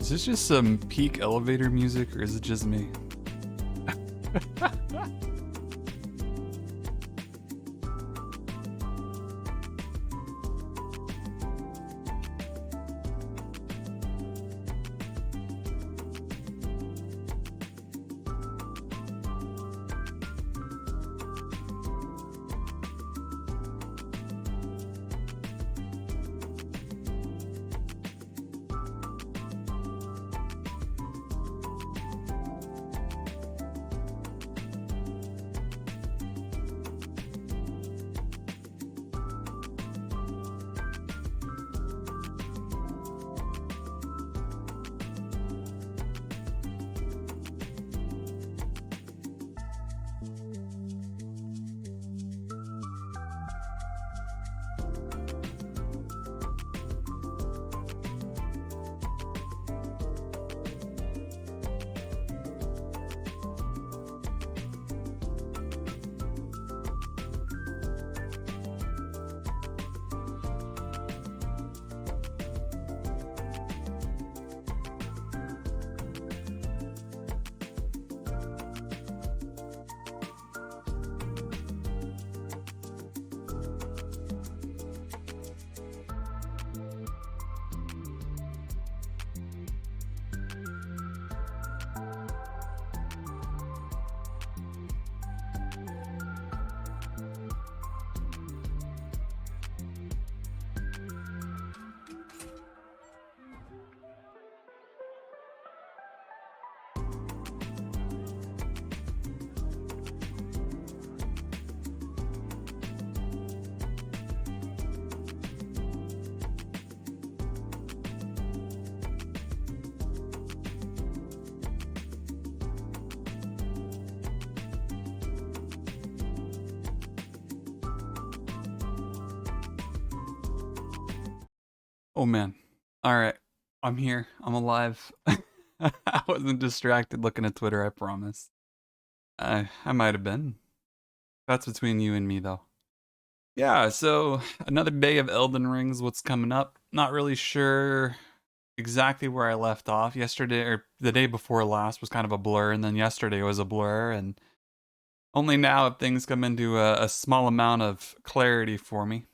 Is this just some peak elevator music, or is it just me? Oh man. Alright. I'm here. I'm alive. I wasn't distracted looking at Twitter, I promise. I might have been. That's between you and me though. Yeah, so another day of Elden Rings, what's coming up? Not really sure exactly where I left off. Yesterday, or the day before last was kind of a blur, and then yesterday was a blur, and only now have things come into a small amount of clarity for me.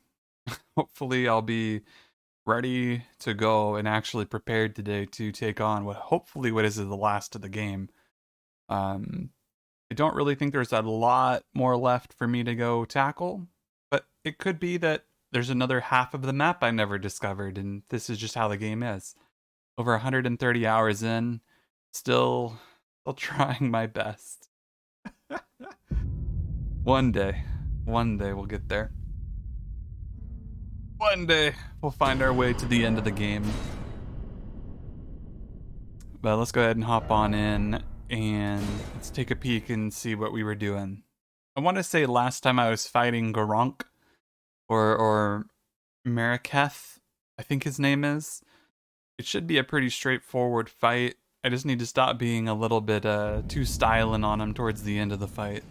Hopefully I'll be ready to go and actually prepared today to take on what is the last of the game. I don't really think there's a lot more left for me to go tackle, but it could be that there's another half of the map I never discovered, and this is just how the game is. Over 130 hours in, still trying my best. One day we'll get there. One day we'll find our way to the end of the game. But let's go ahead and hop on in and let's take a peek and see what we were doing. I want to say last time I was fighting Goronk or Maraketh, I think his name is. It should be a pretty straightforward fight. I just need to stop being a little bit too styling on him towards the end of the fight.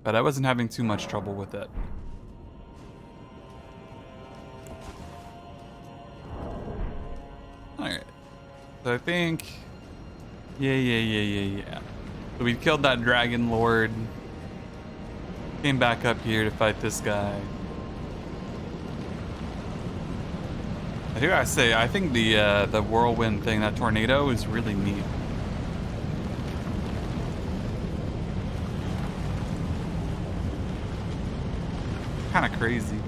But I wasn't having too much trouble with it. So I think... Yeah. So we killed that Dragon Lord. Came back up here to fight this guy. I do gotta say, I think the whirlwind thing, that tornado, is really neat. Kind of crazy.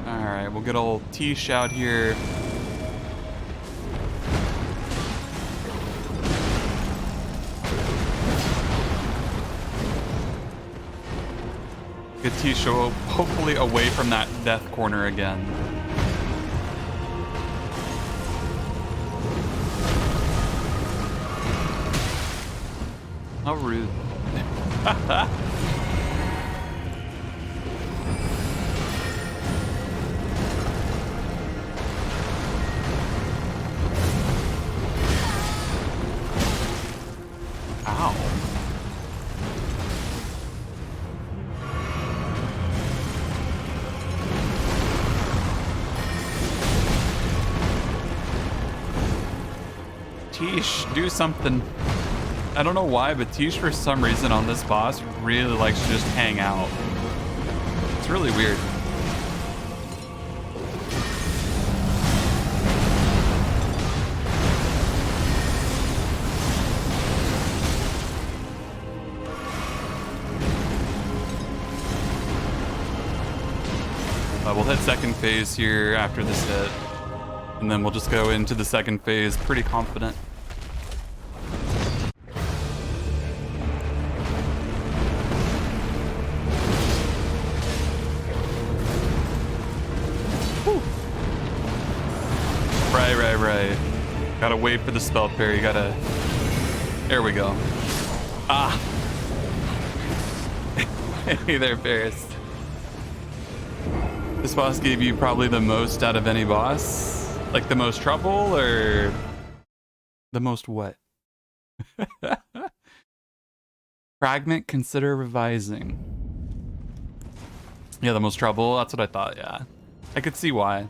All right, we'll get old Tish out here. Get Tish hopefully away from that death corner again. How rude. Ow. Tish, do something. I don't know why, but Tish for some reason on this boss really likes to just hang out. It's really weird. We'll hit second phase here after this hit, and then we'll just go into the second phase pretty confident. Right. Gotta wait for the spell parry. Gotta. There we go. Ah. Hey there, Paris. This boss gave you probably the most out of any boss? Like the most trouble, or the most what? Fragment, consider revising. Yeah, the most trouble. That's what I thought. Yeah, I could see why.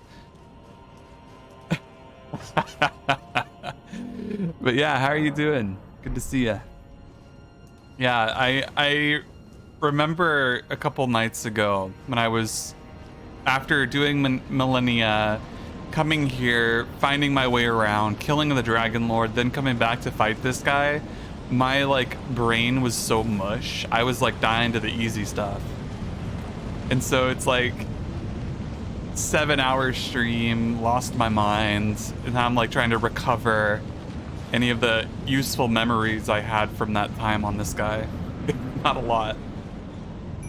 But yeah, how are you doing? Good to see you. Yeah, I remember a couple nights ago when I was, after doing Millennia, coming here, finding my way around, killing the Dragon Lord, then coming back to fight this guy. My like brain was so mush. I was like dying to the easy stuff. And so it's like 7-hour stream, lost my mind, and now I'm like trying to recover any of the useful memories I had from that time on this guy. Not a lot,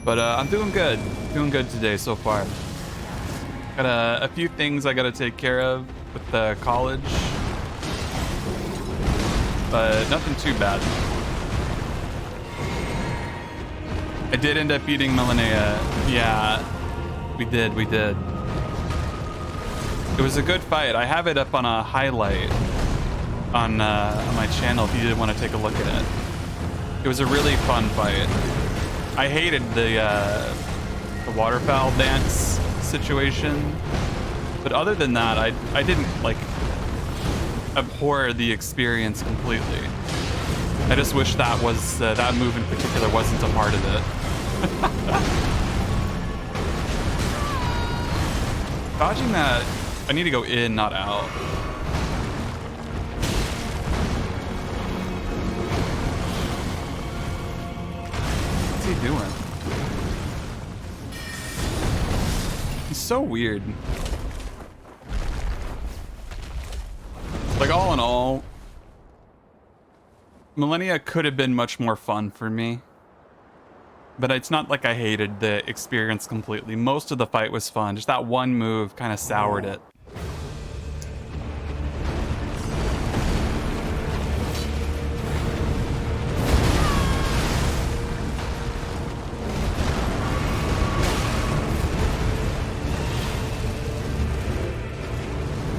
but I'm doing good today so far. Got a few things I gotta take care of with the college, but nothing too bad. I did end up beating Millennia. Yeah, we did. It was a good fight. I have it up on a highlight on my channel if you did want to take a look at it. It was a really fun fight. I hated the waterfowl dance situation, but other than that, I didn't like abhor the experience completely. I just wish that was that move in particular wasn't a part of it. Dodging that, I need to go in, not out. What's he doing? He's so weird. Like, all in all, Millennia could have been much more fun for me. But it's not like I hated the experience completely. Most of the fight was fun. Just that one move kind of soured it.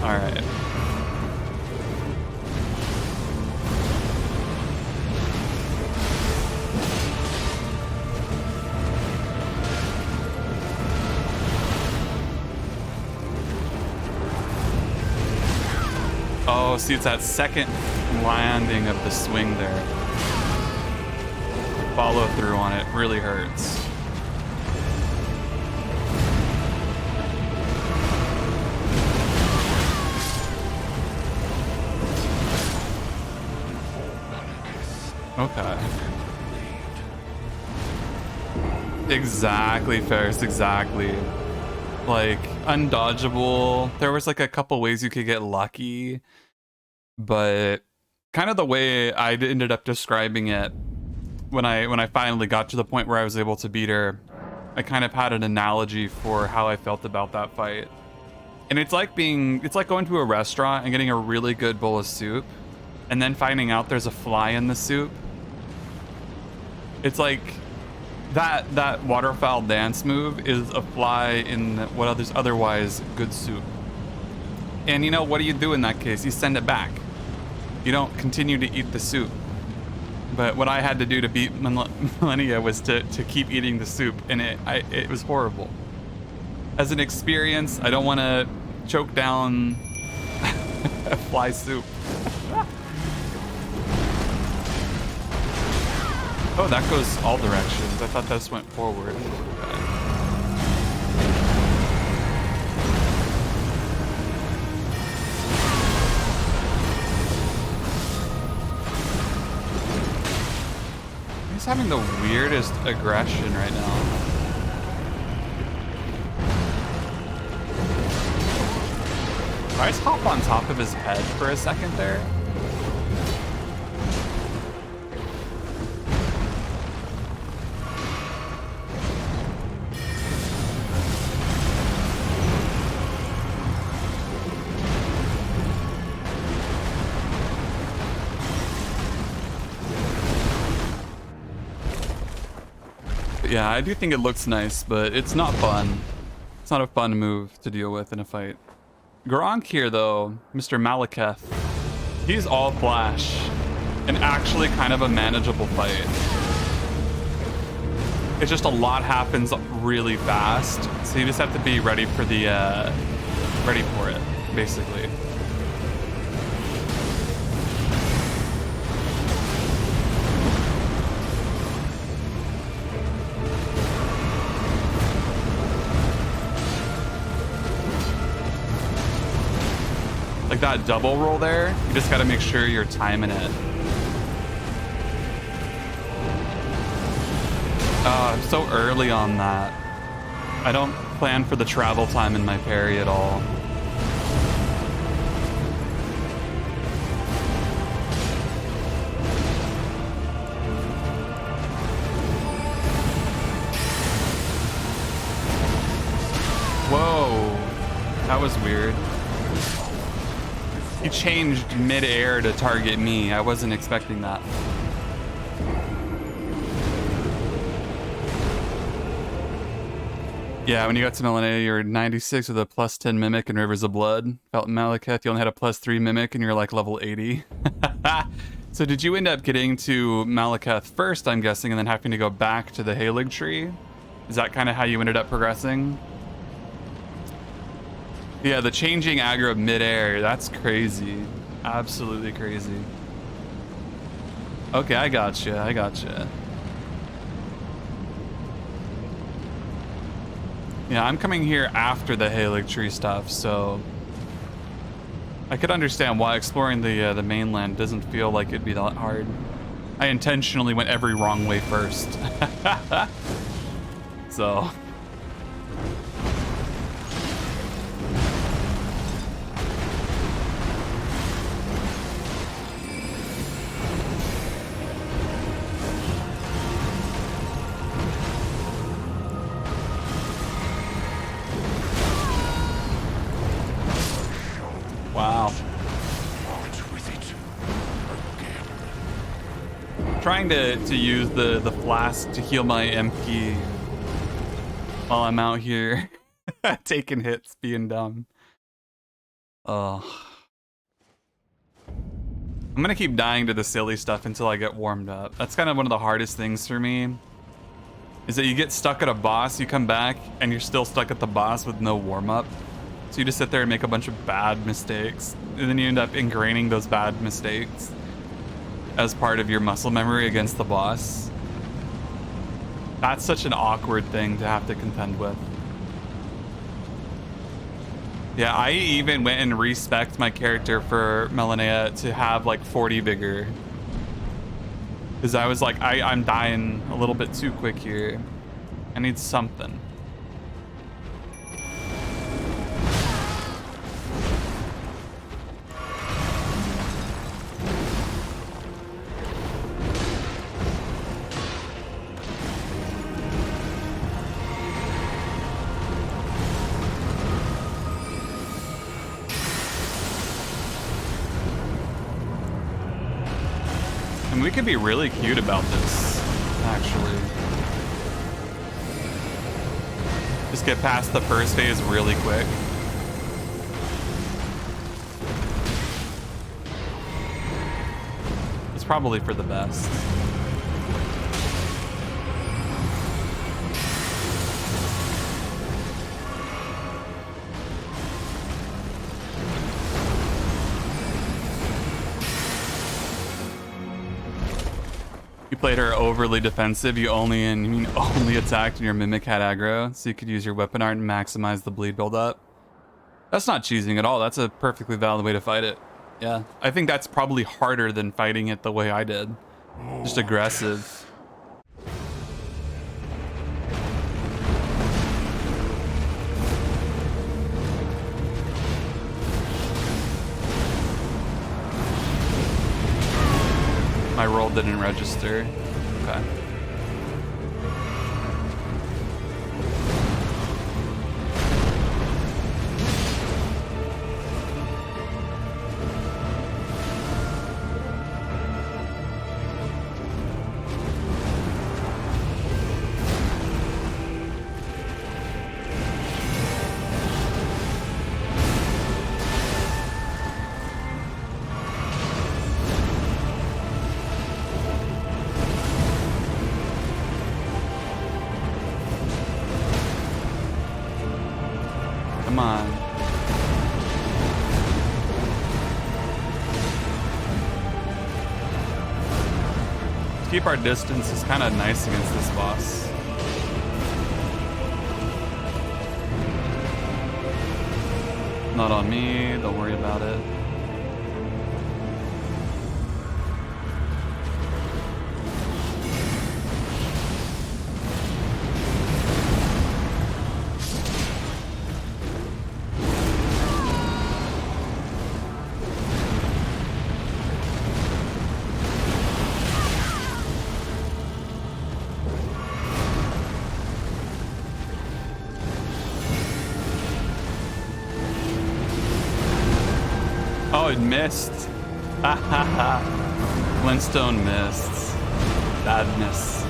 All right. Oh, see, it's that second landing of the swing there. Follow through on it really hurts. Okay. Exactly, Ferris, exactly. Like, undodgeable. There was like a couple ways you could get lucky, but kind of the way I ended up describing it when I finally got to the point where I was able to beat her, I kind of had an analogy for how I felt about that fight. And it's like going to a restaurant and getting a really good bowl of soup and then finding out there's a fly in the soup. It's like that waterfowl dance move is a fly in what is otherwise good soup. And you know, what do you do in that case? You send it back. You don't continue to eat the soup. But what I had to do to beat Millennia was to keep eating the soup, and it was horrible. As an experience, I don't want to choke down fly soup. Oh, that goes all directions. I thought this went forward. Okay. He's having the weirdest aggression right now. Did I just hop on top of his head for a second there? Yeah, I do think it looks nice, but it's not fun. It's not a fun move to deal with in a fight. Gronk here, though, Mr. Malekith, he's all flash and actually kind of a manageable fight. It's just a lot happens really fast, so you just have to be ready for the ready for it, basically. Like that double roll there, you just gotta make sure you're timing it. I'm so early on that. I don't plan for the travel time in my parry at all. Whoa, that was weird. He changed mid-air to target me. I wasn't expecting that. Yeah, when you got to Millennia, you're 96 with a +10 Mimic and Rivers of Blood. Felt Malekith, you only had a +3 Mimic and you're like level 80. So did you end up getting to Malekith first, I'm guessing, and then having to go back to the Halig tree? Is that kind of how you ended up progressing? Yeah, the changing aggro mid-air, that's crazy. Absolutely crazy. Okay, I gotcha, I gotcha. Yeah, I'm coming here after the Halig tree stuff, so I could understand why exploring the mainland doesn't feel like it'd be that hard. I intentionally went every wrong way first. So... Wow. Trying to use the flask to heal my MP while I'm out here taking hits, being dumb. Oh. I'm gonna keep dying to the silly stuff until I get warmed up. That's kind of one of the hardest things for me. Is that you get stuck at a boss, you come back, and you're still stuck at the boss with no warm-up. So you just sit there and make a bunch of bad mistakes, and then you end up ingraining those bad mistakes as part of your muscle memory against the boss. That's such an awkward thing to have to contend with. Yeah, I even went and respec'd my character for Melanea to have like 40 vigor. Because I was like, I'm dying a little bit too quick here. I need something. We could be really cute about this, actually. Just get past the first phase really quick. It's probably for the best. You played her overly defensive. You only attacked when your mimic had aggro, so you could use your weapon art and maximize the bleed buildup. That's not cheesing at all. That's a perfectly valid way to fight it. Yeah, I think that's probably harder than fighting it the way I did. Just aggressive. My roll didn't register. Okay. Come on. To keep our distance is kind of nice against this boss. Not on me, don't worry about it. Oh, it missed. Ha ha ha. Flintstone missed. Badness.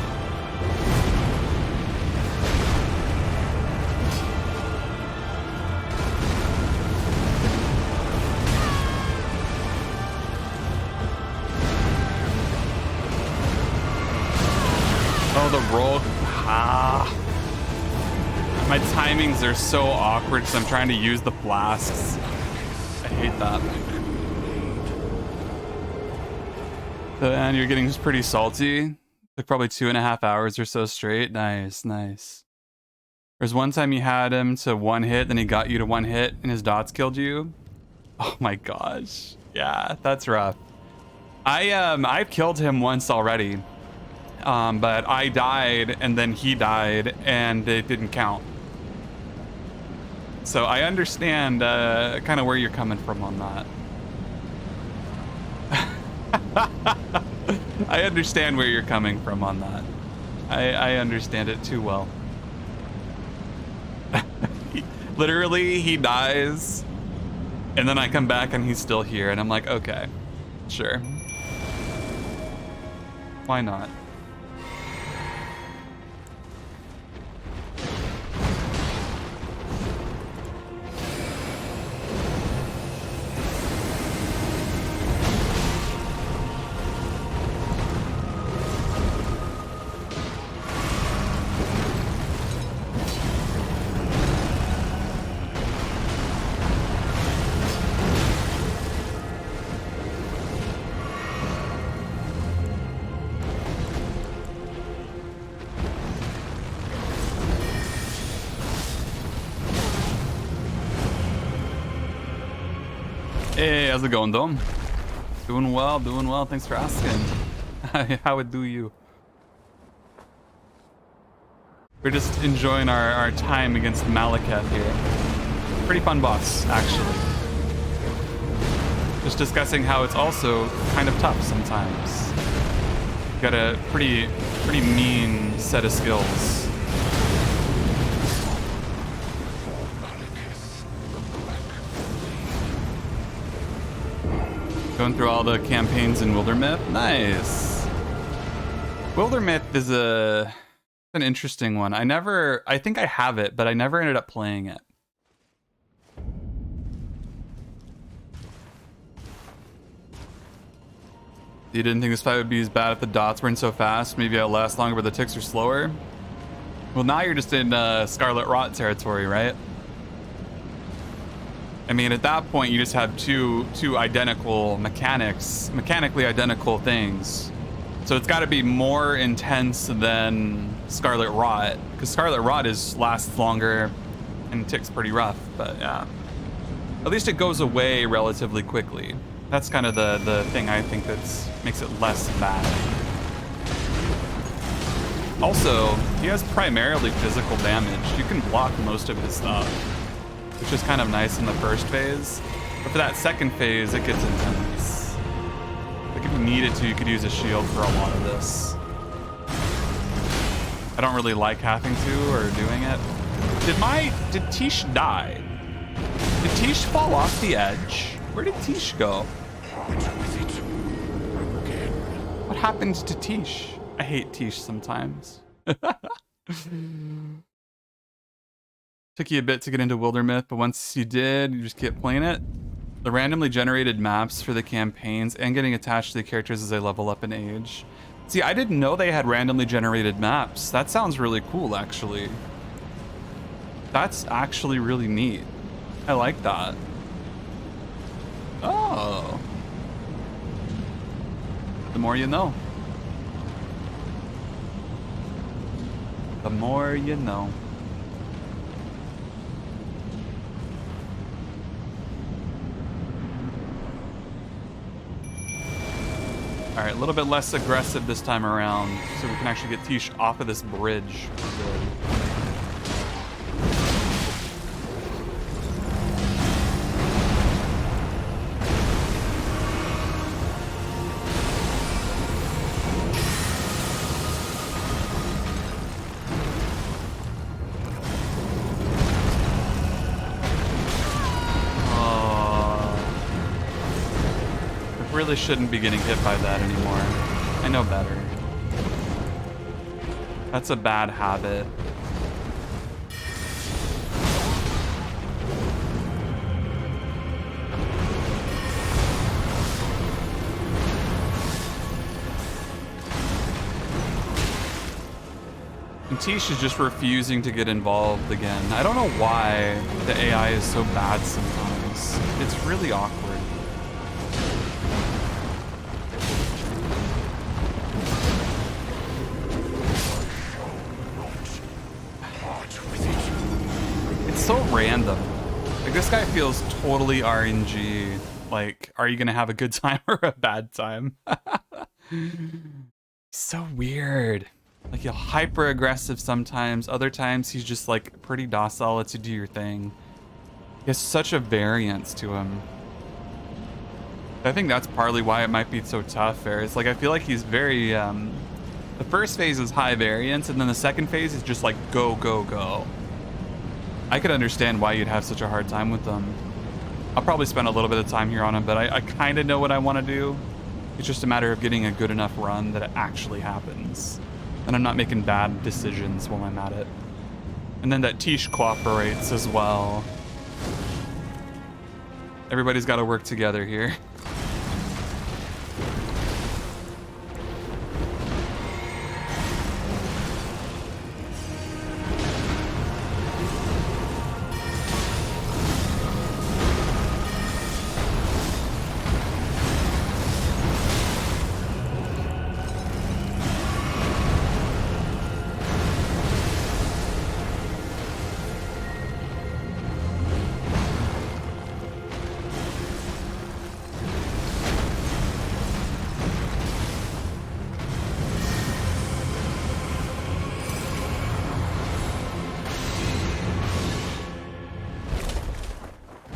Oh, the roll. Ah. My timings are so awkward because I'm trying to use the blasts. I hate that. And you're getting pretty salty. Took probably 2.5 hours or so straight. Nice, nice. There's one time you had him to one hit, then he got you to one hit, and his dots killed you. Oh my gosh. Yeah, that's rough. I've killed him once already. But I died, and then he died, and it didn't count. So I understand kind of where you're coming from on that. I understand where you're coming from on that. I understand it too well. Literally, he dies, and then I come back and he's still here, and I'm like, okay, sure. Why not? Hey, how's it going, Dom? Doing well, doing well. Thanks for asking. How it do you? We're just enjoying our time against Malekith here. Pretty fun boss, actually. Just discussing how it's also kind of tough sometimes. Got a pretty mean set of skills. Going through all the campaigns in Wildermyth. Nice. Wildermyth is an interesting one. I think I have it, but I never ended up playing it. You didn't think this fight would be as bad if the dots weren't so fast? Maybe I'll last longer, but the ticks are slower? Well, now you're just in Scarlet Rot territory, right? I mean, at that point, you just have two identical mechanically identical things. So it's got to be more intense than Scarlet Rot, because Scarlet Rot lasts longer and ticks pretty rough. But yeah, at least it goes away relatively quickly. That's kind of the thing I think that makes it less bad. Also, he has primarily physical damage. You can block most of his stuff, which is kind of nice in the first phase. But for that second phase, it gets intense. Like if you needed to, you could use a shield for a lot of this. I don't really like having to or doing it. Did Tish die? Did Tish fall off the edge? Where did Tish go? What happened to Tish? I hate Tish sometimes. Took you a bit to get into Wildermyth, but once you did, you just kept playing it. The randomly generated maps for the campaigns and getting attached to the characters as they level up in age. See, I didn't know they had randomly generated maps. That sounds really cool, actually. That's actually really neat. I like that. Oh. The more you know. The more you know. All right, a little bit less aggressive this time around, so we can actually get Tish off of this bridge. Good. Really shouldn't be getting hit by that anymore. I know better. That's a bad habit. And Tish is just refusing to get involved again. I don't know why the AI is so bad sometimes. It's really awkward. So random. Like, this guy feels totally RNG. Like, are you gonna have a good time or a bad time? So weird. Like, he'll hyper aggressive sometimes. Other times he's just like pretty docile, lets you do your thing. He has such a variance to him. I think that's partly why it might be so tough. It's like, I feel like he's very the first phase is high variance, and then the second phase is just like go, go, go. I could understand why you'd have such a hard time with them. I'll probably spend a little bit of time here on him, but I kind of know what I want to do. It's just a matter of getting a good enough run that it actually happens. And I'm not making bad decisions while I'm at it. And then that Tish cooperates as well. Everybody's got to work together here.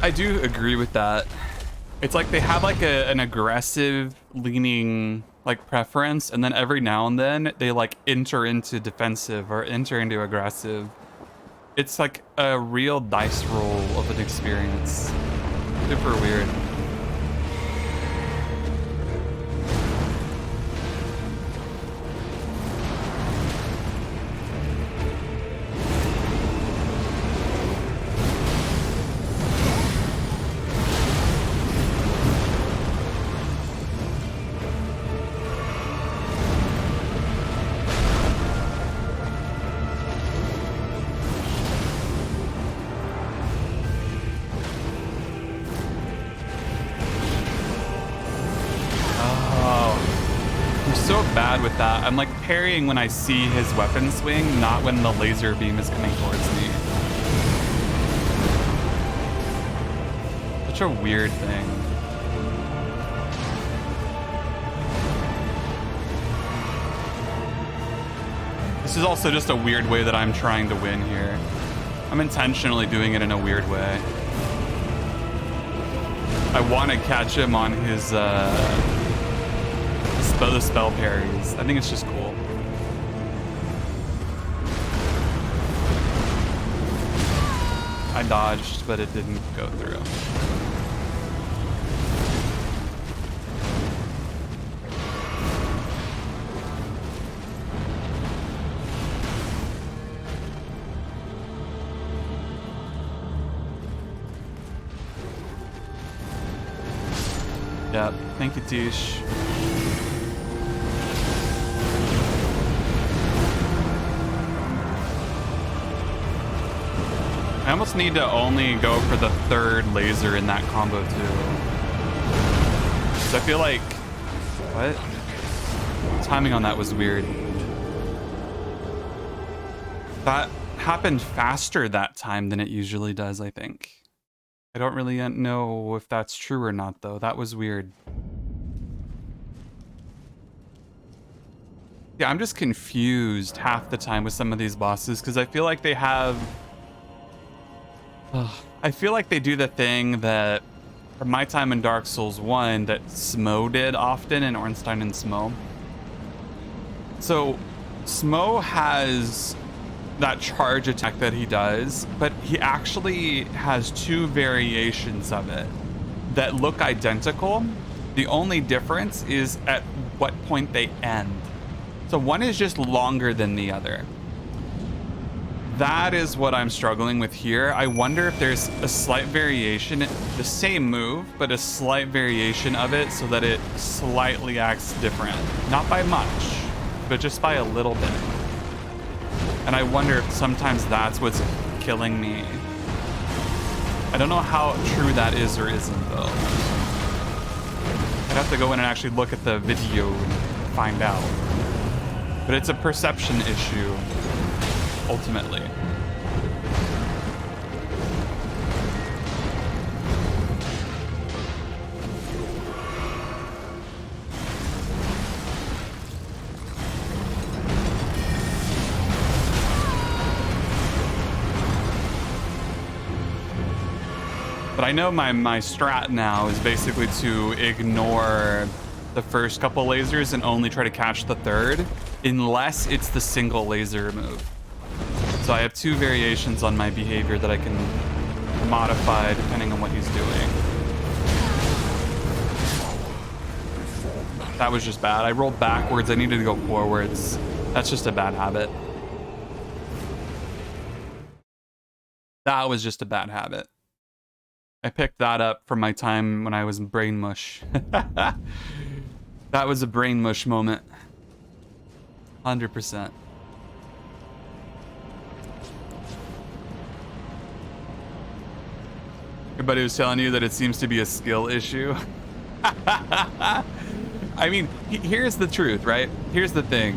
I do agree with that. It's like they have like an aggressive leaning like preference, and then every now and then they like enter into defensive or enter into aggressive. It's like a real dice roll of an experience. Super weird. With that, I'm like parrying when I see his weapon swing, not when the laser beam is coming towards me. Such a weird thing. This is also just a weird way that I'm trying to win here. I'm intentionally doing it in a weird way. I want to catch him on his the spell parries. I think it's just cool. I dodged, but it didn't go through. Yep. Thank you, Tish. I almost need to only go for the third laser in that combo too. Because I feel like... What? Timing on that was weird. That happened faster that time than it usually does, I think. I don't really know if that's true or not, though. That was weird. Yeah, I'm just confused half the time with some of these bosses, because I feel like they have... I feel like they do the thing that, from my time in Dark Souls 1, that Smo did often in Ornstein and Smo. So, Smo has that charge attack that he does, but he actually has two variations of it that look identical. The only difference is at what point they end. So one is just longer than the other. That is what I'm struggling with here. I wonder if there's a slight variation, the same move, but a slight variation of it so that it slightly acts different. Not by much, but just by a little bit. And I wonder if sometimes that's what's killing me. I don't know how true that is or isn't, though. I'd have to go in and actually look at the video and find out. But it's a perception issue. Ultimately. But I know my strat now is basically to ignore the first couple lasers and only try to catch the third, unless it's the single laser move. So I have two variations on my behavior that I can modify depending on what he's doing. That was just bad. I rolled backwards. I needed to go forwards. That's just a bad habit. That was just a bad habit. I picked that up from my time when I was brain mush. That was a brain mush moment. 100%. Everybody was telling you that it seems to be a skill issue. I mean, here's the truth, right? Here's the thing.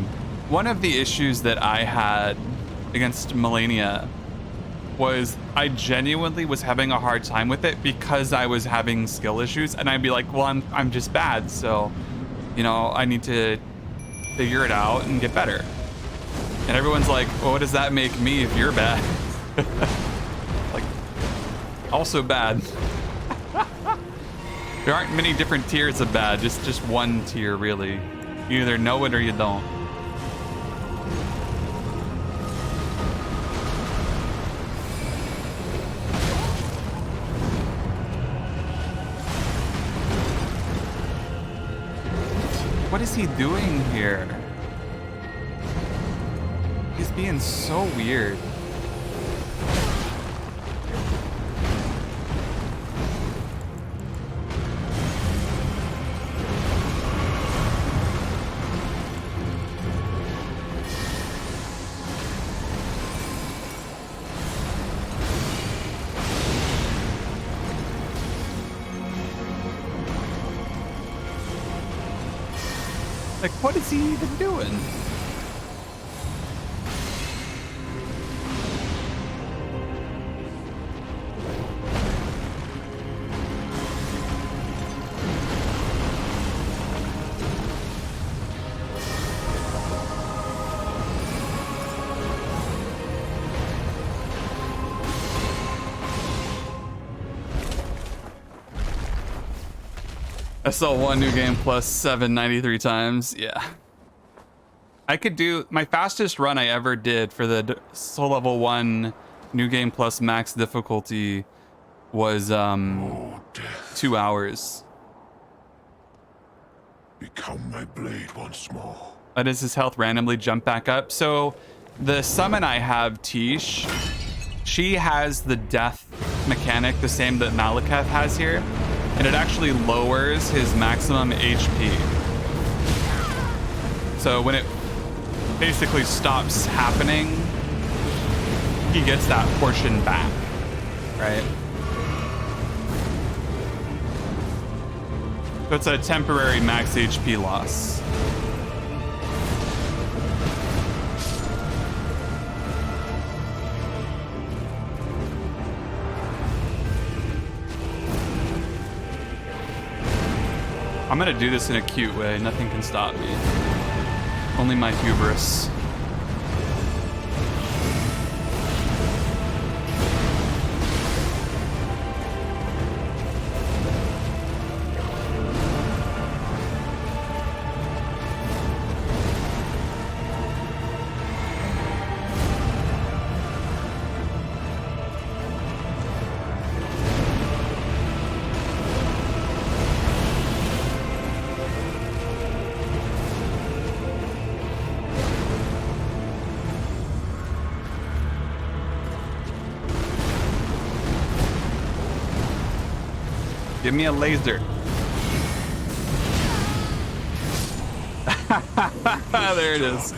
One of the issues that I had against Melania was I genuinely was having a hard time with it because I was having skill issues, and I'd be like, well, I'm just bad, so, you know, I need to figure it out and get better. And everyone's like, well, what does that make me if you're bad? Like, also bad. There aren't many different tiers of bad, just one tier, really. You either know it or you don't. What is he doing here? He's being so weird. Like, what is he even doing? SL1 new game plus 793 times. Yeah. I could do my fastest run I ever did for the soul level 1 new game plus max difficulty was 2 hours. Become my blade once more. Why does his health randomly jump back up? So the summon I have, Tish, she has the death mechanic, the same that Malekith has here, and it actually lowers his maximum HP. So when it basically stops happening, he gets that portion back, right? So it's a temporary max HP loss. I'm gonna do this in a cute way. Nothing can stop me. Only my hubris. Give me a laser. There it is.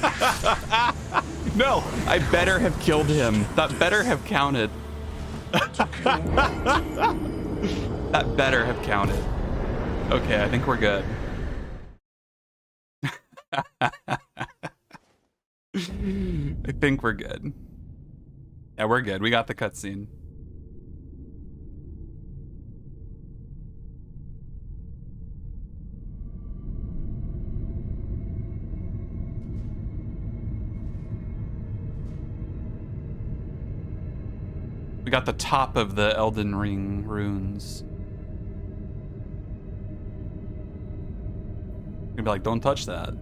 No, I better have killed him. That better have counted. That better have counted. Okay, I think we're good. I think we're good. Yeah, we're good. We got the cutscene. We got the top of the Elden Ring runes. You'd be like, don't touch that.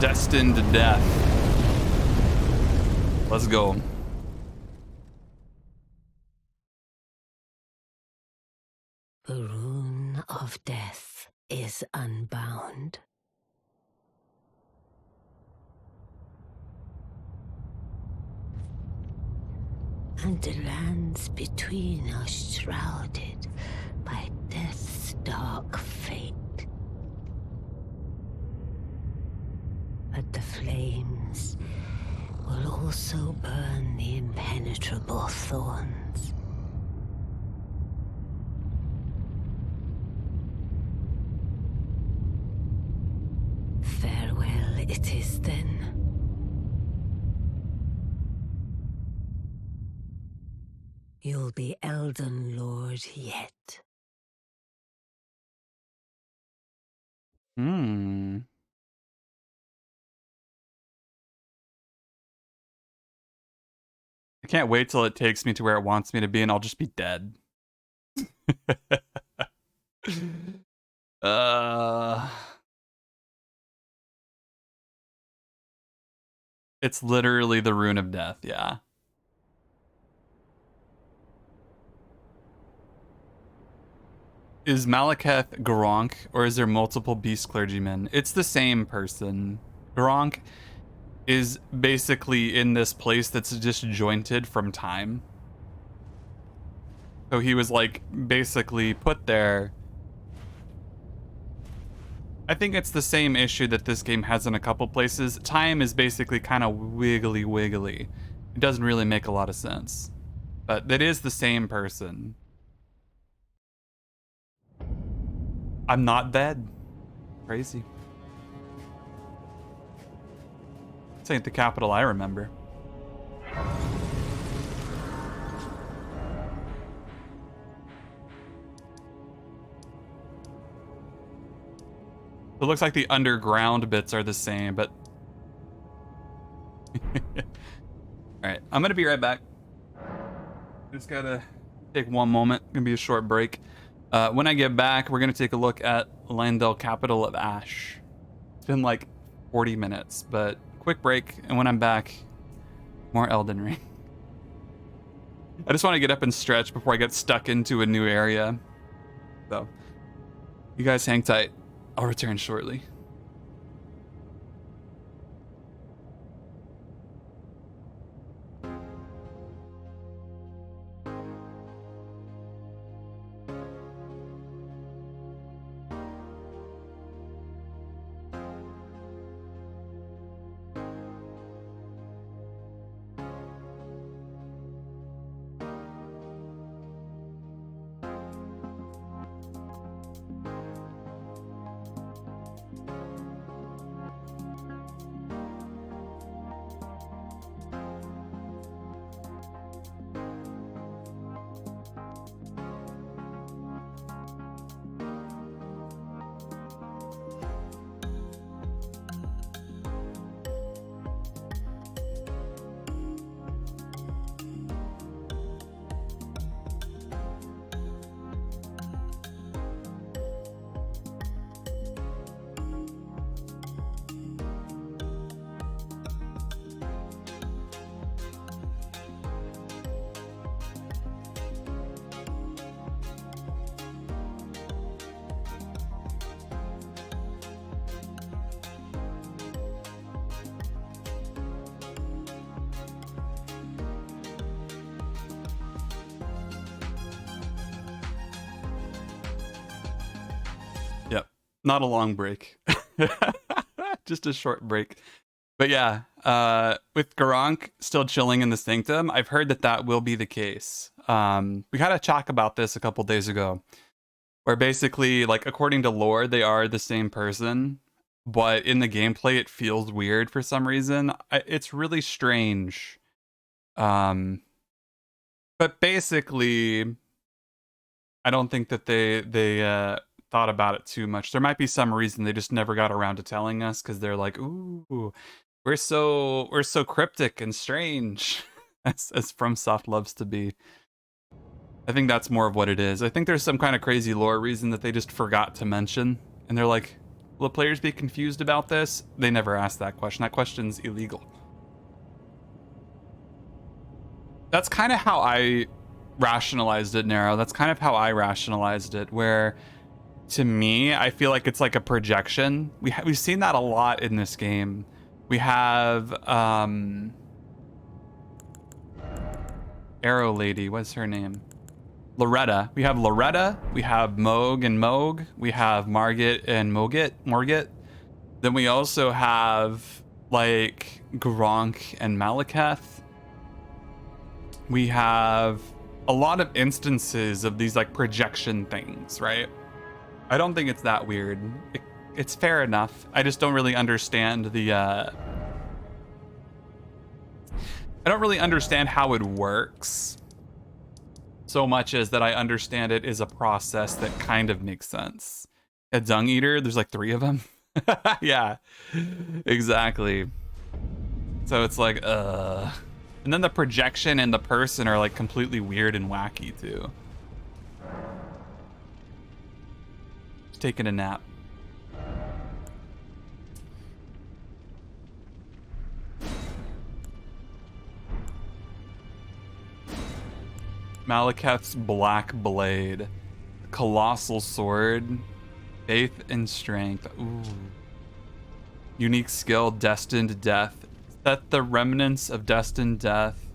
Destined to death. Let's go. The rune of death is unbound. And the lands between are shrouded by death's dark fate. But the flames will also burn the impenetrable thorns. Farewell it is then. You'll be Elden Lord yet. I can't wait till it takes me to where it wants me to be and I'll just be dead. It's literally the rune of death, yeah. Is Malekith Gronk, or is there multiple beast clergymen? It's the same person. Gronk is basically in this place that's disjointed from time. So he was like basically put there. I think it's the same issue that this game has in a couple places. Time is basically kind of wiggly. It doesn't really make a lot of sense. But it is the same person. I'm not dead. Crazy. This ain't the capital I remember. It looks like the underground bits are the same, but... Alright, I'm gonna be right back. Just gotta take one moment. Gonna be a short break. When I get back, we're gonna take a look at Landel, capital of Ash. It's been like 40 minutes, but quick break, and when I'm back, more Elden Ring. I just want to get up and stretch before I get stuck into a new area. So, you guys hang tight. I'll return shortly. Not a long break. Just a short break. But yeah, with Gronk still chilling in the Sanctum, I've heard that that will be the case. We had a talk about this a couple days ago, where basically, like, according to lore, they are the same person, but in the gameplay, it feels weird for some reason. It's really strange. But basically, I don't think that they thought about it too much. There might be some reason they just never got around to telling us because they're like, ooh, we're so cryptic and strange, as FromSoft loves to be. I think that's more of what it is. I think there's some kind of crazy lore reason that they just forgot to mention, and they're like, will players be confused about this? They never asked that question. That question's illegal. That's kind of how I rationalized it, Narrow. That's kind of how I rationalized it, where to me, I feel like it's like a projection. We've seen that a lot in this game. We have Arrow Lady, what's her name? Loretta. We have Loretta, we have Moog and Moog, we have Margit and Morgit. Then we also have like Gronk and Malekith. We have a lot of instances of these like projection things, right? I don't think it's that weird. It's fair enough. I just don't really understand the I don't really understand how it works so much as that I understand it is a process that kind of makes sense. A dung eater, there's like 3 of them. Yeah, exactly. So it's like, And then the projection and the person are like completely weird and wacky too. Just taking a nap. Malekith's Black Blade. Colossal Sword. Faith and Strength. Ooh. Unique skill, Destined Death. Set the remnants of Destined Death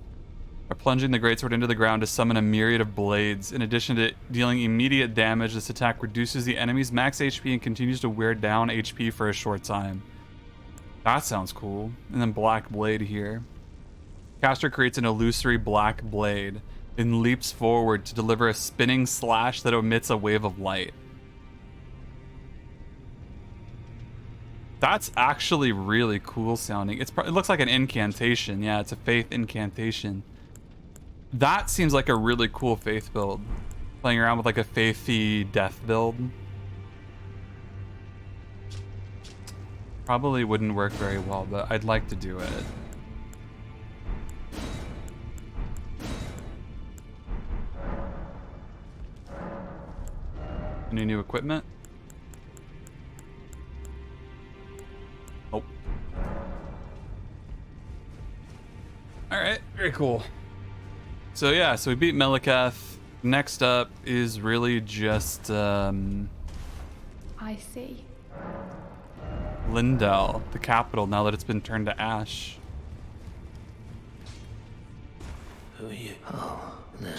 are plunging the greatsword into the ground to summon a myriad of blades. In addition to dealing immediate damage, this attack reduces the enemy's max HP and continues to wear down HP for a short time. That sounds cool. And then Black Blade here. Caster creates an illusory black blade and leaps forward to deliver a spinning slash that emits a wave of light. That's actually really cool sounding. It looks like an incantation. Yeah, it's a faith incantation. That seems like a really cool faith build. Playing around with like a faithy death build. Probably wouldn't work very well, but I'd like to do it. Any new equipment? Oh. Alright, very cool. So yeah, so we beat Malekith. Next up is really just I see. Lindell, the capital, now that it's been turned to ash. Who are you? Oh, no.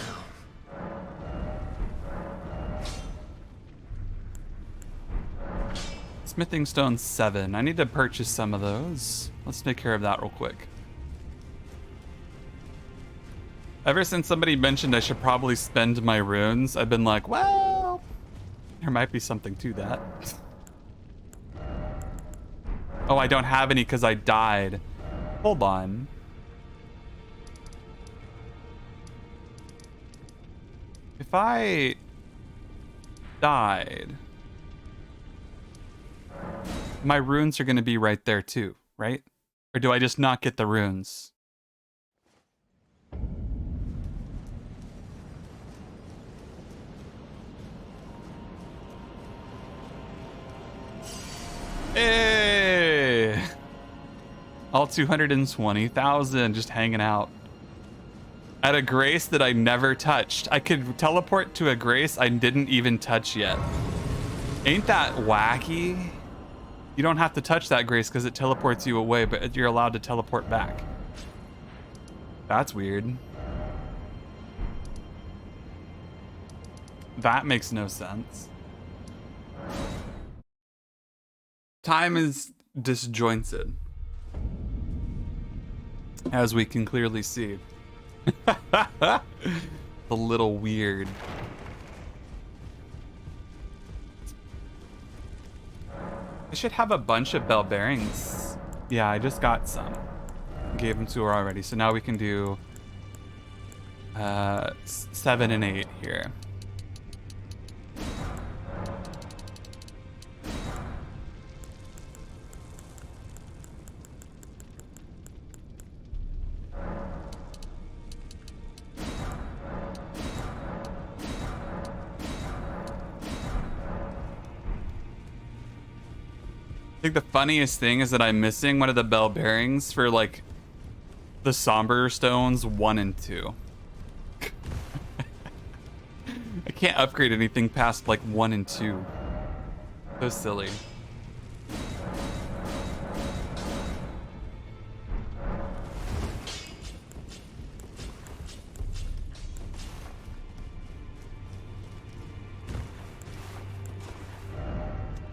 Smithing Stone 7. I need to purchase some of those. Let's take care of that real quick. Ever since somebody mentioned I should probably spend my runes, I've been like, well, there might be something to that. Oh, I don't have any because I died. Hold on. If I died, my runes are going to be right there too, right? Or do I just not get the runes? Hey! All 220,000 just hanging out. At a grace that I never touched. I could teleport to a grace I didn't even touch yet. Ain't that wacky? You don't have to touch that grace because it teleports you away, but you're allowed to teleport back. That's weird. That makes no sense. Time is disjointed, as we can clearly see. A little weird. I should have a bunch of bell bearings. Yeah, I just got some. Gave them to her already, so now we can do 7 and 8 here. I think the funniest thing is that I'm missing one of the bell bearings for like the somber stones 1 and 2. I can't upgrade anything past like 1 and 2. So silly.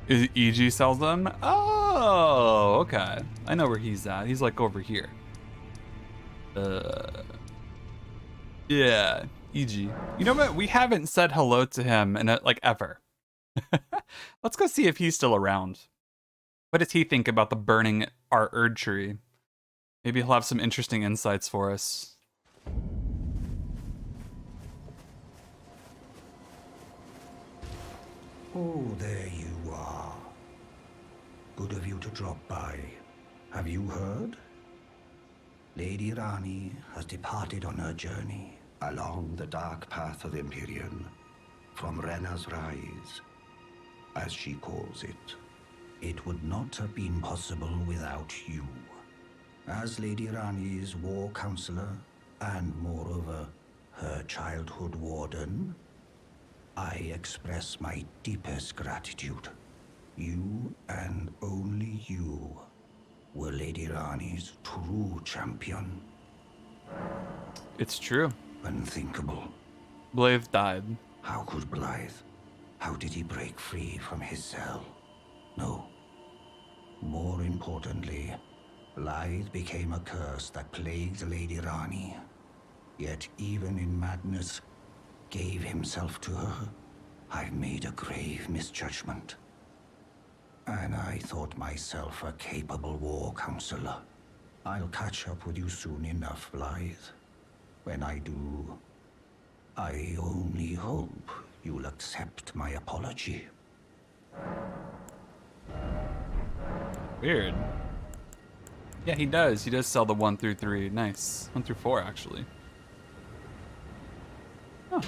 EG sells them? Oh, okay. I know where he's at. He's like over here. Yeah, EG. You know what? We haven't said hello to him in like ever. Let's go see if he's still around. What does he think about the burning our Erd tree? Maybe he'll have some interesting insights for us. Oh, there you are. Good of you to drop by. Have you heard? Lady Rani has departed on her journey along the dark path of Empyrean, from Rena's Rise, as she calls it. It would not have been possible without you. As Lady Rani's war counselor, and moreover, her childhood warden, I express my deepest gratitude. You, and only you, were Lady Rani's true champion. It's true. Unthinkable. Blythe died. How could Blythe? How did he break free from his cell? No. More importantly, Blythe became a curse that plagued Lady Rani. Yet even in madness, gave himself to her. I've made a grave misjudgment. And I thought myself a capable war counselor. I'll catch up with you soon enough, Blythe. When I do, I only hope you'll accept my apology. Weird. Yeah, he does. He does sell the 1 through 3. Nice. 1 through 4, actually. Huh.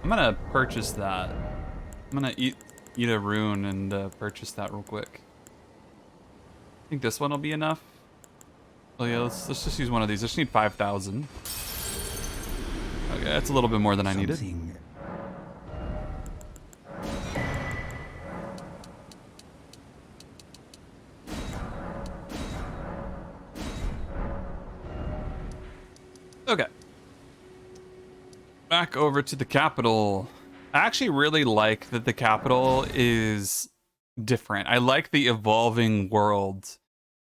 I'm gonna purchase that. I'm gonna eat a rune and purchase that real quick. I think this one will be enough. Oh yeah, let's just use one of these. I just need 5,000. Okay, that's a little bit more than I needed. Okay. Back over to the capital. I actually really like that the capital is different. I like the evolving world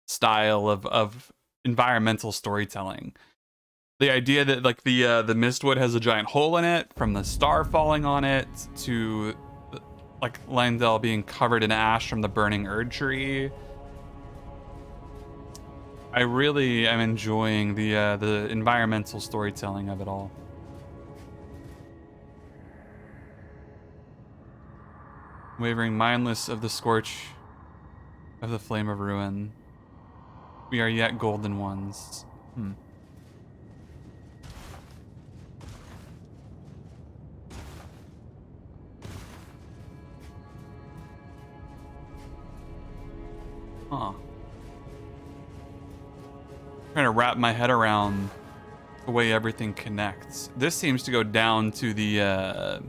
style of environmental storytelling. The idea that like the Mistwood has a giant hole in it, from the star falling on it to like Lindell being covered in ash from the burning Erd tree. I really am enjoying the environmental storytelling of it all. Wavering mindless of the scorch of the flame of ruin. We are yet golden ones. Huh. Trying to wrap my head around the way everything connects. This seems to go down to the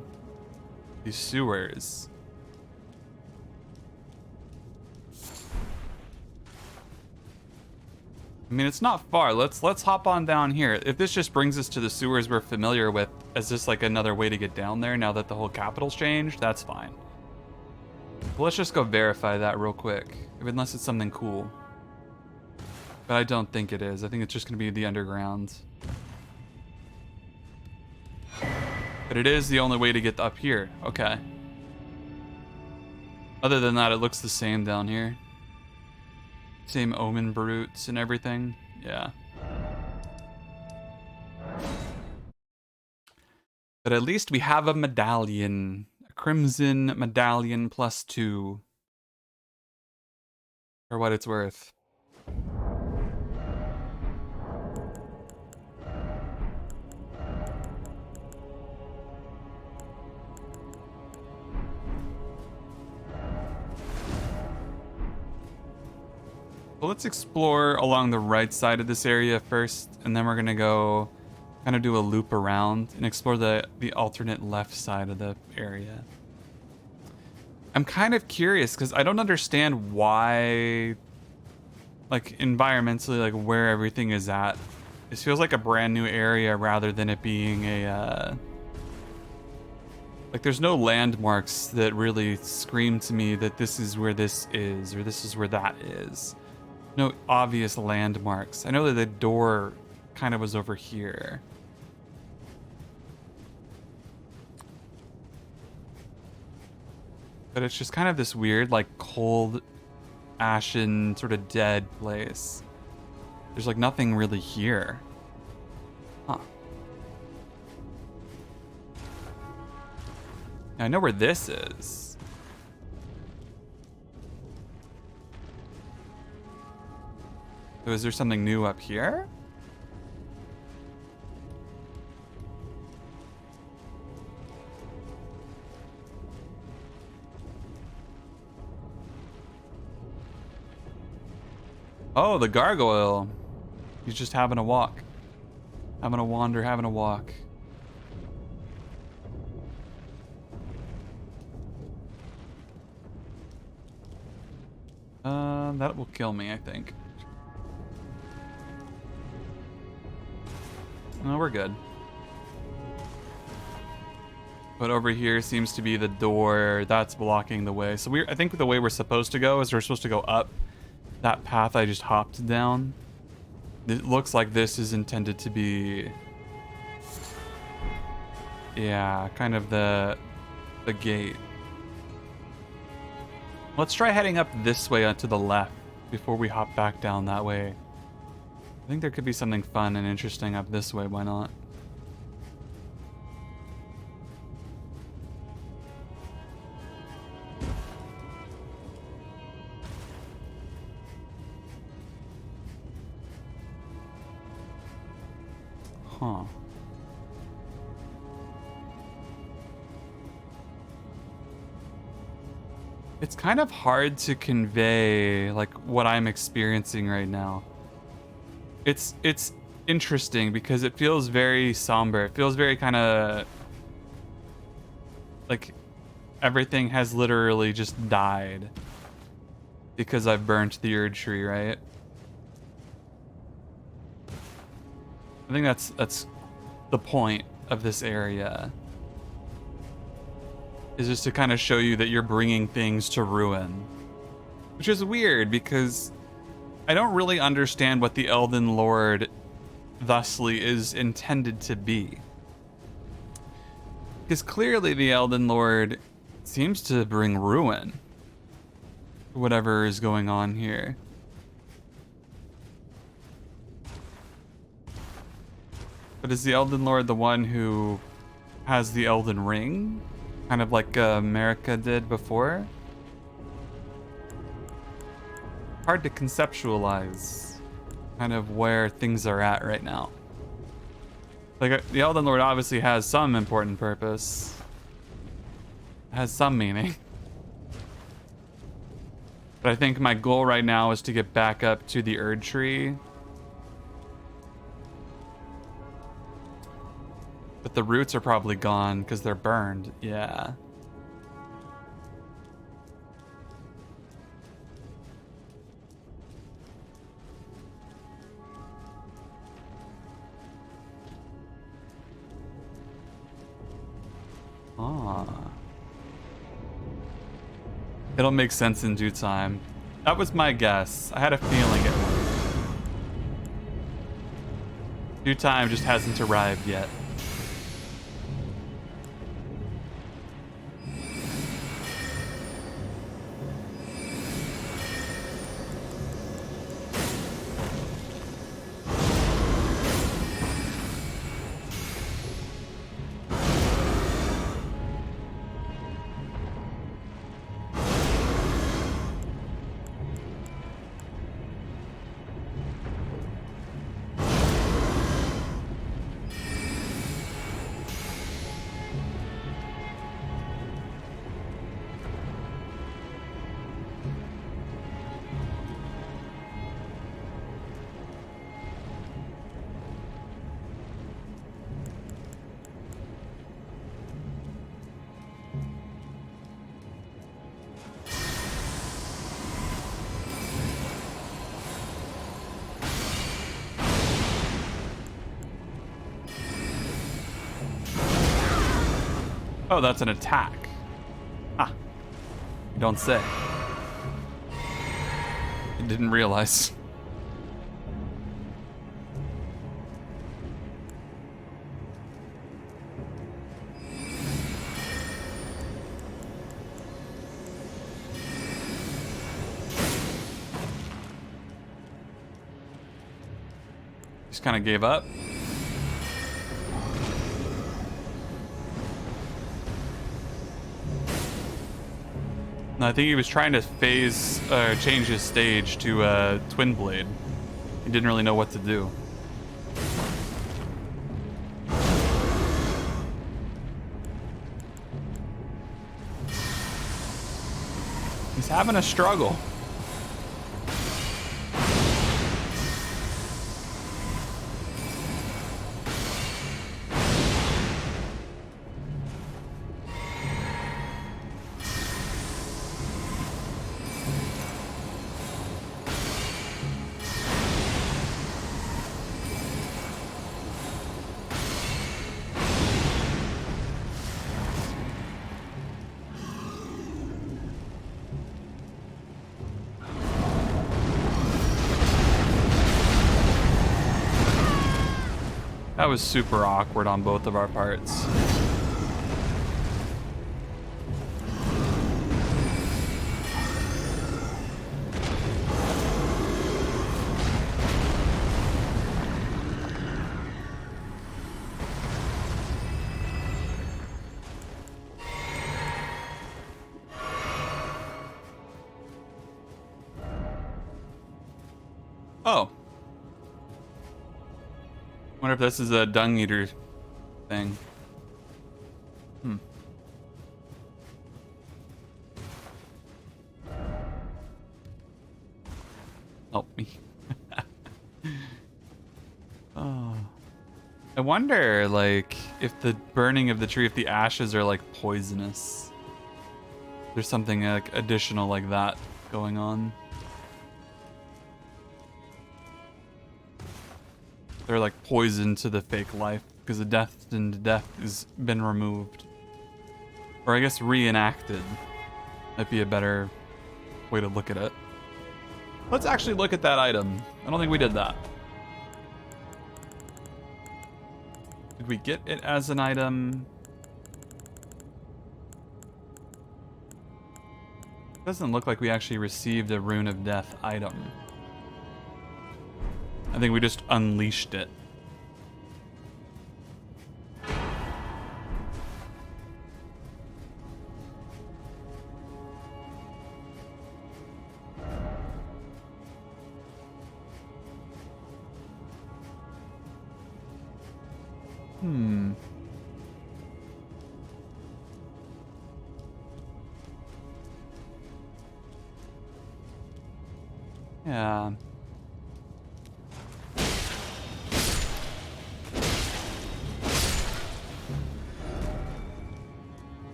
sewers. I mean, it's not far. Let's hop on down here. If this just brings us to the sewers we're familiar with, as just like another way to get down there now that the whole capital's changed, that's fine. But let's just go verify that real quick, unless it's something cool. But I don't think it is. I think it's just going to be the underground. But it is the only way to get up here. Okay. Other than that, it looks the same down here. Same omen brutes and everything. Yeah. But at least we have a medallion. A crimson medallion +2. For what it's worth. Well, let's explore along the right side of this area first, and then we're gonna go kind of do a loop around and explore the alternate left side of the area. I'm kind of curious because I don't understand why, like environmentally, like where everything is at. This feels like a brand new area rather than it being a like there's no landmarks that really scream to me that this is where this is or this is where that is. No obvious landmarks. I know that the door kind of was over here. But it's just kind of this weird, like, cold, ashen, sort of dead place. There's, like, nothing really here. Huh. Now, I know where this is. So is there something new up here? Oh, the gargoyle. He's just having a walk. Having a wander, having a walk. That will kill me, I think. No, we're good. But over here seems to be the door that's blocking the way. So I think the way we're supposed to go is we're supposed to go up that path I just hopped down. It looks like this is intended to be, yeah, kind of the gate. Let's try heading up this way to the left before we hop back down that way. I think there could be something fun and interesting up this way. Why not? Huh. It's kind of hard to convey like what I'm experiencing right now. It's interesting because it feels very somber. It feels very kind of like everything has literally just died because I've burnt the Erd tree, right? I think that's the point of this area. Is just to kind of show you that you're bringing things to ruin. Which is weird because I don't really understand what the Elden Lord thusly is intended to be. Because clearly the Elden Lord seems to bring ruin. Whatever is going on here. But is the Elden Lord the one who has the Elden Ring? Kind of like America did before? Hard to conceptualize kind of where things are at right now. Like, the Elden Lord obviously has some important purpose. Has some meaning. But I think my goal right now is to get back up to the Erd tree. But the roots are probably gone because they're burned. Yeah. Ah. It'll make sense in due time. That was my guess. I had a feeling it would. Due time just hasn't arrived yet. Oh, that's an attack. Ah. You don't say. I didn't realize. Just kind of gave up. I think he was trying to change his stage to Twin Blade. He didn't really know what to do. He's having a struggle. That was super awkward on both of our parts. Oh. Wonder if this is a dung eater thing. Help me. Oh. I wonder, like, if the burning of the tree, if the ashes are, like, poisonous. There's something, like, additional like that going on. They're like poison to the fake life because the destined death has been removed. Or I guess reenacted might be a better way to look at it. Let's actually look at that item. I don't think we did that. Did we get it as an item? Doesn't look like we actually received a Rune of Death item. I think we just unleashed it. Yeah.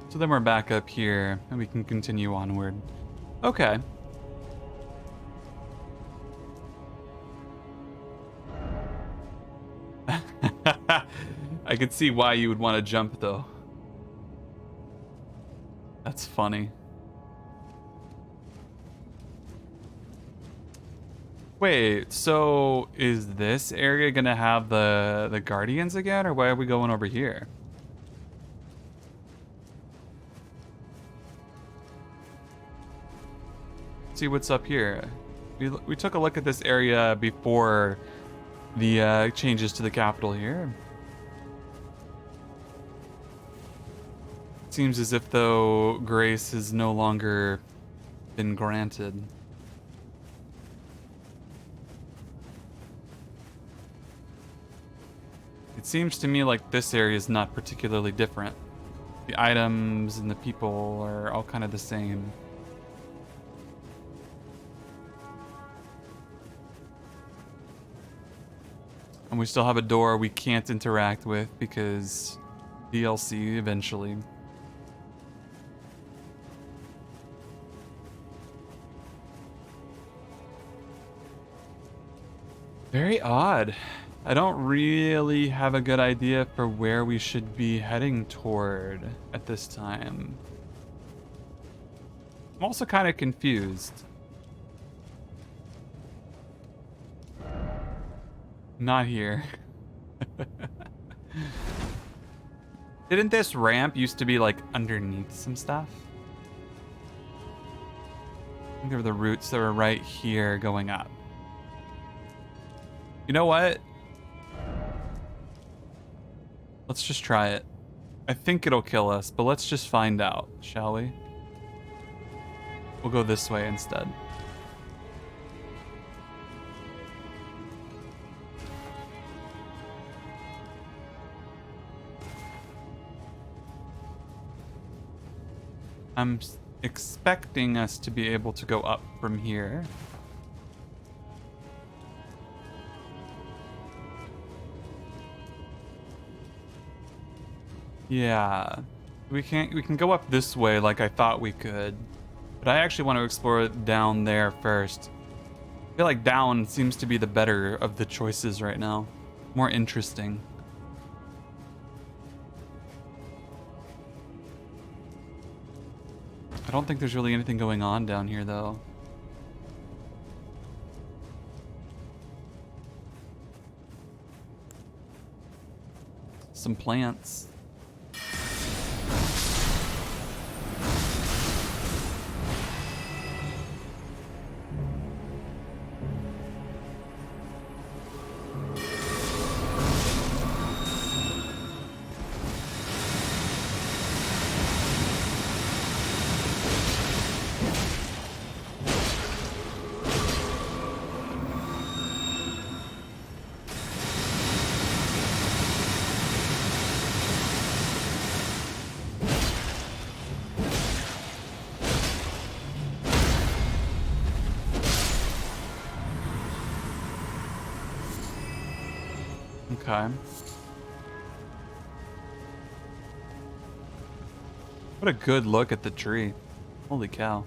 So then we're back up here, and we can continue onward. Okay. I could see why you would want to jump, though. That's funny. Wait, so is this area gonna have the Guardians again, or why are we going over here? See what's up here. We took a look at this area before the changes to the capital here. Seems as if though grace has no longer been granted. It seems to me like this area is not particularly different. The items and the people are all kind of the same. And we still have a door we can't interact with because DLC eventually. Very odd. I don't really have a good idea for where we should be heading toward at this time. I'm also kind of confused. Not here. Didn't this ramp used to be like underneath some stuff? I think there were the roots that were right here going up. You know what? Let's just try it. I think it'll kill us, but let's just find out, shall we? We'll go this way instead. I'm expecting us to be able to go up from here. Yeah. We can go up this way like I thought we could. But I actually want to explore down there first. I feel like down seems to be the better of the choices right now. More interesting. I don't think there's really anything going on down here, though. Some plants. Okay. What a good look at the tree. Holy cow.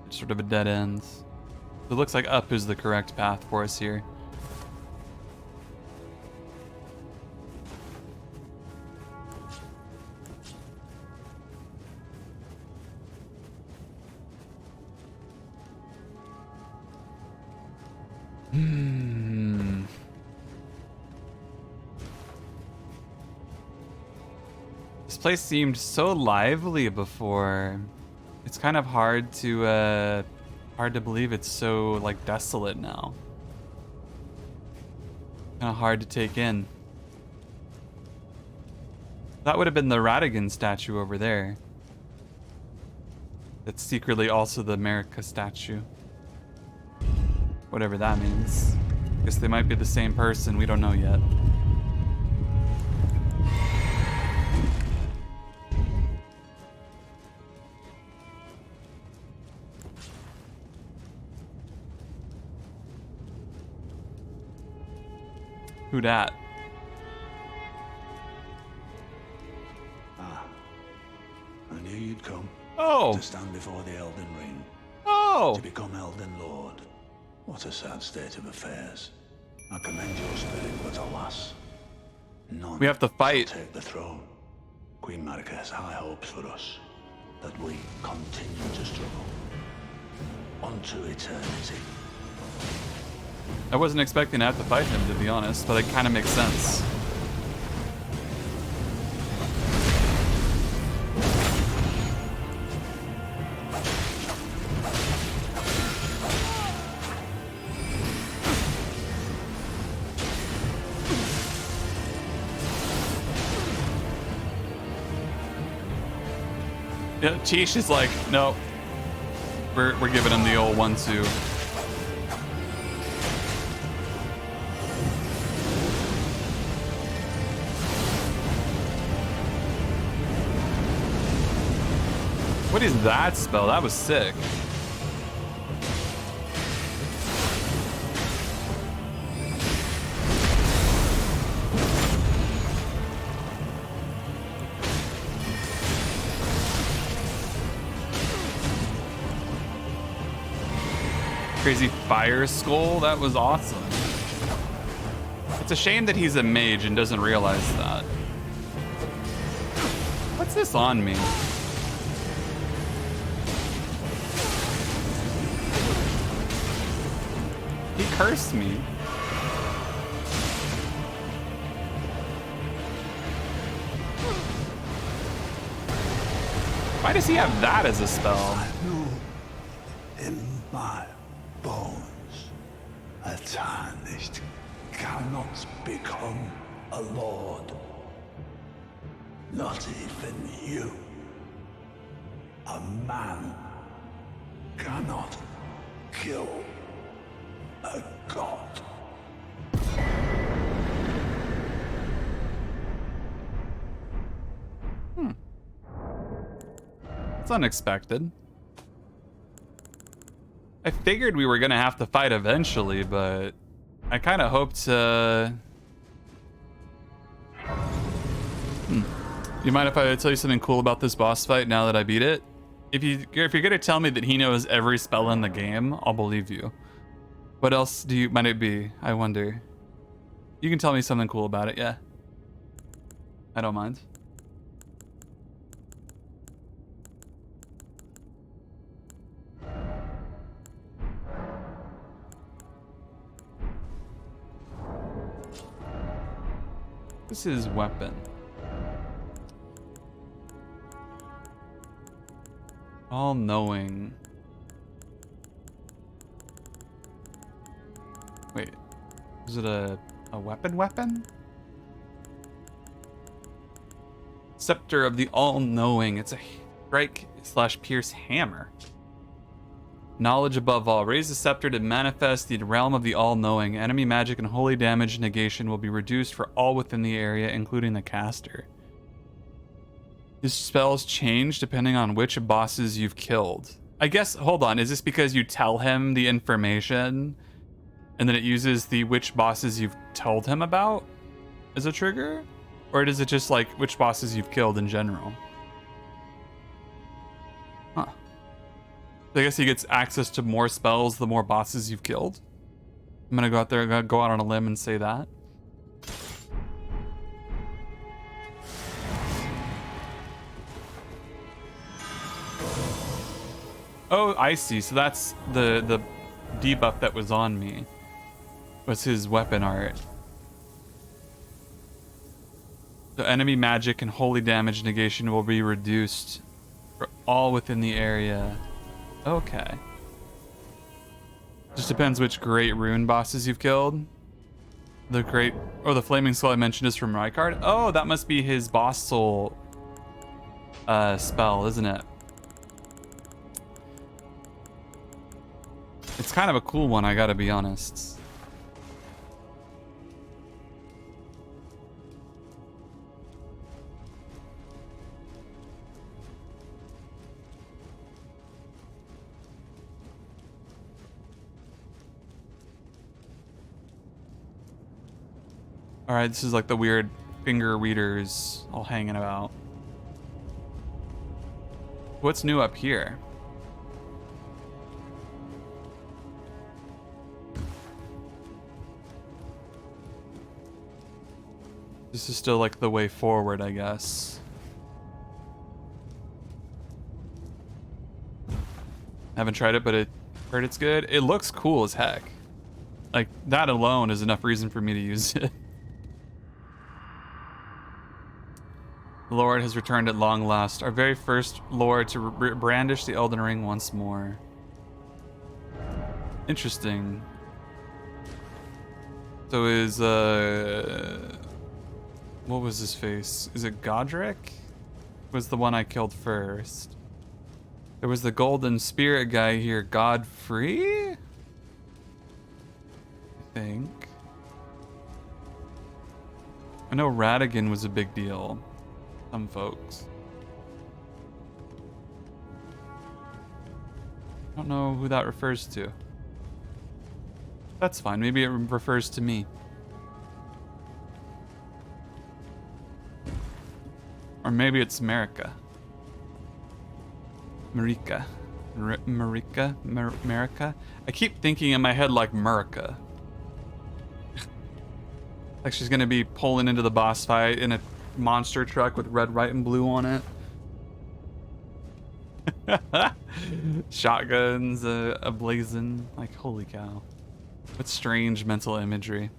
It's sort of a dead end. It looks like up is the correct path for us here. This place seemed so lively before. It's kind of hard to believe it's so like desolate now. Kind of hard to take in. That would have been the Radigan statue over there. That's secretly also the America statue. Whatever that means. Guess they might be the same person, we don't know yet. Who dat? Ah, I knew you'd come. Oh! To stand before the Elden Ring. Oh! To become Elden Lord. What a sad state of affairs. I commend your spirit, but alas, none We have to fight. shall take the throne. Queen Marika has high hopes for us, that we continue to struggle. Unto eternity. I wasn't expecting to have to fight him, to be honest, but it kind of makes sense. Yeah, Tish is like, no, we're giving him the old 1-2. What is that spell? That was sick. Crazy fire skull, that was awesome. It's a shame that he's a mage and doesn't realize that. What's this on me? He cursed me. Why does he have that as a spell? I knew in my bones, a tarnished cannot become a lord. Not even you. A man cannot kill A god. It's unexpected. I figured we were gonna have to fight eventually, but I kind of hoped You mind if I tell you something cool about this boss fight now that I beat it? If you're gonna tell me that he knows every spell in the game, I'll believe you. What else might it be? I wonder. You can tell me something cool about it, yeah. I don't mind. This is weapon. All-knowing. Wait, is it a weapon? Scepter of the All-Knowing. It's a strike/pierce hammer. Knowledge above all. Raise the scepter to manifest the realm of the All-Knowing. Enemy magic and holy damage negation will be reduced for all within the area, including the caster. His spells change depending on which bosses you've killed. I guess, hold on, is this because you tell him the information and then it uses the which bosses you've told him about as a trigger? Or is it just like which bosses you've killed in general? Huh. So I guess he gets access to more spells the more bosses you've killed. I'm gonna go out there, go out on a limb and say that. Oh, I see. So that's the debuff that was on me. Was his weapon art. The enemy magic and holy damage negation will be reduced for all within the area. Okay. Just depends which great rune bosses you've killed. The flaming skull I mentioned is from Rykard. Oh, that must be his boss soul spell, isn't it? It's kind of a cool one, I gotta be honest. Alright, this is like the weird finger readers all hanging about. What's new up here? This is still like the way forward, I guess. Haven't tried it, but it heard it's good. It looks cool as heck. Like, that alone is enough reason for me to use it. The Lord has returned at long last. Our very first Lord to brandish the Elden Ring once more. Interesting. So is, what was his face? Is it Godric? Was the one I killed first. There was the golden spirit guy here, Godfrey? I think. I know Radigan was a big deal. Some folks. I don't know who that refers to. That's fine. Maybe it refers to me. Or maybe it's Marika. Marika. Marika? I keep thinking in my head like Marika. Like she's gonna be pulling into the boss fight in a monster truck with red, white, and blue on it. Shotguns ablazing. Like, holy cow. What strange mental imagery.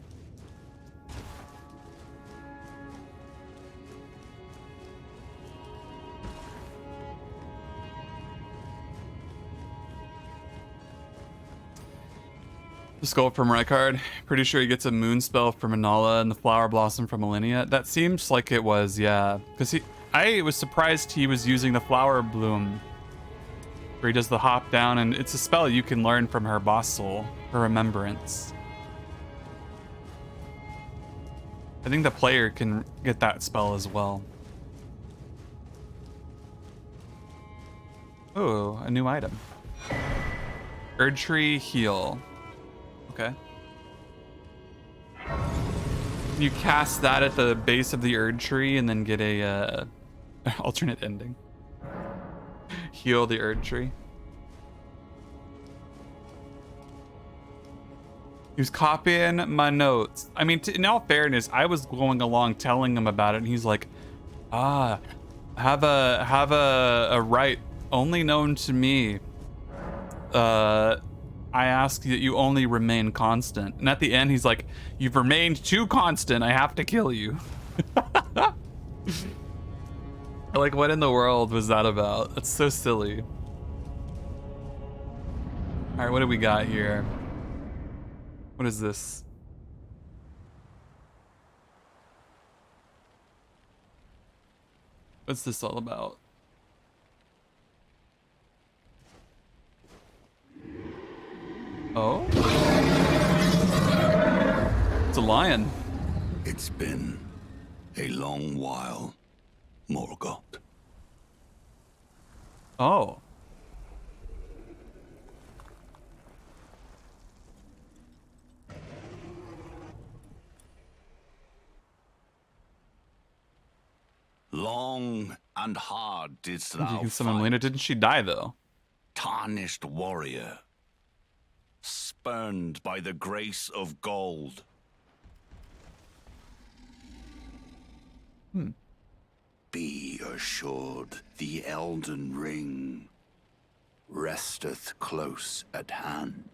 The skull from Rykard. Pretty sure he gets a moon spell from Anala and the flower blossom from Millennia. That seems like it was, yeah. Because I was surprised he was using the flower bloom where he does the hop down, and it's a spell you can learn from her boss soul, her remembrance. I think the player can get that spell as well. Oh, a new item. Erdtree heal. Okay. You cast that at the base of the Erdtree and then get a alternate ending. Heal the Erdtree. He was copying my notes. I mean, in all fairness, I was going along telling him about it, and he's like, "Ah, have a right only known to me. I ask that you only remain constant." And at the end, he's like, "You've remained too constant. I have to kill you." Like, what in the world was that about? That's so silly. All right, what do we got here? What is this? What's this all about? Oh? It's a lion. It's been a long while, Morgoth. Oh. Long and hard didst You thou can summon fight, Lena. Didn't she die, though? tarnished warrior, spurned by the grace of gold. Be assured the Elden Ring resteth close at hand.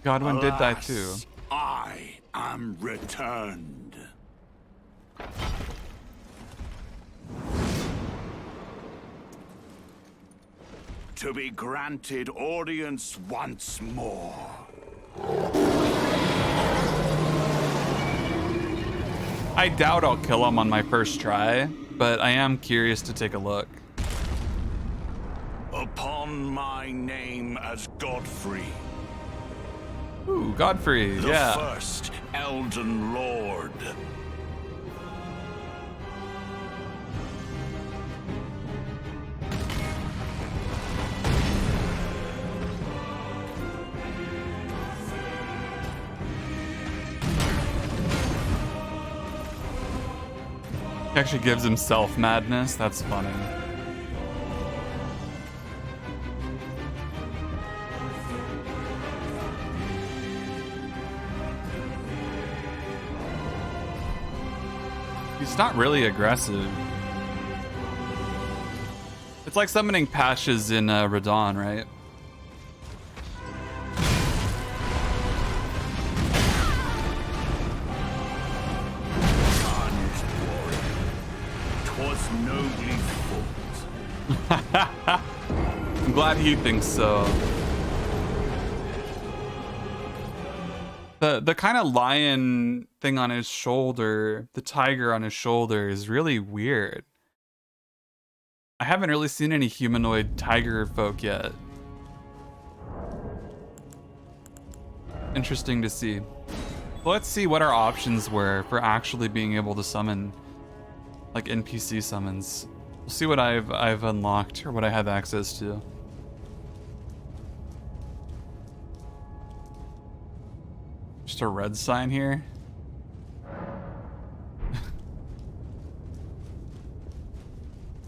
Godwin did die Alas, too. I am returned. To be granted audience once more. I doubt I'll kill him on my first try, but I am curious to take a look. Upon my name as Godfrey, Ooh, Godfrey, the yeah. first Elden Lord. He actually gives himself madness. That's funny. He's not really aggressive. It's like summoning Pashes in Radon, right? Tarnished warrior, 'twas nobly fought. I'm glad he thinks so. The kind of lion thing on his shoulder, the tiger on his shoulder, is really weird. I haven't really seen any humanoid tiger folk yet. Interesting to see. Well, let's see what our options were for actually being able to summon like NPC summons. We'll see what I've unlocked or what I have access to. Just a red sign here. I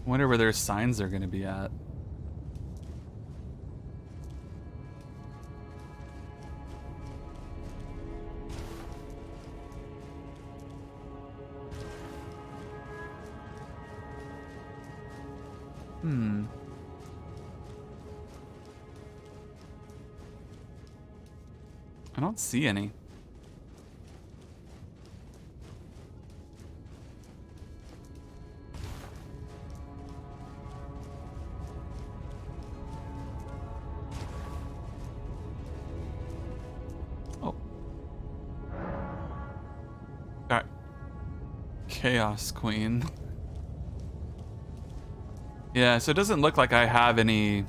wonder where their signs are going to be at. I don't see any. Chaos Queen. Yeah, so it doesn't look like I have any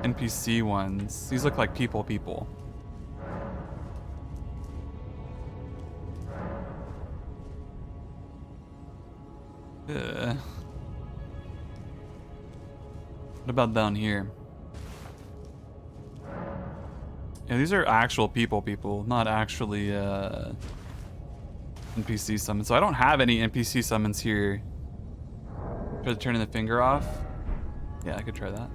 NPC ones. These look like people. What about down here? Yeah, these are actual people, not actually NPC summons. So I don't have any NPC summons here. Try turning the finger off. Yeah, I could try that.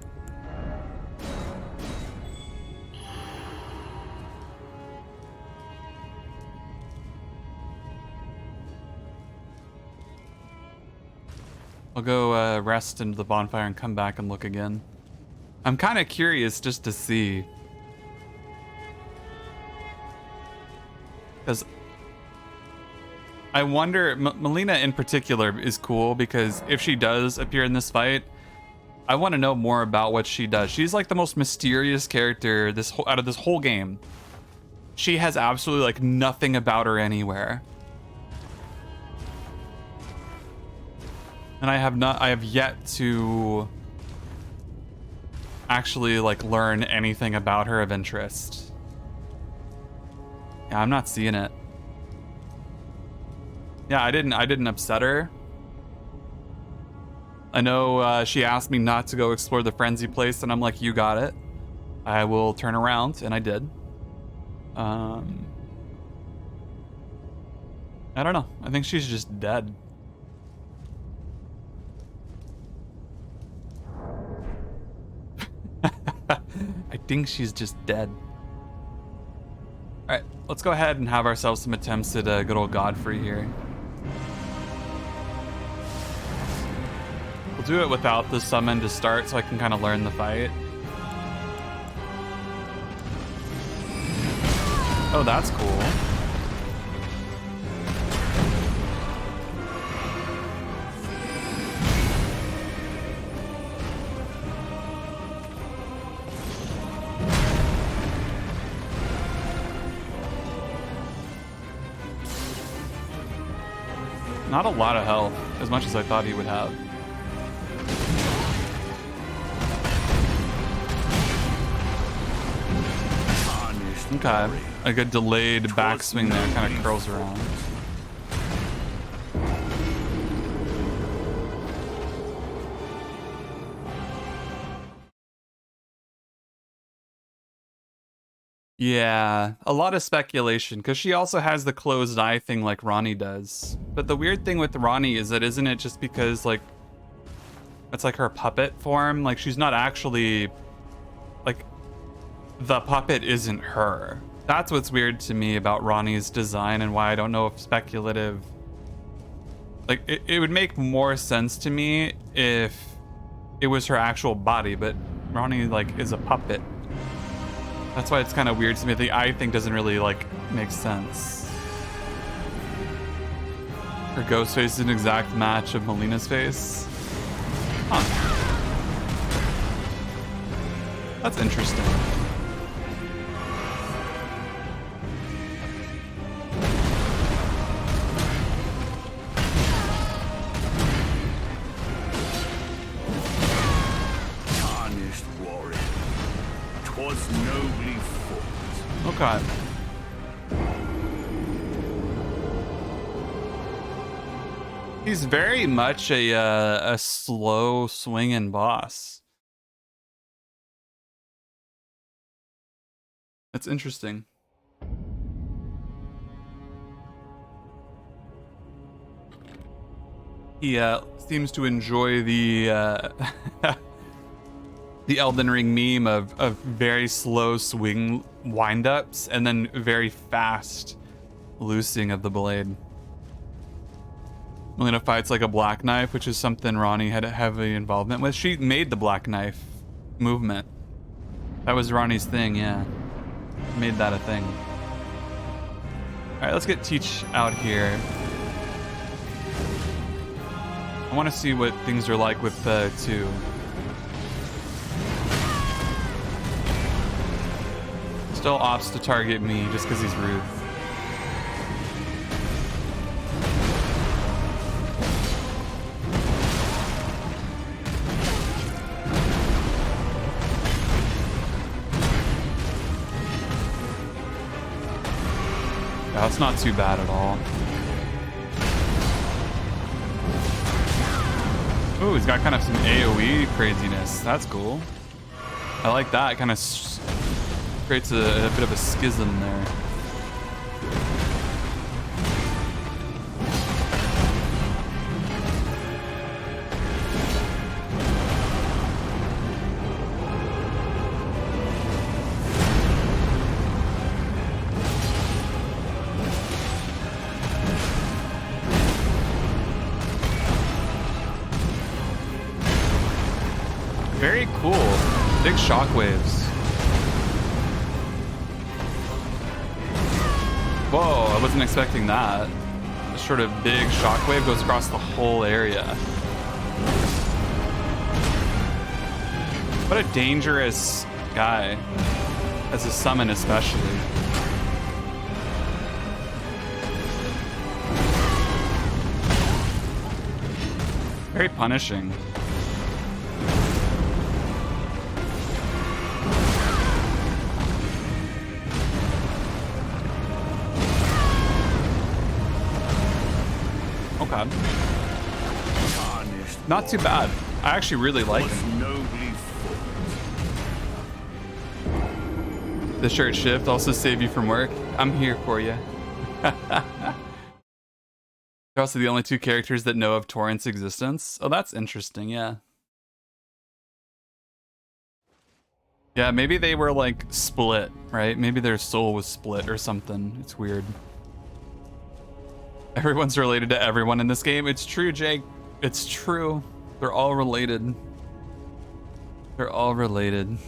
I'll go rest into the bonfire and come back and look again. I'm kind of curious just to see. Because I wonder, Melina in particular is cool because if she does appear in this fight, I want to know more about what she does. She's like the most mysterious character out of this whole game. She has absolutely like nothing about her anywhere. And I have yet to actually like learn anything about her of interest. Yeah, I'm not seeing it. Yeah, I didn't upset her. I know she asked me not to go explore the frenzy place, and I'm like, you got it. I will turn around, and I did. I don't know. I think she's just dead. I think she's just dead. Alright, let's go ahead and have ourselves some attempts at good old Godfrey here. We'll do it without the summon to start so I can kind of learn the fight. Oh, that's cool. Not a lot of health, as much as I thought he would have. Okay, a good delayed backswing there, kind of curls around. Yeah, a lot of speculation, because she also has the closed eye thing like Ronnie does. But the weird thing with Ronnie is that isn't it just because, like, it's like her puppet form? Like, she's not actually, like, the puppet isn't her. That's what's weird to me about Ronnie's design and why I don't know if speculative... Like, it would make more sense to me if it was her actual body, but Ronnie, like, is a puppet. That's why it's kind of weird to me. The eye thing doesn't really, like, make sense. Her ghost face is an exact match of Melina's face. Huh. That's interesting. Tarnished warrior, 'twas nobly fought. Okay. He's very much a slow swinging boss. That's interesting. He seems to enjoy the the Elden Ring meme of very slow swing windups and then very fast loosing of the blade. Melina fights like a black knife, which is something Ronnie had a heavy involvement with. She made the black knife movement. That was Ronnie's thing, yeah. Made that a thing. Alright, let's get Teach out here. I want to see what things are like with 2. Still opts to target me just because he's rude. That's not too bad at all. Ooh, he's got kind of some AoE craziness. That's cool. I like that. Kind of creates a bit of a schism there. Very cool. Big shockwaves. Whoa, I wasn't expecting that. A sort of big shockwave goes across the whole area. What a dangerous guy. As a summon especially. Very punishing. Okay. Not too bad. I actually really like him. The shirt shift also save you from work. I'm here for you. They're also the only two characters that know of Torrent's existence. Oh, that's interesting, yeah. Yeah, maybe they were like split, right? Maybe their soul was split or something. It's weird. Everyone's related to everyone in this game. It's true, Jake. It's true. They're all related. They're all related.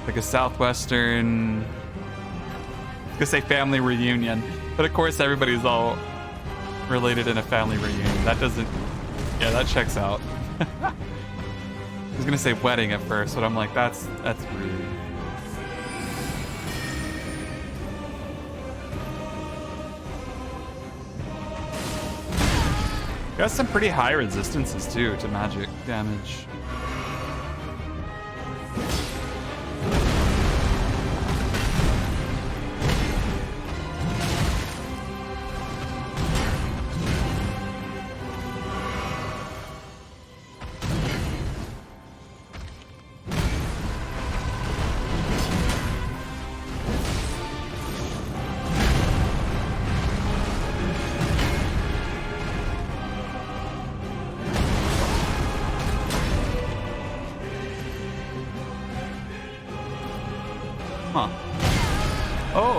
Like a Southwestern, I was gonna say family reunion, but of course everybody's all related in a family reunion. That doesn't, yeah, that checks out. I was gonna say wedding at first, but I'm like, that's rude. Got some pretty high resistances too to magic damage.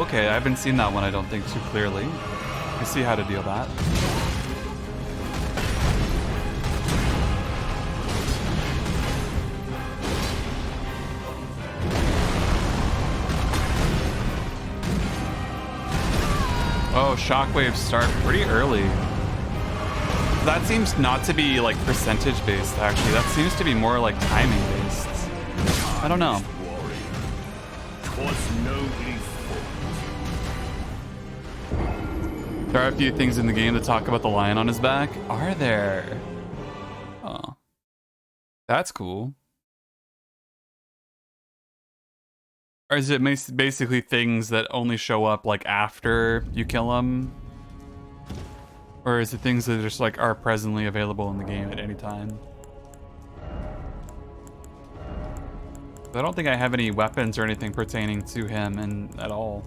Okay, I haven't seen that one, I don't think, too clearly. I see how to deal that. Oh, shockwaves start pretty early. That seems not to be like percentage based, actually. That seems to be more like timing based. I don't know. There are a few things in the game that talk about the lion on his back. Are there? Oh. That's cool. Or is it basically things that only show up like after you kill them? Or is it things that just like are presently available in the game at any time? I don't think I have any weapons or anything pertaining to him at all.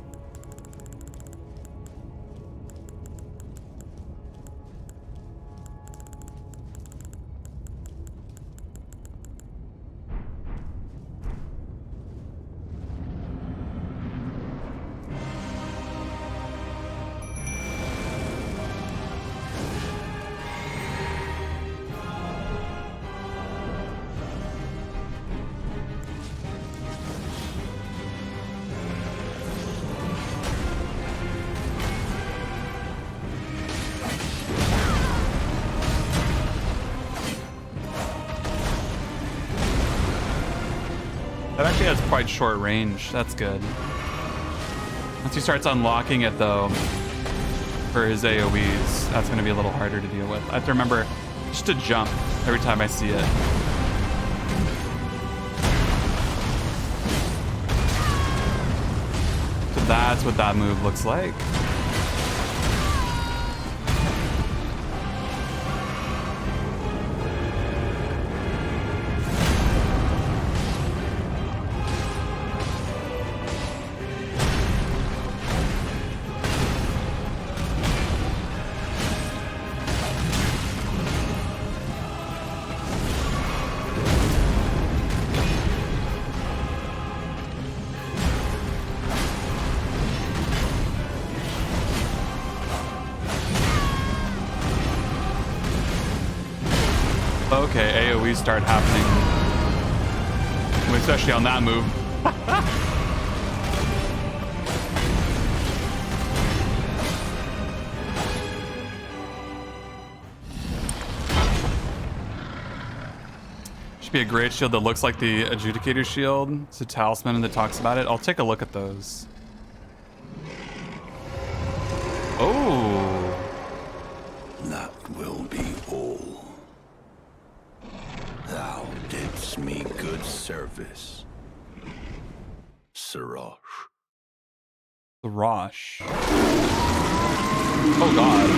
That actually has quite short range. That's good. Once he starts unlocking it, though, for his AoEs, that's going to be a little harder to deal with. I have to remember just to jump every time I see it. That's what that move looks like. Okay, AoE start happening. Especially on that move. Should be a great shield that looks like the Adjudicator shield. It's a talisman that talks about it. I'll take a look at those. Oh. That will be all. Thou didst me good service, Siraj. The Rosh. Oh god.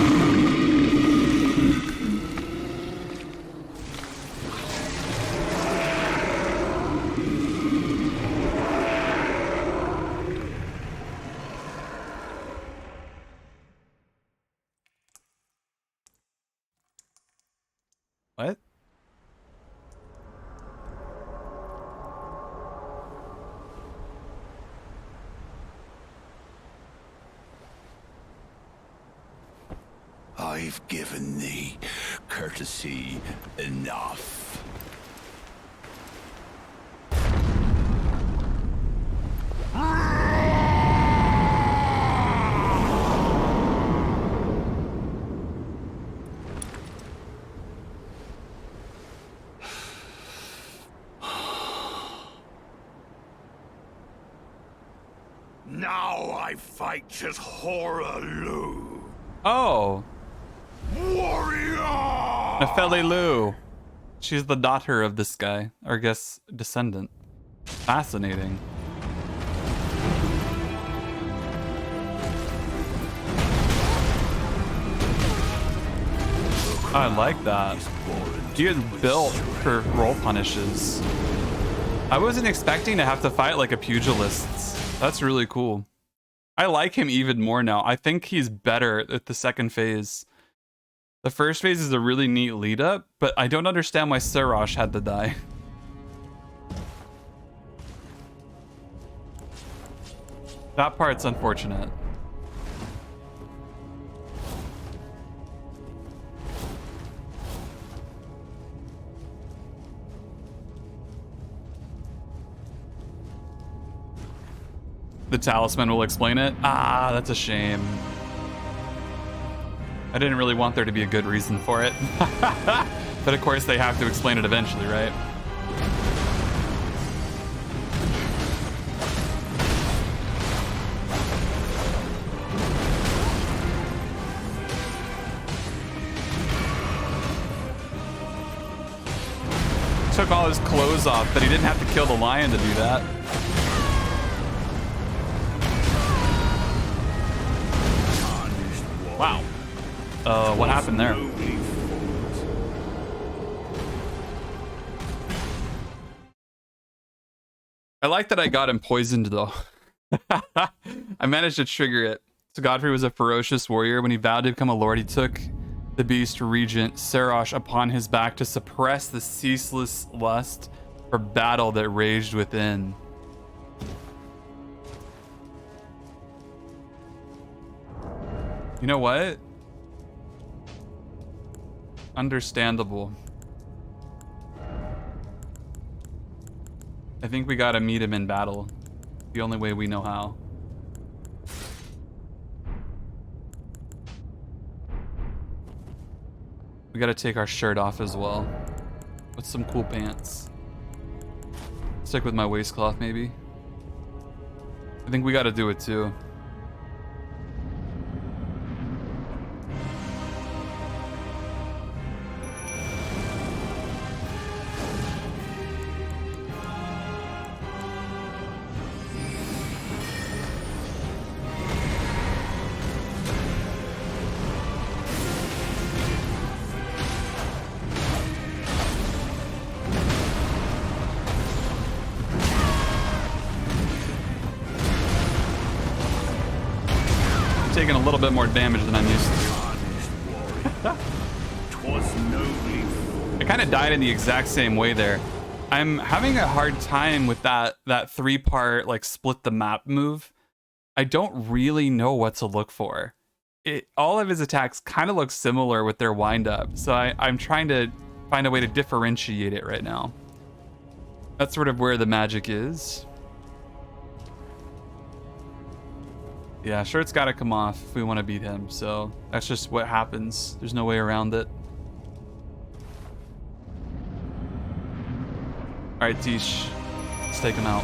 What? I've given thee courtesy enough. Now I fight just Horalu. Oh. Warrior! Nefeli Lu. She's the daughter of this guy, or I guess descendant. Fascinating. I like that. He is built for roll punishes. I wasn't expecting to have to fight like a pugilist. That's really cool. I like him even more now. I think he's better at the second phase. The first phase is a really neat lead up, but I don't understand why Siraj had to die. That part's unfortunate. The talisman will explain it. Ah, that's a shame. I didn't really want there to be a good reason for it. But of course they have to explain it eventually, right? Took all his clothes off, but he didn't have to kill the lion to do that. Wow. What happened there? I like that I got him poisoned though. I managed to trigger it. So Godfrey was a ferocious warrior. When he vowed to become a lord, he took the beast regent Siraj upon his back to suppress the ceaseless lust for battle that raged within. You know what? Understandable. I think we gotta meet him in battle. The only way we know how. We gotta take our shirt off as well. With some cool pants. Stick with my waistcloth maybe. I think we gotta do it too. taking a little bit more damage than I'm used to. I kind of died in the exact same way there. I'm having a hard time with that 3-part like split the map move. I don't really know what to look for. All of his attacks kind of look similar with their wind up, so I'm trying to find a way to differentiate it right now. That's sort of where the magic is. Yeah, sure, it's got to come off if we want to beat him, so that's just what happens. There's no way around it. All right, Tish, let's take him out.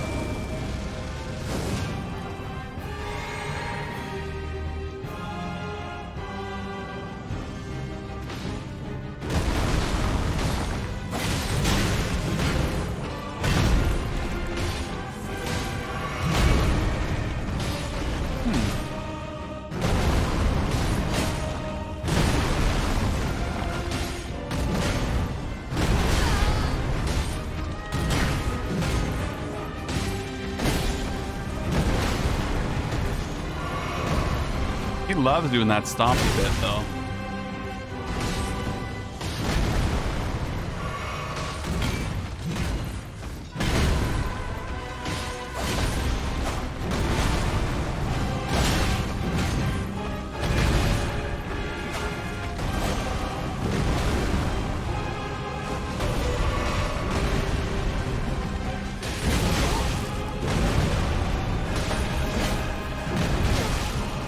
He loves doing that stompy bit, though.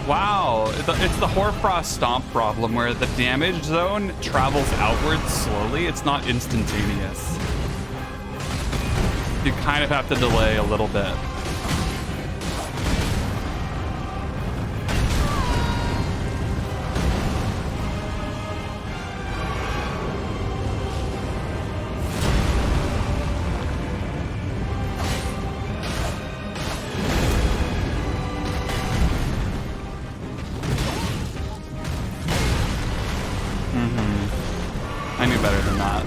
Wow, it's the Hoarfrost Stomp problem where the damage zone travels outwards slowly. It's not instantaneous. You kind of have to delay a little bit. I knew better than that.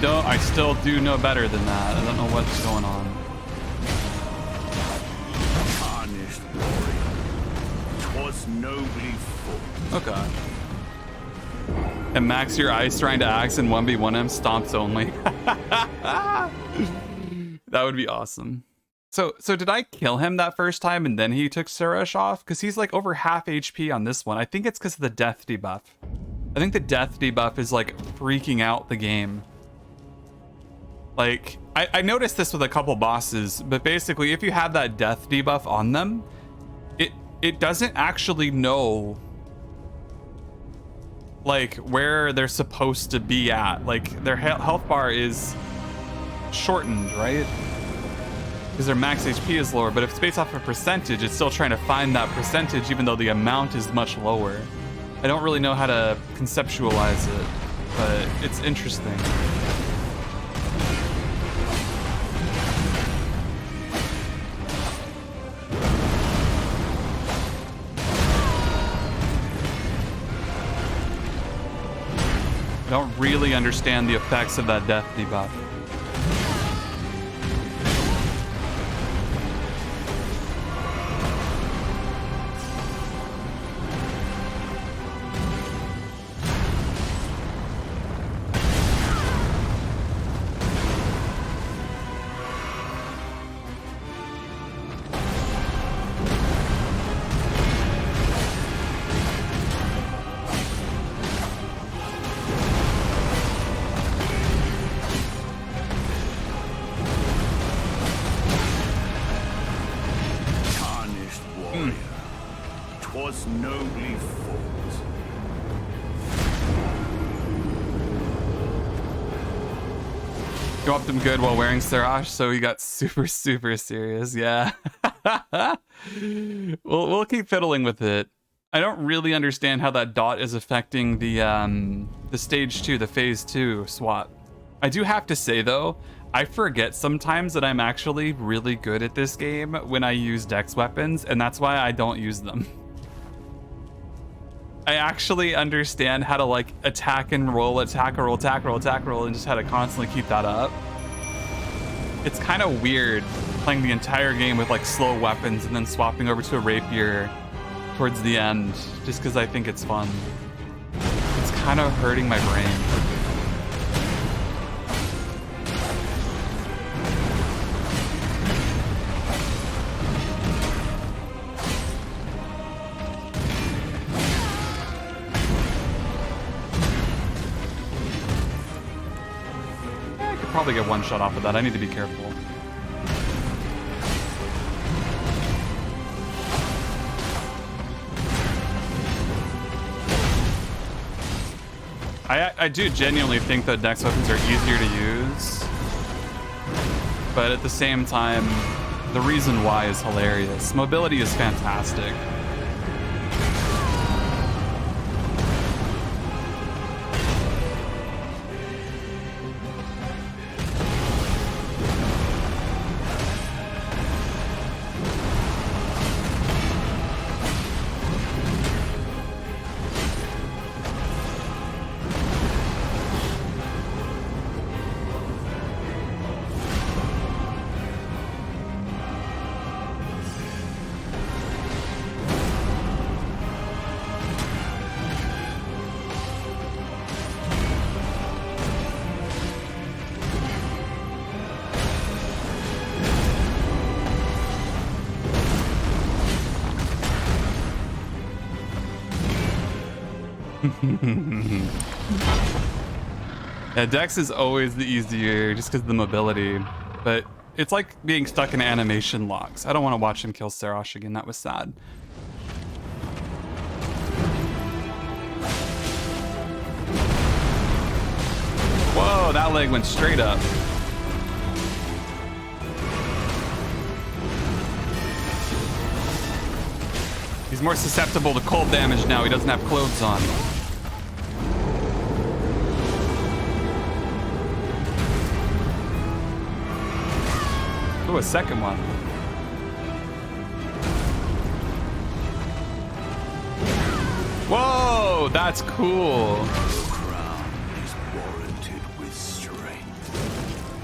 I still do know better than that. I don't know what's going on. Tarnished warrior, 'twas nobly fought. Oh god. And max your ice trying to axe and 1v1M stomps only. That would be awesome. So did I kill him that first time and then he took Suresh off? Because he's like over half HP on this one. I think it's because of the death debuff. I think the death debuff is like freaking out the game. Like, I noticed this with a couple bosses, but basically if you have that death debuff on them, it doesn't actually know like where they're supposed to be at. Like their health bar is shortened, right? Because their max HP is lower, but if it's based off a percentage, it's still trying to find that percentage even though the amount is much lower. I don't really know how to conceptualize it, but it's interesting. I don't really understand the effects of that death debuff. Nobly fought. You upped him good while wearing Sirash, so he got super serious. Yeah. We'll keep fiddling with it. I don't really understand how that dot is affecting the stage 2, the phase 2 swap. I do have to say though, I forget sometimes that I'm actually really good at this game when I use dex weapons, and that's why I don't use them. I actually understand how to like attack and roll, attack, roll, attack, roll, attack, roll, and just how to constantly keep that up. it's kind of weird playing the entire game with like slow weapons and then swapping over to a rapier towards the end, just because I think it's fun. It's kind of hurting my brain. I could probably get one shot off of that. I need to be careful. I do genuinely think that dex weapons are easier to use, but at the same time, the reason why is hilarious. Mobility is fantastic. Yeah, dex is always the easier just because of the mobility, but it's like being stuck in animation locks. I don't want to watch him kill Sarosh again. That was sad. Whoa, that leg went straight up. He's more susceptible to cold damage now. He doesn't have clothes on. Ooh, a second one. Whoa, that's cool. Your crown is warranted with strength.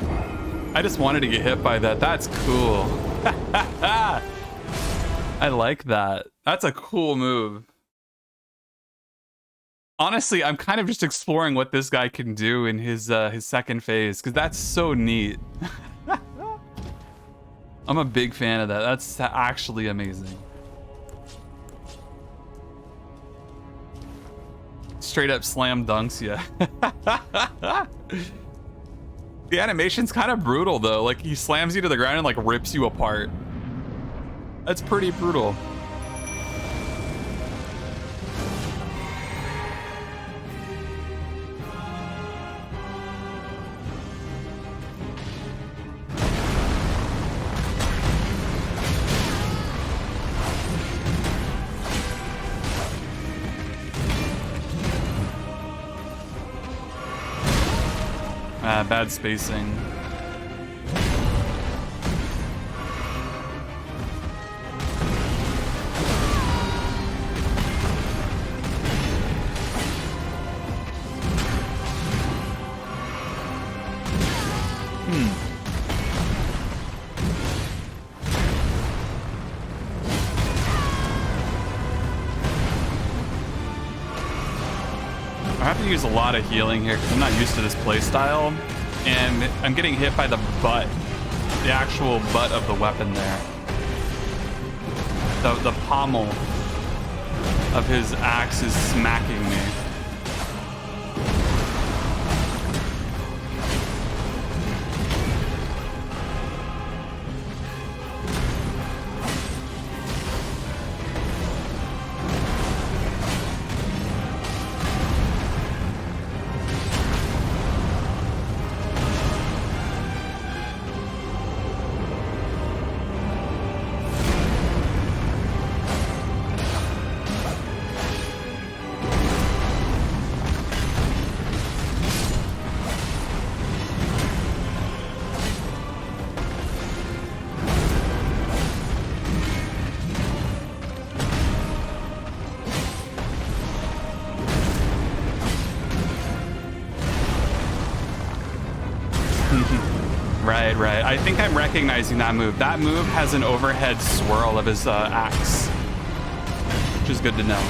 I just wanted to get hit by that. That's cool. I like that. That's a cool move. Honestly, I'm kind of just exploring what this guy can do in his second phase, because that's so neat. I'm a big fan of that. That's actually amazing. Straight up slam dunks you. The animation's kind of brutal though. Like he slams you to the ground and like rips you apart. That's pretty brutal. Bad spacing. I have to use a lot of healing here because I'm not used to this playstyle. And I'm getting hit by the butt, the actual butt of the weapon there. The pommel of his axe is smacking me. Right. I think I'm recognizing that move. That move has an overhead swirl of his axe, which is good to know.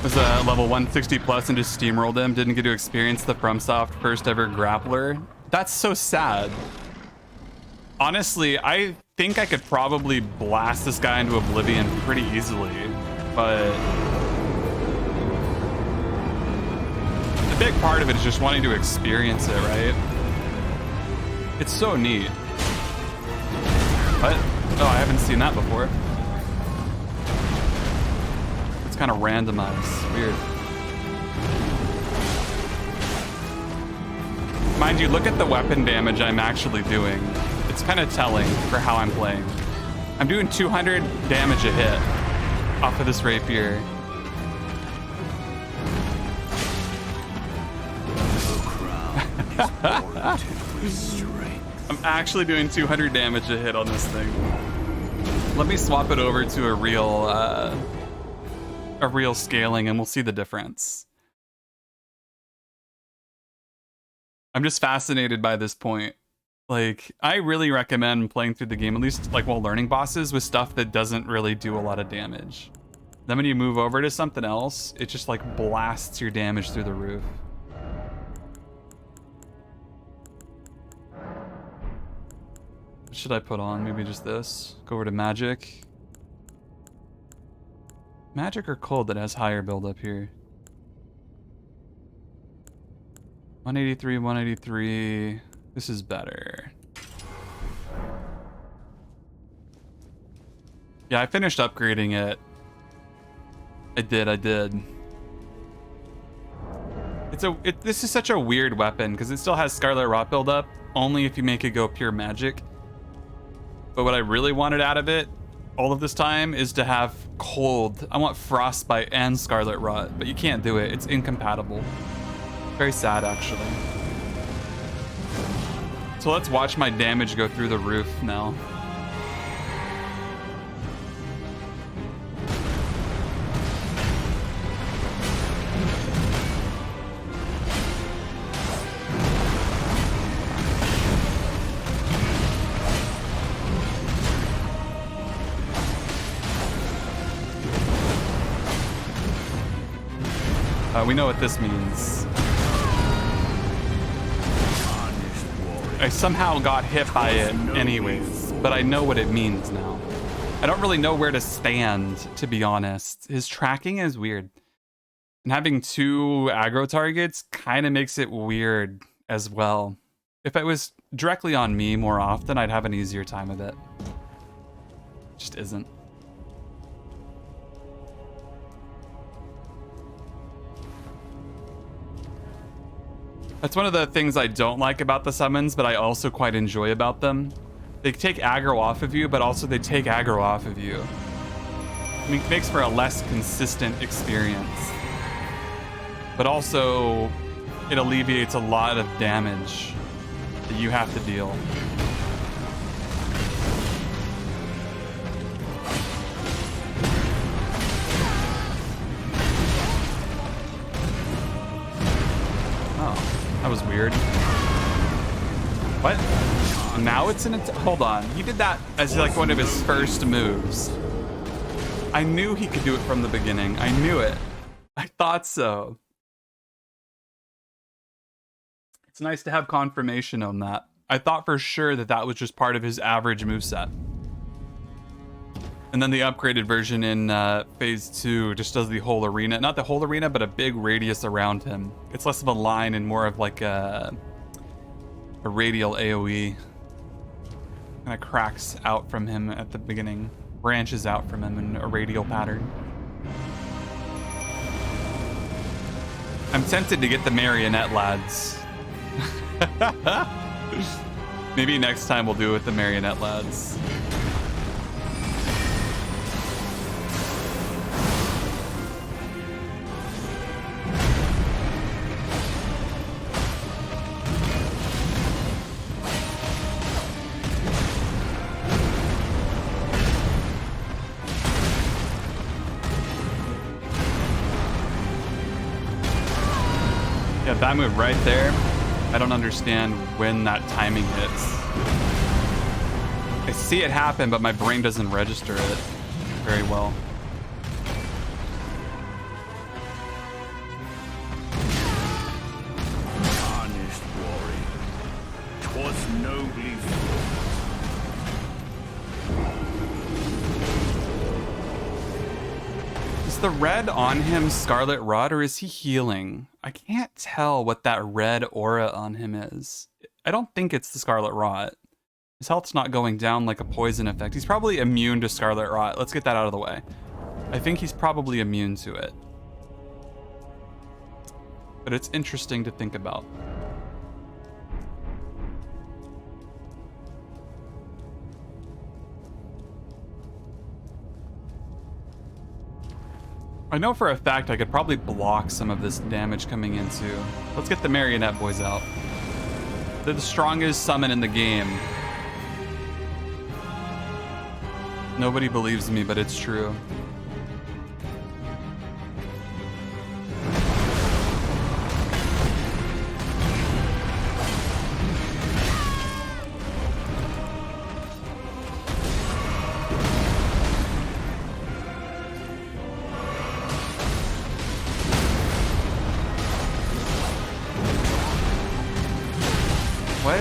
Was level 160 plus and just steamrolled him. Didn't get to experience the FromSoft first ever grappler. That's so sad. Honestly, I think I could probably blast this guy into oblivion pretty easily, but the big part of it is just wanting to experience it, right? It's so neat. What? Oh, I haven't seen that before. It's kind of randomized. Weird. Mind you, look at the weapon damage I'm actually doing. It's kind of telling for how I'm playing. I'm doing 200 damage a hit off of this rapier. I'm actually doing 200 damage a hit on this thing. Let me swap it over to a real scaling and we'll see the difference. I'm just fascinated by this point. Like, I really recommend playing through the game, at least like while learning bosses, with stuff that doesn't really do a lot of damage. Then when you move over to something else, it just like blasts your damage through the roof. What should I put on? Maybe just this. Go over to magic. Magic or cold that has higher build up here? 183, 183. This is better. Yeah, I finished upgrading it. I did. This is such a weird weapon because it still has Scarlet Rot buildup, only if you make it go pure magic. But what I really wanted out of it all of this time is to have cold. I want Frostbite and Scarlet Rot, but you can't do it. It's incompatible. Very sad, actually. So let's watch my damage go through the roof now. We know what this means. I somehow got hit by it anyways, but I know what it means now. I don't really know where to stand, to be honest. His tracking is weird. And having two aggro targets kind of makes it weird as well. If it was directly on me more often, I'd have an easier time of it. Just isn't. That's one of the things I don't like about the summons, but I also quite enjoy about them. They take aggro off of you, but also they take aggro off of you. I mean, it makes for a less consistent experience. But also, it alleviates a lot of damage that you have to deal. That was weird. What? Now it's in it. Hold on. He did that as like one of his first moves. I knew he could do it from the beginning. I knew it. I thought so. It's nice to have confirmation on that. I thought for sure that that was just part of his average moveset. And then the upgraded version in phase 2 just does the whole arena. Not the whole arena, but a big radius around him. It's less of a line and more of like a radial AoE. Kind of cracks out from him at the beginning. Branches out from him in a radial pattern. I'm tempted to get the marionette lads. Maybe next time we'll do it with the marionette lads. Yeah, that move right there. I don't understand when that timing hits. I see it happen, but my brain doesn't register it very well. Honest warrior, 'twas nobly fought. Is the red on him Scarlet Rot, or is he healing? I can't tell what that red aura on him is. I don't think it's the Scarlet Rot. His health's not going down like a poison effect. He's probably immune to Scarlet Rot. Let's get that out of the way. I think he's probably immune to it. But it's interesting to think about. I know for a fact I could probably block some of this damage coming in too. Let's get the Marionette Boys out. They're the strongest summon in the game. Nobody believes me, but it's true. What?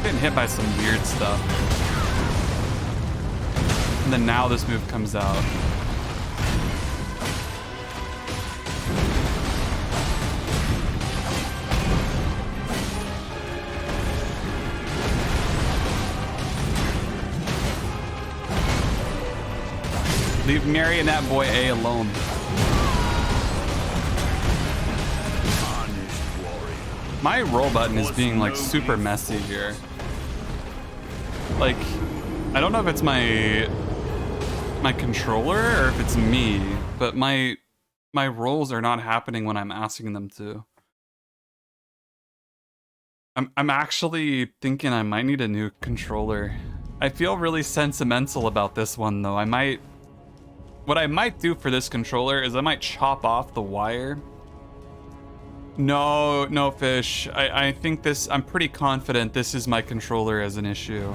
Getting hit by some weird stuff. And then now this move comes out. Leave Marionette Boy A alone. My roll button is being like super messy here. Like, I don't know if it's my controller or if it's me, but my rolls are not happening when I'm asking them to. I'm actually thinking I might need a new controller. I feel really sentimental about this one though. What I might do for this controller is I might chop off the wire. No, Fish. I think this, I'm pretty confident this is my controller as an issue.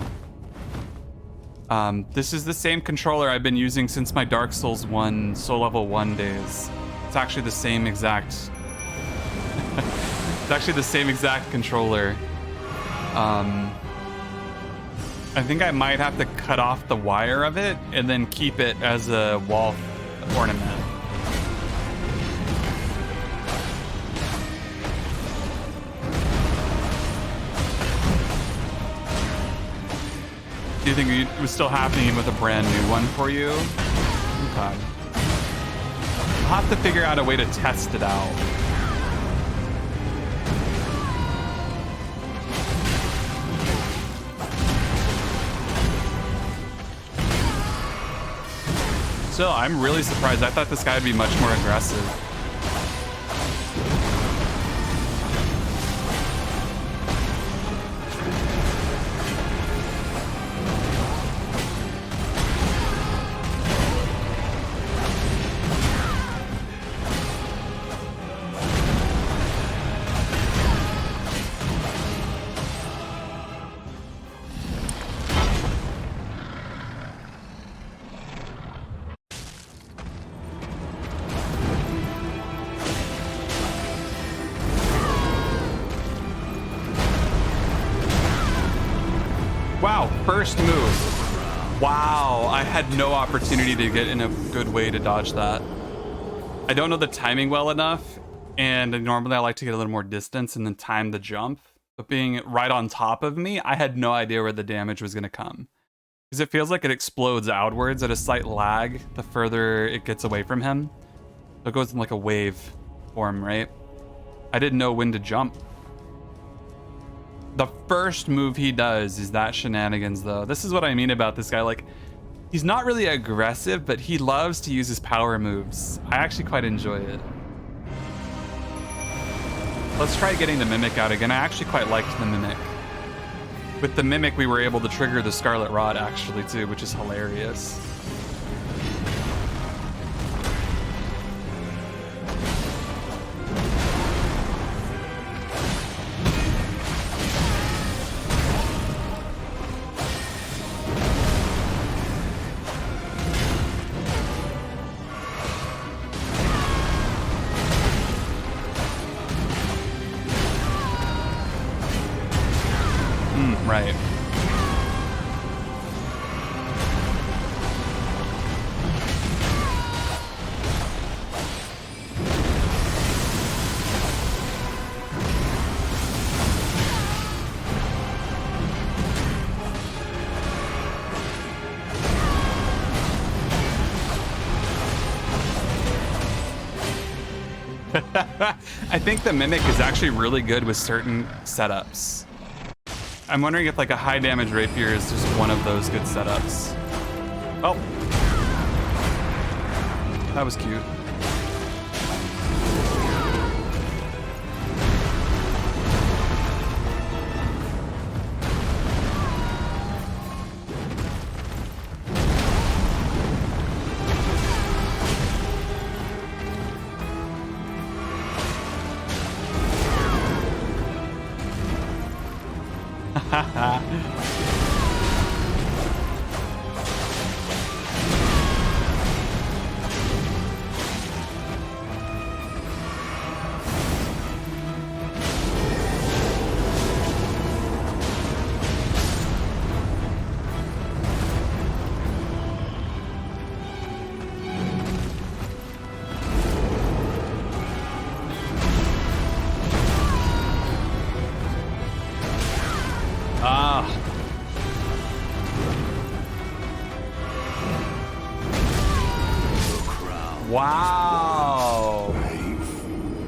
This is the same controller I've been using since my Dark Souls 1 Soul Level 1 days. It's actually the same exact... it's actually the same exact controller. I think I might have to cut off the wire of it and then keep it as a wall ornament. Do you think it was still happening with a brand new one for you? Okay. I'll have to figure out a way to test it out. Still, I'm really surprised. I thought this guy would be much more aggressive. Wow, first move. Wow, I had no opportunity to get in a good way to dodge that. I don't know the timing well enough, and normally I like to get a little more distance and then time the jump. But being right on top of me, I had no idea where the damage was going to come. Because it feels like it explodes outwards at a slight lag the further it gets away from him. So it goes in like a wave form, right? I didn't know when to jump. The first move he does is that shenanigans, though. This is what I mean about this guy. Like, he's not really aggressive, but he loves to use his power moves. I actually quite enjoy it. Let's try getting the Mimic out again. I actually quite liked the Mimic. With the Mimic, we were able to trigger the Scarlet Rot, actually, too, which is hilarious. right. I think the Mimic is actually really good with certain setups. I'm wondering if like a high damage rapier is just one of those good setups. Oh. That was cute. Wow.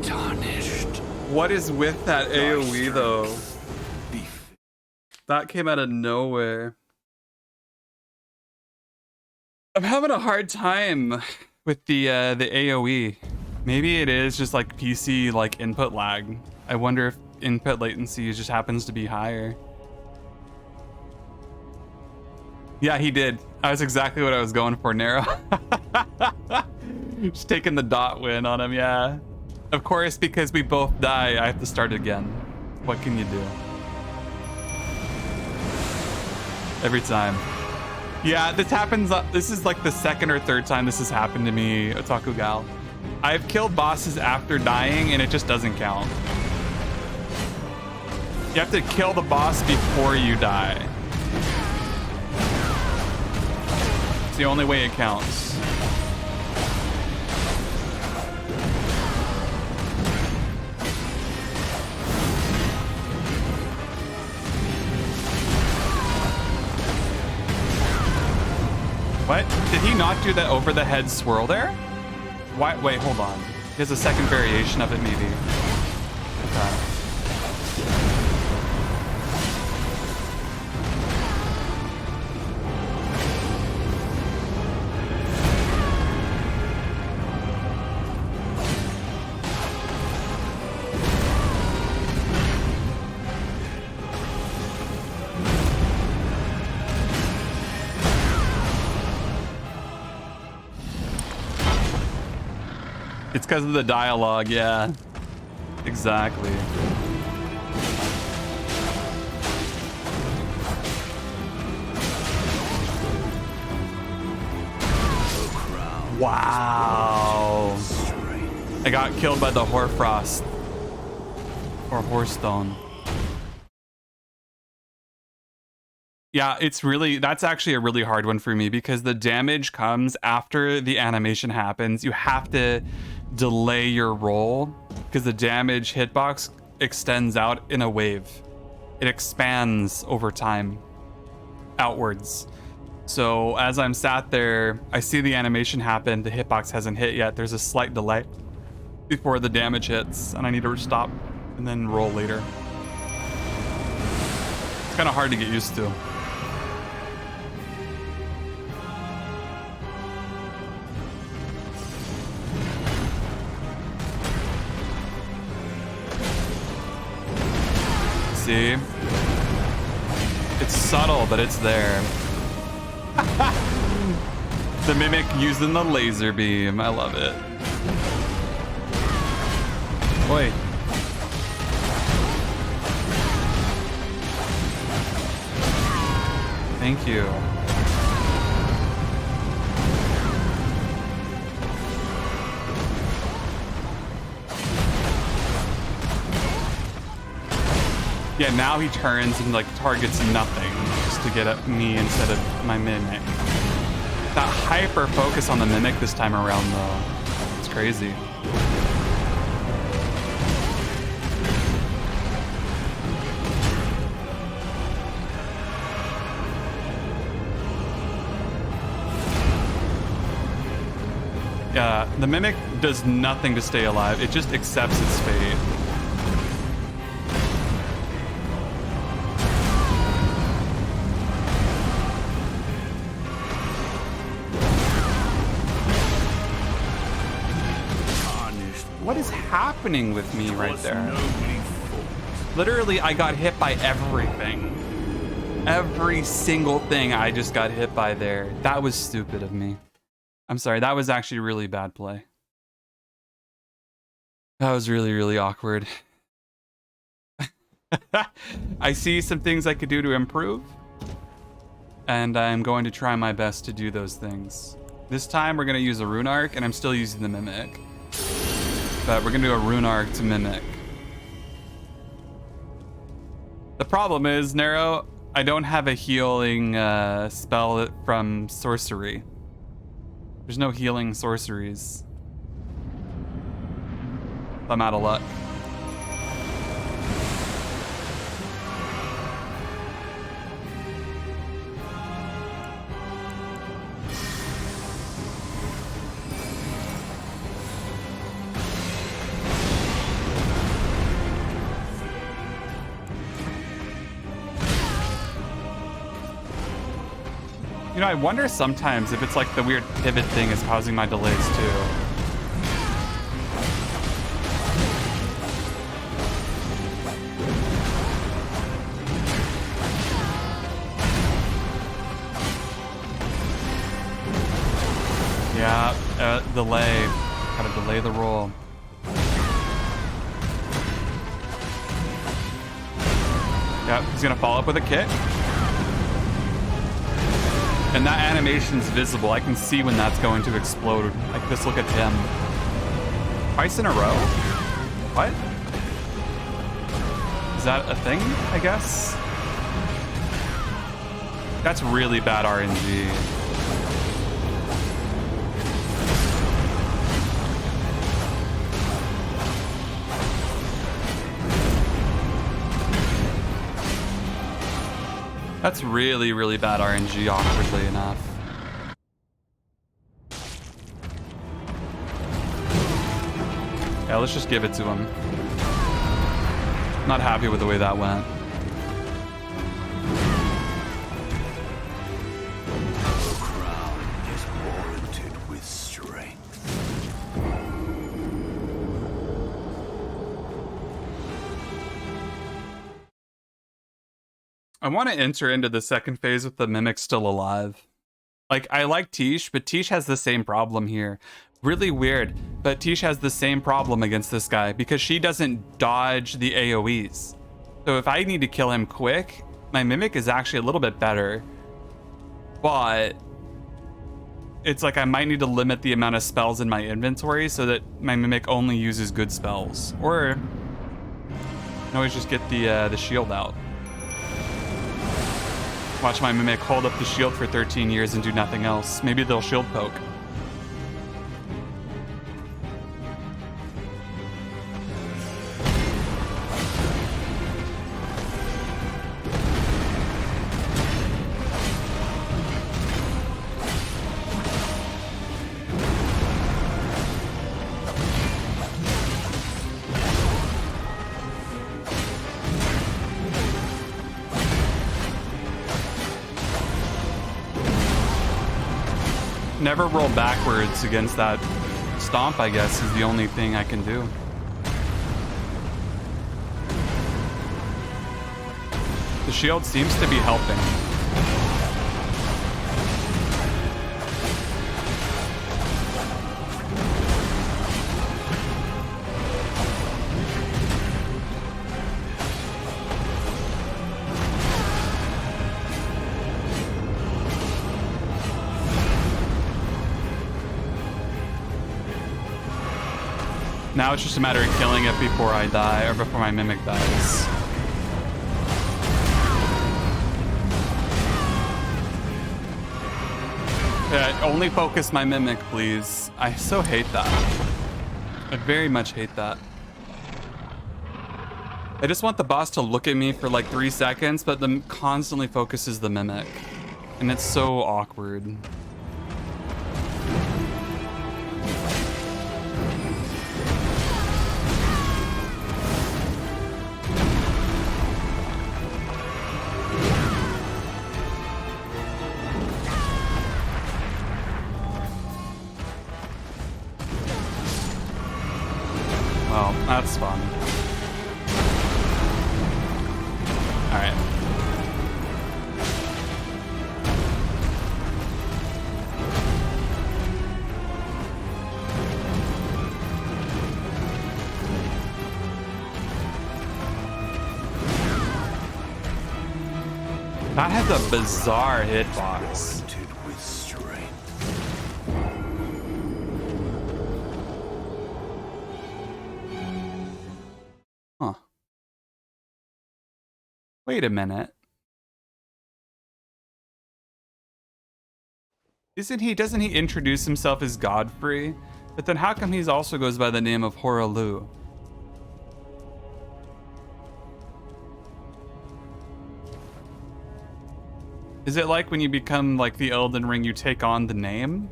Tarnished. What is with that AoE though? That came out of nowhere. I'm having a hard time with the AoE. Maybe it is just like PC like input lag. I wonder if input latency just happens to be higher. Yeah, he did. That's exactly what I was going for, Nero. Just taking the dot win on him, yeah. Of course, because we both die, I have to start again. What can you do? Every time. Yeah, this happens. This is like the second or third time this has happened to me, Otaku Gal. I've killed bosses after dying and it just doesn't count. You have to kill the boss before you die. It's the only way it counts. What? Did he not do that over the head swirl there? Why? Wait, hold on. There's a second variation of it, maybe. Okay. It's because of the dialogue, yeah. Exactly. Wow. I got killed by the Hoarfrost. Or Horstone. Yeah, it's really, that's actually a really hard one for me because the damage comes after the animation happens. You have to delay your roll because the damage hitbox extends out in a wave. It expands over time outwards. So as I'm sat there, I see the animation happen. The hitbox hasn't hit yet. There's a slight delay before the damage hits and I need to stop and then roll later. It's kind of hard to get used to. See? It's subtle, but it's there. The Mimic using the laser beam. I love it. Oi. Thank you. Yeah, now he turns and like targets nothing just to get at me instead of my mimic. That hyper focus on the mimic this time around though, it's crazy. Yeah, the mimic does nothing to stay alive. It just accepts its fate. What is happening with me right there? Literally, I got hit by everything. Every single thing I just got hit by there. That was stupid of me. I'm sorry, that was actually really bad play. That was really, really awkward. I see some things I could do to improve, and I'm going to try my best to do those things. This time we're going to use a rune arc, and I'm still using the mimic. But we're going to do a rune arc to mimic. The problem is, Nero, I don't have a healing spell from sorcery. There's no healing sorceries. I'm out of luck. You know, I wonder sometimes if it's like the weird pivot thing is causing my delays too. Yeah, delay. Gotta delay the roll. Yeah, he's gonna follow up with a kick. And that animation's visible. I can see when that's going to explode. Like this, look at him. Twice in a row? What? Is that a thing, I guess? That's really bad RNG. That's really, really bad RNG, awkwardly enough. Yeah, let's just give it to him. Not happy with the way that went. The crown is warranted with strength. I want to enter into the second phase with the Mimic still alive. Like, I like Tish, but Tish has the same problem here. Really weird, but Tish has the same problem against this guy because she doesn't dodge the AoEs. So if I need to kill him quick, my Mimic is actually a little bit better. But it's like I might need to limit the amount of spells in my inventory so that my Mimic only uses good spells. Or I can always just get the shield out. Watch my Mimic hold up the shield for 13 years and do nothing else. Maybe they'll shield poke. Never roll backwards against that stomp, I guess, is the only thing I can do. The shield seems to be helping. Now it's just a matter of killing it before I die, or before my Mimic dies. Only focus my mimic, please. I so hate that. I very much hate that. I just want the boss to look at me for like 3 seconds, but then constantly focuses the mimic. And it's so awkward. Well, that's fun. Alright. That has a bizarre hitbox. Warranted with strength. Huh. Wait a minute. Doesn't he introduce himself as Godfrey? But then how come he's also goes by the name of Horalu? Is it like when you become like the Elden Ring, you take on the name?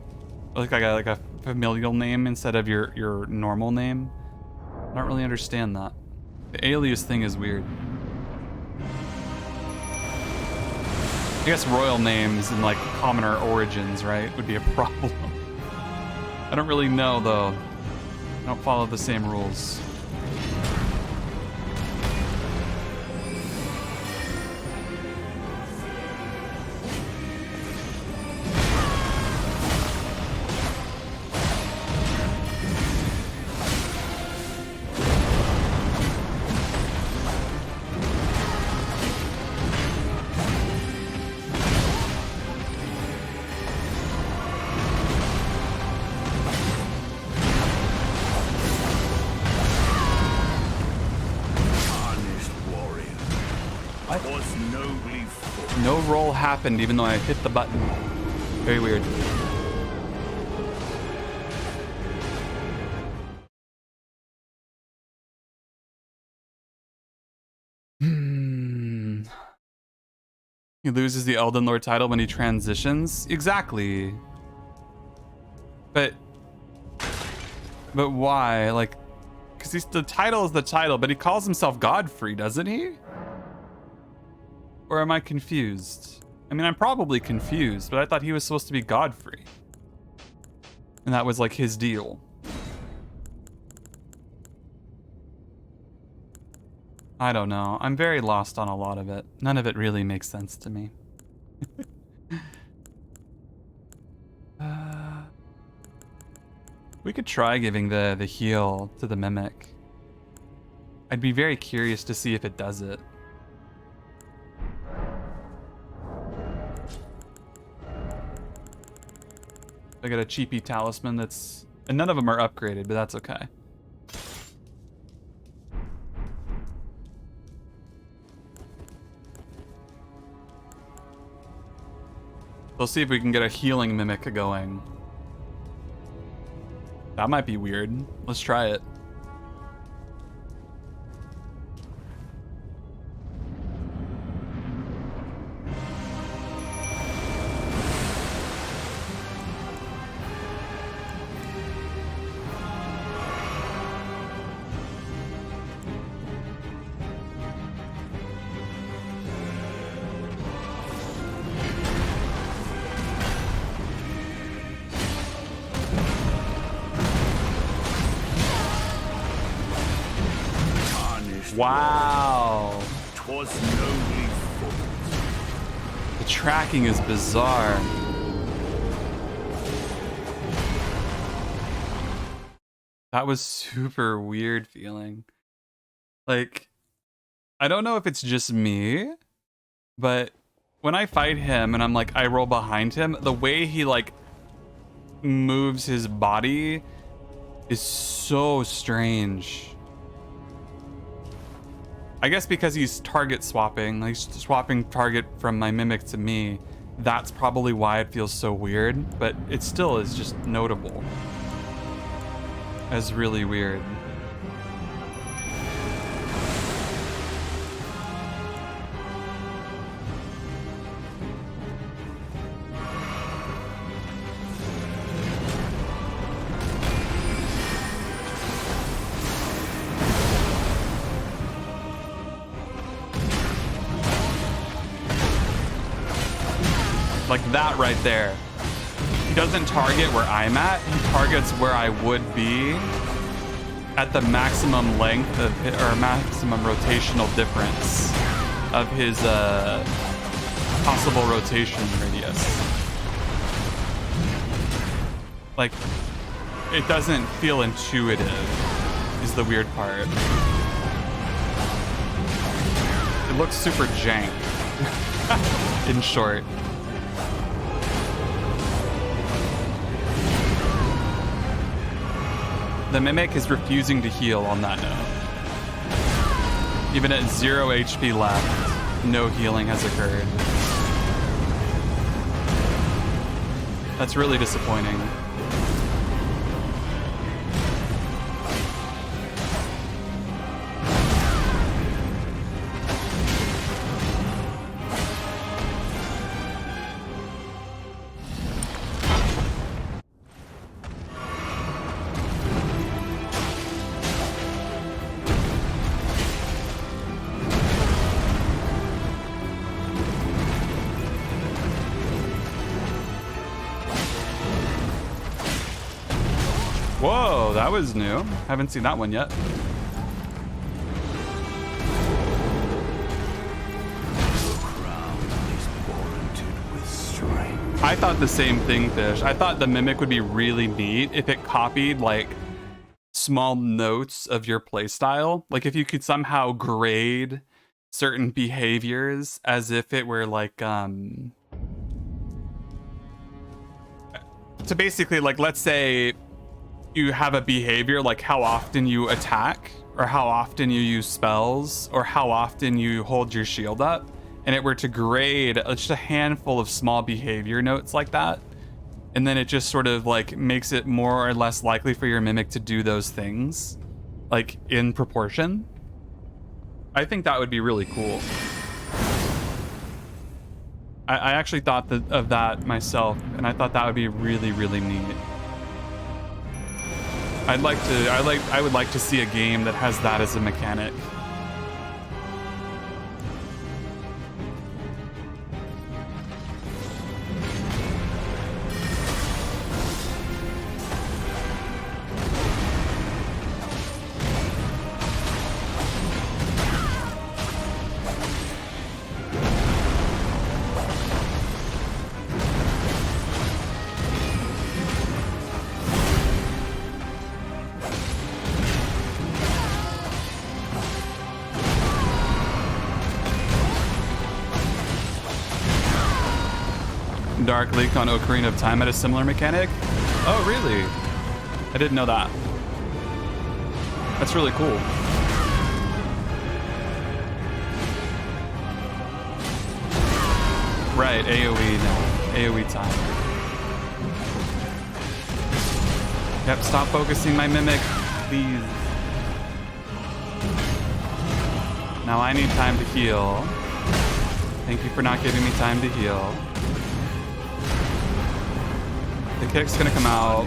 Like a familial name instead of your normal name? I don't really understand that. The alias thing is weird. I guess royal names and like commoner origins, right, would be a problem. I don't really know though. I don't follow the same rules. No roll happened even though I hit the button. Very weird. He loses the Elden Lord title when he transitions? Exactly. But why? Like, because the title is the title, but he calls himself Godfrey, doesn't he? Or am I confused? I mean, I'm probably confused, but I thought he was supposed to be Godfrey. And that was like his deal. I don't know. I'm very lost on a lot of it. None of it really makes sense to me. We could try giving the heal to the Mimic. I'd be very curious to see if it does it. I got a cheapy talisman that's... And none of them are upgraded, but that's okay. We'll see if we can get a healing Mimic going. That might be weird. Let's try it. Wow. 'Twas nobly fought. The tracking is bizarre. That was super weird feeling. Like, I don't know if it's just me, but when I fight him and I'm like, I roll behind him, the way he like moves his body is so strange. I guess because he's target swapping, like he's swapping target from my Mimic to me, that's probably why it feels so weird, but it still is just notable as really weird. Like that right there. He doesn't target where I'm at, he targets where I would be at the maximum length of, or maximum rotational difference of his possible rotation radius. Like, it doesn't feel intuitive, is the weird part. It looks super jank, in short. The Mimic is refusing to heal on that note. Even at 0 HP left, no healing has occurred. That's really disappointing. Whoa, that was new. Haven't seen that one yet. I thought the same thing, Fish. I thought the Mimic would be really neat if it copied like small notes of your playstyle. Like if you could somehow grade certain behaviors as if it were like to basically, like, let's say you have a behavior like how often you attack or how often you use spells or how often you hold your shield up, and it were to grade just a handful of small behavior notes like that, and then it just sort of like makes it more or less likely for your Mimic to do those things like in proportion. I think that would be really cool. I actually thought of that myself, and I thought that would be really, really neat. I would like to see a game that has that as a mechanic. Dark Leak on Ocarina of Time had a similar mechanic? Oh, really? I didn't know that. That's really cool. Right, AoE now. AoE time. Yep, stop focusing my Mimic, please. Now I need time to heal. Thank you for not giving me time to heal. The kick's gonna come out.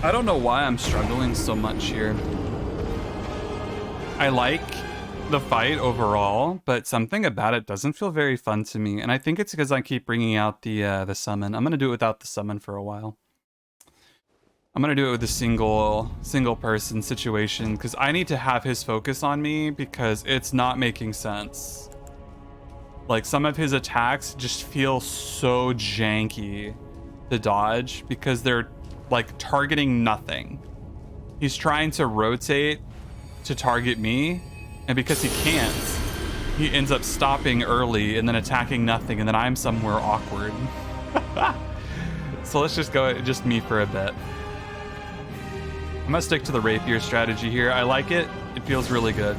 I don't know why I'm struggling so much here. I like the fight overall, but something about it doesn't feel very fun to me, and I think it's because I keep bringing out the summon. I'm gonna do it without the summon for a while. I'm gonna do it with a single person situation because I need to have his focus on me because it's not making sense. Like, some of his attacks just feel so janky to dodge because they're, like, targeting nothing. He's trying to rotate to target me, and because he can't, he ends up stopping early and then attacking nothing, and then I'm somewhere awkward. So let's just go, just me for a bit. I'm gonna stick to the rapier strategy here. I like it. It feels really good.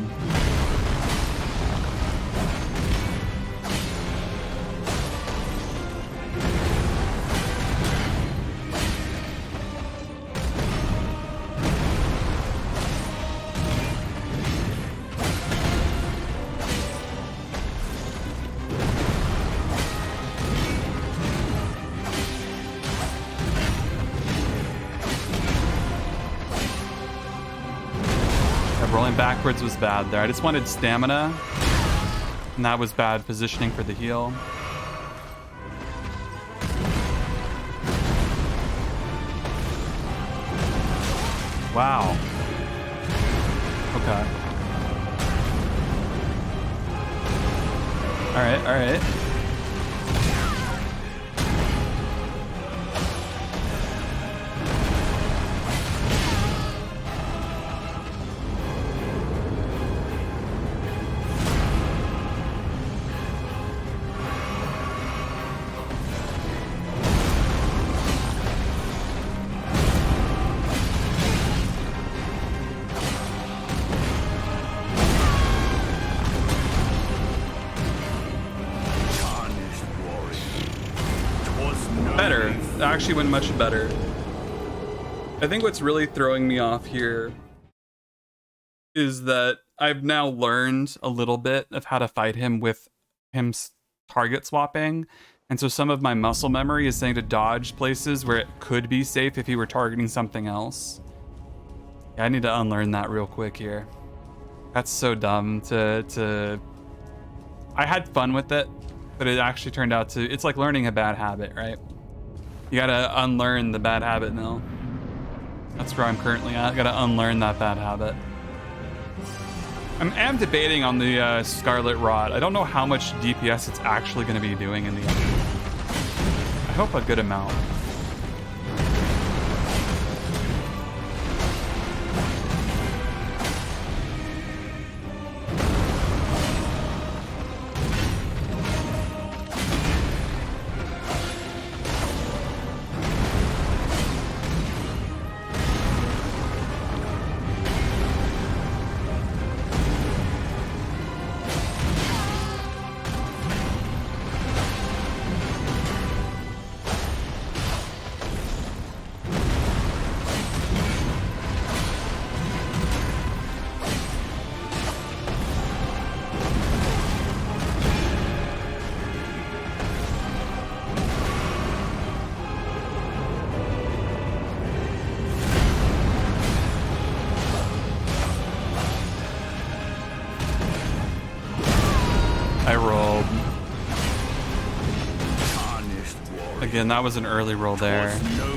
Going backwards was bad there. I just wanted stamina, and that was bad positioning for the heal. Wow. Okay. Alright, alright. Actually went much better. I think what's really throwing me off here is that I've now learned a little bit of how to fight him with him target swapping, and so some of my muscle memory is saying to dodge places where it could be safe if he were targeting something else. Yeah, I need to unlearn that real quick here. That's so dumb to I had fun with it, but it actually turned out to, it's like learning a bad habit, right? You gotta unlearn the bad habit now. That's where I'm currently at. I gotta unlearn that bad habit. I am debating on the Scarlet Rod. I don't know how much DPS it's actually gonna be doing in the end. I hope a good amount. Again, that was an early roll there.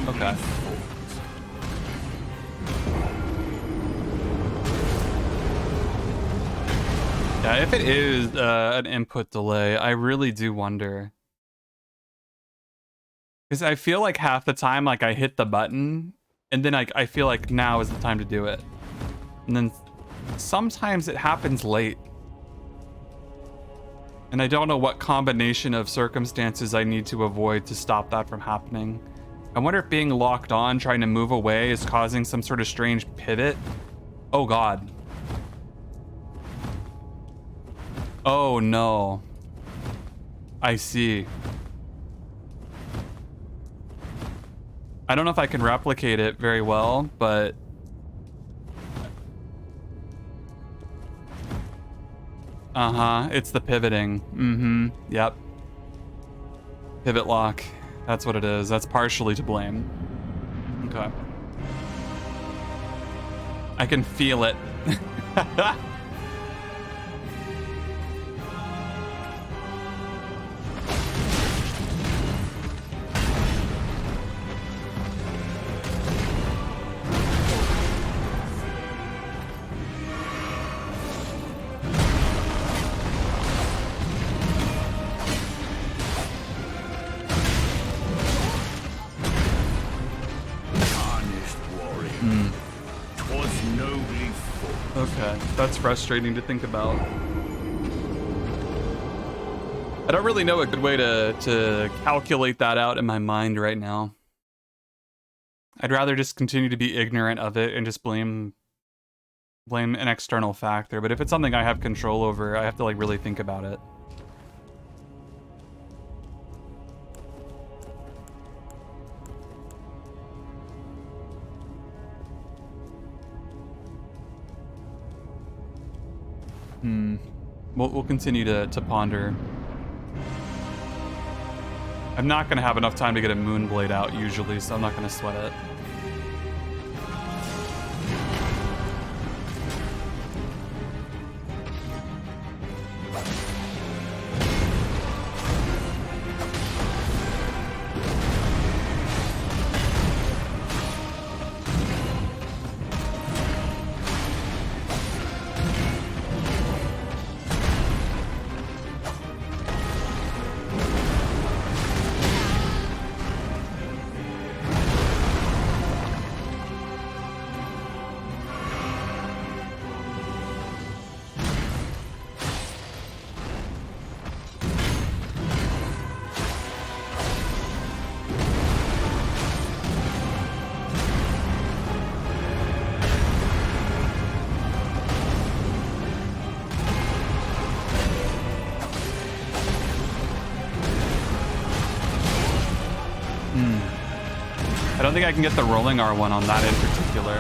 Okay. Yeah, if it is an input delay, I really do wonder. Because I feel like half the time, like I hit the button, and then I feel like now is the time to do it. And then sometimes it happens late. And I don't know what combination of circumstances I need to avoid to stop that from happening. I wonder if being locked on, trying to move away, is causing some sort of strange pivot. Oh God. Oh no. I see. I don't know if I can replicate it very well, but it's the pivoting. Yep. Pivot lock. That's what it is. That's partially to blame. Okay. I can feel it. Okay, that's frustrating to think about. I don't really know a good way to calculate that out in my mind right now. I'd rather just continue to be ignorant of it and just blame an external factor. But if it's something I have control over, I have to like really think about it. We'll continue to ponder. I'm not going to have enough time to get a Moonblade out usually, so I'm not going to sweat it. I don't think I can get the rolling R1 on that in particular.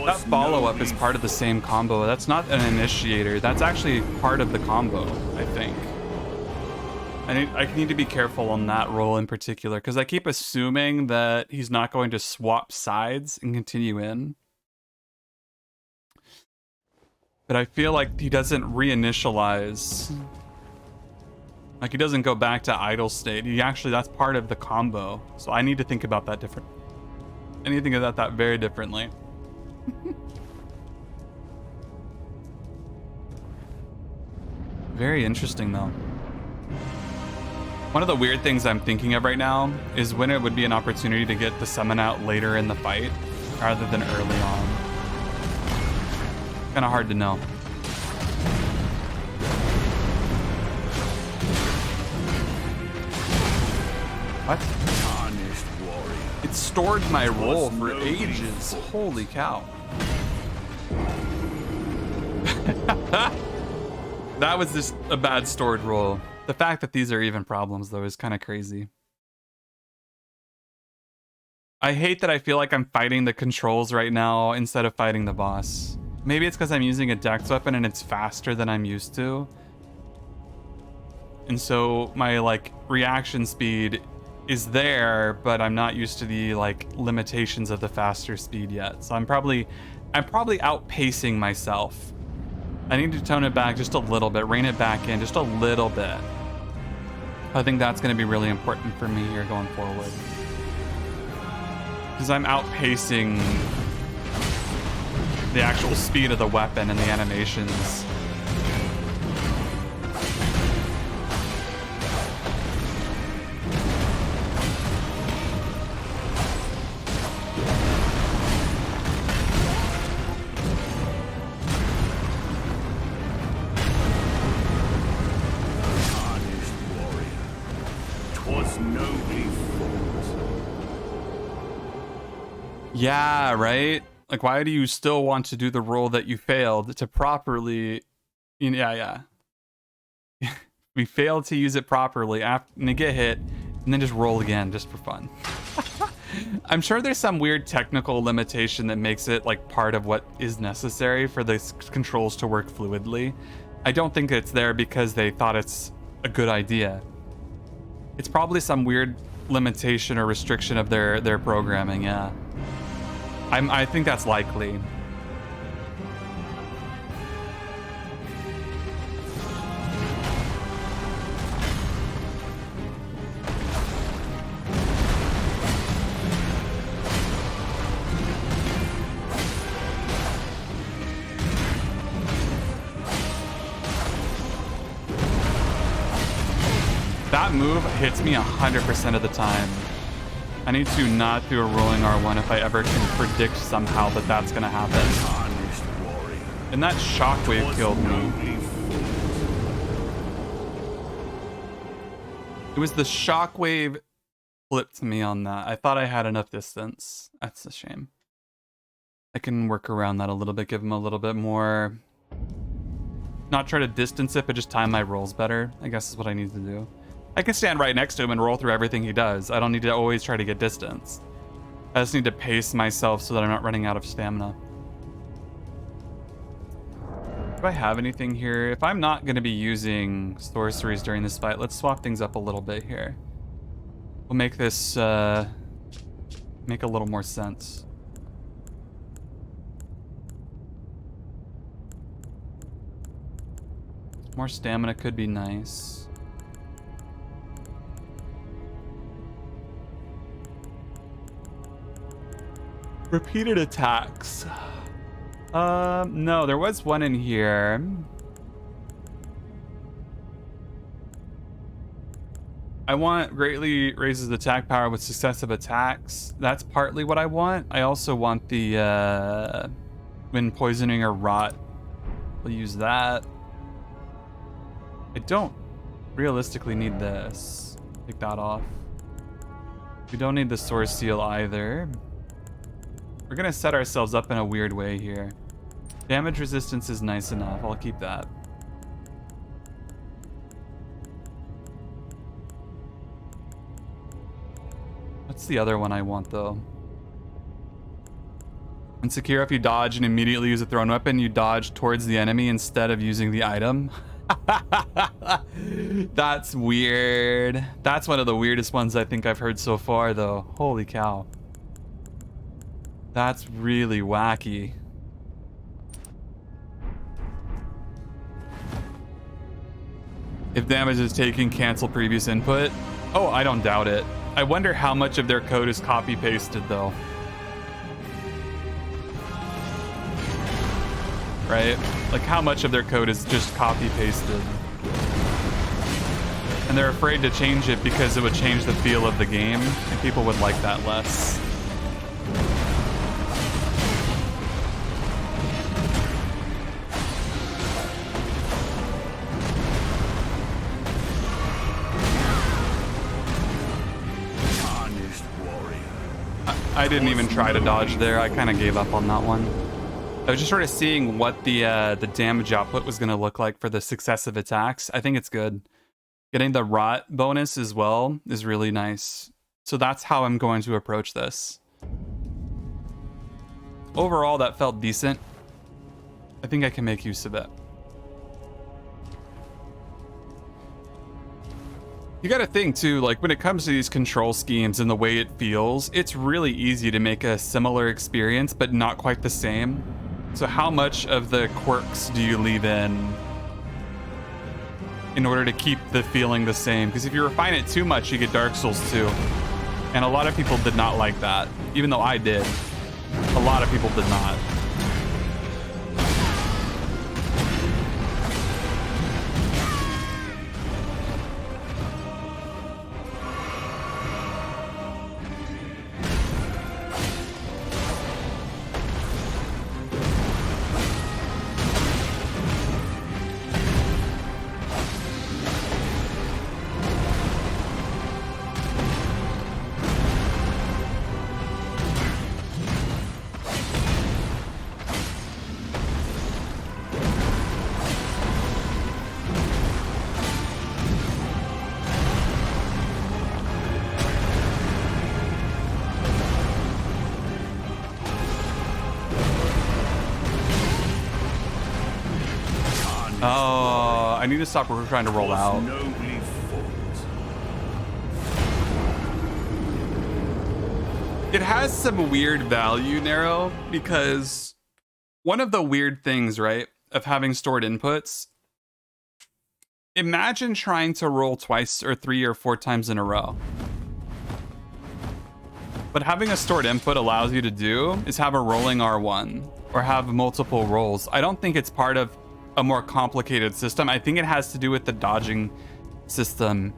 That follow-up is part of the same combo. That's not an initiator. That's actually part of the combo, I think. I need to be careful on that roll in particular, because I keep assuming that he's not going to swap sides and continue in. But I feel like he doesn't reinitialize. Like, he doesn't go back to idle state. He actually, that's part of the combo. So I need to think about that different. I need to think about that very differently. Very interesting, though. One of the weird things I'm thinking of right now is when it would be an opportunity to get the summon out later in the fight rather than early on. Kind of hard to know. What? It stored my roll for ages. Holy cow. That was just a bad stored roll. The fact that these are even problems, though, is kind of crazy. I hate that I feel like I'm fighting the controls right now instead of fighting the boss. Maybe it's because I'm using a dex weapon and it's faster than I'm used to. And so my, like, reaction speed is there, but I'm not used to the, like, limitations of the faster speed yet. So I'm probably outpacing myself. I need to tone it back just a little bit, rein it back in just a little bit. I think that's going to be really important for me here going forward. Because I'm outpacing the actual speed of the weapon and the animations. Yeah, right? Like, why do you still want to do the roll that you failed to properly... Yeah. We failed to use it properly and then get hit, and then just roll again just for fun. I'm sure there's some weird technical limitation that makes it, like, part of what is necessary for the controls to work fluidly. I don't think it's there because they thought it's a good idea. It's probably some weird limitation or restriction of their programming, yeah. I think that's likely. That move hits me 100% of the time. I need to not do a rolling R1 if I ever can predict somehow that that's going to happen. And that shockwave killed me. It was the shockwave flipped me on that. I thought I had enough distance. That's a shame. I can work around that a little bit, give him a little bit more... Not try to distance it, but just time my rolls better, I guess is what I need to do. I can stand right next to him and roll through everything he does. I don't need to always try to get distance. I just need to pace myself so that I'm not running out of stamina. Do I have anything here? If I'm not going to be using sorceries during this fight, let's swap things up a little bit here. We'll make this make a little more sense. More stamina could be nice. Repeated attacks. No, there was one in here. I want greatly raises attack power with successive attacks. That's partly what I want. I also want the when poisoning or rot. We'll use that. I don't realistically need this. Take that off. We don't need the source seal either. We're gonna set ourselves up in a weird way here. Damage resistance is nice enough. I'll keep that. What's the other one I want though? Insecure, if you dodge and immediately use a thrown weapon, you dodge towards the enemy instead of using the item. That's weird. That's one of the weirdest ones I think I've heard so far though. Holy cow. That's really wacky. If damage is taken, cancel previous input. Oh, I don't doubt it. I wonder how much of their code is copy-pasted though. Right? Like how much of their code is just copy-pasted. And they're afraid to change it because it would change the feel of the game and people would like that less. I didn't even try to dodge there. I kind of gave up on that one. I was just sort of seeing what the damage output was going to look like for the successive attacks. I think it's good. Getting the rot bonus as well is really nice. So that's how I'm going to approach this. Overall, that felt decent. I think I can make use of it. You gotta think too, like when it comes to these control schemes and the way it feels, it's really easy to make a similar experience, but not quite the same. So how much of the quirks do you leave in order to keep the feeling the same? Because if you refine it too much, you get Dark Souls 2. And a lot of people did not like that, even though I did. A lot of people did not. Oh, I need to stop trying to roll out. It has some weird value, Narrow, because one of the weird things, right, of having stored inputs, imagine trying to roll twice or 3 or 4 times in a row. But having a stored input allows you to do is have a rolling R1 or have multiple rolls. I don't think it's part of a more complicated system. I think it has to do with the dodging system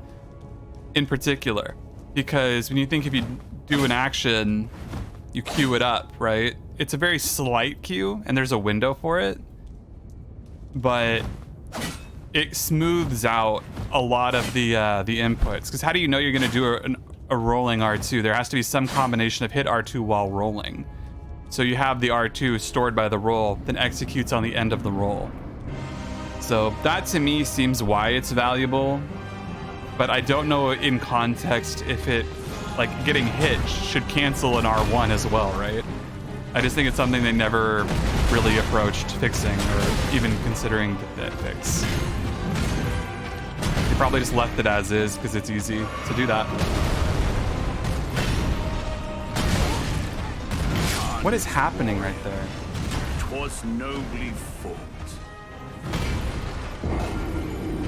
in particular, because when you think if you do an action, you queue it up, right? It's a very slight queue and there's a window for it, but it smooths out a lot of the inputs. Because how do you know you're going to do a rolling R2? There has to be some combination of hit R2 while rolling. So you have the R2 stored by the roll, then executes on the end of the roll. So that to me seems why it's valuable, but I don't know in context if it, like getting hit should cancel an R1 as well, right? I just think it's something they never really approached fixing or even considering that fix. They probably just left it as is because it's easy to do that. What is happening right there? 'Twas nobly fought.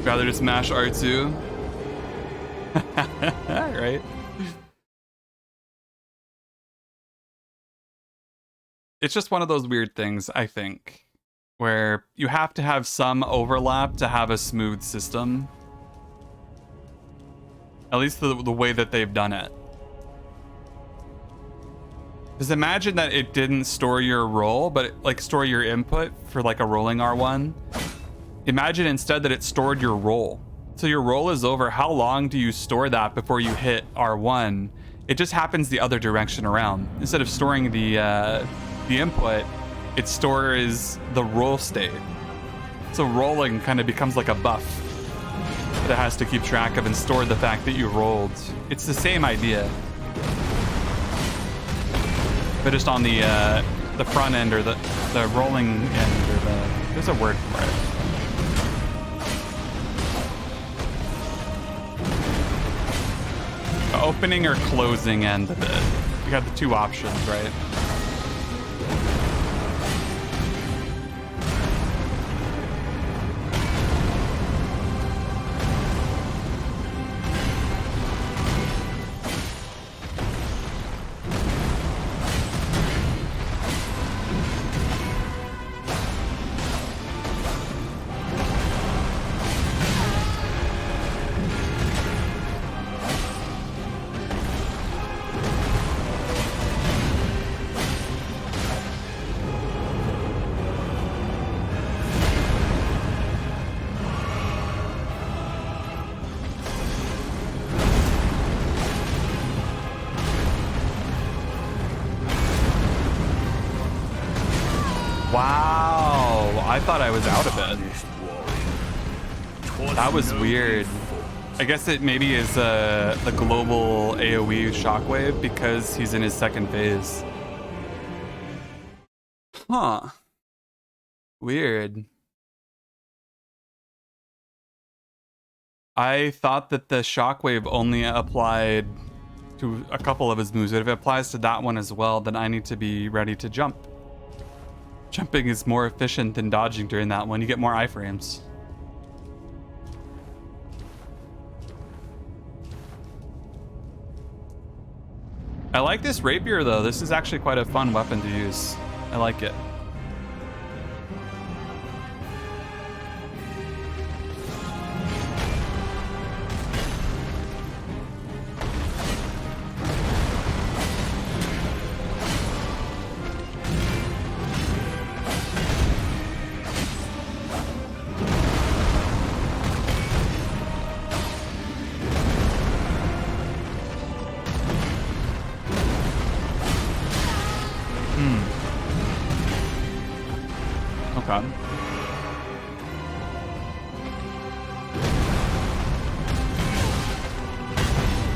Rather just mash R2. Right? It's just one of those weird things, I think, where you have to have some overlap to have a smooth system. At least the way that they've done it. Because imagine that it didn't store your roll, but it, like store your input for like a rolling R1. Imagine instead that it stored your roll. So your roll is over. How long do you store that before you hit R1? It just happens the other direction around. Instead of storing the input, it stores the roll state. So rolling kind of becomes like a buff that it has to keep track of and store the fact that you rolled. It's the same idea, but just on the front end or the rolling end or there's a word for it. The opening or closing end of it. You got the two options, right? Wow, I thought I was out of it. That was weird. I guess it maybe is the global AoE shockwave because he's in his second phase. Huh. Weird. I thought that the shockwave only applied to a couple of his moves, but if it applies to that one as well, then I need to be ready to jump. Jumping is more efficient than dodging during that one. You get more iframes. I like this rapier though. This is actually quite a fun weapon to use. I like it.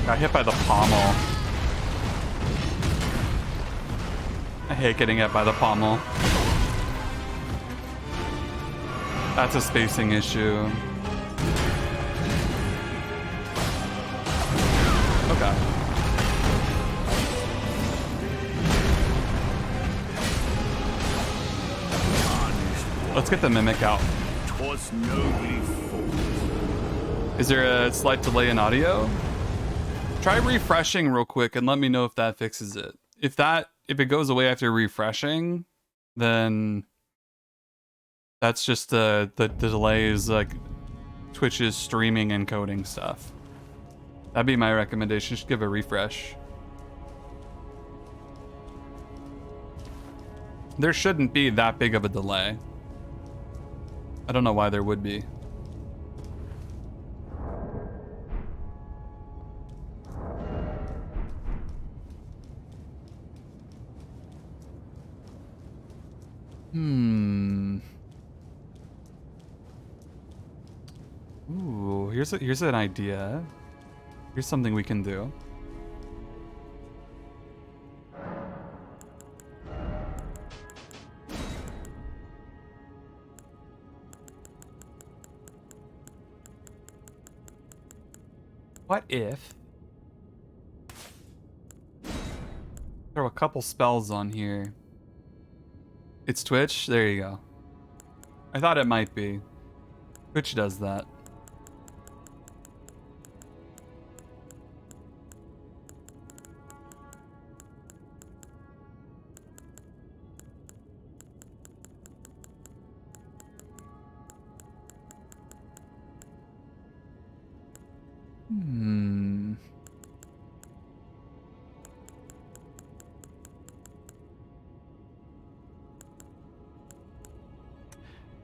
Got hit by the pommel. I hate getting hit by the pommel. That's a spacing issue. Okay. Let's get the mimic out. Twas nobly fought. Is there a slight delay in audio? Try refreshing real quick and let me know if that fixes it. If it goes away after refreshing, then that's just the delay is like Twitch's streaming encoding stuff. That'd be my recommendation. Just give a refresh. There shouldn't be that big of a delay. I don't know why there would be. Ooh, here's an idea. Here's something we can do. What if throw a couple spells on here? It's Twitch? There you go. I thought it might be. Twitch does that.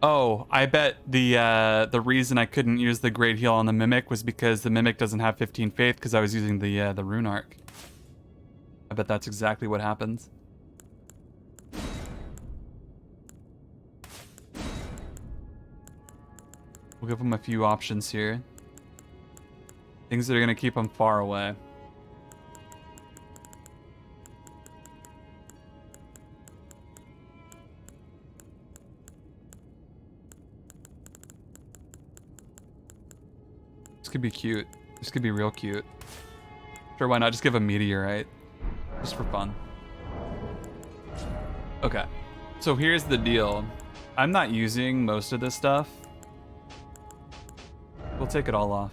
Oh, I bet the reason I couldn't use the Great Heal on the Mimic was because the Mimic doesn't have 15 Faith because I was using the Rune Arc. I bet that's exactly what happens. We'll give him a few options here. Things that are going to keep him far away. This could be cute. This could be real cute. Sure, why not just give a meteorite? Just for fun. Okay. So here's the deal. I'm not using most of this stuff. We'll take it all off.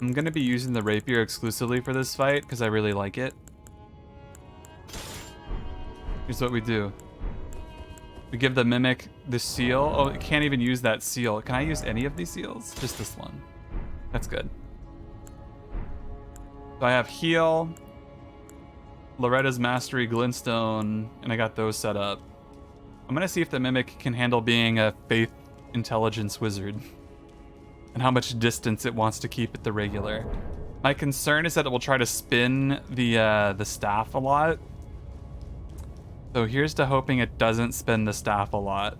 I'm going to be using the rapier exclusively for this fight because I really like it. Here's what we do. We give the Mimic the seal. Oh, it can't even use that seal. Can I use any of these seals? Just this one. That's good. So I have Heal, Loretta's Mastery, Glintstone, and I got those set up. I'm going to see if the Mimic can handle being a Faith Intelligence Wizard and how much distance it wants to keep at the regular. My concern is that it will try to spin the staff a lot. So here's to hoping it doesn't spin the staff a lot.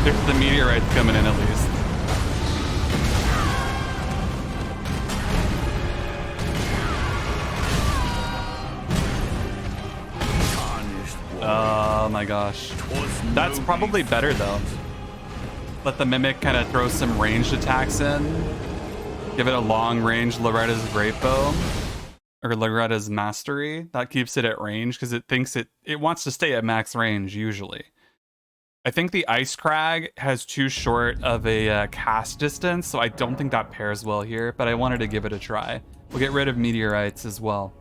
There's the meteorites coming in at least. Oh my gosh. That's probably better though. Let the Mimic kind of throw some ranged attacks in. Give it a long range Loretta's Great Bow. Or Loretta's Mastery. That keeps it at range because it thinks it wants to stay at max range usually. I think the Ice Crag has too short of a cast distance, so I don't think that pairs well here, but I wanted to give it a try. We'll get rid of meteorites as well.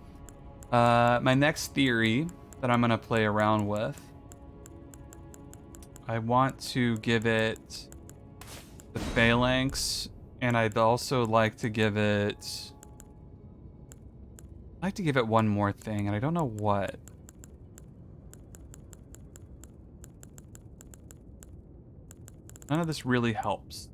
My next theory that I'm going to play around with, I want to give it the Phalanx, and I'd also like to give it... I'd like to give it one more thing, and I don't know what. None of this really helps.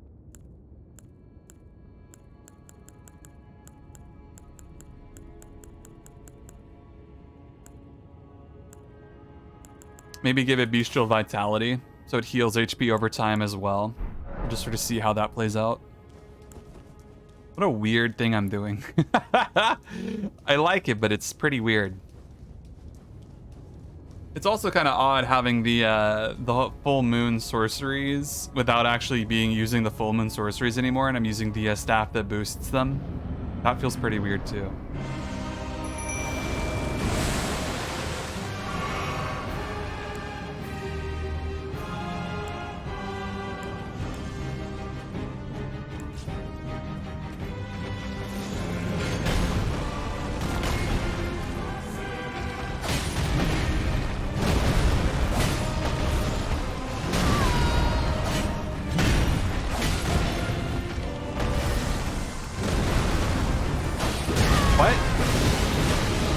Maybe give it Bestial Vitality, so it heals HP over time as well. We'll just sort of see how that plays out. What a weird thing I'm doing. I like it, but it's pretty weird. It's also kind of odd having the full moon sorceries without actually using the full moon sorceries anymore, and I'm using the staff that boosts them. That feels pretty weird too.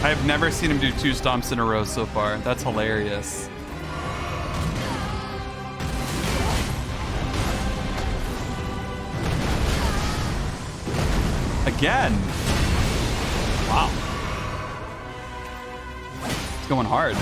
I've never seen him do 2 stomps in a row so far. That's hilarious. Again. Wow. It's going hard.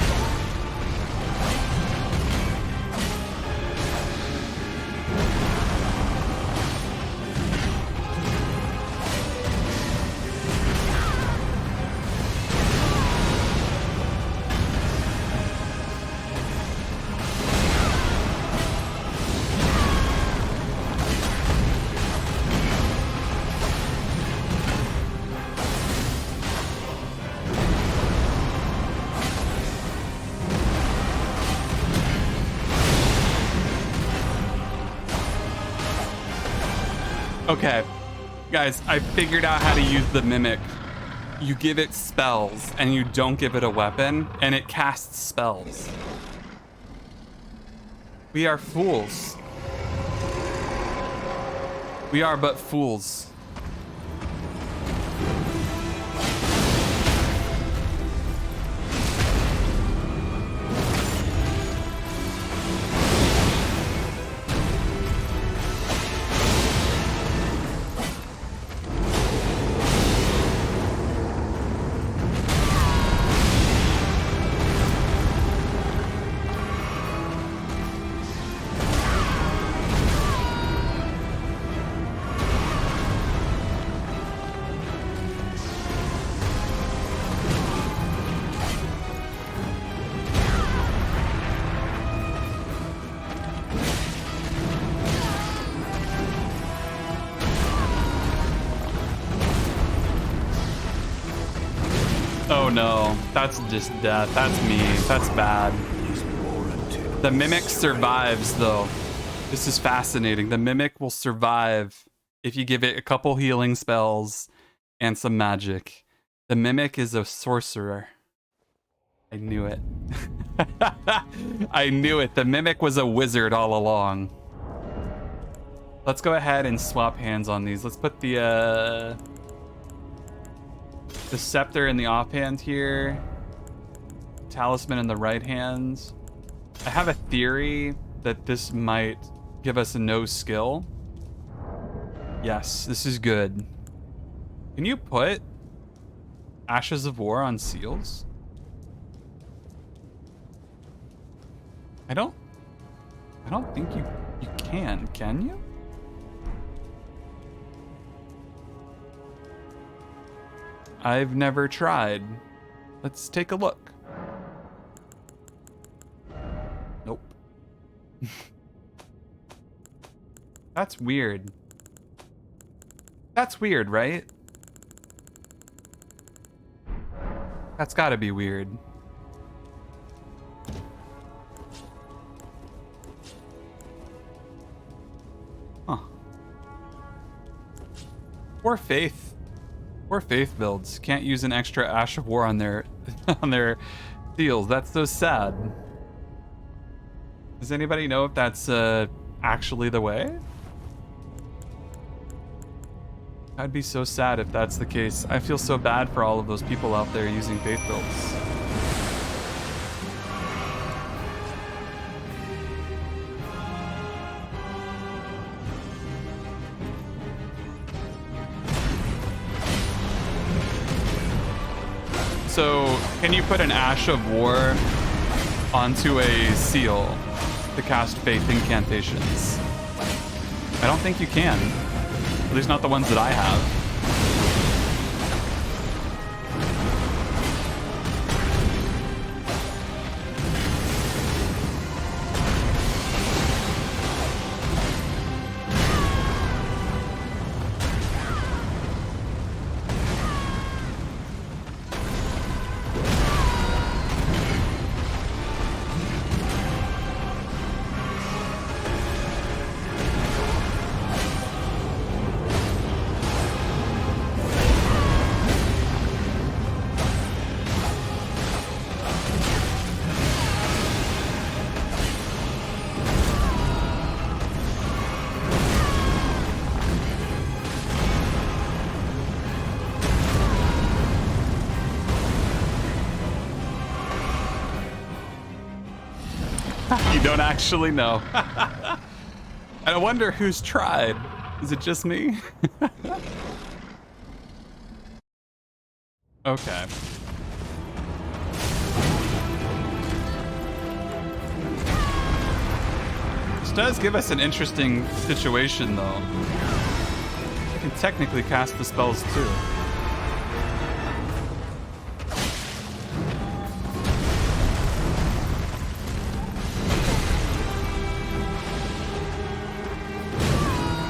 Okay, guys, I figured out how to use the Mimic. You give it spells, and you don't give it a weapon, and it casts spells. We are fools. We are but fools. Oh no, that's just death. That's me. That's bad. The Mimic survives though. This is fascinating. The Mimic will survive if you give it a couple healing spells and some magic. The Mimic is a sorcerer. I knew it. I knew it. The Mimic was a wizard all along. Let's go ahead and swap hands on these. Let's put the scepter in the offhand here. Talisman in the right hand. I have a theory that this might give us a no skill. Yes, this is good. Can you put Ashes of War on seals? I don't think you can you? I've never tried. Let's take a look. Nope. That's weird. That's weird, right? That's gotta be weird. Huh. Poor Faith. Poor Faith builds. Can't use an extra Ash of War on their on their seals. That's so sad. Does anybody know if that's actually the way? I'd be so sad if that's the case. I feel so bad for all of those people out there using Faith builds. So, can you put an Ash of War onto a seal to cast Faith incantations? I don't think you can. At least not the ones that I have. You don't actually know. I wonder who's tried. Is it just me? Okay. This does give us an interesting situation, though. I can technically cast the spells, too.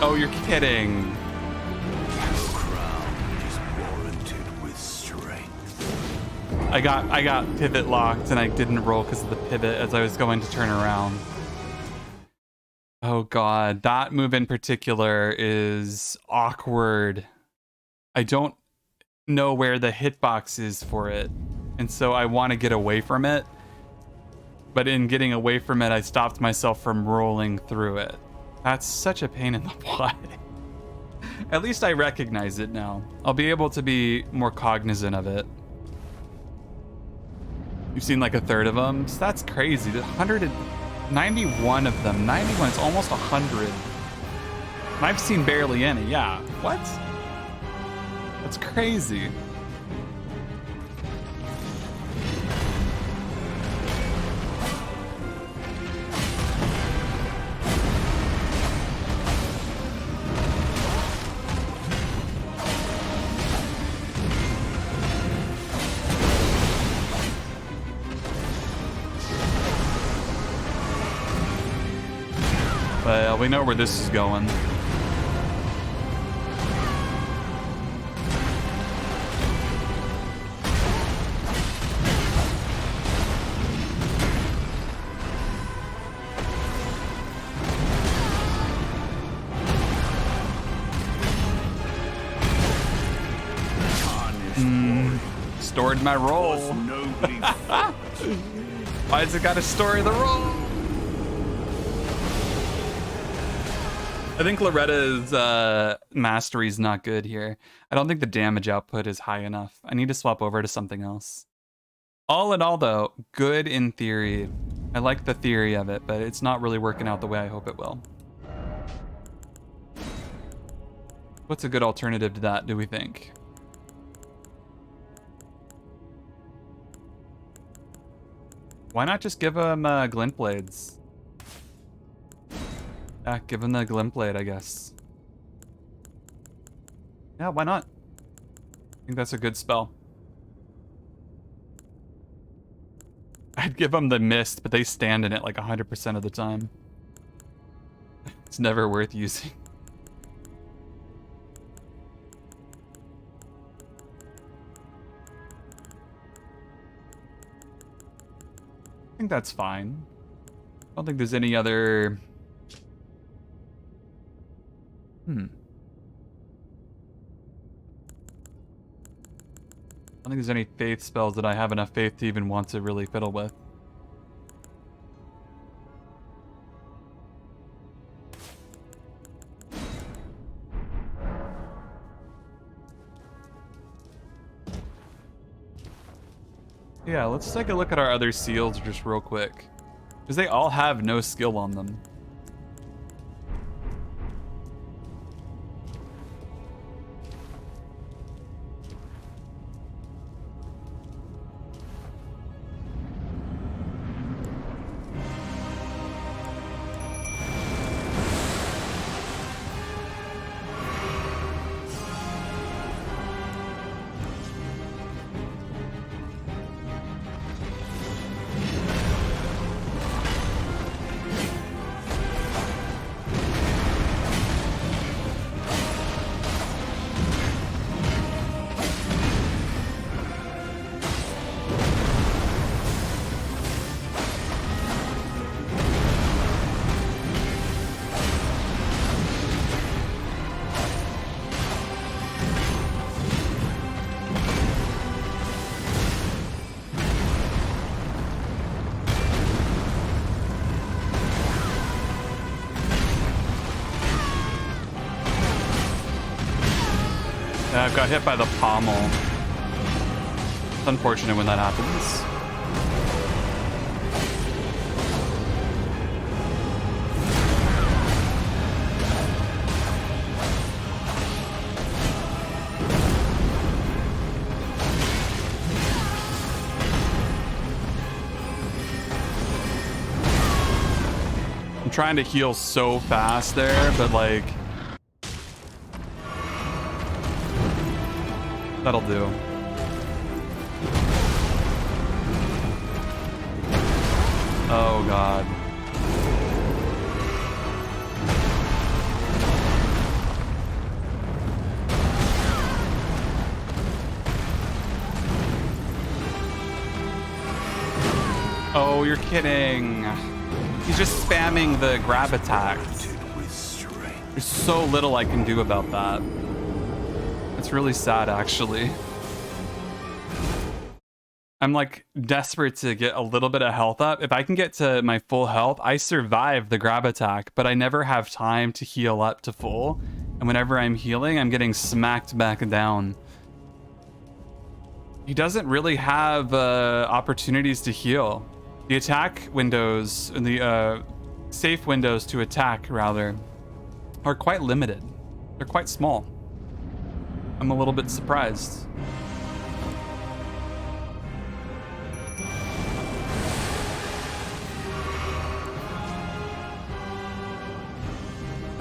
Oh, you're kidding. Your crown is warranted with strength. I got pivot locked and I didn't roll because of the pivot as I was going to turn around. Oh god, that move in particular is awkward. I don't know where the hitbox is for it, and so I want to get away from it. But in getting away from it, I stopped myself from rolling through it. That's such a pain in the butt. At least I recognize it now. I'll be able to be more cognizant of it. You've seen like a third of them? So that's crazy. 191 of them. 91, it's almost 100. And I've seen barely any. Yeah. What? That's crazy. Well, we know where this is going. Stored my roll. Why's it got to store the roll? I think Loretta's mastery is not good here. I don't think the damage output is high enough. I need to swap over to something else. All in all, though, good in theory. I like the theory of it, but it's not really working out the way I hope it will. What's a good alternative to that, do we think? Why not just give him glint blades? Yeah, give him the glint blade, I guess. Yeah, why not? I think that's a good spell. I'd give them the mist, but they stand in it like 100% of the time. It's never worth using. I think that's fine. I don't think there's any other... I don't think there's any faith spells that I have enough faith to even want to really fiddle with. Yeah, let's take a look at our other seals just real quick. Because they all have no skill on them. Yeah, I've got hit by the pommel. It's unfortunate when that happens. I'm trying to heal so fast there, but like... That'll do. Oh god. Oh, you're kidding. He's just spamming the grab attacks. warranted with strength. There's so little I can do about that. It's really sad, actually. I'm like desperate to get a little bit of health up. If I can get to my full health, I survive the grab attack, but I never have time to heal up to full. And whenever I'm healing, I'm getting smacked back down. He doesn't really have opportunities to heal. The attack windows, the safe windows to attack, rather, are quite limited. They're quite small. I'm a little bit surprised.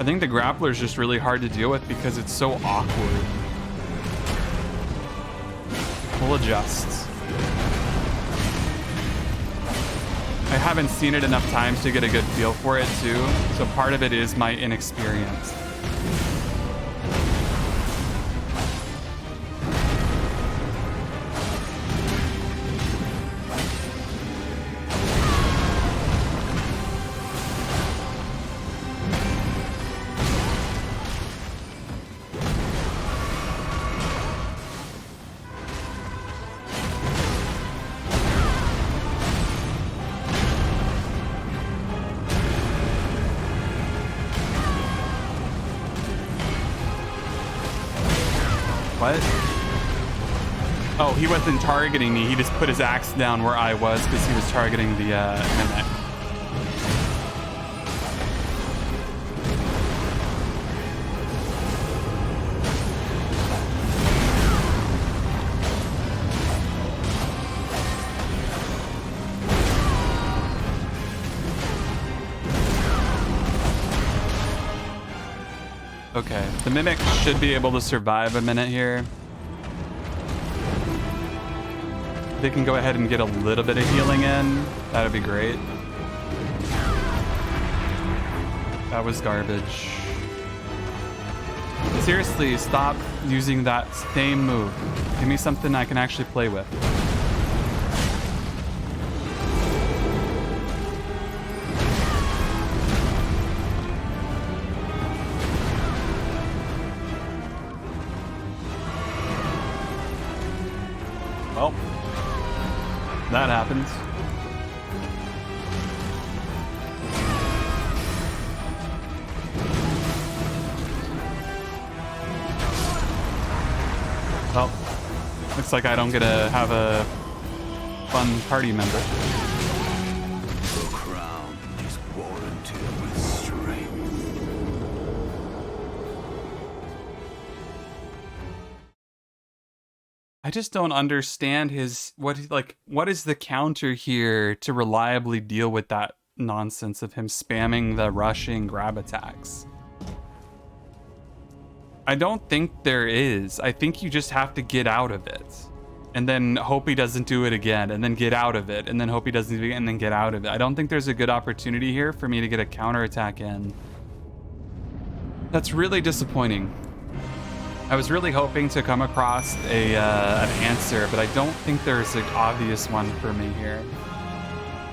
I think the grappler is just really hard to deal with because it's so awkward. We'll adjust. I haven't seen it enough times to get a good feel for it too, so part of it is my inexperience. What? Oh, he wasn't targeting me. He just put his axe down where I was because he was targeting the mimic. Okay, the mimic should be able to survive a minute here. They can go ahead and get a little bit of healing in. That'd be great. That was garbage. Seriously, stop using that same move. Give me something I can actually play with. Well, that happens. Well, looks like I don't get to have a fun party member. The crown is warranted with strength. I just don't understand what is the counter here to reliably deal with that nonsense of him spamming the rushing grab attacks. I don't think there is. I think you just have to get out of it and then hope he doesn't do it again and then get out of it and then hope he doesn't do it and then get out of it. I don't think there's a good opportunity here for me to get a counter attack in. That's really disappointing. I was really hoping to come across an answer, but I don't think there's an obvious one for me here.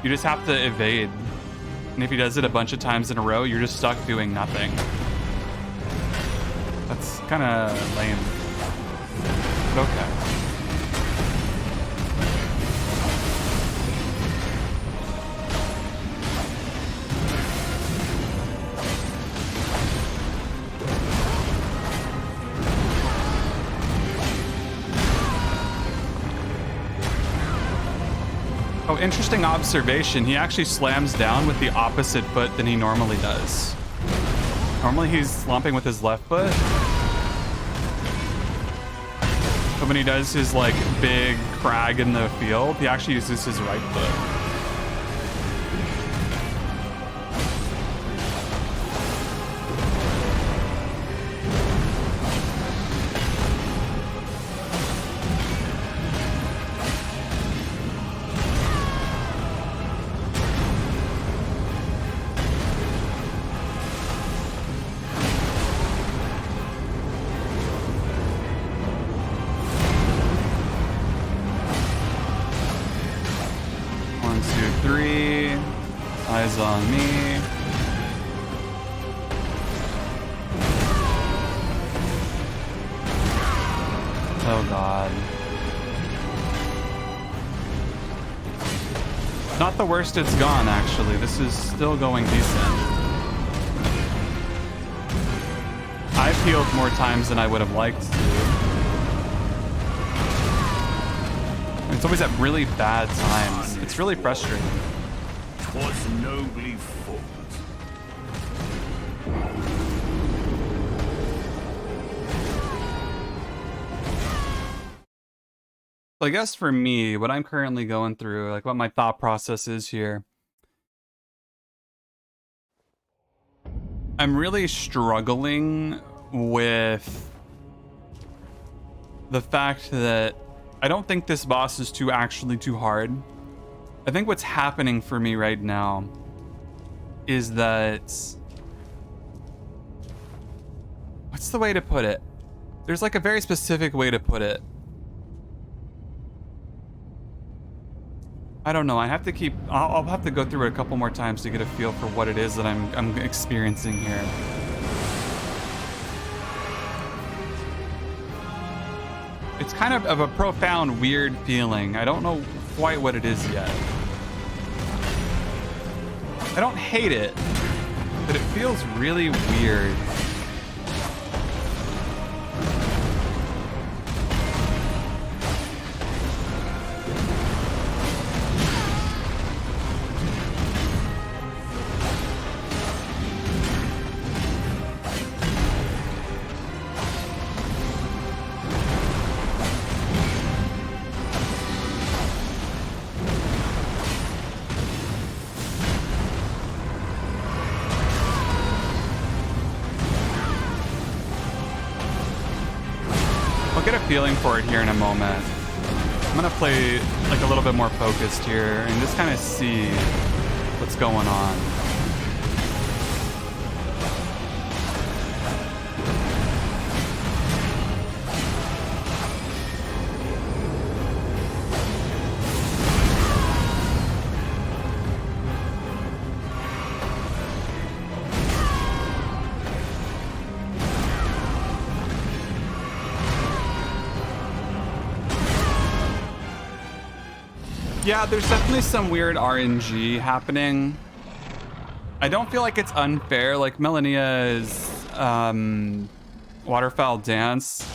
You just have to evade. And if he does it a bunch of times in a row, you're just stuck doing nothing. That's kind of lame. But okay. Oh, interesting observation. He actually slams down with the opposite foot than he normally does. Normally he's slumping with his left foot. But when he does his like big crag in the field, he actually uses his right foot. One, two, three. Eyes on me. Oh god. Not the worst it's gone, actually. This is still going decent. I've healed more times than I would have liked to. It's always at really bad times. It's really frustrating. 'Twas nobly fought. I guess for me, what I'm currently going through, like what my thought process is here, I'm really struggling with the fact that I don't think this boss is actually too hard. I think what's happening for me right now is that, what's the way to put it? There's like a very specific way to put it. I don't know. I have to keep. I'll have to go through it a couple more times to get a feel for what it is that I'm experiencing here. It's kind of a profound, weird feeling. I don't know quite what it is yet. I don't hate it, but it feels really weird. Feeling for it here in a moment. I'm gonna play like a little bit more focused here and just kind of see what's going on. Yeah, there's definitely some weird RNG happening. I don't feel like it's unfair. Like Melania's waterfowl dance,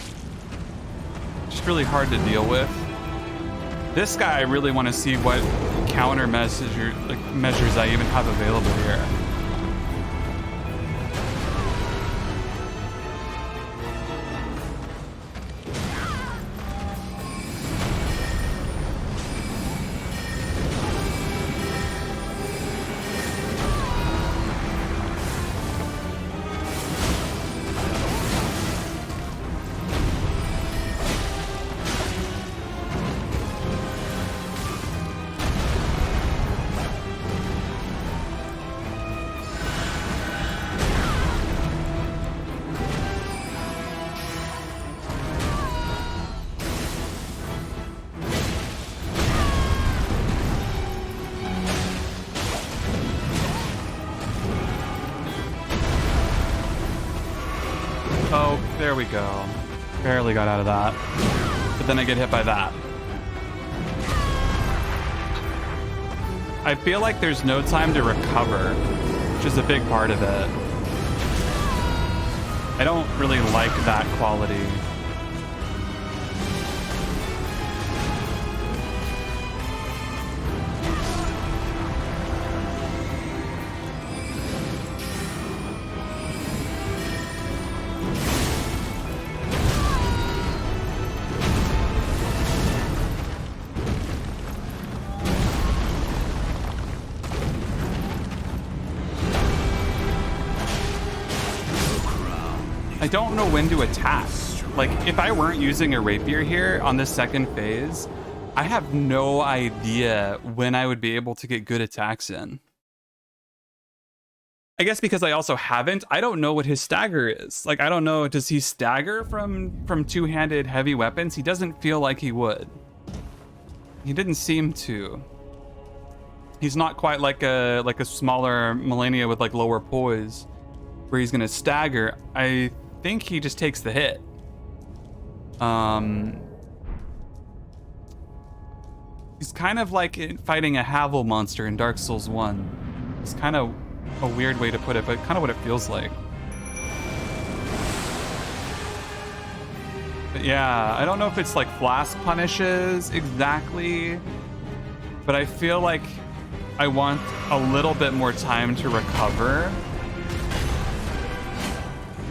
just really hard to deal with. This guy, I really want to see what counter measures I even have available here. Oh, there we go. Barely got out of that. But then I get hit by that. I feel like there's no time to recover, which is a big part of it. I don't really like that quality. I don't know when to attack. Like, if I weren't using a rapier here on this second phase, I have no idea when I would be able to get good attacks in. I guess because I also haven't, I don't know what his stagger is. Like, I don't know, does he stagger from two-handed heavy weapons? He doesn't feel like he would. He didn't seem to. He's not quite like a smaller Melania with like lower poise, where he's gonna stagger. I think he just takes the hit. He's kind of like fighting a Havel monster in Dark Souls 1. It's kind of a weird way to put it, but kind of what it feels like. But yeah, I don't know if it's like flask punishes exactly, but I feel like I want a little bit more time to recover.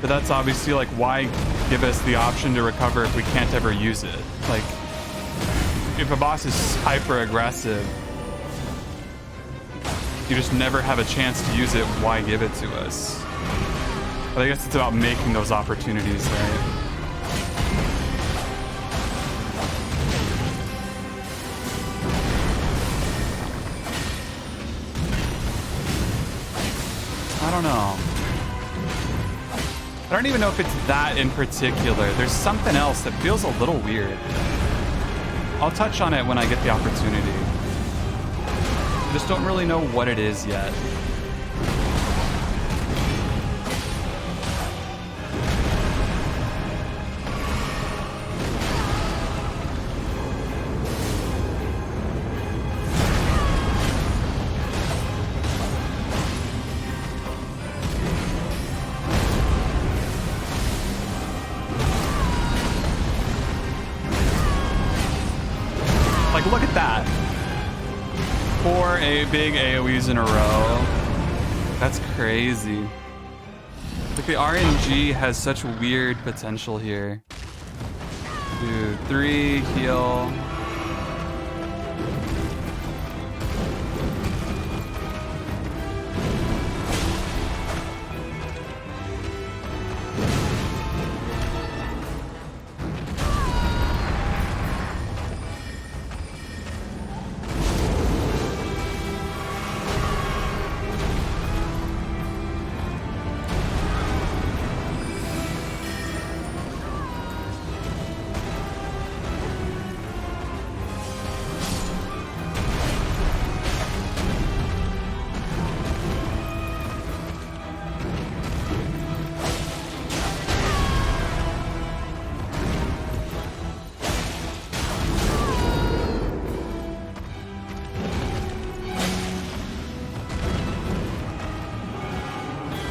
But that's obviously like, why give us the option to recover if we can't ever use it? Like, if a boss is hyper aggressive, you just never have a chance to use it, why give it to us? But I guess it's about making those opportunities, right? I don't know. I don't even know if it's that in particular. There's something else that feels a little weird. I'll touch on it when I get the opportunity. I just don't really know what it is yet. Like, look at that. 4 big AoEs in a row. That's crazy. Like, the RNG has such weird potential here. 2, 3, heal.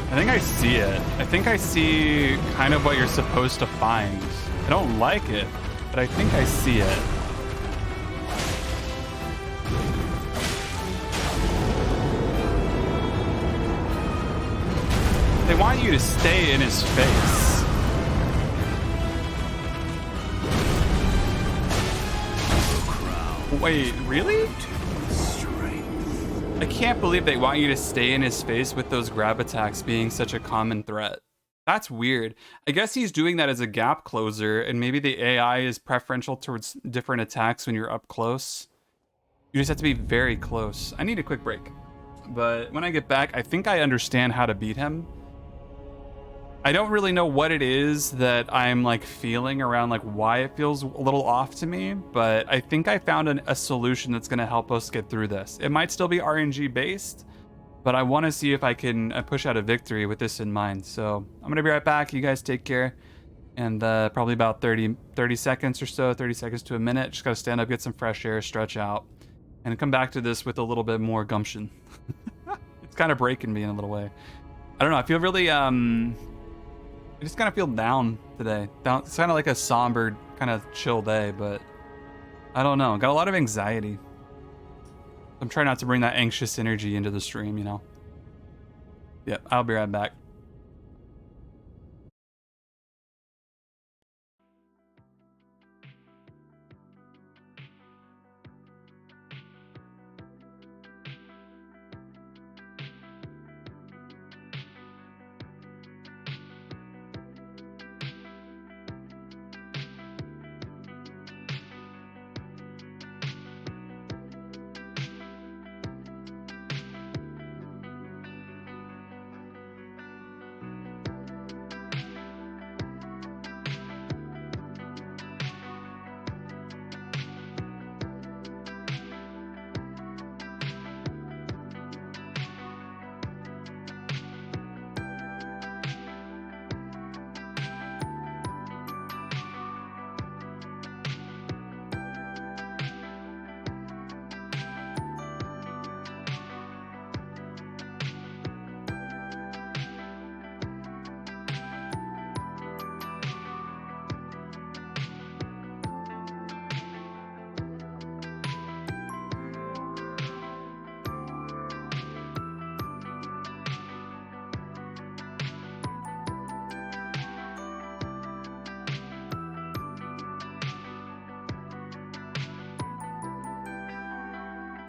I think I see it. I think I see kind of what you're supposed to find. I don't like it, but I think I see it. They want you to stay in his face. Wait, really? I can't believe they want you to stay in his face with those grab attacks being such a common threat. That's weird. I guess he's doing that as a gap closer, and maybe the AI is preferential towards different attacks when you're up close. You just have to be very close. I need a quick break. But when I get back, I think I understand how to beat him. I don't really know what it is that I'm like feeling around like why it feels a little off to me, but I think I found a solution that's going to help us get through this. It might still be RNG based, but I want to see if I can push out a victory with this in mind. So I'm going to be right back. You guys take care. And probably about 30 seconds or so, 30 seconds to a minute. Just got to stand up, get some fresh air, stretch out, and come back to this with a little bit more gumption. It's kind of breaking me in a little way. I don't know. I feel really... I just kind of feel down today. Down. It's kind of like a somber, kind of chill day, but I don't know. Got a lot of anxiety. I'm trying not to bring that anxious energy into the stream, you know? Yep, I'll be right back.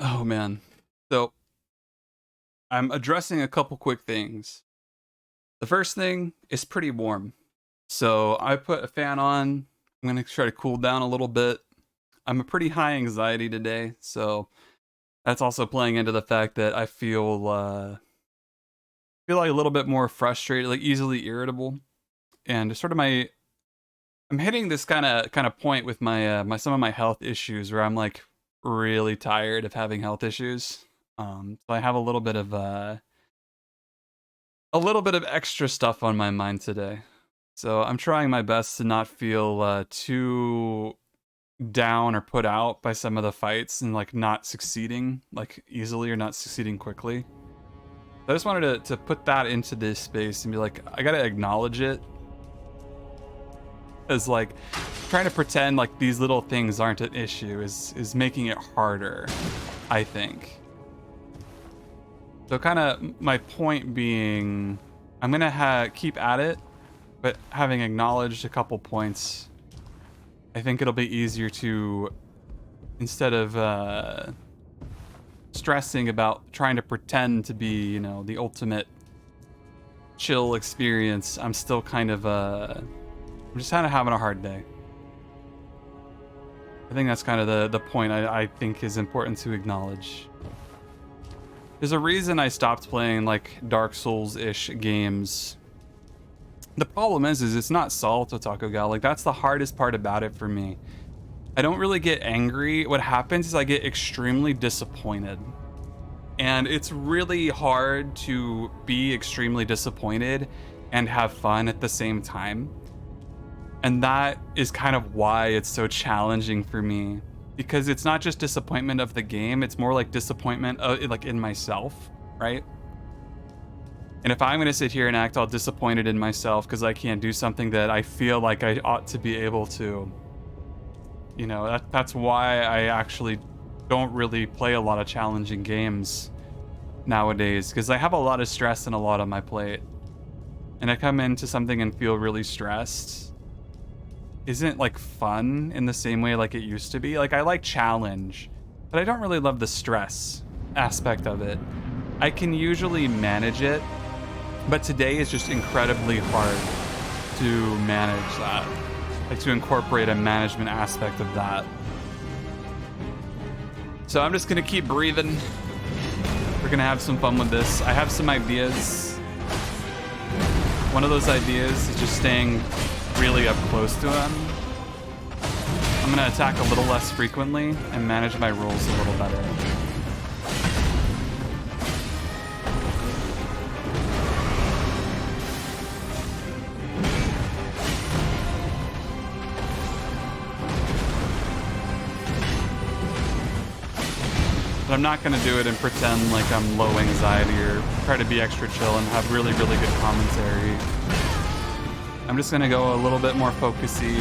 Oh man. So I'm addressing a couple quick things. The first thing is pretty warm. So I put a fan on. I'm going to try to cool down a little bit. I'm a pretty high anxiety today, so that's also playing into the fact that I feel like a little bit more frustrated, like easily irritable. And sort of I'm hitting this kind of point with my some of my health issues where I'm like really tired of having health issues. So I have a little bit of extra stuff on my mind today. So I'm trying my best to not feel too down or put out by some of the fights and like not succeeding like easily or not succeeding quickly. I just wanted to put that into this space and be like, I gotta acknowledge it. As like trying to pretend like these little things aren't an issue is making it harder, I think. So kind of my point being, I'm gonna keep at it, but having acknowledged a couple points, I think it'll be easier to, instead of stressing about trying to pretend to be, you know, the ultimate chill experience, I'm still kind of I'm just kind of having a hard day. I think that's kind of the point I think is important to acknowledge. There's a reason I stopped playing like Dark Souls-ish games. The problem is it's not solved with Taco Gal. Like that's the hardest part about it for me. I don't really get angry. What happens is I get extremely disappointed. And it's really hard to be extremely disappointed and have fun at the same time. And that is kind of why it's so challenging for me, because it's not just disappointment of the game, it's more like disappointment like in myself, right? And if I'm going to sit here and act all disappointed in myself because I can't do something that I feel like I ought to be able to, you know, that's why I actually don't really play a lot of challenging games nowadays, because I have a lot of stress and a lot on my plate. And I come into something and feel really stressed isn't like fun in the same way like it used to be. Like I like challenge, but I don't really love the stress aspect of it. I can usually manage it, but today is just incredibly hard to manage that. Like to incorporate a management aspect of that. So I'm just gonna keep breathing. We're gonna have some fun with this. I have some ideas. One of those ideas is just staying really up close to him. I'm gonna attack a little less frequently and manage my rolls a little better. But I'm not gonna do it and pretend like I'm low anxiety or try to be extra chill and have really, really good commentary. I'm just gonna go a little bit more focusy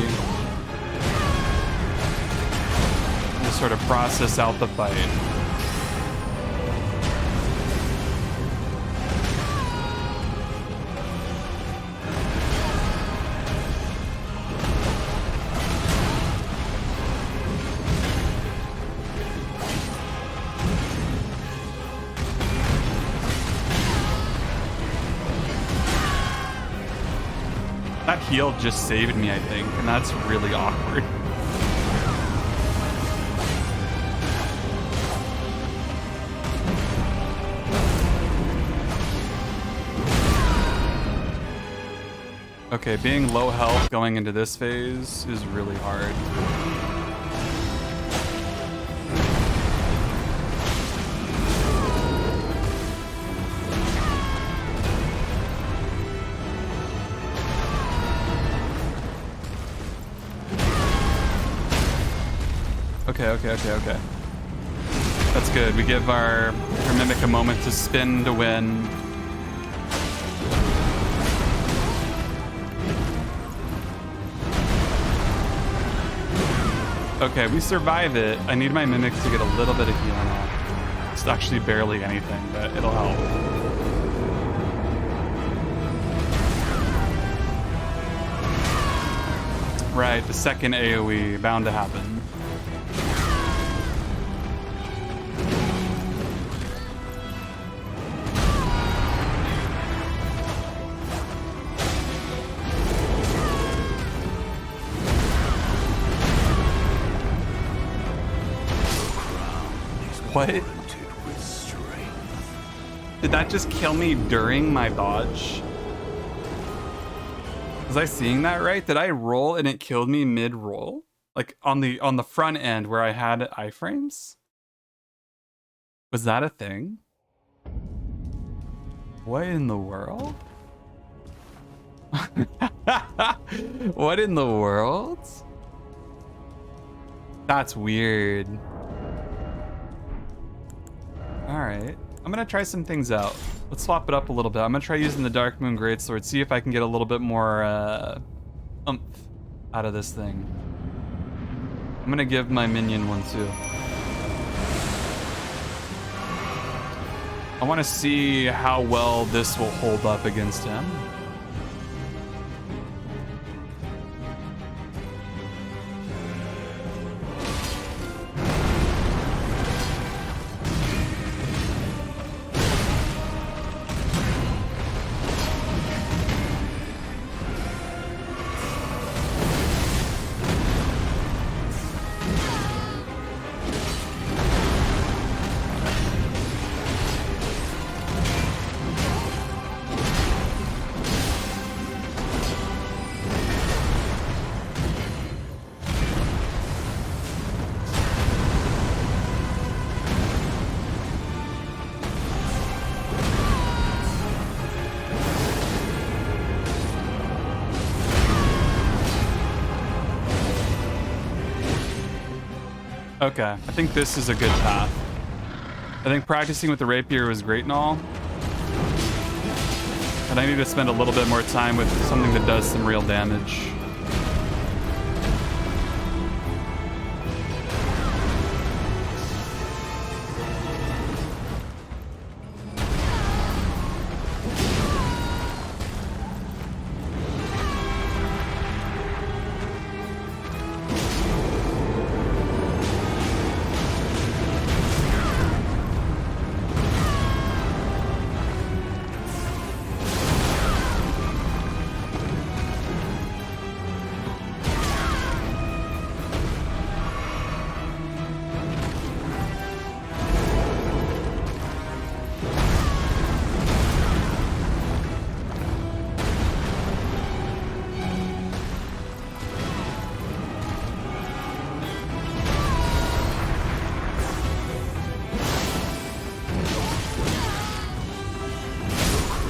and just sort of process out the fight. That heal just saved me, I think, and that's really awkward. Okay, being low health going into this phase is really hard. Okay. That's good. We give our Mimic a moment to spin to win. Okay, we survive it. I need my Mimic to get a little bit of healing off. It's actually barely anything, but it'll help. Right, the second AoE, bound to happen. What? warranted with strength. Did that just kill me during my dodge? Was I seeing that right? Did I roll and it killed me mid-roll? Like on the front end where I had iframes? Was that a thing? What in the world? What in the world? That's weird. Alright. I'm gonna try some things out. Let's swap it up a little bit. I'm gonna try using the Dark Moon Greatsword, see if I can get a little bit more oomph out of this thing. I'm gonna give my minion one too. I want to see how well this will hold up against him. Okay, I think this is a good path. I think practicing with the rapier was great and all, but I need to spend a little bit more time with something that does some real damage.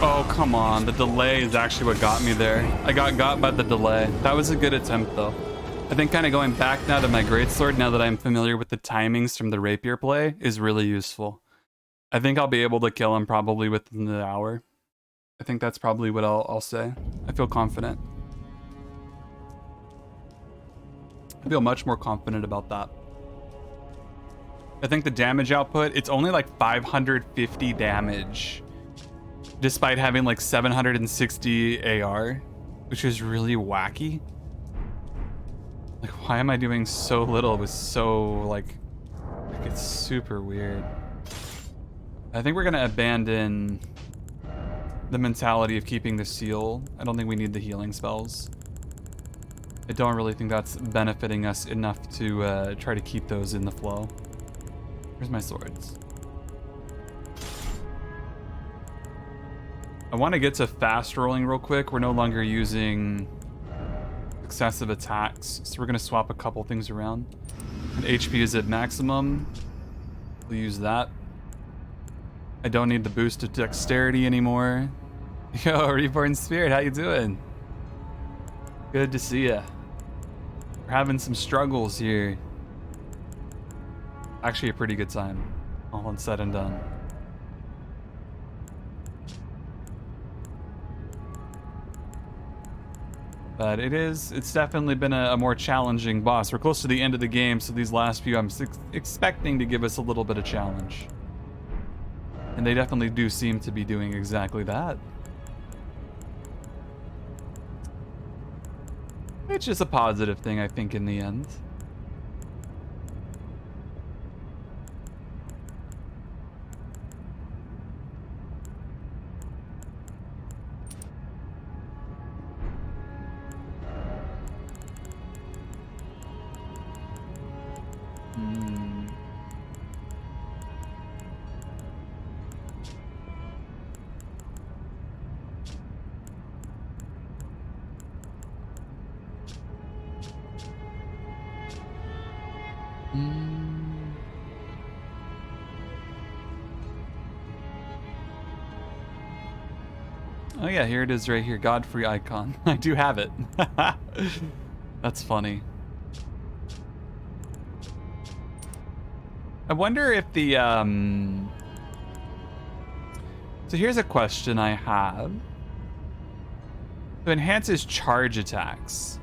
Oh, come on. The delay is actually what got me there. I got by the delay. That was a good attempt, though. I think kind of going back now to my greatsword, now that I'm familiar with the timings from the rapier play, is really useful. I think I'll be able to kill him probably within the hour. I think that's probably what I'll say. I feel confident. I feel much more confident about that. I think the damage output, it's only like 550 damage, despite having like 760 AR, which is really wacky. Like, why am I doing so little with so, like it's super weird. I think we're gonna abandon the mentality of keeping the seal. I don't think we need the healing spells. I don't really think that's benefiting us enough to try to keep those in the flow. Where's my swords? I want to get to fast rolling real quick. We're no longer using excessive attacks, so we're going to swap a couple things around. And HP is at maximum. We'll use that. I don't need the boost to dexterity anymore. Yo, Reborn Spirit, how you doing? Good to see ya. We're having some struggles here. Actually a pretty good time, all said and done. But it's definitely been a more challenging boss. We're close to the end of the game, so these last few I'm expecting to give us a little bit of challenge. And they definitely do seem to be doing exactly that. Which is a positive thing, I think, in the end. Oh yeah, here it is right here. Godfrey icon. I do have it. That's funny. I wonder if the So here's a question I have. So enhances charge attacks.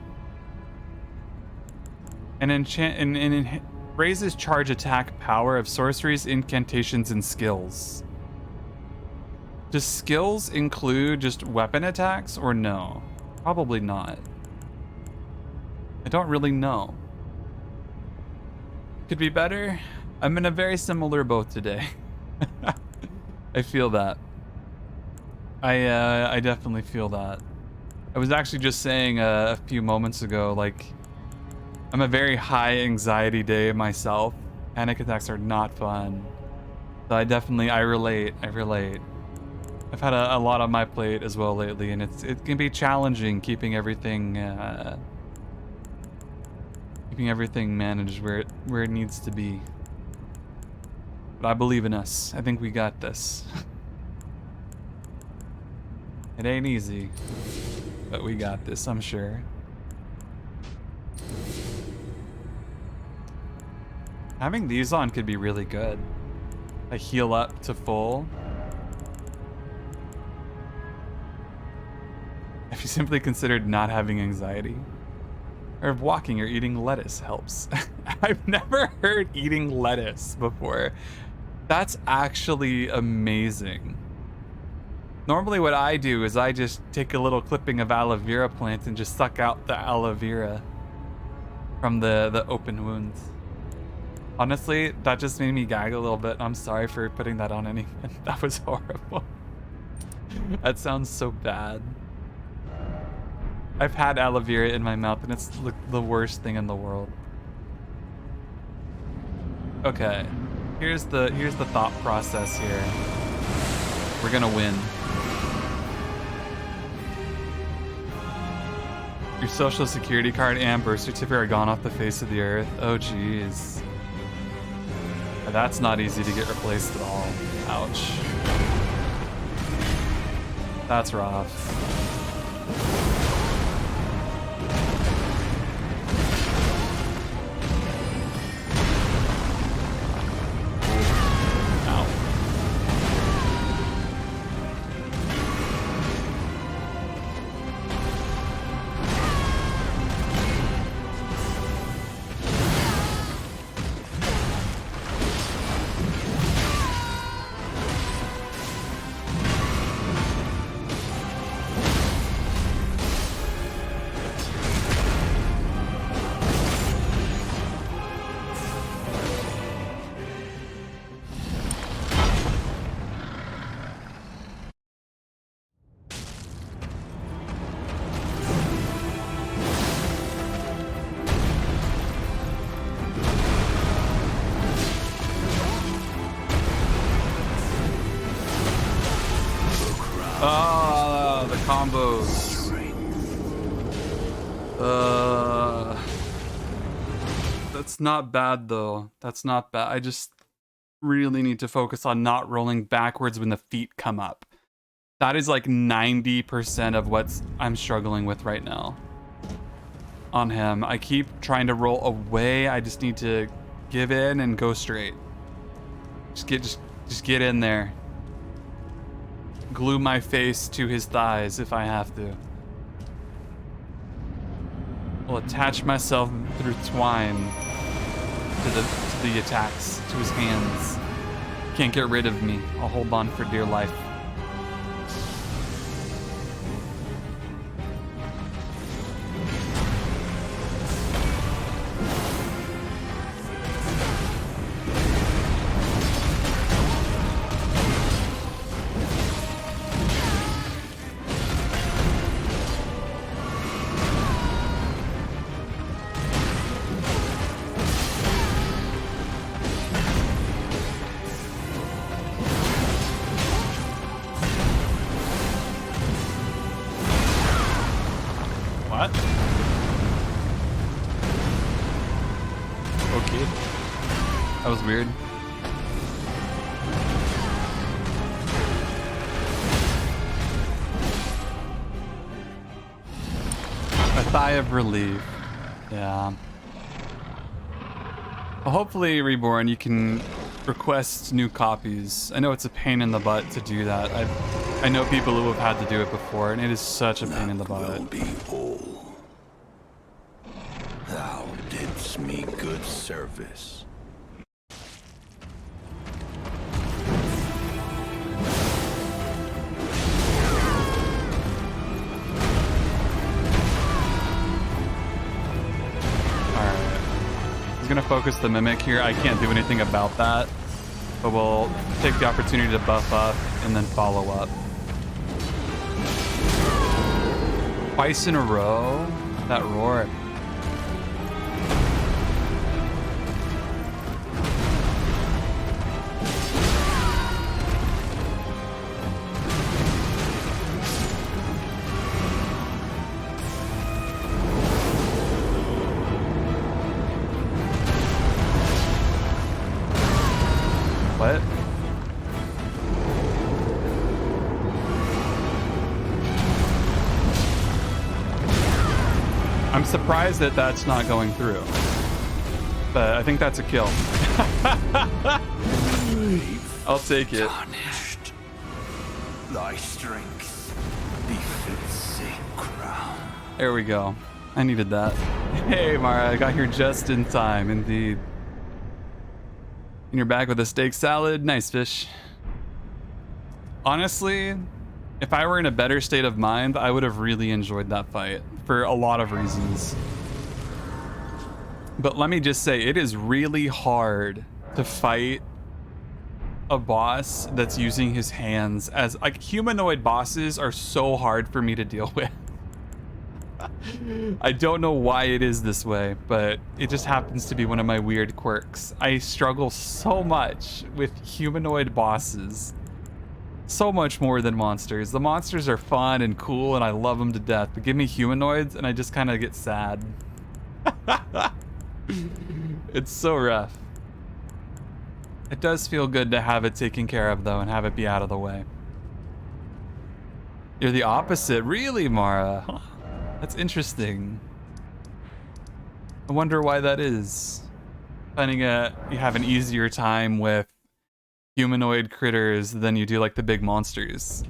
And raises charge attack power of sorceries, incantations, and skills. Does skills include just weapon attacks or no? Probably not. I don't really know. Could be better. I'm in a very similar boat today. I feel that. I definitely feel that. I was actually just saying a few moments ago, like, I'm a very high anxiety day myself. Panic attacks are not fun. So I relate. I've had a lot on my plate as well lately, and it can be challenging keeping everything managed where it needs to be. But I believe in us. I think we got this. It ain't easy, but we got this, I'm sure. Having these on could be really good. I heal up to full. Have you simply considered not having anxiety? Or if walking or eating lettuce helps? I've never heard eating lettuce before. That's actually amazing. Normally what I do is I just take a little clipping of aloe vera plant and just suck out the aloe vera from the open wounds. Honestly, that just made me gag a little bit. I'm sorry for putting that on anyone. That was horrible. That sounds so bad. I've had aloe vera in my mouth and it's the worst thing in the world. Okay, here's the thought process here. We're gonna win. Your social security card and birth certificate are gone off the face of the earth. Oh jeez. That's not easy to get replaced at all. Ouch. That's rough. The combos. That's not bad though. That's not bad. I just really need to focus on not rolling backwards when the feet come up. That is like 90% of what I'm struggling with right now. On him. I keep trying to roll away. I just need to give in and go straight. Just get in there. Glue my face to his thighs if I have to. I'll attach myself through twine to the attacks, to his hands. Can't get rid of me. I'll hold on for dear life. Weird. sigh of relief. Yeah. Well, hopefully, Reborn, you can request new copies. I know it's a pain in the butt to do that. I know people who have had to do it before, and it is such a pain in the butt. Will be all. Thou didst me good service. Gonna focus the mimic here. I can't do anything about that, but we'll take the opportunity to buff up and then follow up. Twice in a row? That roar. What? I'm surprised that that's not going through, but I think that's a kill. I'll take it. Tarnished. Thy strength befits same crown. There we go. I needed that. Hey, Mara, I got here just in time, indeed. And you're back with a steak salad. Nice fish. Honestly, if I were in a better state of mind, I would have really enjoyed that fight for a lot of reasons. But let me just say, it is really hard to fight a boss that's using his hands as like humanoid bosses are so hard for me to deal with. I don't know why it is this way, but it just happens to be one of my weird quirks. I struggle so much with humanoid bosses. So much more than monsters. The monsters are fun and cool and I love them to death, but give me humanoids and I just kind of get sad. It's so rough. It does feel good to have it taken care of though and have it be out of the way. You're the opposite, really, Mara? Huh. That's interesting. I wonder why that is. Finding you have an easier time with humanoid critters than you do like the big monsters.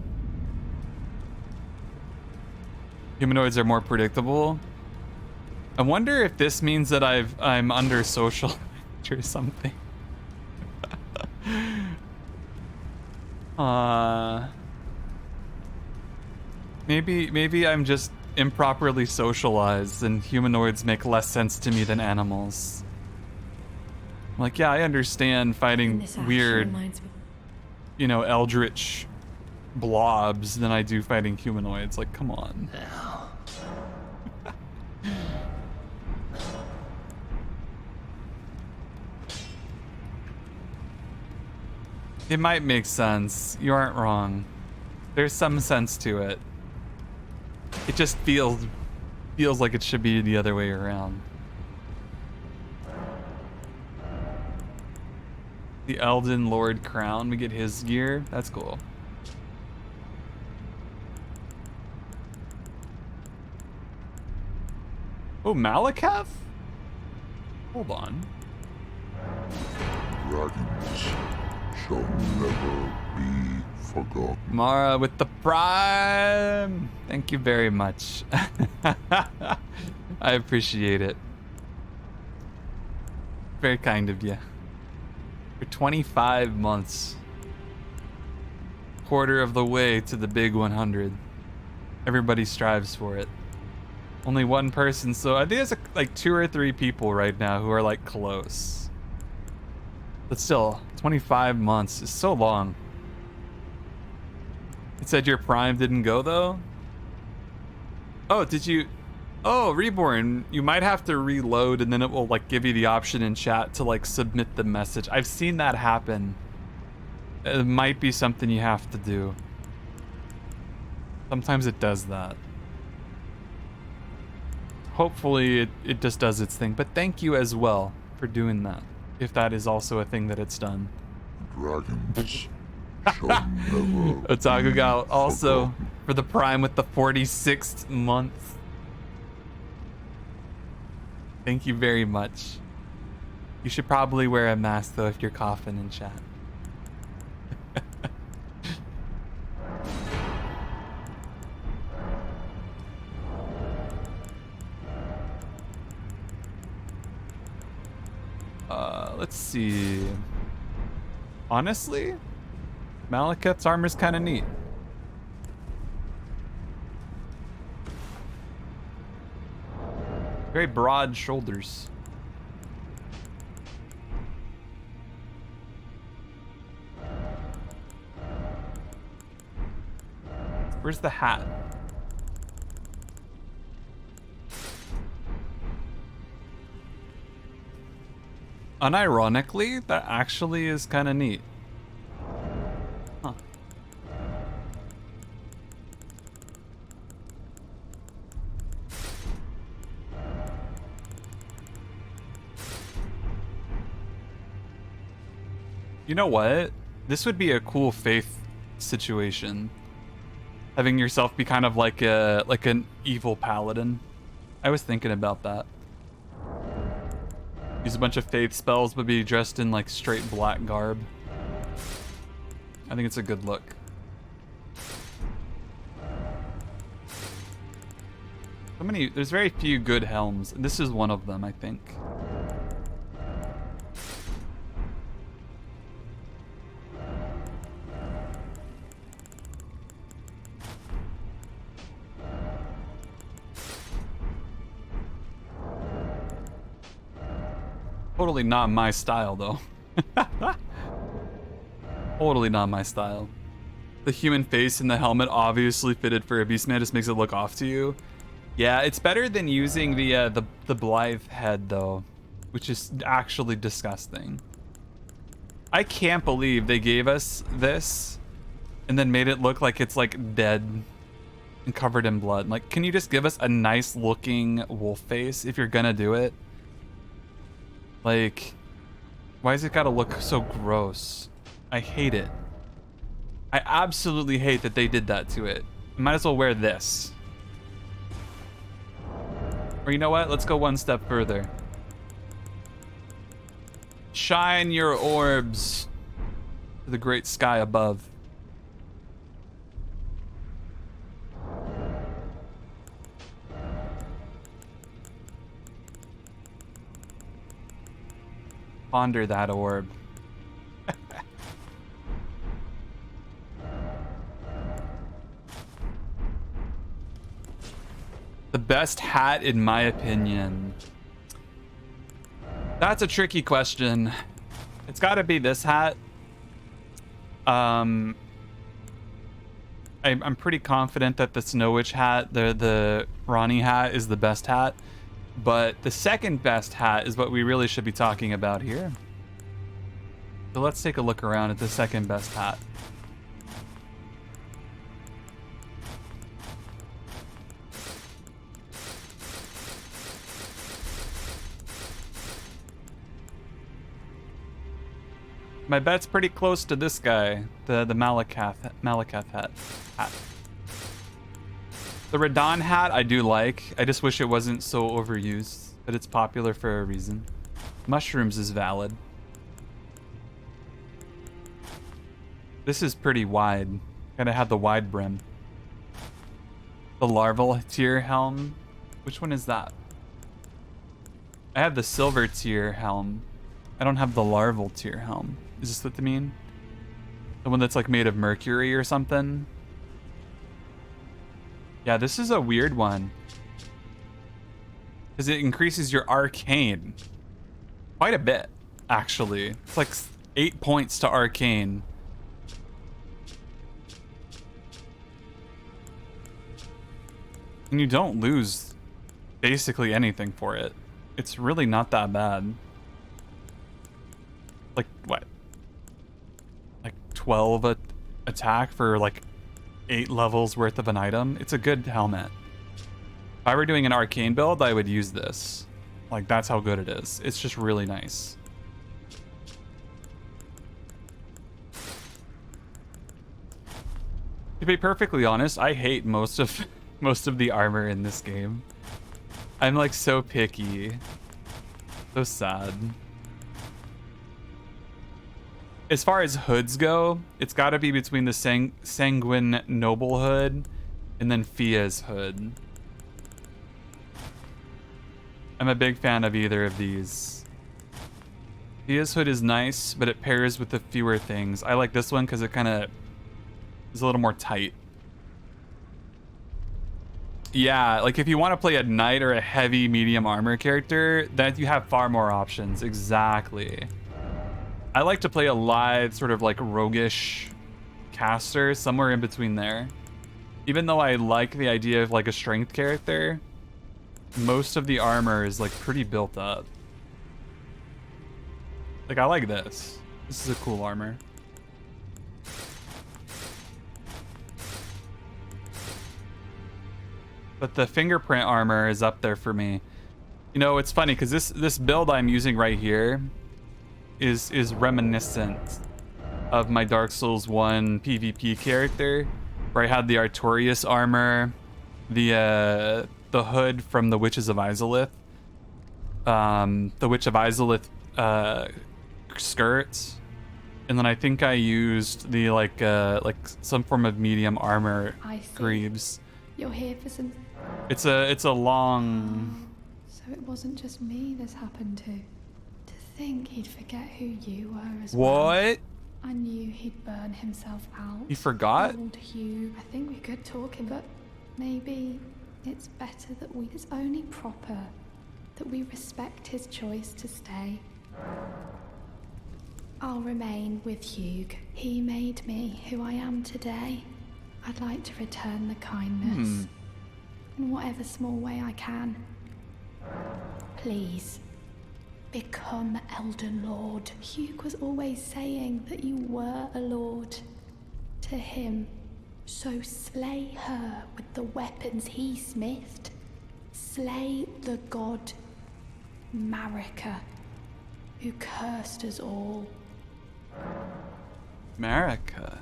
Humanoids are more predictable. I wonder if this means that I'm under social or something. Maybe I'm just improperly socialized and humanoids make less sense to me than animals. Like, yeah, I understand fighting weird, you know, eldritch blobs than I do fighting humanoids. Like, come on. It might make sense. You aren't wrong. There's some sense to it. It just feels like it should be the other way around. The Elden Lord crown, we get his gear. That's cool. Oh, Malakath? Hold on. Dragons shall never be forgotten. Mara with the prime. Thank you very much. I appreciate it. Very kind of you. For 25 months. Quarter of the way to the big 100. Everybody strives for it. Only one person, so I think there's like 2 or 3 people right now who are like close. But still, 25 months is so long. It said your prime didn't go though? Oh, did you? Oh, Reborn, you might have to reload and then it will like give you the option in chat to like submit the message. I've seen that happen. It might be something you have to do. Sometimes it does that. Hopefully it just does its thing, but thank you as well for doing that. If that is also a thing that it's done. Dragons shall never Otaku Gal be also forgotten. for the prime with the 46th month. Thank you very much. You should probably wear a mask though if you're coughing in chat. Let's see. Honestly, Malekith's armor's kind of neat. Very broad shoulders. Where's the hat? Unironically, that actually is kind of neat. Huh. You know what? This would be a cool faith situation. Having yourself be kind of like an evil paladin. I was thinking about that. Use a bunch of faith spells, but be dressed in like straight black garb. I think it's a good look. There's very few good helms, and this is one of them, I think. Totally not my style, though. Totally not my style. The human face and the helmet obviously fitted for a beastman, just makes it look off to you. Yeah, it's better than using the Blythe head, though, which is actually disgusting. I can't believe they gave us this and then made it look like it's like dead and covered in blood. Like, can you just give us a nice looking wolf face if you're gonna do it? Like, why is it gotta look so gross? I hate it. I absolutely hate that they did that to it. Might as well wear this. Or you know what? Let's go one step further. Shine your orbs to the great sky above. Ponder that orb. The best hat, in my opinion. That's a tricky question. It's got to be this hat. I'm pretty confident that the Snow Witch hat, the Ronnie hat, is the best hat. But the second best hat is what we really should be talking about here. So let's take a look around at the second best hat. My bet's pretty close to this guy, the Malekith hat. The Radon hat I do like. I just wish it wasn't so overused, but it's popular for a reason. Mushrooms is valid. This is pretty wide. Gotta have the wide brim. The larval tier helm. Which one is that? I have the silver tier helm. I don't have the larval tier helm. Is this what they mean? The one that's like made of mercury or something? Yeah, this is a weird one. Because it increases your arcane. Quite a bit, actually. It's like 8 points to arcane. And you don't lose basically anything for it. It's really not that bad. Like, what? Like 12 attack for like 8 levels worth of an item. It's a good helmet. If I were doing an arcane build, I would use this. Like, that's how good it is. It's just really nice. To be perfectly honest, I hate most of the armor in this game. I'm like so picky. So sad. As far as hoods go, it's got to be between the Sanguine Noble hood and then Fia's hood. I'm a big fan of either of these. Fia's hood is nice, but it pairs with the fewer things. I like this one because it kind of is a little more tight. Yeah, like if you want to play a knight or a heavy medium armor character, then you have far more options. Exactly. I like to play a live sort of like roguish caster, somewhere in between there. Even though I like the idea of like a strength character, most of the armor is like pretty built up. Like I like this. This is a cool armor. But the fingerprint armor is up there for me. You know, it's funny because this build I'm using right here is reminiscent of my Dark Souls 1 PvP character, where I had the Artorias armor, the hood from the Witches of Izalith, the Witch of Izalith skirts, and then I think I used the like some form of medium armor greaves. You're here for some. It's a long. So it wasn't just me this happened to. To think he'd forget who you were as What? well. I knew he'd burn himself out. He forgot? Old Hugh. I think we could talk him, but maybe it's better that it's only proper that we respect his choice to stay. I'll remain with Hugh. He made me who I am today. I'd like to return the kindness in whatever small way I can. Please, become Elden Lord. Hugh was always saying that you were a lord to him. So slay her with the weapons he smithed. Slay the god Marika, who cursed us all. Marika.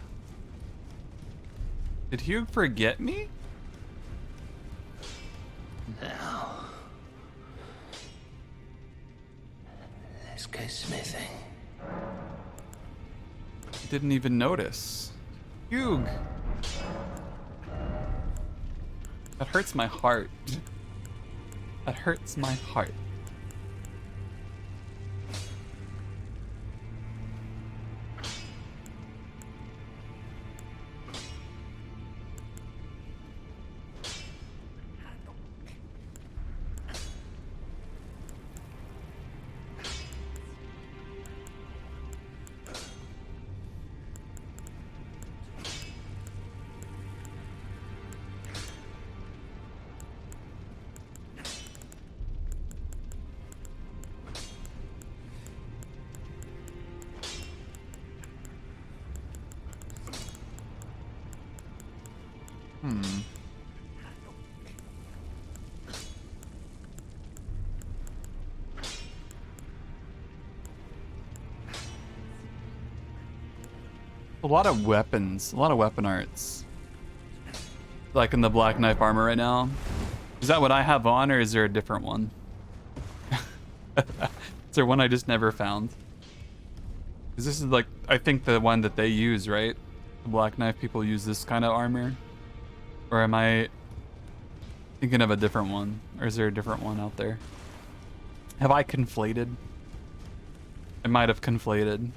Did Hugh forget me? Now, let's go smithing. Didn't even notice. Hugh. That hurts my heart. That hurts my heart. A lot of weapons, a lot of weapon arts. Like in the Black Knife armor right now. Is that what I have on, or is there a different one? Is there one I just never found? Because this is like, I think the one that they use, right? The Black Knife people use this kind of armor. Or am I thinking of a different one? Or is there a different one out there? Have I conflated? I might have conflated.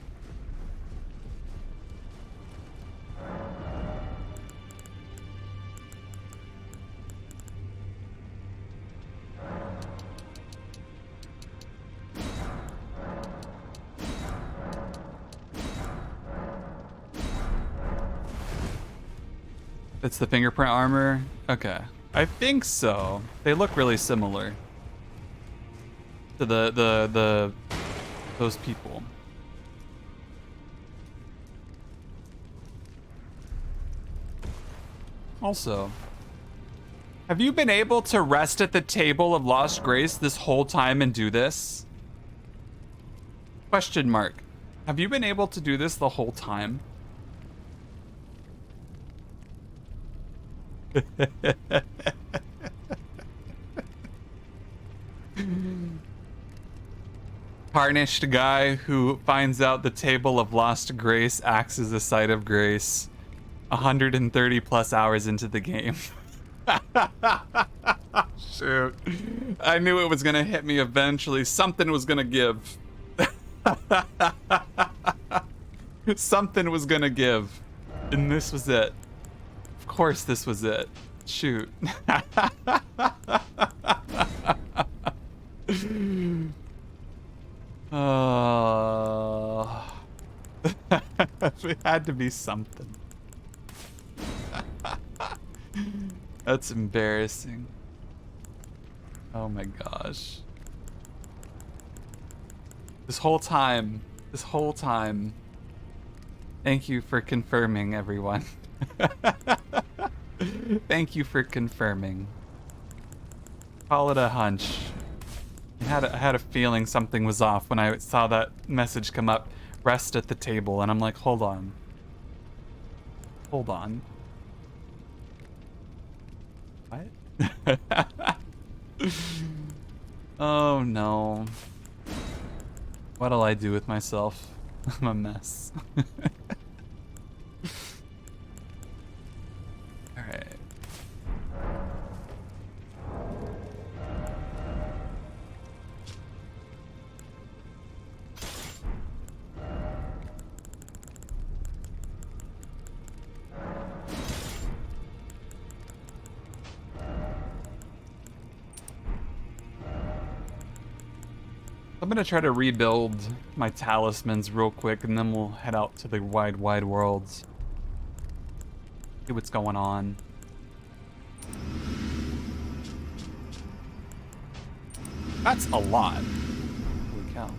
It's the fingerprint armor? Okay. I think so. They look really similar to those people. Also, have you been able to rest at the table of Lost Grace this whole time and do this? Question mark. Have you been able to do this the whole time? tarnished guy who finds out the table of lost grace acts as a site of grace 130 plus hours into the game. Shoot. I knew it was gonna hit me eventually. Something was gonna give. Something was gonna give. And this was it. Of course this was it. Shoot. It had to be something. That's embarrassing. Oh my gosh. This whole time, thank you for confirming, everyone. Thank you for confirming. Call it a hunch. I had a feeling something was off when I saw that message come up, rest at the table, and I'm like, hold on. Hold on. What? Oh no. What'll I do with myself? I'm a mess. Alright. I'm gonna try to rebuild my talismans real quick, and then we'll head out to the wide worlds. See what's going on. That's a lot. Holy cow.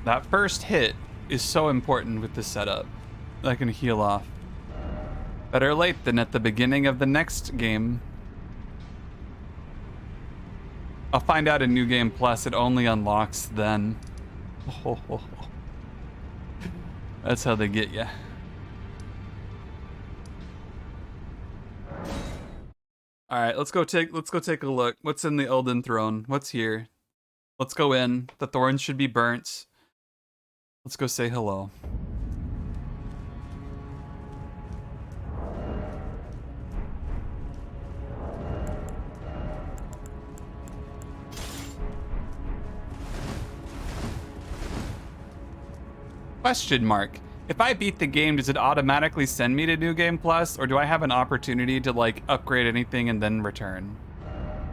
That first hit is so important with the setup. I can heal off. Better late than at the beginning of the next game. I'll find out in New Game Plus it only unlocks then. Oh. That's how they get you. All right, let's go take a look. What's in the Elden Throne? What's here? Let's go in. The thorns should be burnt. Let's go say hello. Question mark. If I beat the game, does it automatically send me to New Game Plus, or do I have an opportunity to like upgrade anything and then return?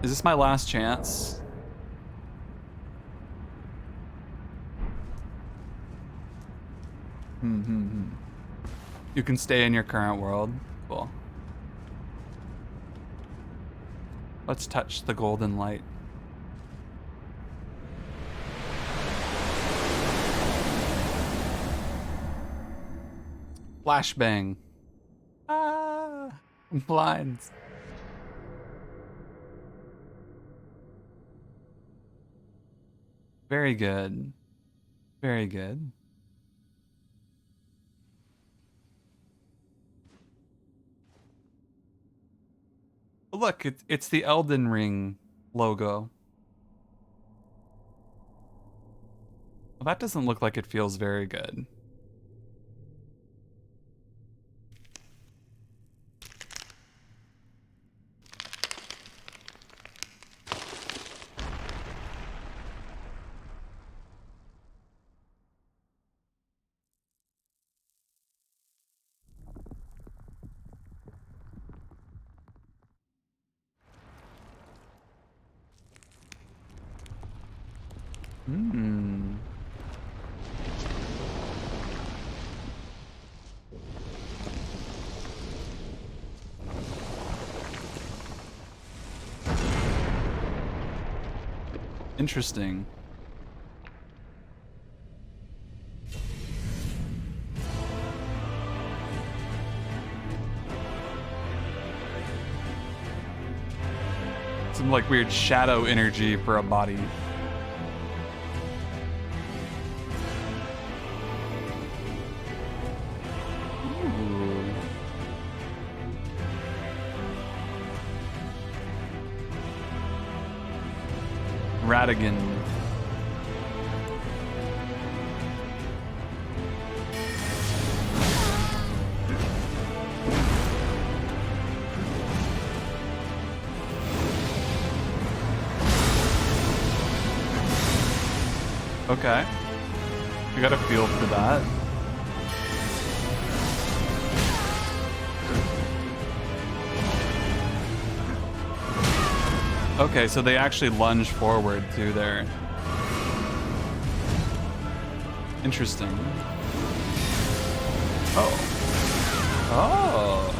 Is this my last chance? You can stay in your current world. Cool. Let's touch the golden light. Flashbang. Ah, blinds. Very good. Very good. Look, it's the Elden Ring logo. Well, that doesn't look like it feels very good. Interesting. Some like weird shadow energy for a body. Radigan. Okay. We got a feel for that. Okay, so they actually lunge forward too there. Interesting. Oh. Oh.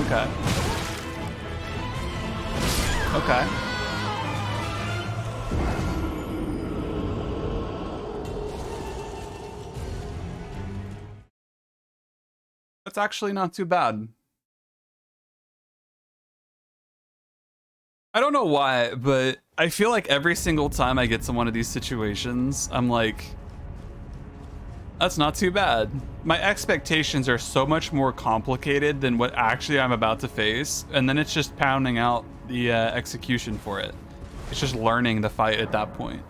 Okay. Okay. That's actually not too bad. I don't know why, but I feel like every single time I get to one of these situations, I'm like, that's not too bad. My expectations are so much more complicated than what actually I'm about to face, and then it's just pounding out the execution for it. It's just learning the fight at that point.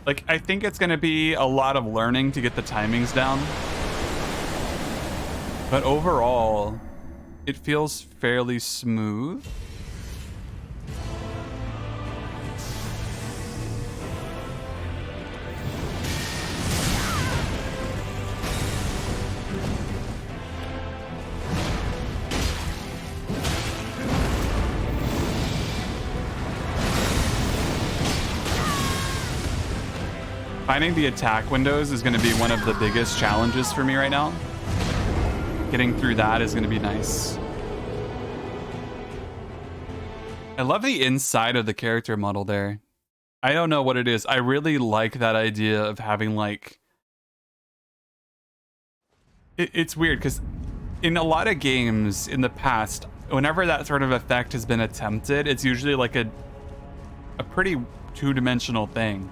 Like, I think it's going to be a lot of learning to get the timings down. But overall, it feels fairly smooth. Finding the attack windows is going to be one of the biggest challenges for me right now. Getting through that is going to be nice. I love the inside of the character model there. I don't know what it is. I really like that idea of having like... It's weird because in a lot of games in the past, whenever that sort of effect has been attempted, it's usually like a pretty two-dimensional thing.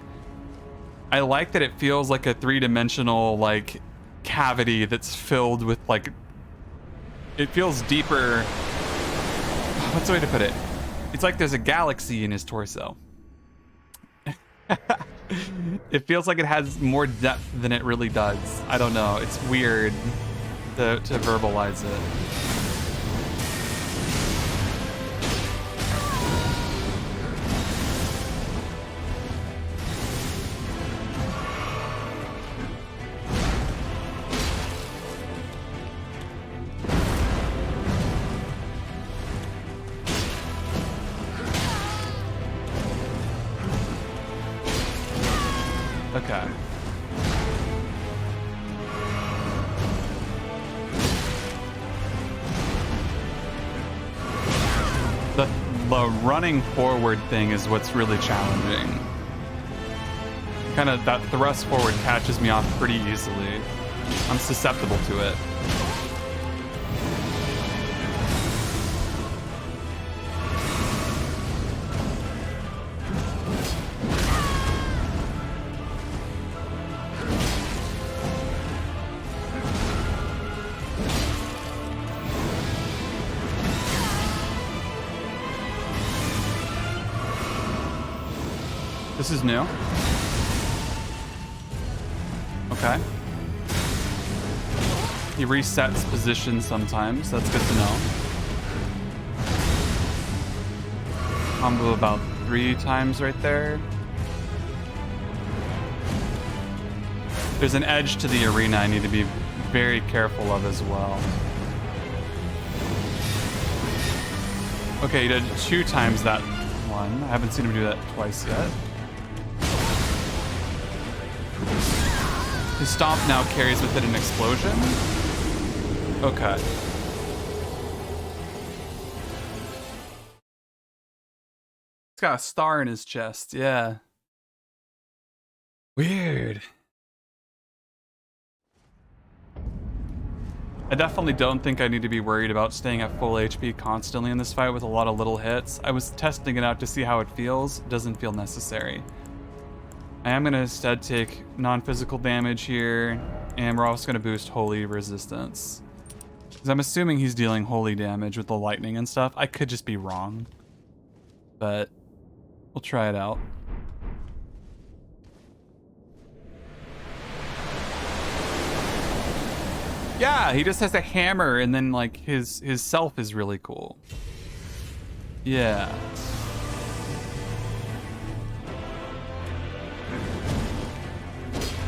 I like that it feels like a three-dimensional like cavity that's filled with like, it feels deeper. What's the way to put it? It's like there's a galaxy in his torso. It feels like it has more depth than it really does. I don't know. It's weird to verbalize it. Okay. The running forward thing is what's really challenging. Kind of that thrust forward catches me off pretty easily. I'm susceptible to it. This is new. Okay. He resets position sometimes. That's good to know. Combo about 3 times right there. There's an edge to the arena I need to be very careful of as well. Okay, he did 2 times that one. I haven't seen him do that twice yet. His stomp now carries with it an explosion. Okay. He's got a star in his chest, yeah. Weird. I definitely don't think I need to be worried about staying at full HP constantly in this fight with a lot of little hits. I was testing it out to see how it feels. It doesn't feel necessary. I am going to instead take non-physical damage here, and we're also going to boost Holy Resistance. Because I'm assuming he's dealing holy damage with the lightning and stuff. I could just be wrong. But we'll try it out. Yeah, he just has a hammer and then like his self is really cool. Yeah.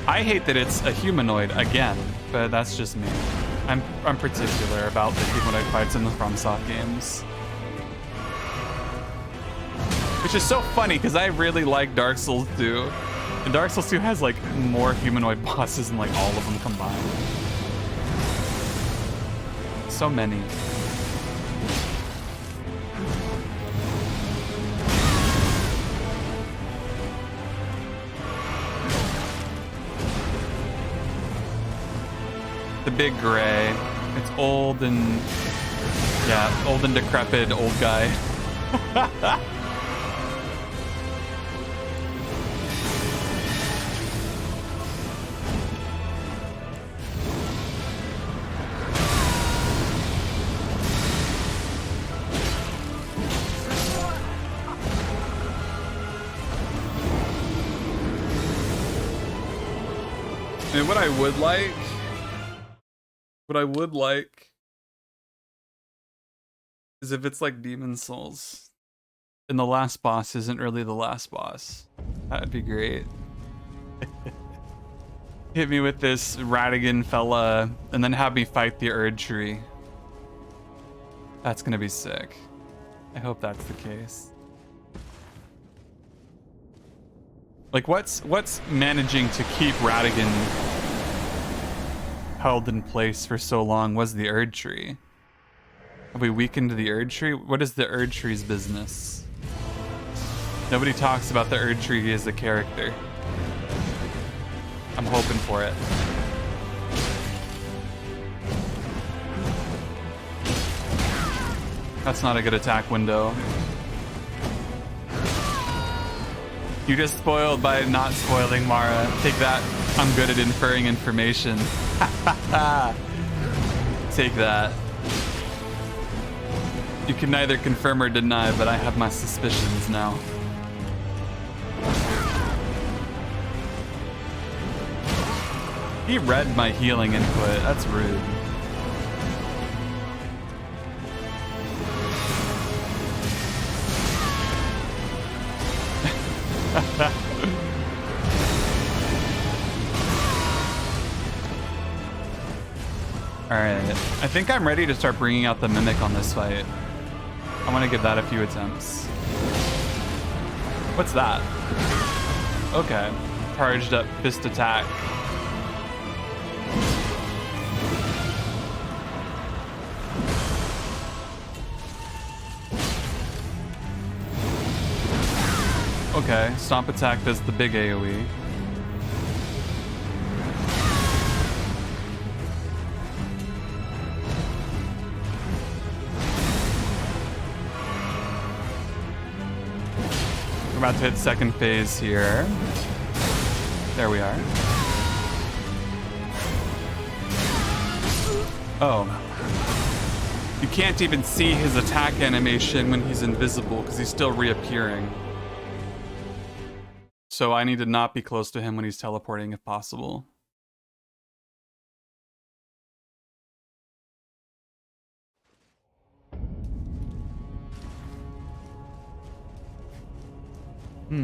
I hate that it's a humanoid again, but that's just me. I'm particular about the humanoid fights in the FromSoft games. Which is so funny because I really like Dark Souls 2. And Dark Souls 2 has like more humanoid bosses than like all of them combined. So many. The big gray. It's old and yeah, old and decrepit old guy. And what I would like is if it's like Demon Souls and the last boss isn't really the last boss. That'd be great. Hit me with this Radigan fella and then have me fight the Erd Tree. That's gonna be sick. I hope that's the case. Like what's managing to keep Radigan held in place for so long was the Erd Tree. Have we weakened the Erd Tree? What is the Erd Tree's business? Nobody talks about the Erd Tree as a character. I'm hoping for it. That's not a good attack window. You just spoiled by not spoiling, Mara. Take that. I'm good at inferring information. Take that. You can neither confirm or deny, but I have my suspicions now. He read my healing input. That's rude. Alright, I think I'm ready to start bringing out the Mimic on this fight. I want to give that a few attempts. What's that? Okay, charged up fist attack. Okay, stomp attack does the big AoE. We're about to hit second phase here. There we are. Oh. You can't even see his attack animation when he's invisible because he's still reappearing. So I need to not be close to him when he's teleporting if possible. I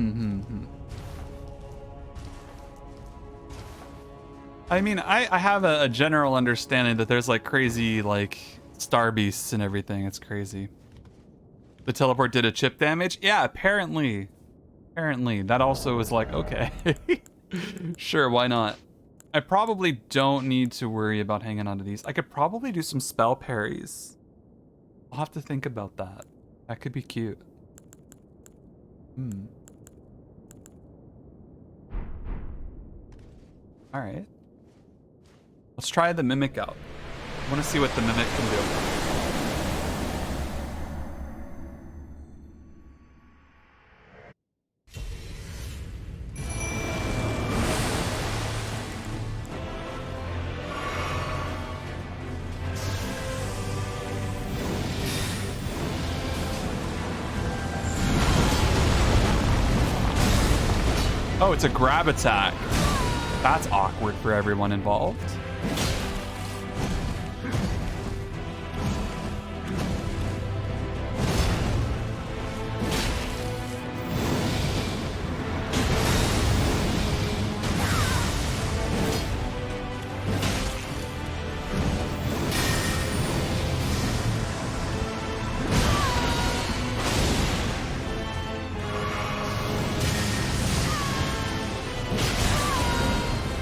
mean, I have a general understanding that there's like crazy like star beasts and everything. It's crazy. The teleport did a chip damage? Yeah, apparently. Apparently. That also was like, okay. Sure, why not? I probably don't need to worry about hanging onto these. I could probably do some spell parries. I'll have to think about that. That could be cute. Alright. Let's try the Mimic out. I want to see what the Mimic can do. it's a grab attack. That's awkward for everyone involved.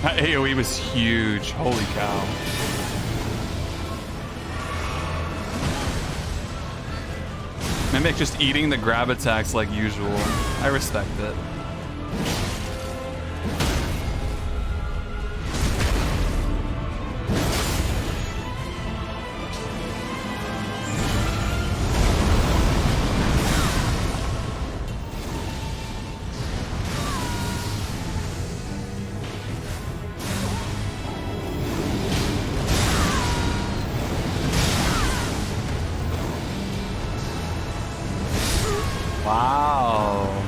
That AoE was huge. Holy cow. Mimic just eating the grab attacks like usual. I respect it. Wow.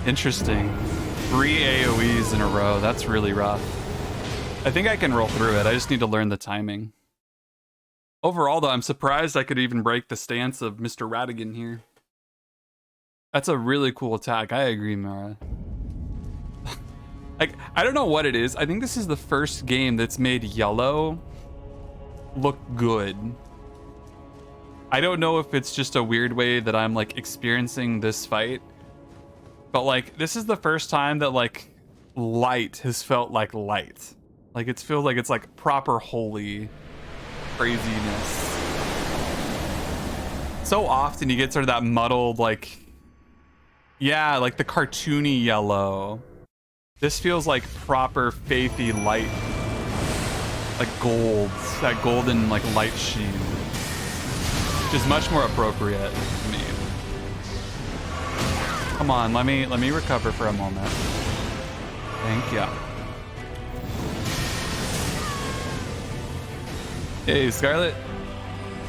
Interesting. 3 AoEs in a row. That's really rough. I think I can roll through it. I just need to learn the timing. Overall, though, I'm surprised I could even break the stance of Mr. Radigan here. That's a really cool attack. I agree, Mara. Like, I don't know what it is. I think this is the first game that's made yellow look good. I don't know if it's just a weird way that I'm like experiencing this fight, but like this is the first time that like light has felt like light. Like it feels like it's like proper holy craziness. So often you get sort of that muddled like, yeah, like the cartoony yellow. This feels like proper faithy light, like gold, that golden like light sheen. Which is much more appropriate to me. Come on, let me recover for a moment. Thank you. Hey, Scarlet.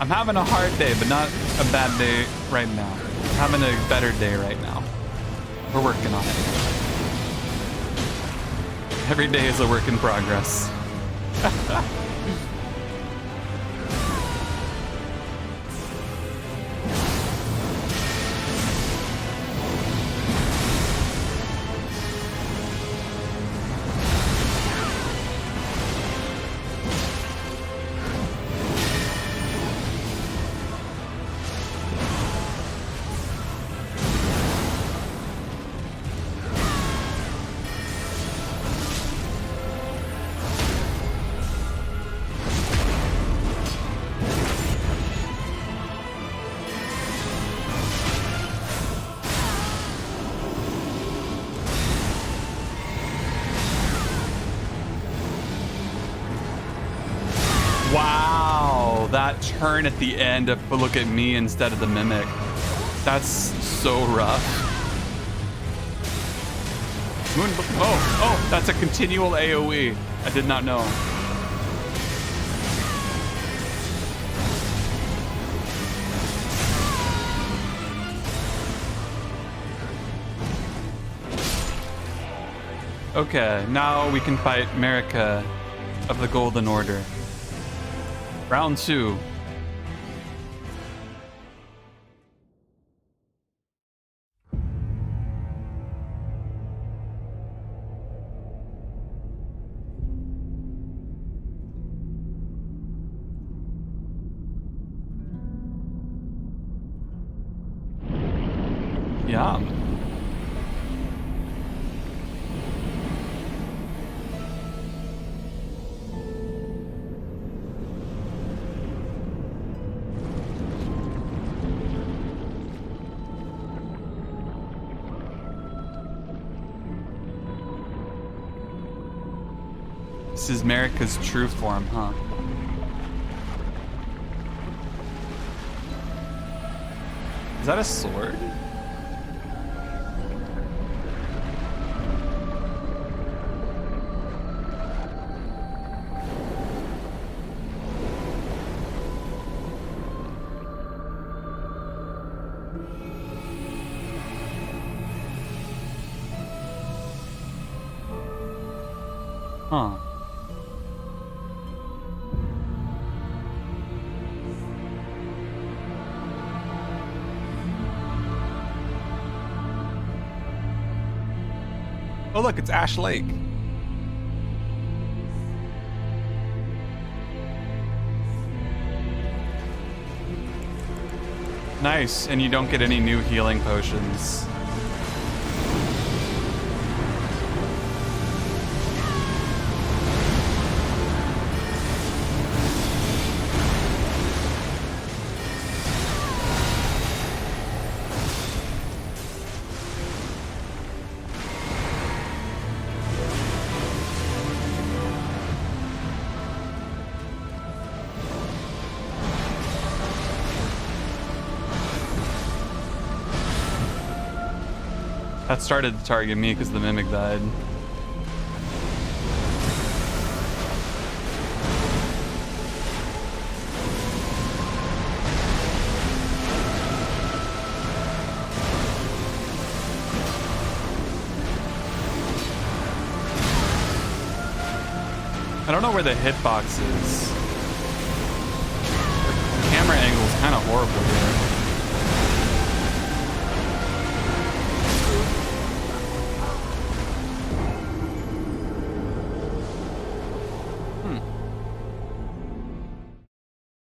I'm having a hard day, but not a bad day right now. I'm having a better day right now. We're working on it. Every day is a work in progress. Wow, that turn at the end to look at me instead of the Mimic. That's so rough. Moon, oh, that's a continual AoE. I did not know. Okay, now we can fight Marika of the Golden Order. Round 2. Yeah. This is Marika's true form, huh? Is that a sword? Huh. Oh look, it's Ash Lake. Nice, and you don't get any new healing potions. That started to target me because the mimic died. I don't know where the hitbox is. The camera angle is kind of horrible here.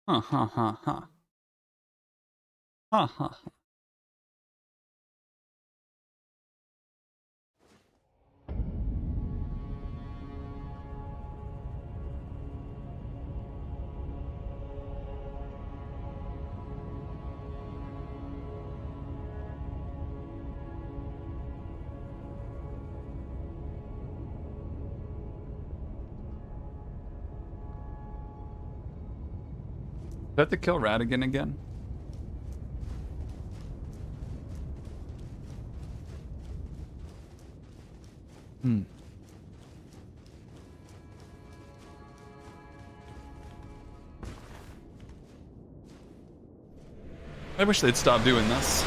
Huh, huh, huh, huh. Huh, huh. Is that to kill Radigan again? Hmm. I wish they'd stop doing this.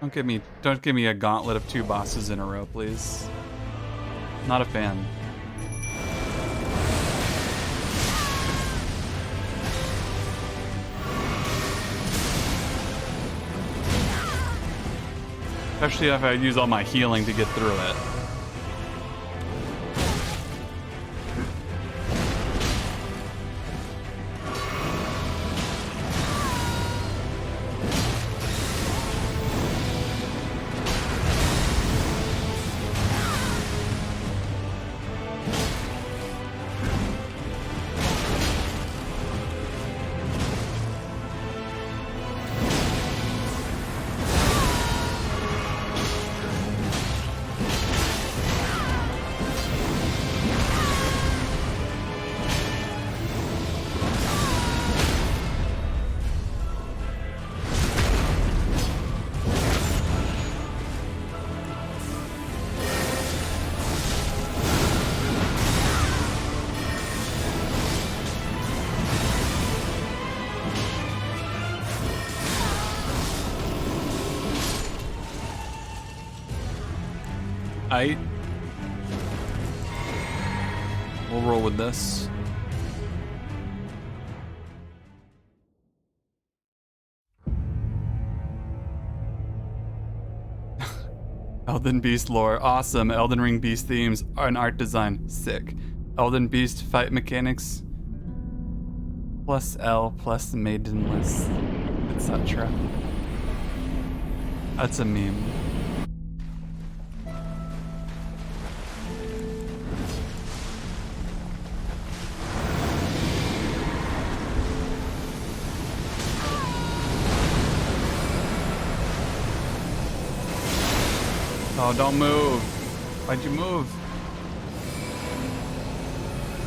Don't give me a gauntlet of 2 bosses in a row, please. Not a fan. Especially if I use all my healing to get through it. We'll roll with this. Elden Beast lore, awesome. Elden Ring Beast themes and art design, sick. Elden Beast fight mechanics, plus L, plus maidenless, etc. That's a meme. Oh, don't move. Why'd you move?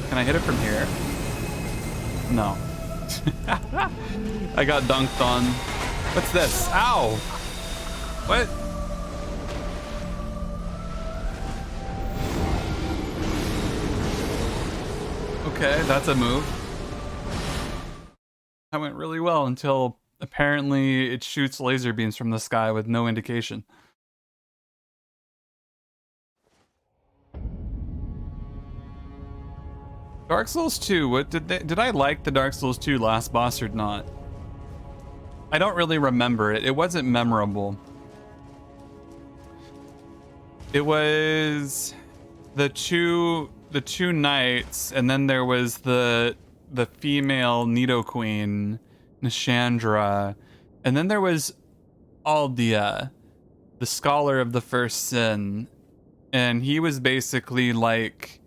Can I hit it from here? No. I got dunked on. What's this? Ow! What? Okay, that's a move. That went really well until apparently it shoots laser beams from the sky with no indication. Dark Souls 2, what did I like the Dark Souls 2 last boss or not? I don't really remember it. It wasn't memorable. It was the two knights, and then there was the female Nidoqueen, Nishandra, and then there was Aldia, the scholar of the first sin, and he was basically like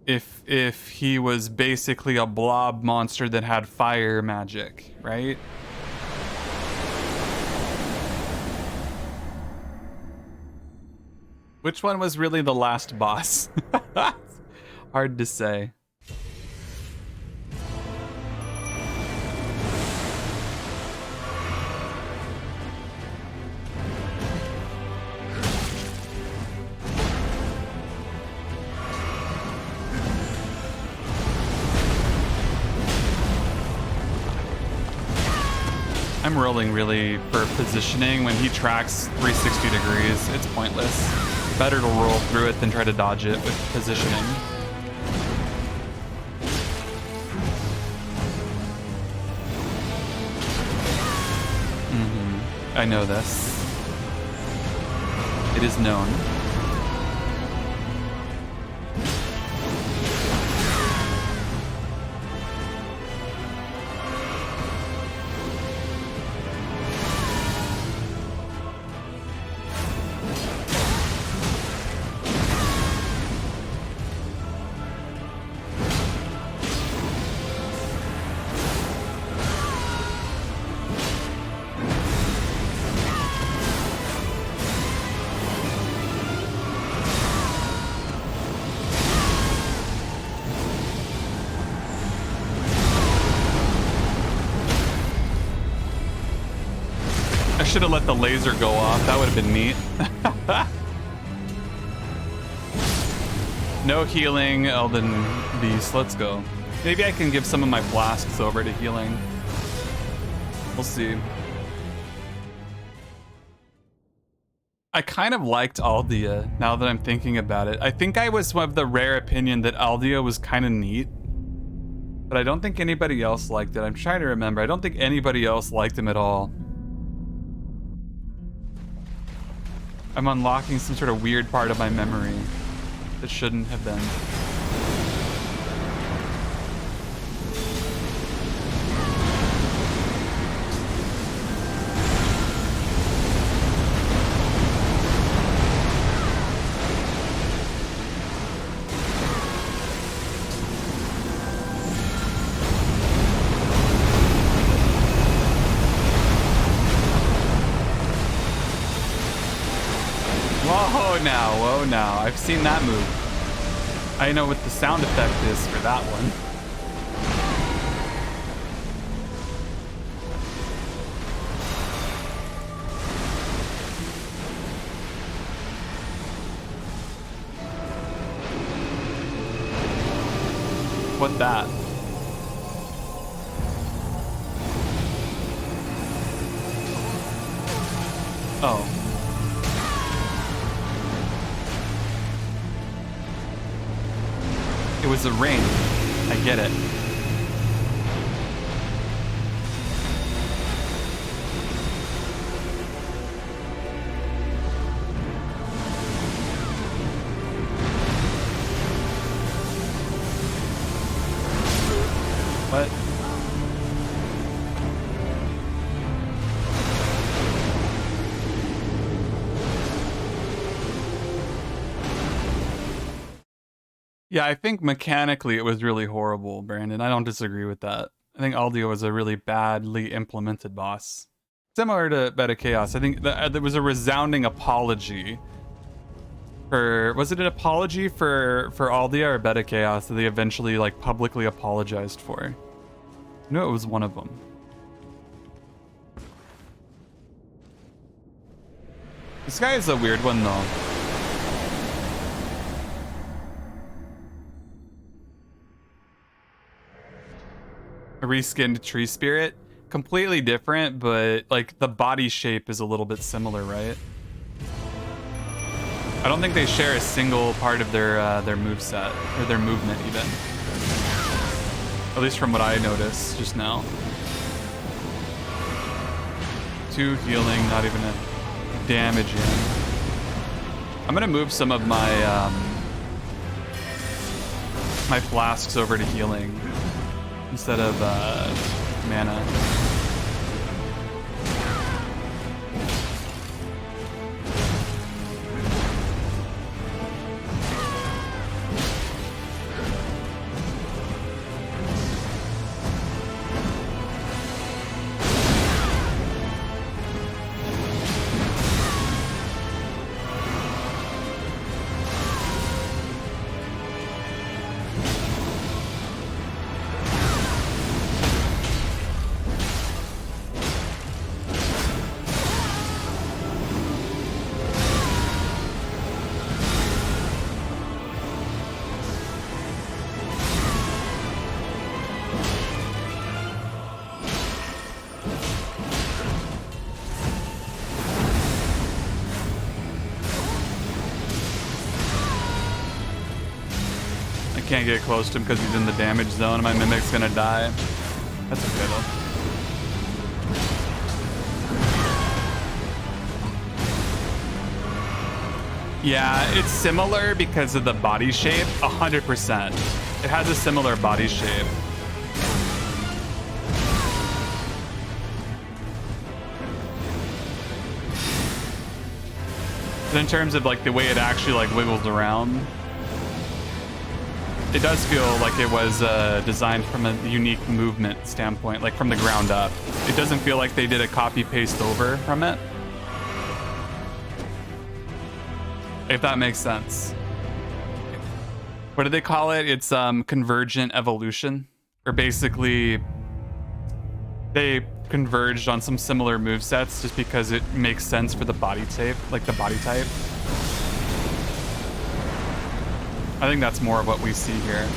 if he was basically a blob monster that had fire magic, right? Which one was really the last boss? Hard to say. I'm rolling really for positioning. When he tracks 360 degrees, it's pointless. Better to roll through it than try to dodge it with positioning. I know this. It is known. I should have let the laser go off. That would have been neat. No healing, Elden Beast. Let's go. Maybe I can give some of my flasks over to healing. We'll see. I kind of liked Aldia, now that I'm thinking about it. I think I was of the rare opinion that Aldia was kind of neat. But I don't think anybody else liked it. I'm trying to remember. I don't think anybody else liked him at all. I'm unlocking some sort of weird part of my memory that shouldn't have been. Whoa now, I've seen that move. I know what the sound effect is for that one. What that? Oh. It was a ring. I get it. What? Yeah, I think mechanically it was really horrible, Brandon. I don't disagree with that. I think Aldio was a really badly implemented boss. Similar to Beta Chaos, I think there was a resounding apology for... Was it an apology for Aldia or Beta Chaos that they eventually like publicly apologized for? I know it was one of them. This guy is a weird one though. A reskinned tree spirit, completely different, but like the body shape is a little bit similar, right? I don't think they share a single part of their moveset or their movement even. At least from what I noticed just now. 2 healing, not even a damage in. I'm gonna move some of my my flasks over to healing instead of mana. Can't get close to him because he's in the damage zone and my mimic's gonna die. That's okay though. Yeah, it's similar because of the body shape, 100%. It has a similar body shape. But in terms of like the way it actually like wiggles around, it does feel like it was designed from a unique movement standpoint, like from the ground up. It doesn't feel like they did a copy paste over from it. If that makes sense. What do they call it? It's convergent evolution. Or basically, they converged on some similar movesets just because it makes sense for the body type, like the body type. I think that's more of what we see here.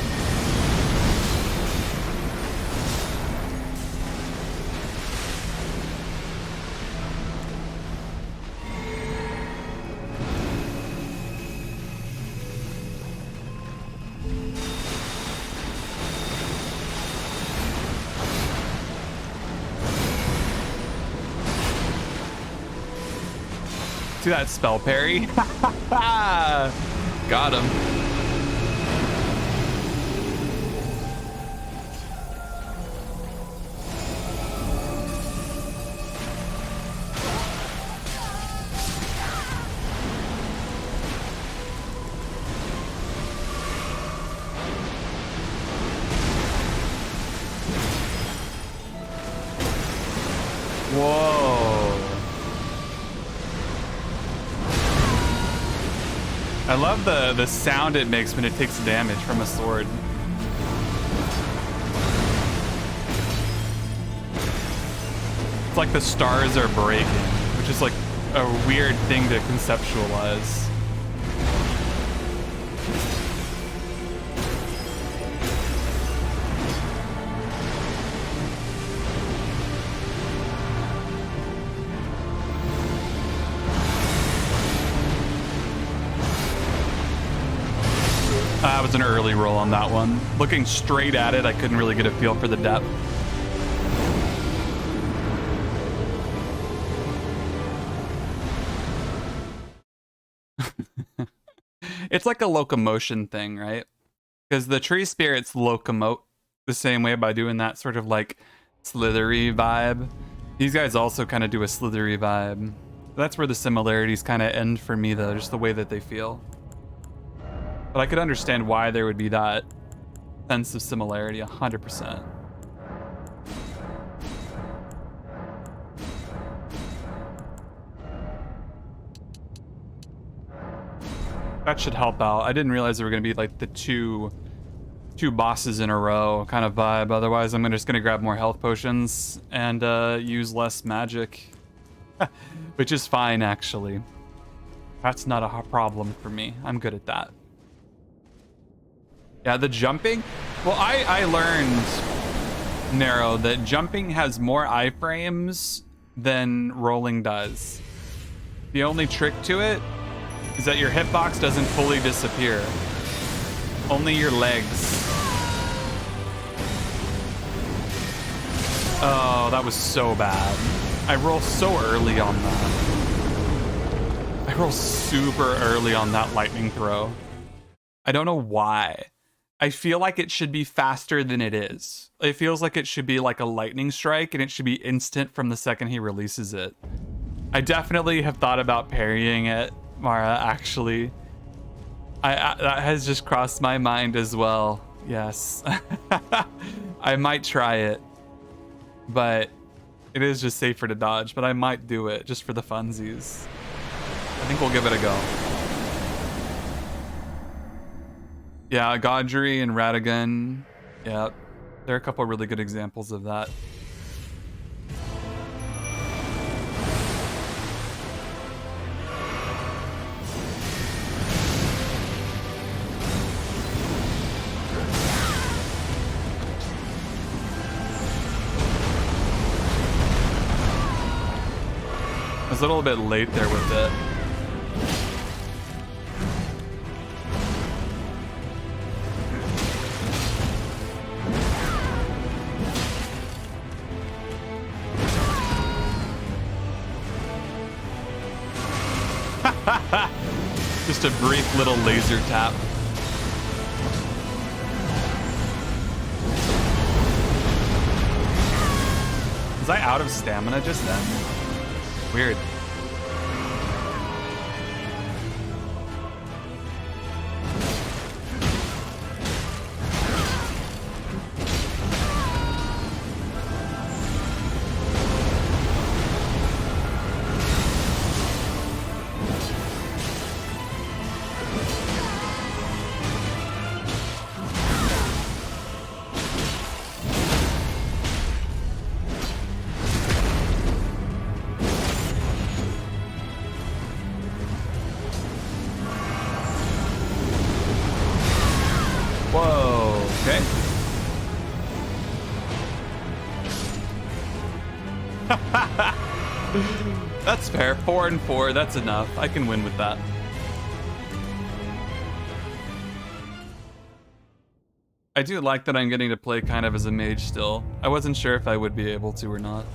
See that spell parry? Got him. Whoa. I love the sound it makes when it takes damage from a sword. It's like the stars are breaking, which is like a weird thing to conceptualize. That was an early roll on that one. Looking straight at it, I couldn't really get a feel for the depth. It's like a locomotion thing, right? Because the tree spirits locomote the same way by doing that sort of like slithery vibe. These guys also kind of do a slithery vibe. That's where the similarities kind of end for me though, just the way that they feel. But I could understand why there would be that sense of similarity, 100%. That should help out. I didn't realize there were going to be like the two bosses in a row kind of vibe. Otherwise, I'm just going to grab more health potions and use less magic. Which is fine, actually. That's not a problem for me. I'm good at that. Yeah, the jumping. Well, I learned, Narrow, that jumping has more iframes than rolling does. The only trick to it is that your hitbox doesn't fully disappear. Only your legs. Oh, that was so bad. I roll so early on that. I roll super early on that lightning throw. I don't know why. I feel like it should be faster than it is. It feels like it should be like a lightning strike and it should be instant from the second he releases it. I definitely have thought about parrying it, Mara, actually. That has just crossed my mind as well. Yes. I might try it. But it is just safer to dodge, but I might do it just for the funsies. I think we'll give it a go. Yeah, Godry and Radagon. Yeah, there are a couple really good examples of that. I was a little bit late there with it. Just a brief little laser tap. Was I out of stamina just then? Weird. That's fair. 4 and 4, that's enough. I can win with that. I do like that I'm getting to play kind of as a mage still. I wasn't sure if I would be able to or not.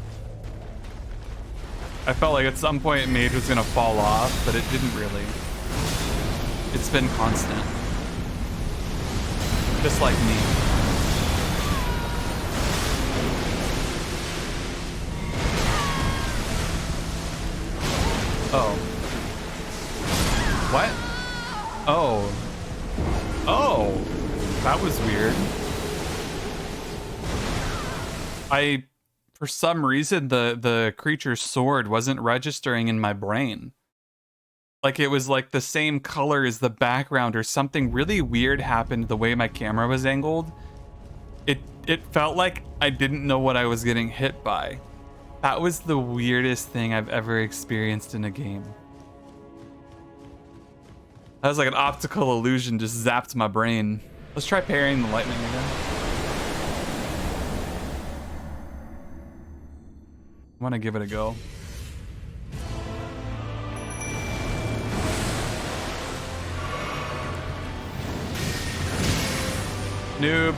I felt like at some point mage was gonna fall off, but it didn't really. It's been constant. Just like me. Oh. What? Oh. Oh. That was weird. For some reason, the creature's sword wasn't registering in my brain. Like it was like the same color as the background or something really weird happened the way my camera was angled. It felt like I didn't know what I was getting hit by. That was the weirdest thing I've ever experienced in a game. That was like an optical illusion just zapped my brain. Let's try parrying the lightning again. I want to give it a go. Noob.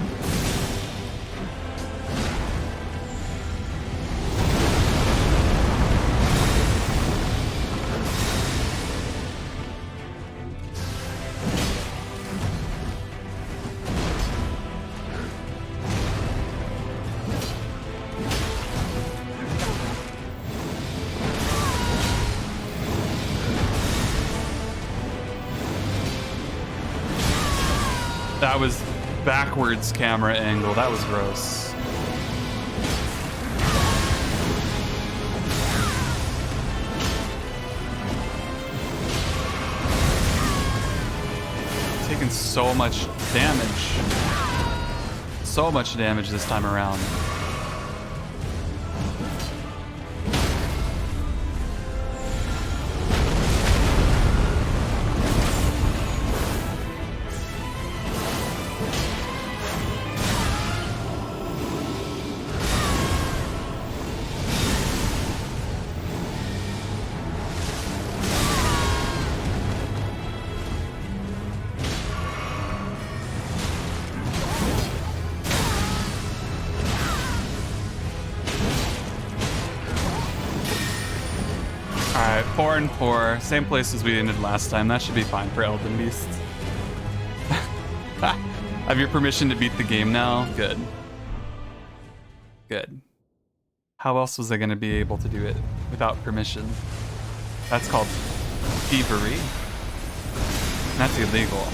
That was backwards camera angle. That was gross. Taking so much damage. So much damage this time around. Alright, 4 and 4. Same place as we ended last time. That should be fine for Elden Beasts. Have your permission to beat the game now? Good. Good. How else was I going to be able to do it without permission? That's called thievery. That's illegal.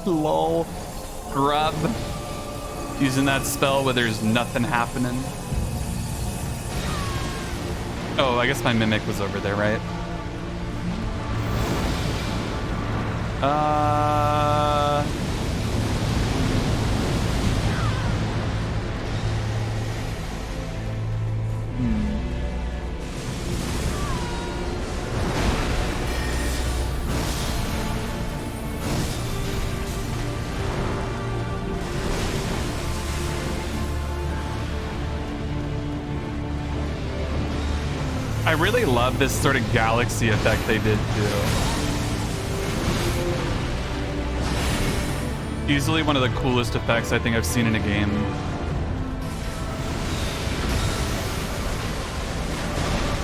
Lol. Grub. Using that spell where there's nothing happening. Oh, I guess my mimic was over there, right? I really love this sort of galaxy effect they did too. Easily one of the coolest effects I think I've seen in a game.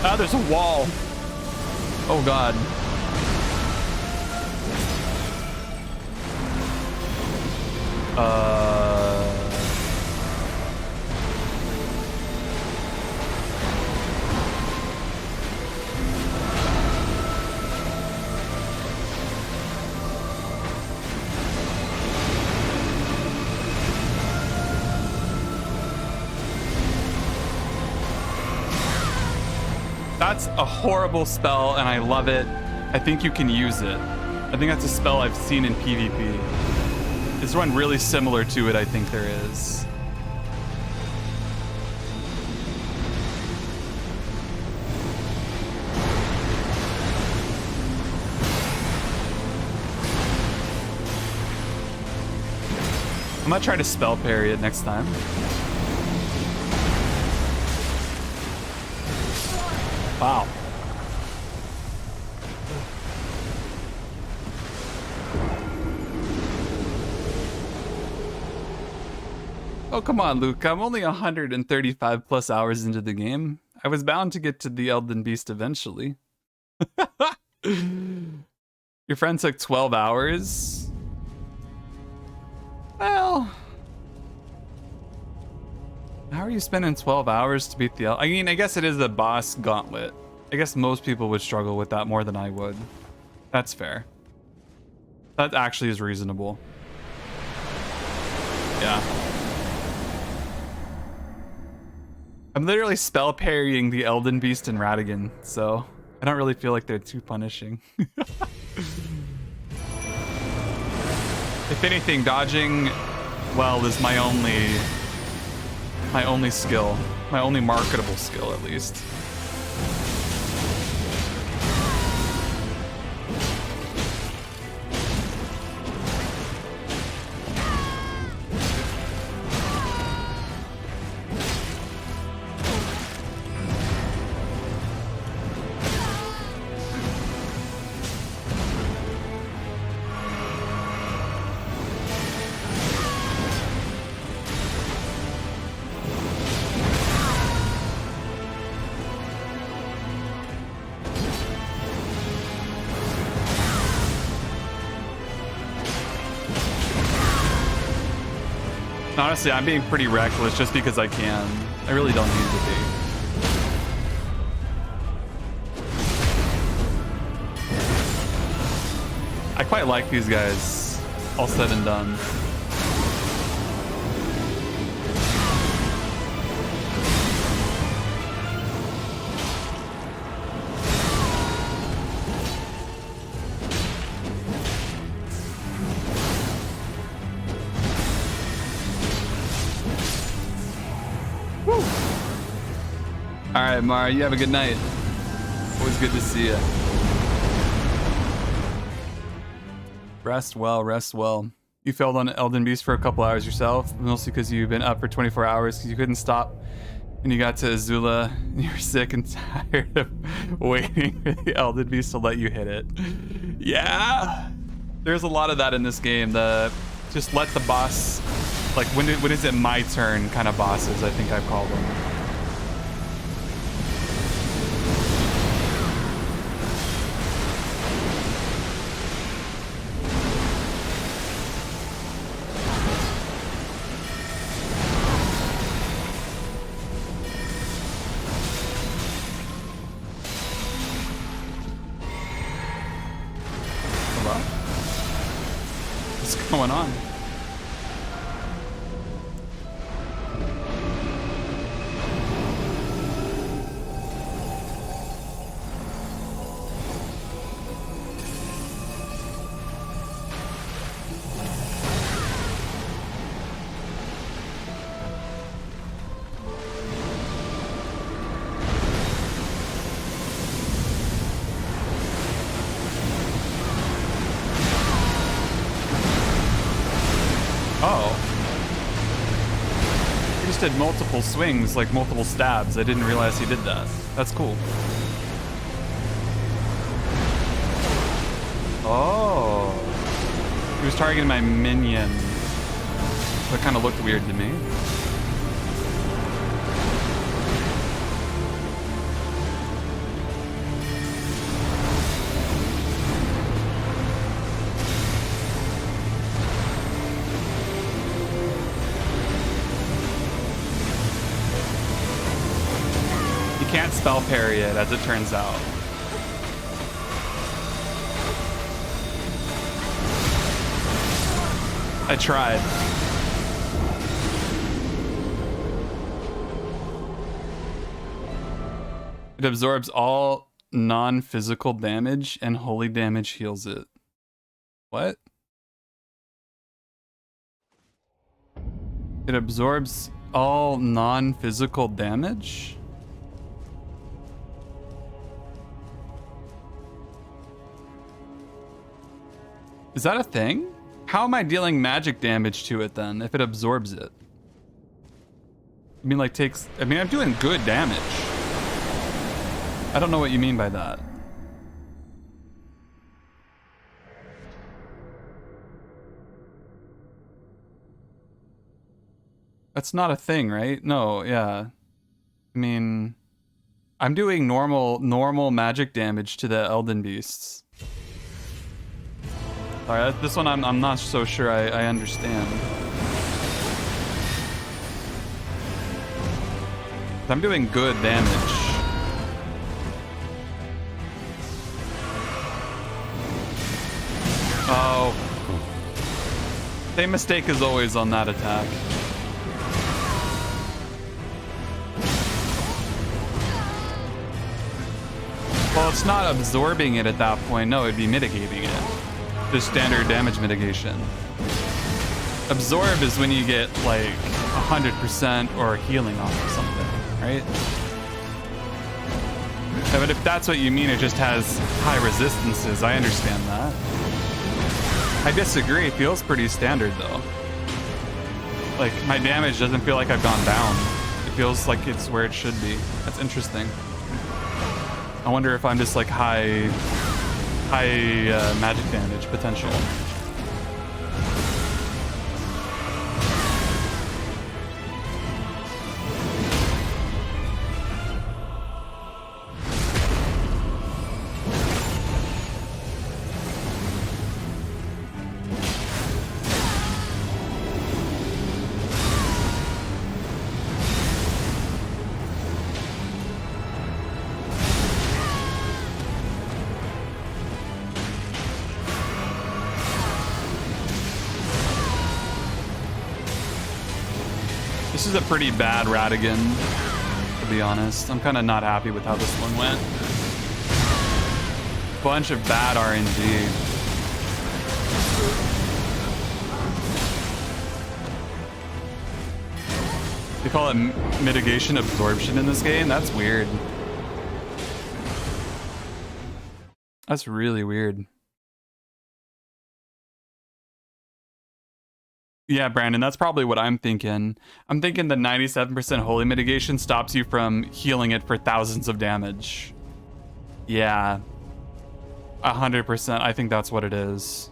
Ah, there's a wall. Oh god. That's a horrible spell, and I love it. I think you can use it. I think that's a spell I've seen in PvP. There's one really similar to it, I think there is. I'm gonna try to spell parry it next time. Wow. Oh, come on, Luke. I'm only 135 plus hours into the game. I was bound to get to the Elden Beast eventually. Your friend took 12 hours? Well... How are you spending 12 hours to beat the I mean, I guess it is a boss gauntlet. I guess most people would struggle with that more than I would. That's fair. That actually is reasonable. Yeah. I'm literally spell parrying the Elden Beast and Radigan, so I don't really feel like they're too punishing. If anything, dodging well is my only skill. My only marketable skill, at least. Honestly, I'm being pretty reckless just because I can. I really don't need to be. I quite like these guys. all said and done. All right, Mara, you have a good night. Always good to see you. Rest well, rest well. You failed on Elden Beast for a couple hours yourself, mostly because you've been up for 24 hours because you couldn't stop. And you got to Azula, and you were sick and tired of waiting for the Elden Beast to let you hit it. Yeah! There's a lot of that in this game. The just let the boss, like when is it my turn kind of bosses, I think I've called them. What's going on? Did multiple swings, like multiple stabs. I didn't realize he did that. That's cool. Oh. He was targeting my minion. That kind of looked weird to me. Can't spell parry it, as it turns out. I tried. It absorbs all non-physical damage and holy damage heals it. What? It absorbs all non-physical damage? Is that a thing? How am I dealing magic damage to it then, if it absorbs it? I mean, like takes... I mean, I'm doing good damage. I don't know what you mean by that. That's not a thing, right? No, yeah. I mean... I'm doing normal magic damage to the Elden Beasts. Alright, this one I'm not so sure I understand. I'm doing good damage. Oh. Same mistake as always on that attack. Well, it's not absorbing it at that point. No, it'd be mitigating it. Just standard damage mitigation. Absorb is when you get like 100% or healing off of something, right? Yeah, but if that's what you mean, it just has high resistances. I understand that. I disagree. It feels pretty standard though. Like my damage doesn't feel like I've gone down. It feels like it's where it should be. That's interesting. I wonder if I'm just like high magic damage potential. This is a pretty bad Radigan, to be honest. I'm kind of not happy with how this one went. Bunch of bad RNG. They call it mitigation absorption in this game? That's weird. That's really weird. Yeah, Brandon, that's probably what I'm thinking. I'm thinking the 97% holy mitigation stops you from healing it for thousands of damage. Yeah. 100%. I think that's what it is.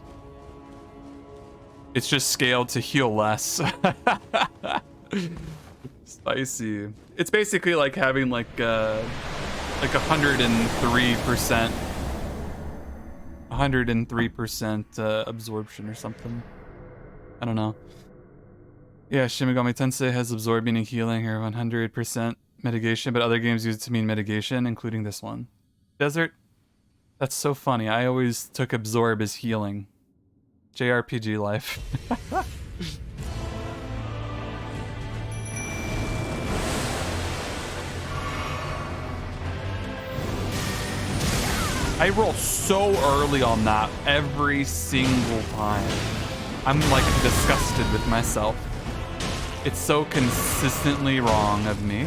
It's just scaled to heal less. Spicy. It's basically like having like 103%. 103% absorption or something. I don't know. Yeah, Shin Megami Tensei has absorb meaning healing or 100% mitigation, but other games use it to mean mitigation, including this one. Desert? That's so funny. I always took absorb as healing. JRPG life. I roll so early on that every single time. I'm like disgusted with myself. It's so consistently wrong of me.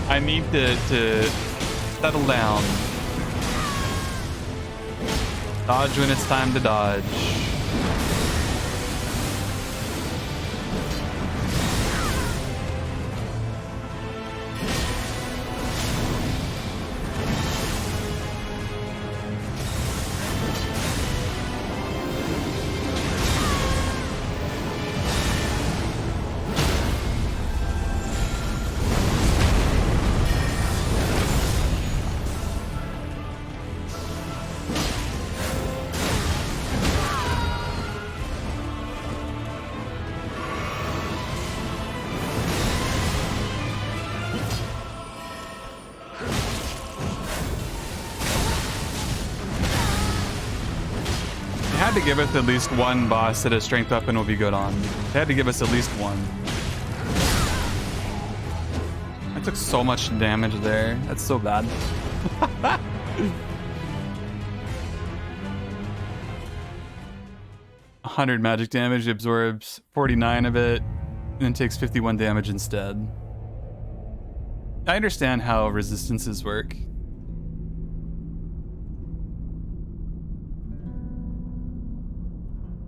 I need to settle down. Dodge when it's time to dodge. To give us at least one boss that a strength weapon will be good on. They had to give us at least one. I took so much damage there. That's so bad. 100 magic damage, absorbs 49 of it, and then takes 51 damage instead. I understand how resistances work.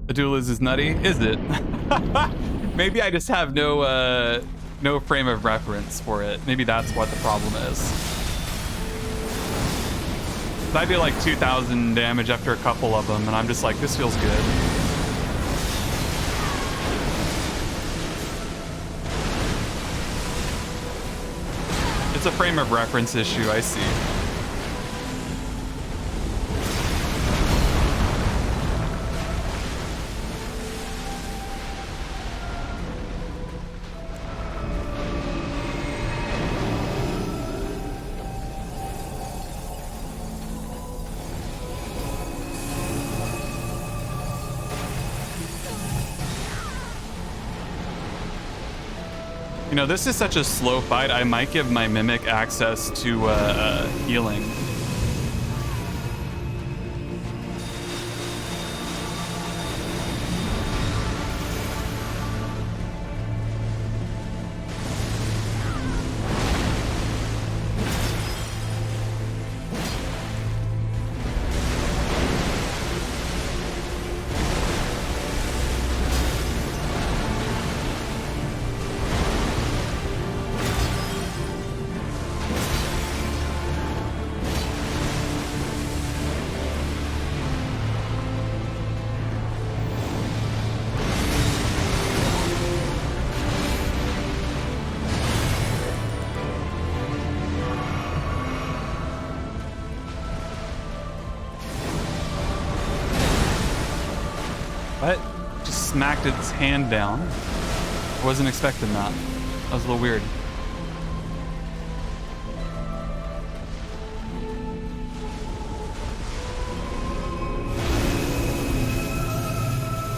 The duelist is nutty, is it? Maybe I just have no frame of reference for it. Maybe that's what the problem is. I do like 2,000 damage after a couple of them, and I'm just like, this feels good. It's a frame of reference issue, I see. You know, this is such a slow fight, I might give my Mimic access to healing. What? Just smacked its hand down. I wasn't expecting that. That was a little weird.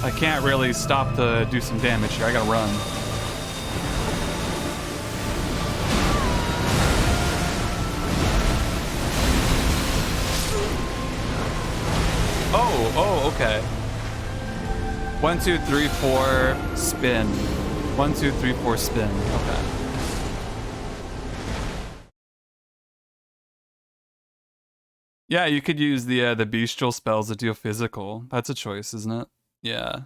I can't really stop to do some damage here. I gotta run. Oh, okay. 1, 2, 3, 4, spin. 1, 2, 3, 4, spin. Okay. Yeah, you could use the bestial spells that deal physical. That's a choice, isn't it? Yeah.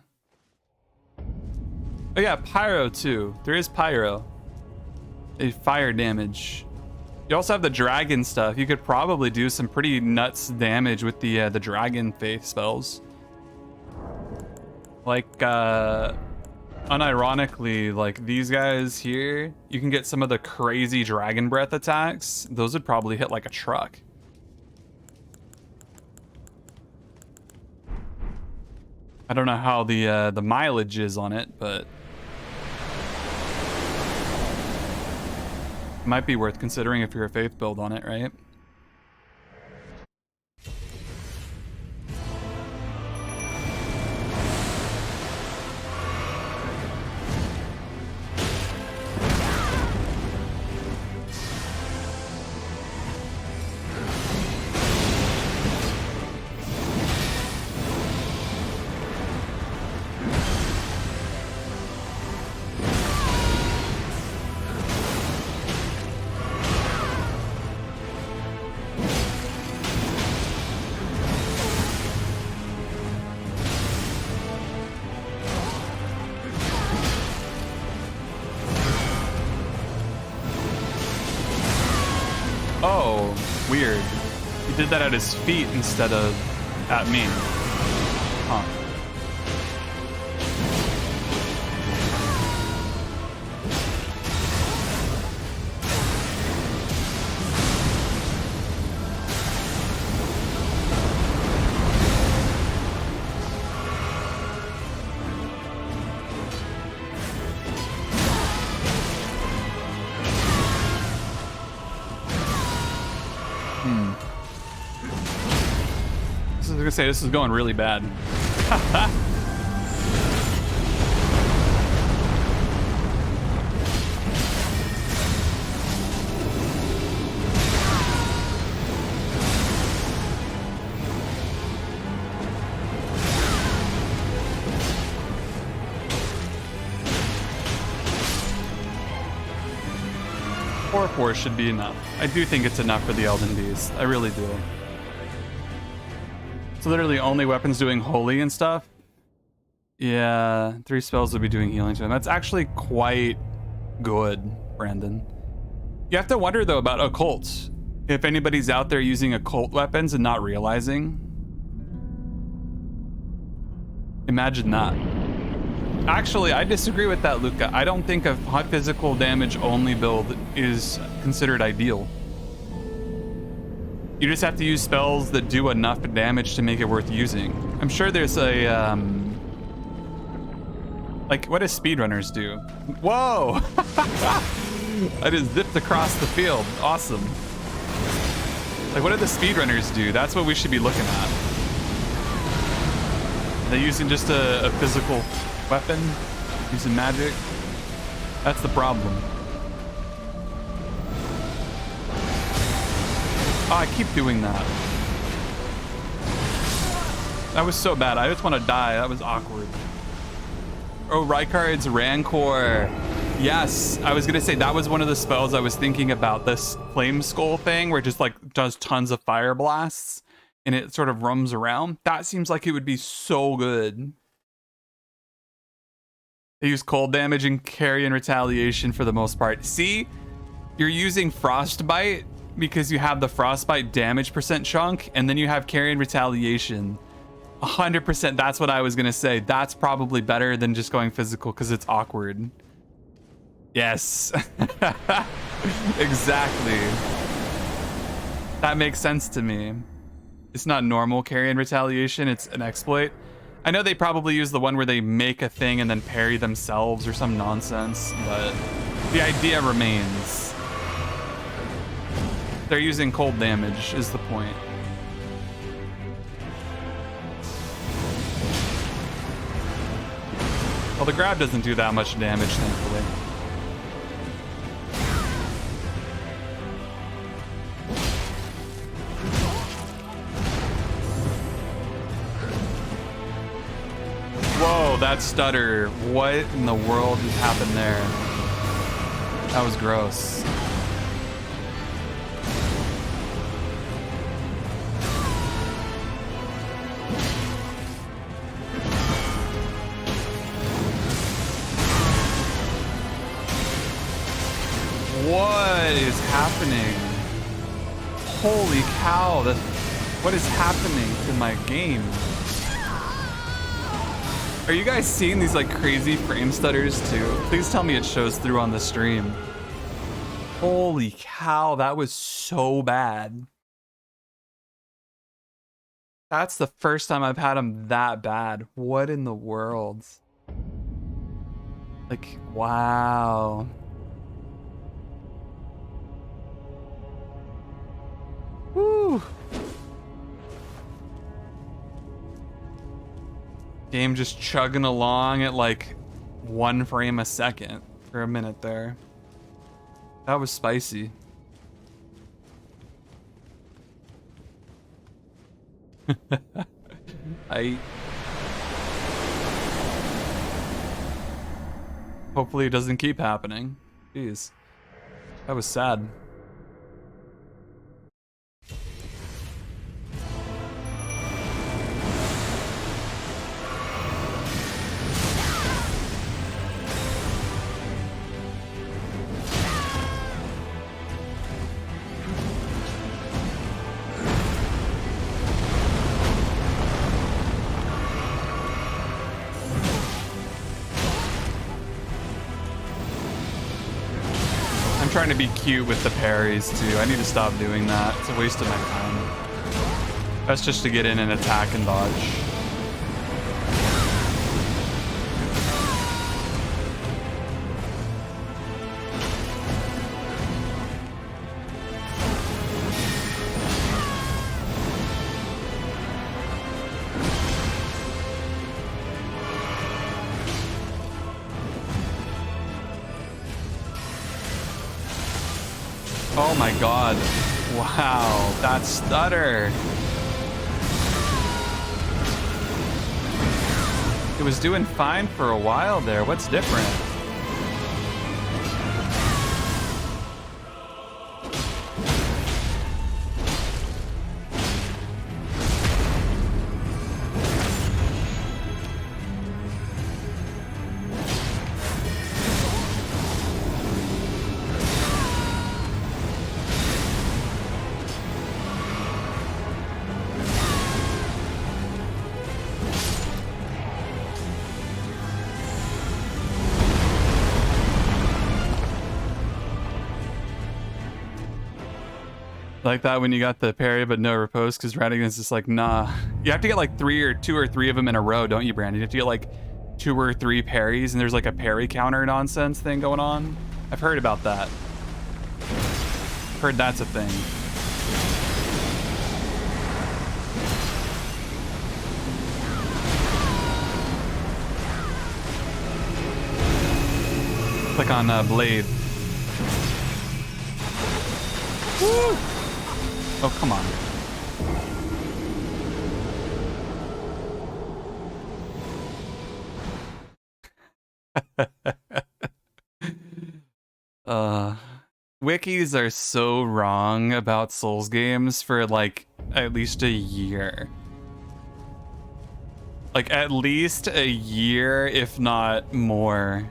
Oh yeah, pyro too. There is pyro. A fire damage. You also have the dragon stuff. You could probably do some pretty nuts damage with the dragon faith spells. Like unironically, like these guys here, you can get some of the crazy dragon breath attacks. Those would probably hit like a truck. I don't know how the mileage is on it, but it might be worth considering if you're a faith build on it, right? Weird. He did that at his feet instead of at me. Huh. I was gonna say, this is going really bad. Four should be enough. I do think it's enough for the Elden Beast. I really do. So literally only weapons doing holy and stuff. Yeah, 3 spells will be doing healing to him. That's actually quite good, Brandon. You have to wonder though about occults. If anybody's out there using occult weapons and not realizing. Imagine that. Actually, I disagree with that, Luca. I don't think a high physical damage only build is considered ideal. You just have to use spells that do enough damage to make it worth using. I'm sure there's a, like, what do speedrunners do? Whoa! I just zipped across the field. Awesome. Like, what do the speedrunners do? That's what we should be looking at. Are they using just a physical weapon? Using magic? That's the problem. Oh, I keep doing that. That was so bad. I just want to die. That was awkward. Oh, Rykard's Rancor. Yes, I was going to say that was one of the spells I was thinking about. This Flame Skull thing where it just like does tons of fire blasts and it sort of roams around. That seems like it would be so good. They use cold damage and carry and retaliation for the most part. See, you're using Frostbite because you have the Frostbite damage percent chunk, and then you have carry and retaliation. 100%, that's what I was gonna say. That's probably better than just going physical because it's awkward. Yes. Exactly. That makes sense to me. It's not normal carry and retaliation, it's an exploit. I know they probably use the one where they make a thing and then parry themselves or some nonsense, but the idea remains. They're using cold damage is the point. Well, the grab doesn't do that much damage, thankfully. Whoa, that stutter. What in the world happened there? That was gross. What is happening? Holy cow, what is happening to my game? Are you guys seeing these like crazy frame stutters too? Please tell me it shows through on the stream. Holy cow, that was so bad. That's the first time I've had them that bad. What in the world? Like, wow. Woo. Game just chugging along at like 1 frame a second for a minute there. That was spicy. Hopefully it doesn't keep happening. Jeez. That was sad. Trying to be cute with the parries too. I need to stop doing that. It's a waste of my time. That's just to get in and attack and dodge. Oh my god. Wow, that stutter. It was doing fine for a while there. What's different? Like that when you got the parry but no repose, because Radigan's just like, nah. You have to get like 2 or 3 of them in a row, don't you, Brandon? You have to get like 2 or 3 parries, and there's like a parry counter nonsense thing going on. I've heard about that. Heard that's a thing. Click on Blade. Woo! Oh, come on. Wikis are so wrong about Souls games for like at least a year. Like at least a year, if not more.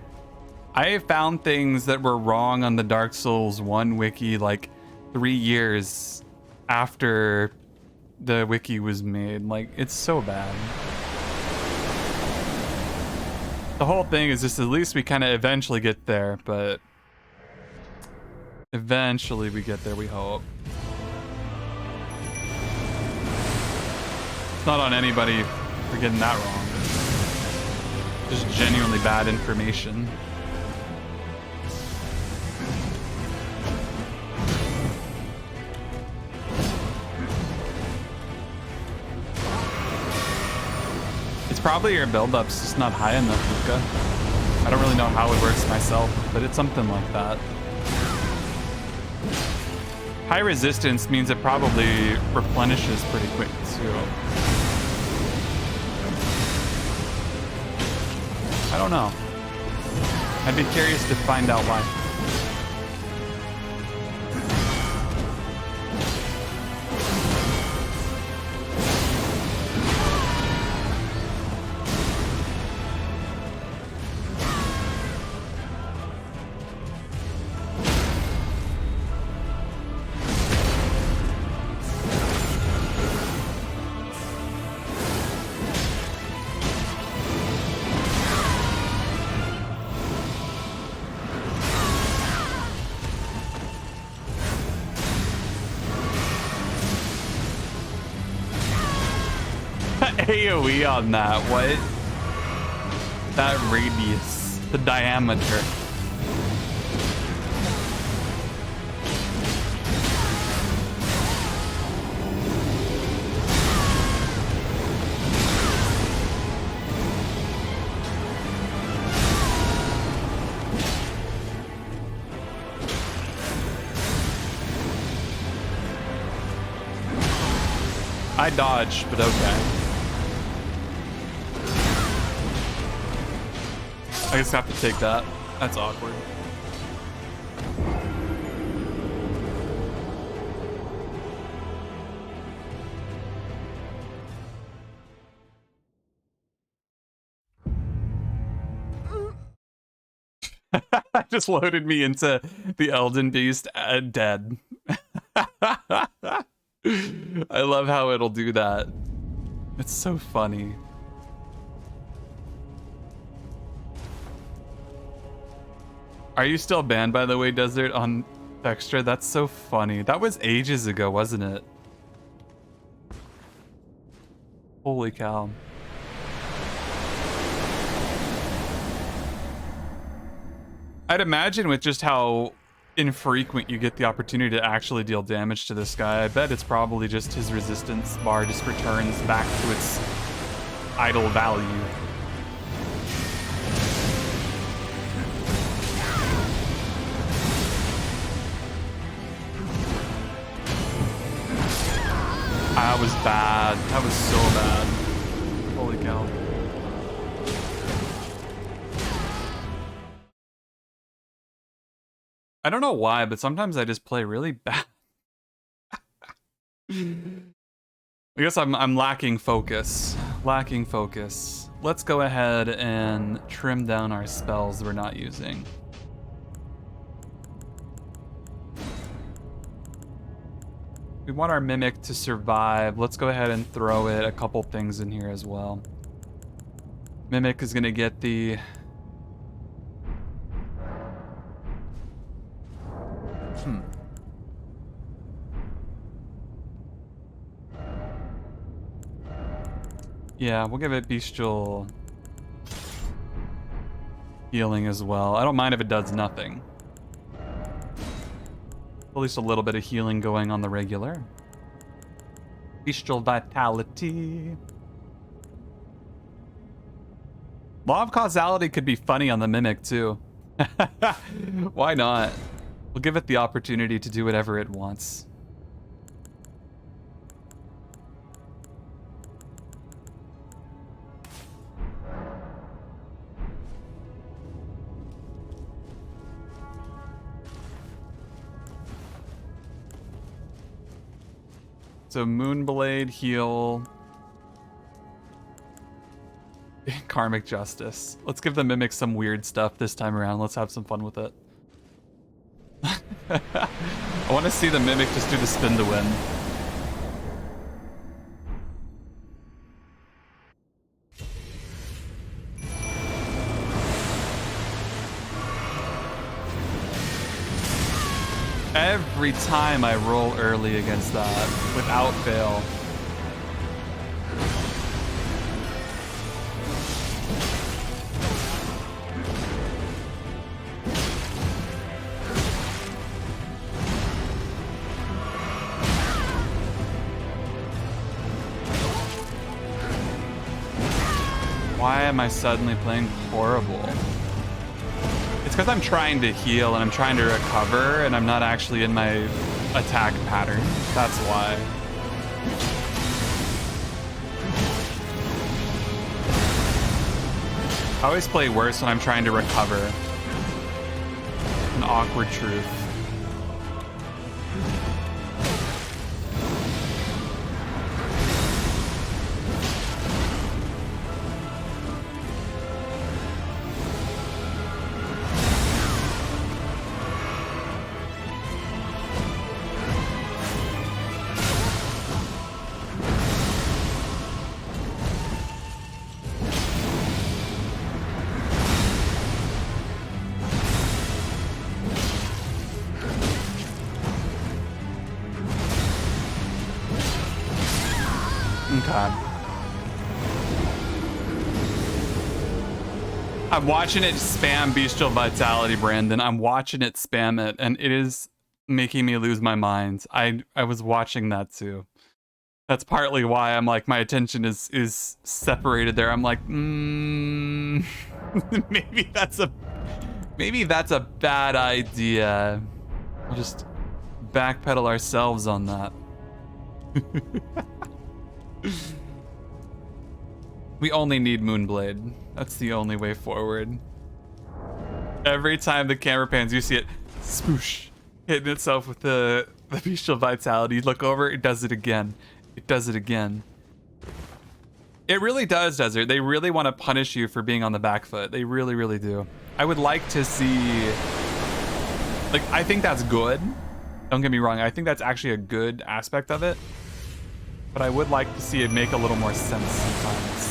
I found things that were wrong on the Dark Souls 1 wiki like 3 years after the wiki was made. Like, it's so bad. The whole thing is just at least we kind of eventually get there, but eventually we get there, we hope. It's not on anybody for getting that wrong. Just genuinely bad information. Probably your build-up's just not high enough, Luca. I don't really know how it works myself, but it's something like that. High resistance means it probably replenishes pretty quick too. I don't know. I'd be curious to find out why. AoE on that, what? That radius, the diameter. I dodged, but okay. I just have to take that. That's awkward. Just loaded me into the Elden Beast dead. I love how it'll do that. It's so funny. Are you still banned, by the way, Desert, on Texture? That's so funny. That was ages ago, wasn't it? Holy cow. I'd imagine with just how infrequent you get the opportunity to actually deal damage to this guy, I bet it's probably just his resistance bar just returns back to its idle value. That was bad. That was so bad. Holy cow. I don't know why, but sometimes I just play really bad. I guess I'm lacking focus. Lacking focus. Let's go ahead and trim down our spells we're not using. We want our Mimic to survive. Let's go ahead and throw it a couple things in here as well. Mimic is gonna get the... Yeah, we'll give it bestial healing as well. I don't mind if it does nothing. At least a little bit of healing going on the regular. Bestial vitality. Law of causality could be funny on the Mimic too. Why not? We'll give it the opportunity to do whatever it wants. So Moonblade, heal. Karmic Justice. Let's give the Mimic some weird stuff this time around. Let's have some fun with it. I want to see the Mimic just do the spin to win. Every time I roll early against that, without fail. Why am I suddenly playing horrible? It's because I'm trying to heal and I'm trying to recover and I'm not actually in my attack pattern. That's why. I always play worse when I'm trying to recover. An awkward truth. I'm watching it spam Bestial Vitality, Brandon. I'm watching it spam it, and it is making me lose my mind. I was watching that too. That's partly why I'm like, my attention is separated there. I'm like, maybe that's a bad idea. We'll just backpedal ourselves on that. We only need Moonblade. That's the only way forward. Every time the camera pans, you see it spoosh, hitting itself with the Bestial Vitality. You look over, it does it again. It does it again. It really does, Desert. They really want to punish you for being on the back foot. They really, really do. I would like to see... Like, I think that's good. Don't get me wrong. I think that's actually a good aspect of it. But I would like to see it make a little more sense sometimes.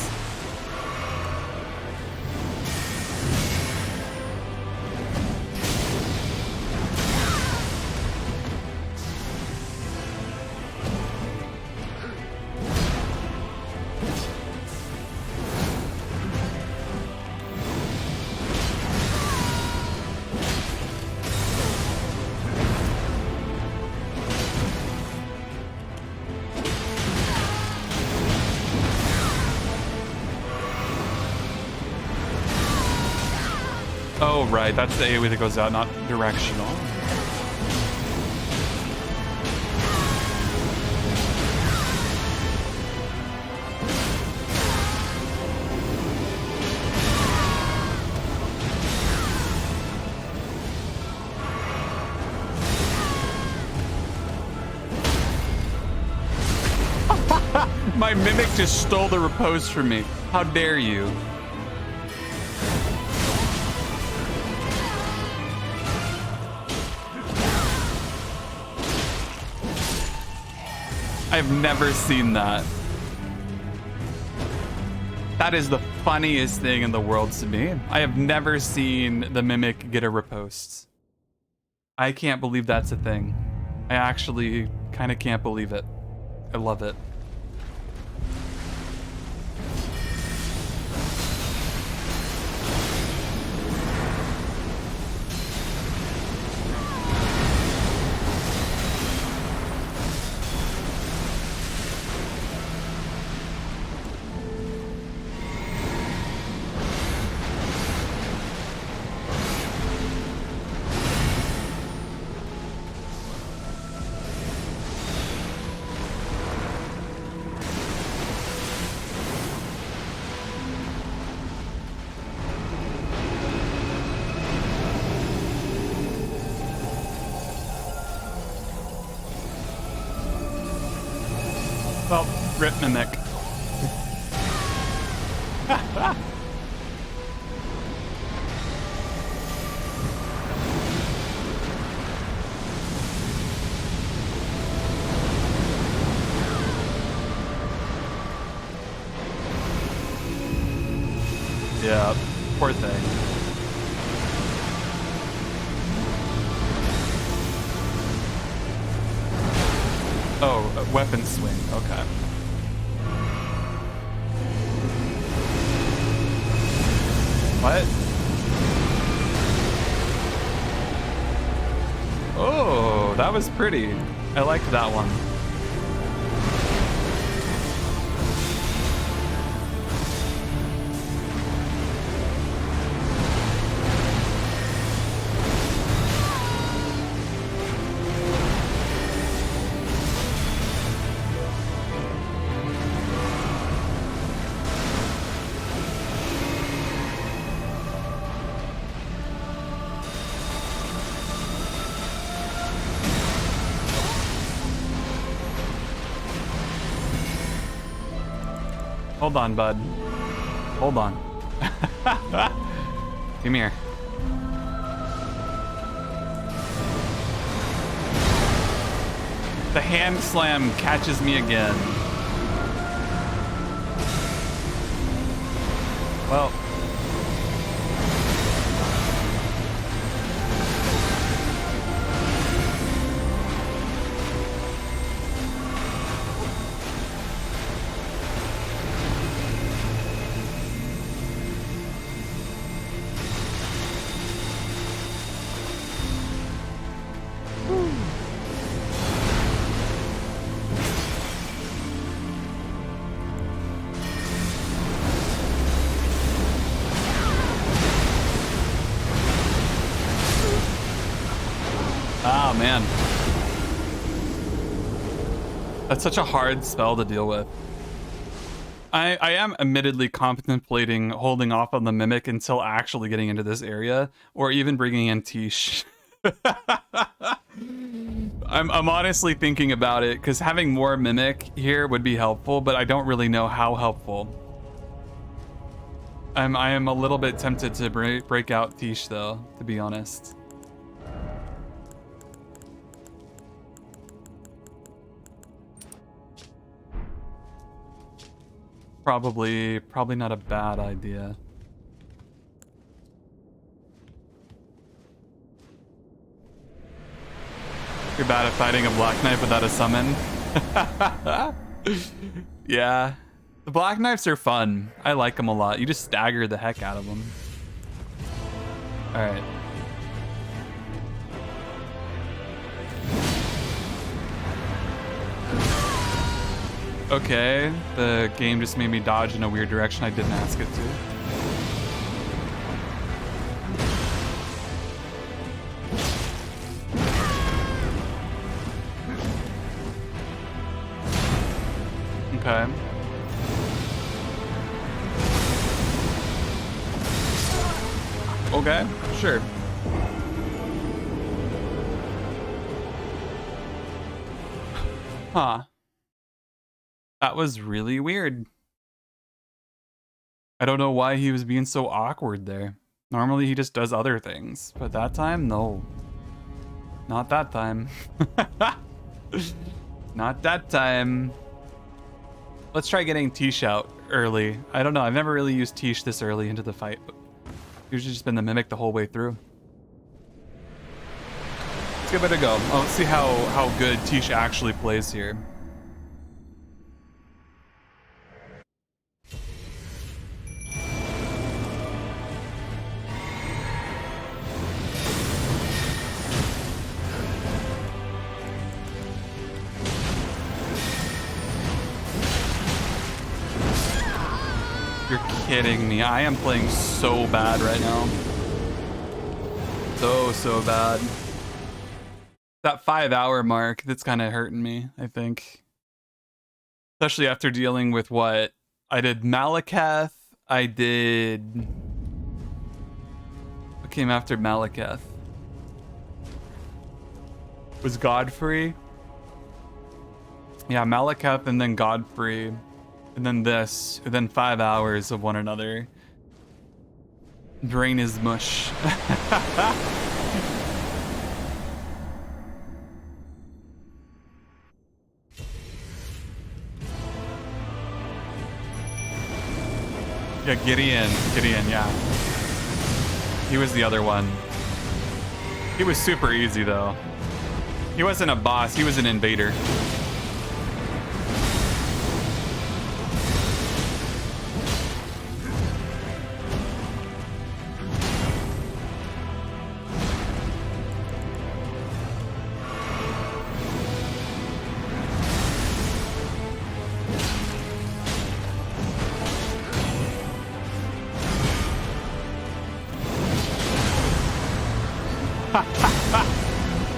Oh, right. That's the AoE that goes out, not directional. My Mimic just stole the repose from me. How dare you? I've never seen that. That is the funniest thing in the world to me. I have never seen the Mimic get a riposte. I can't believe that's a thing. I actually kind of can't believe it. I love it. Well, rip Mimic. Yeah, poor thing. Oh, a weapon swing. Okay. What? Oh, that was pretty. I liked that one. Hold on, bud. Hold on. Come here. The hand slam catches me again. Well. Oh, man. That's such a hard spell to deal with. I am admittedly contemplating holding off on the Mimic until actually getting into this area, or even bringing in Tish. I'm honestly thinking about it, because having more Mimic here would be helpful, but I don't really know how helpful. I am a little bit tempted to break out Tish, though, to be honest. Probably not a bad idea. You're bad at fighting a Black Knife without a summon. Yeah. The Black Knives are fun. I like them a lot. You just stagger the heck out of them. Alright. Okay, the game just made me dodge in a weird direction I didn't ask it to. Okay. Okay, sure. Huh. That was really weird. I don't know why he was being so awkward there. Normally he just does other things, but that time, no. Not that time. Not that time. Let's try getting Tish out early. I don't know, I've never really used Tish this early into the fight, but usually just been the Mimic the whole way through. Let's give it a go. Oh, let's see how good Tish actually plays here. You're kidding me. I am playing so bad right now. So bad. That 5-hour mark, that's kind of hurting me, I think. Especially after dealing with what? I did Malekith. I did... What came after Malekith? Was Godfrey? Yeah, Malekith and then Godfrey. And then this, and then 5 hours of one another. Brain is mush. Yeah, Gideon, yeah. He was the other one. He was super easy though. He wasn't a boss, he was an invader.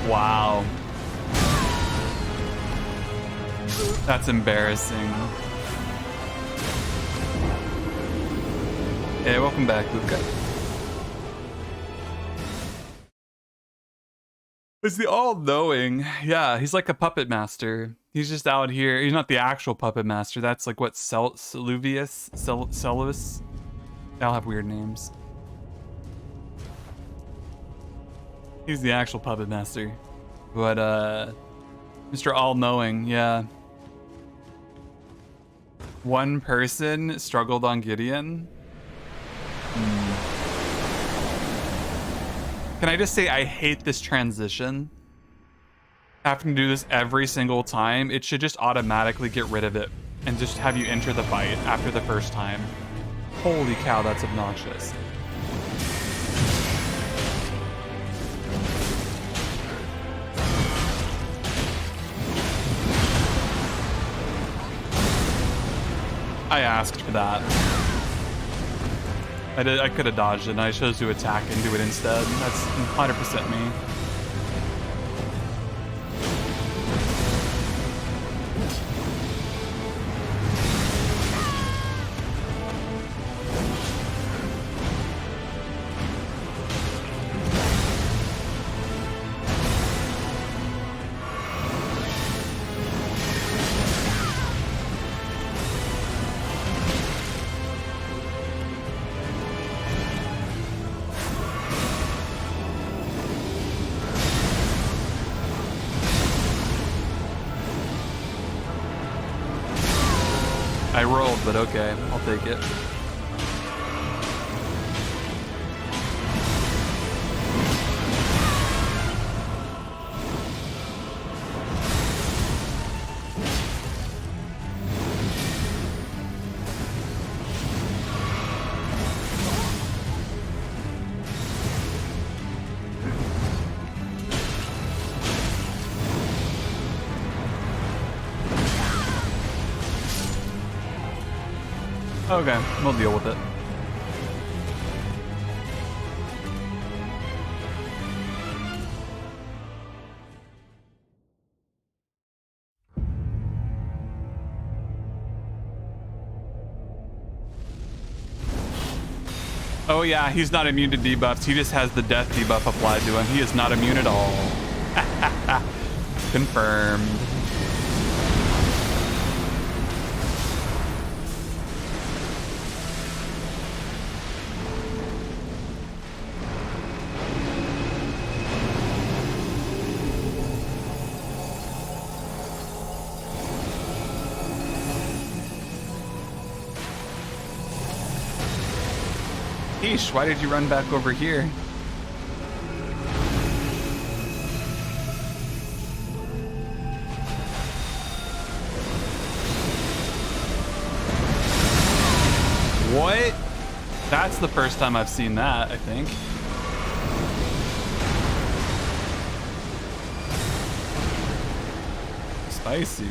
Wow. That's embarrassing. Hey, welcome back, Luca. Is the all-knowing. Yeah, he's like a puppet master. He's just out here. He's not the actual puppet master. That's like what Celuvius? Celus? They all have weird names. He's the actual puppet master. But Mr. All-Knowing, yeah. One person struggled on Gideon. Can I just say I hate this transition? Having to do this every single time, it should just automatically get rid of it and just have you enter the fight after the first time. Holy cow, that's obnoxious. I asked for that. I could have dodged it, and I chose to attack and do it instead. That's 100% me. I rolled, but okay, I'll take it. Okay, we'll deal with it. Oh yeah, he's not immune to debuffs. He just has the death debuff applied to him. He is not immune at all. Confirmed. Yeesh, why did you run back over here? What? That's the first time I've seen that, I think. Spicy.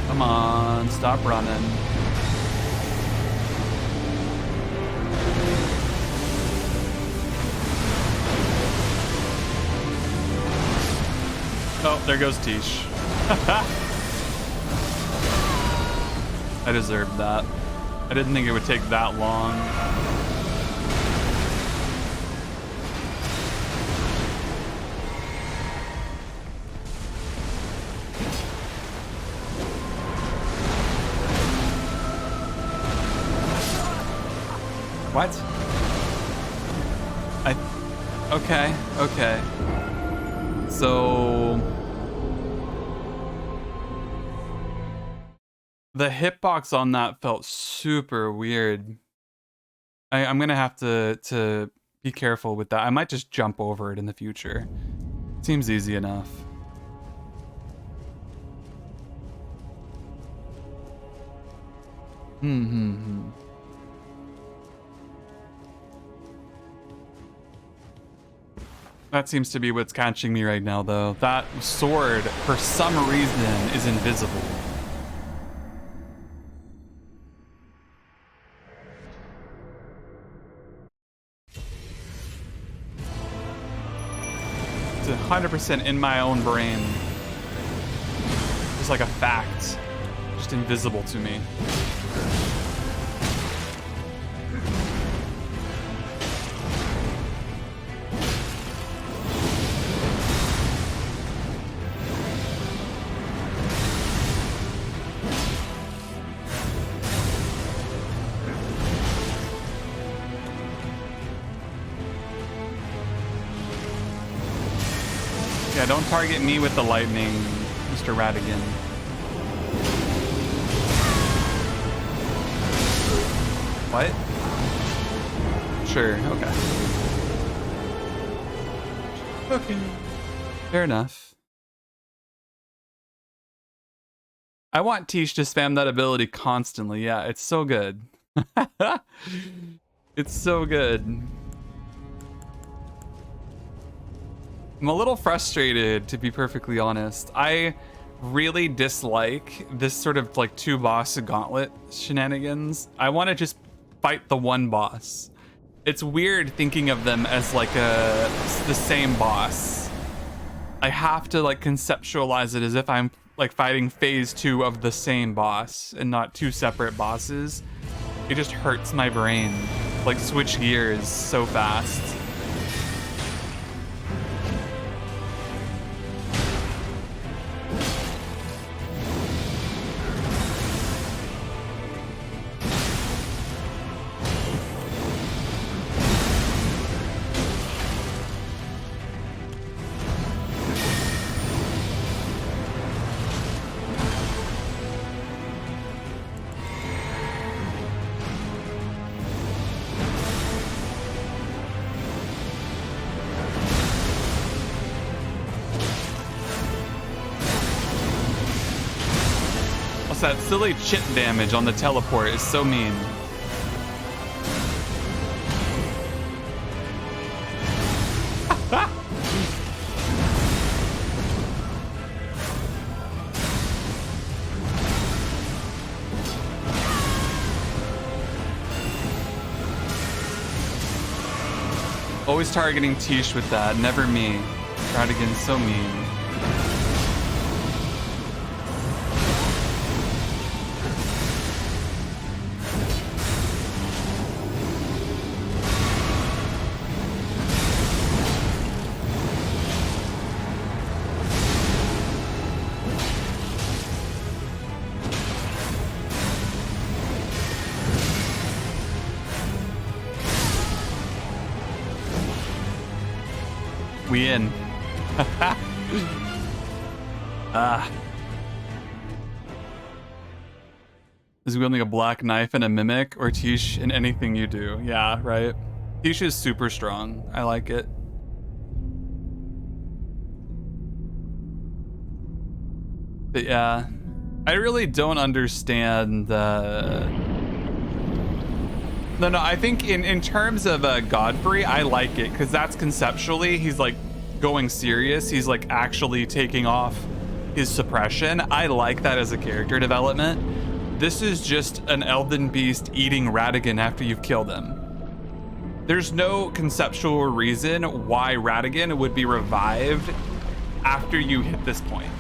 Come on, stop running. Oh, there goes Tish. I deserved that. I didn't think it would take that long. What? Okay. So the hitbox on that felt super weird. I'm gonna have to be careful with that. I might just jump over it in the future. Seems easy enough. Hmm. That seems to be what's catching me right now, though. That sword, for some reason, is invisible. It's 100% in my own brain. Just like a fact. Just invisible to me. Yeah, don't target me with the lightning, Mr. Radigan. What? Sure, okay. Okay. Fair enough. I want Tish to spam that ability constantly. Yeah, it's so good. It's so good. I'm a little frustrated, to be perfectly honest. I really dislike this sort of like two boss gauntlet shenanigans. I want to just fight the one boss. It's weird thinking of them as like the same boss. I have to like conceptualize it as if I'm like fighting phase 2 of the same boss and not two separate bosses. It just hurts my brain. Like switch gears so fast. That silly chip damage on the teleport is so mean. Always targeting Tish with that, never me. Radigan's so mean. We in. Is wielding a black knife and a mimic, or Tish in anything you do? Yeah, right. Tish is super strong. I like it. But yeah, I really don't understand No, I think in terms of Godfrey, I like it because that's conceptually he's like going serious. He's like actually taking off his suppression. I like that as a character development. This is just an Elden Beast eating Radigan after you've killed him. There's no conceptual reason why Radigan would be revived after you hit this point.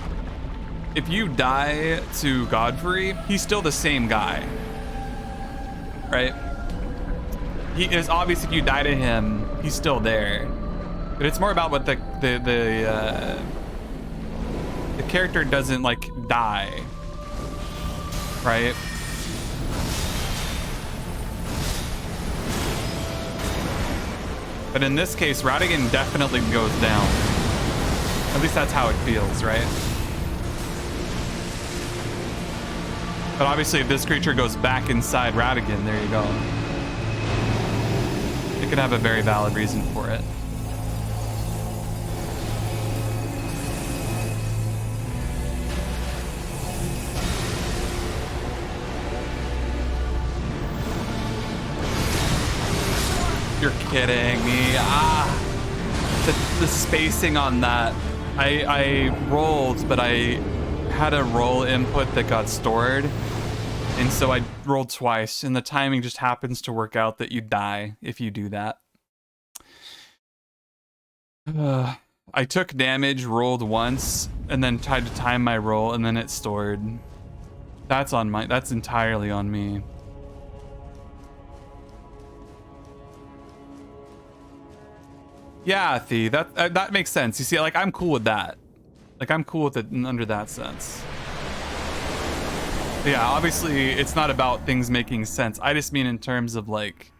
If you die to Godfrey, he's still the same guy, right? He is obvious if you die to him, he's still there. But it's more about what the character doesn't like die, right? But in this case, Radigan definitely goes down. At least that's how it feels, right? But obviously if this creature goes back inside Radigan, there you go. It could have a very valid reason for it. kidding me? The spacing on that. I rolled, but I had a roll input that got stored. And so I rolled twice, and the timing just happens to work out that you die if you do that. I took damage, rolled once, and then tried to time my roll, and then it stored. That's entirely on me. Yeah, Thee, that makes sense. You see, like, I'm cool with that. Like, I'm cool with it under that sense. But yeah, obviously, it's not about things making sense. I just mean in terms of, like,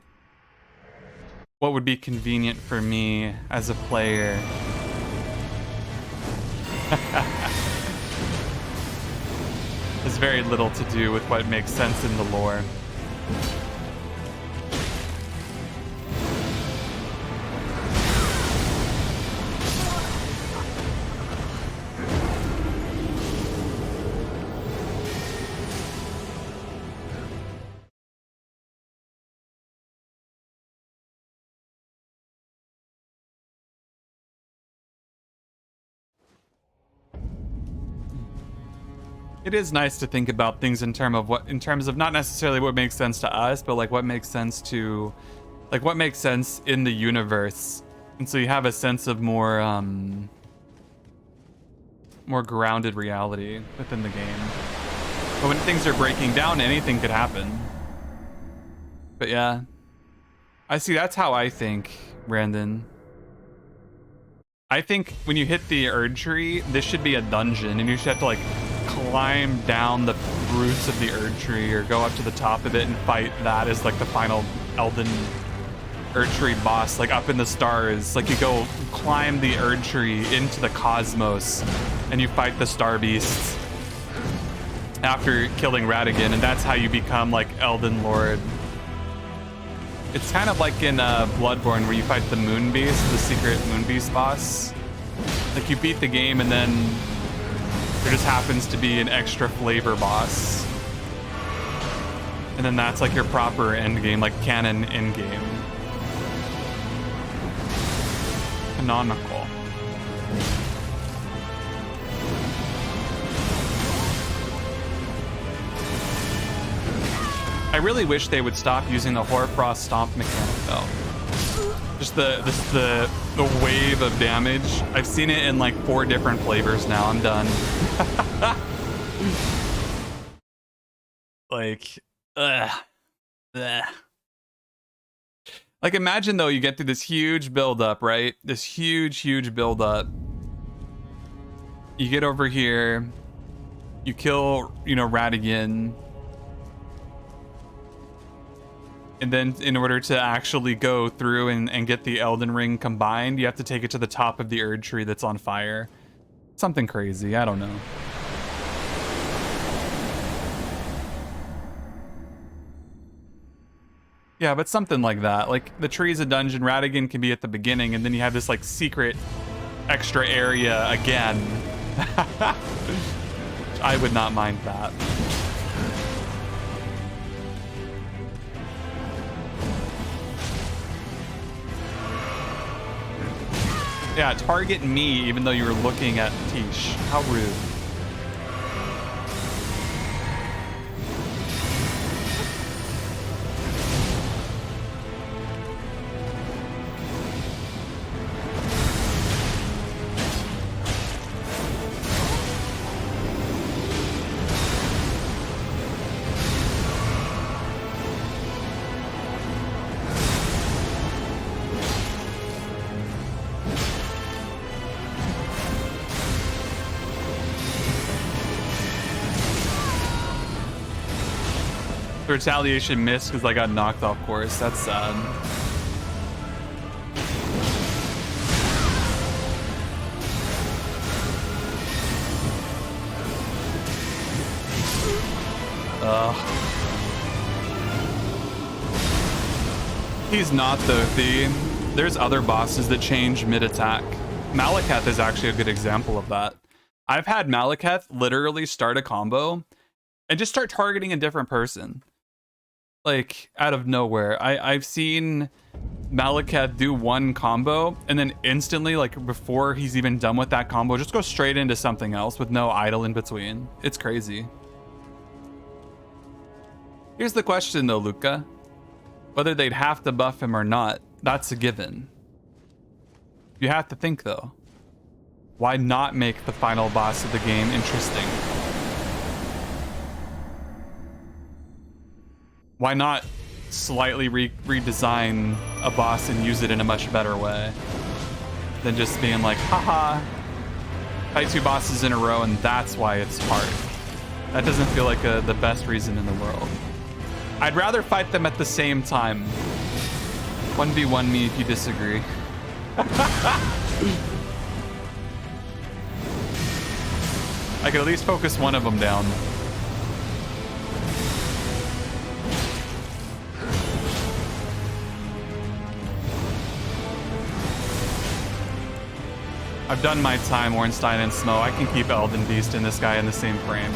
what would be convenient for me as a player. There's very little to do with what makes sense in the lore. It is nice to think about things in terms of not necessarily what makes sense to us, but like what makes sense to, like what makes sense in the universe, and so you have a sense of more grounded reality within the game. But when things are breaking down, anything could happen. But yeah, I see. That's how I think, Brandon. I think when you hit the Erd Tree, this should be a dungeon, and you should have to like climb down the roots of the Erd Tree or go up to the top of it and fight that as like the final Elden Erd Tree boss, like up in the stars. Like you go climb the Erd Tree into the cosmos and you fight the star beasts after killing Radigan, and that's how you become like Elden Lord. It's kind of like in Bloodborne where you fight the Moon Beast, the secret Moon Beast boss. Like you beat the game and then there just happens to be an extra flavor boss. And then that's like your proper end game, like canon end game. Canonical. I really wish they would stop using the Hoarfrost Stomp mechanic though. Just the wave of damage. I've seen it in like 4 different flavors now. I'm done. Like, ugh. Like imagine though you get through this huge buildup, right? This huge buildup. You get over here, you kill, you know, Radigan. And then in order to actually go through and get the Elden Ring combined, you have to take it to the top of the Erd Tree that's on fire. Something crazy, I don't know. Yeah, but something like that. Like the tree's a dungeon, Radigan can be at the beginning, and then you have this like secret extra area again. I would not mind that. Yeah, target me even though you were looking at Tish. How rude. Retaliation missed because I got knocked off course. That's sad. He's not though, Thee. There's other bosses that change mid-attack. Malekith is actually a good example of that. I've had Malekith literally start a combo and just start targeting a different person. Like out of nowhere. I've seen Malekith do one combo and then instantly, like before he's even done with that combo, just go straight into something else with no idle in between. It's crazy. Here's the question though, Luca. Whether they'd have to buff him or not, that's a given. You have to think though. Why not make the final boss of the game interesting? Why not slightly redesign a boss and use it in a much better way than just being like, haha, fight 2 bosses in a row and that's why it's hard. That doesn't feel like the best reason in the world. I'd rather fight them at the same time. 1v1 me if you disagree. I could at least focus one of them down. I've done my time, Ornstein and Snow. I can keep Elden Beast and this guy in the same frame.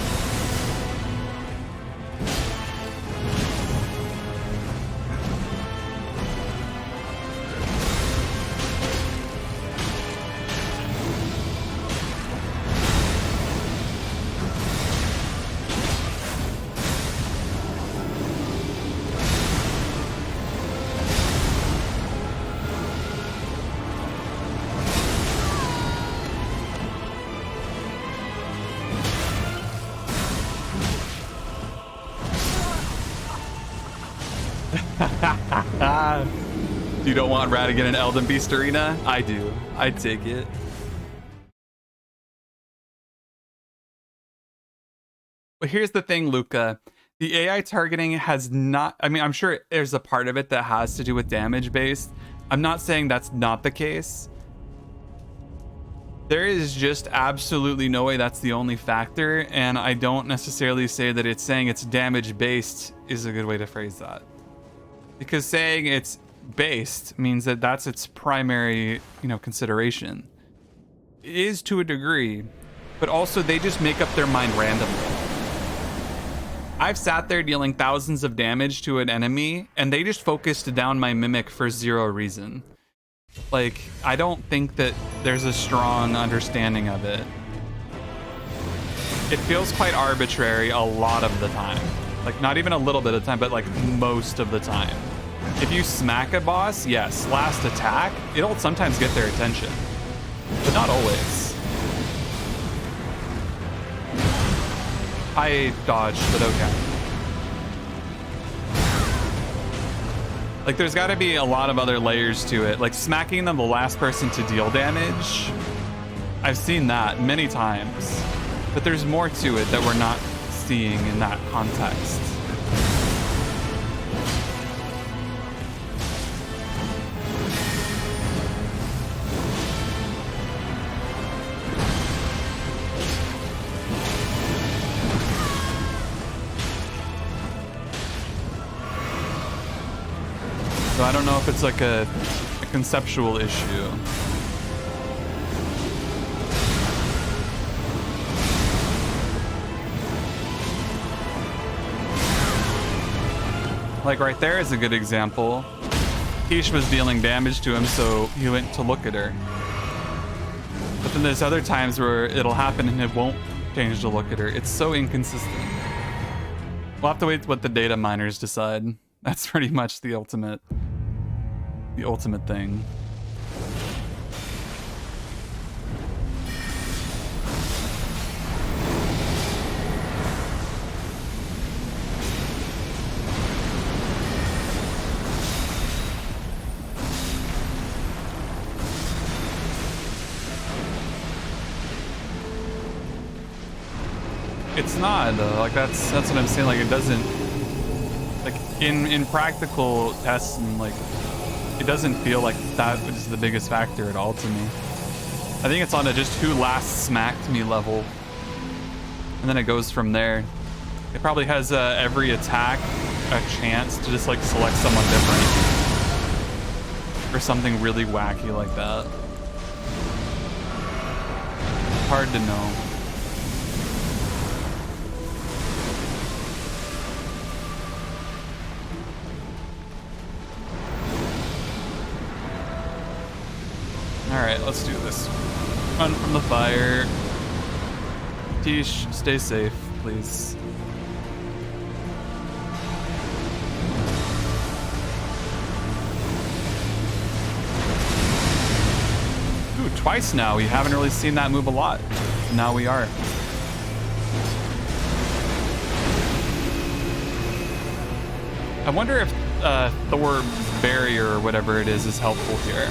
You don't want Radigan in Elden Beast Arena? I do. I'd take it. But here's the thing, Luca. The AI targeting has not... I mean, I'm sure there's a part of it that has to do with damage based. I'm not saying that's not the case. There is just absolutely no way that's the only factor, and I don't necessarily say that it's saying it's damage based is a good way to phrase that. Because saying it's based means that that's its primary, consideration. It is to a degree, but also they just make up their mind randomly. I've sat there dealing thousands of damage to an enemy, and they just focused down my mimic for zero reason. Like, I don't think that there's a strong understanding of it. It feels quite arbitrary a lot of the time. Like, not even a little bit of the time, but like most of the time. If you smack a boss, yes, last attack, it'll sometimes get their attention. But not always. I dodged, but okay. Like, there's got to be a lot of other layers to it. Like, smacking them the last person to deal damage. I've seen that many times. But there's more to it that we're not seeing in that context. So I don't know if it's like a conceptual issue. Like right there is a good example. Kish was dealing damage to him, so he went to look at her. But then there's other times where it'll happen and it won't change to look at her. It's so inconsistent. We'll have to wait what the data miners decide. That's pretty much the ultimate thing. It's not though. Like that's what I'm saying. Like it doesn't. Like in practical tests and like it doesn't feel like that is the biggest factor at all to me. I think it's on a just who last smacked me level, and then it goes from there. It probably has every attack a chance to just like select someone different or something really wacky like that. Hard to know. Alright, let's do this. Run from the fire. Tish, stay safe, please. Ooh, twice now. We haven't really seen that move a lot. Now we are. I wonder if Thor barrier or whatever it is helpful here.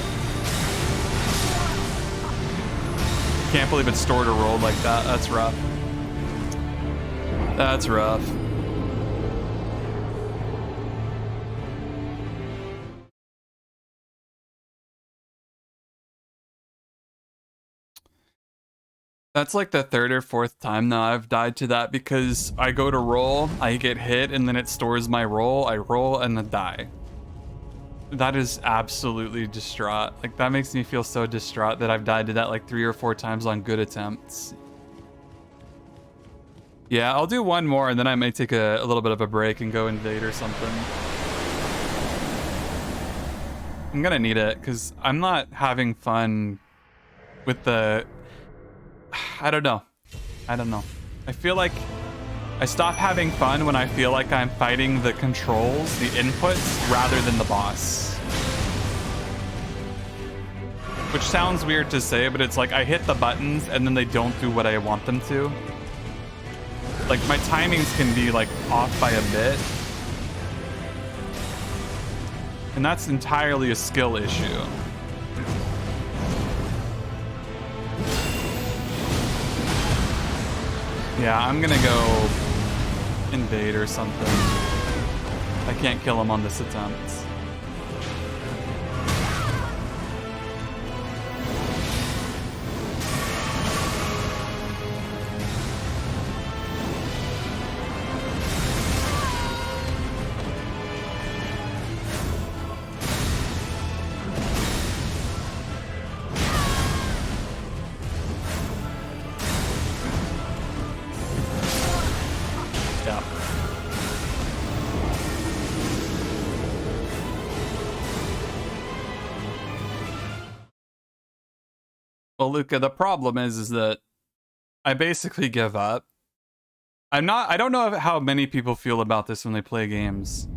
Can't believe it's stored or rolled like that. That's rough. That's rough. That's like the third or fourth time now I've died to that because I go to roll, I get hit, and then it stores my roll. I roll and then die. That is absolutely distraught. Like, that makes me feel so distraught that I've died to that like 3 or 4 times on good attempts. Yeah, I'll do one more and then I may take a little bit of a break and go invade or something. I'm gonna need it because I'm not having fun with the... I don't know. I feel like I stop having fun when I feel like I'm fighting the controls, the inputs, rather than the boss. Which sounds weird to say, but it's like I hit the buttons and then they don't do what I want them to. Like, my timings can be like off by a bit. And that's entirely a skill issue. Yeah, I'm gonna go invade or something. I can't kill him on this attempt. Well, Luca, the problem is that I basically give up. I don't know how many people feel about this when they play games.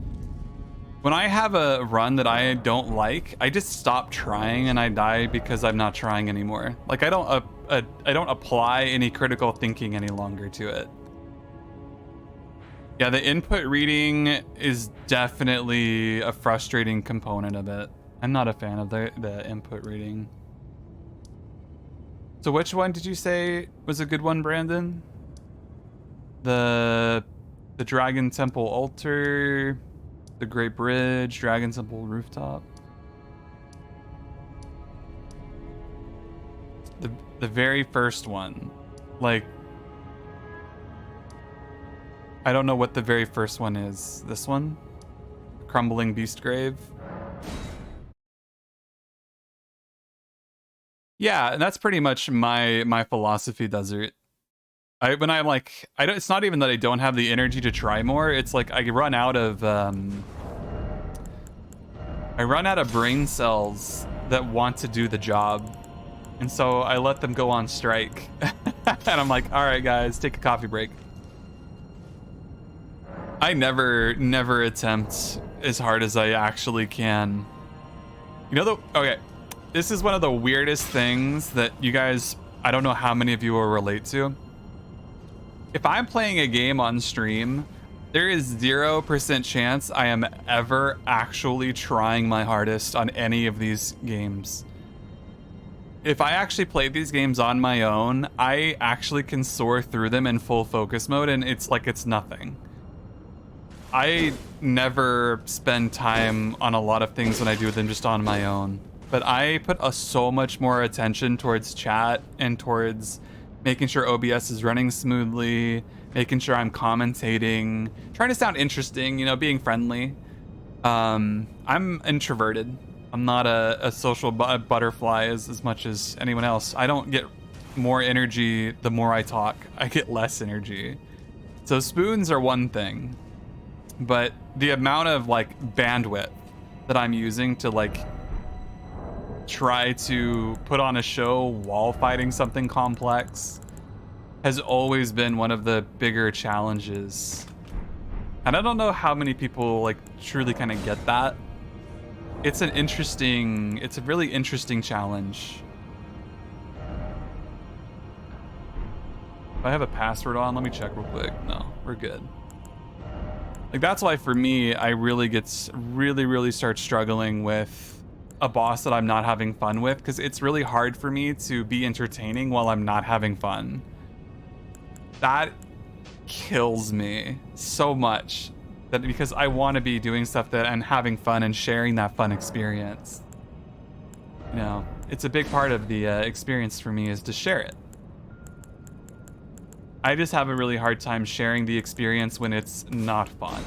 When I have a run that I don't like, I just stop trying and I die because I'm not trying anymore. Like, I don't apply any critical thinking any longer to it. Yeah, the input reading is definitely a frustrating component of it. I'm not a fan of the input reading. So which one did you say was a good one, Brandon? The Dragon Temple Altar, the Great Bridge, Dragon Temple Rooftop. The very first one. Like, I don't know what the very first one is. This one? Crumbling Beast Grave. Yeah, and that's pretty much my philosophy, Desert. It's not even that I don't have the energy to try more. It's like I run out of brain cells that want to do the job, and so I let them go on strike. And I'm like, all right, guys, take a coffee break. I never attempt as hard as I actually can. You know, okay. This is one of the weirdest things that you guys, I don't know how many of you will relate to. If I'm playing a game on stream, there is 0% chance I am ever actually trying my hardest on any of these games. If I actually play these games on my own, I actually can soar through them in full focus mode, and it's like it's nothing. I never spend time on a lot of things when I do them just on my own. But I put so much more attention towards chat and towards making sure OBS is running smoothly, making sure I'm commentating, trying to sound interesting, you know, being friendly. I'm introverted. I'm not a social butterfly as much as anyone else. I don't get more energy the more I talk. I get less energy. So spoons are one thing, but the amount of like bandwidth that I'm using to like try to put on a show while fighting something complex has always been one of the bigger challenges. And I don't know how many people like truly kind of get that. It's a really interesting challenge. If I have a password on, let me check real quick. No, we're good. Like that's why for me, I really start struggling with a boss that I'm not having fun with, because it's really hard for me to be entertaining while I'm not having fun. That kills me so much, that because I want to be doing stuff that and having fun and sharing that fun experience. You know, it's a big part of the experience for me is to share it. I just have a really hard time sharing the experience when it's not fun.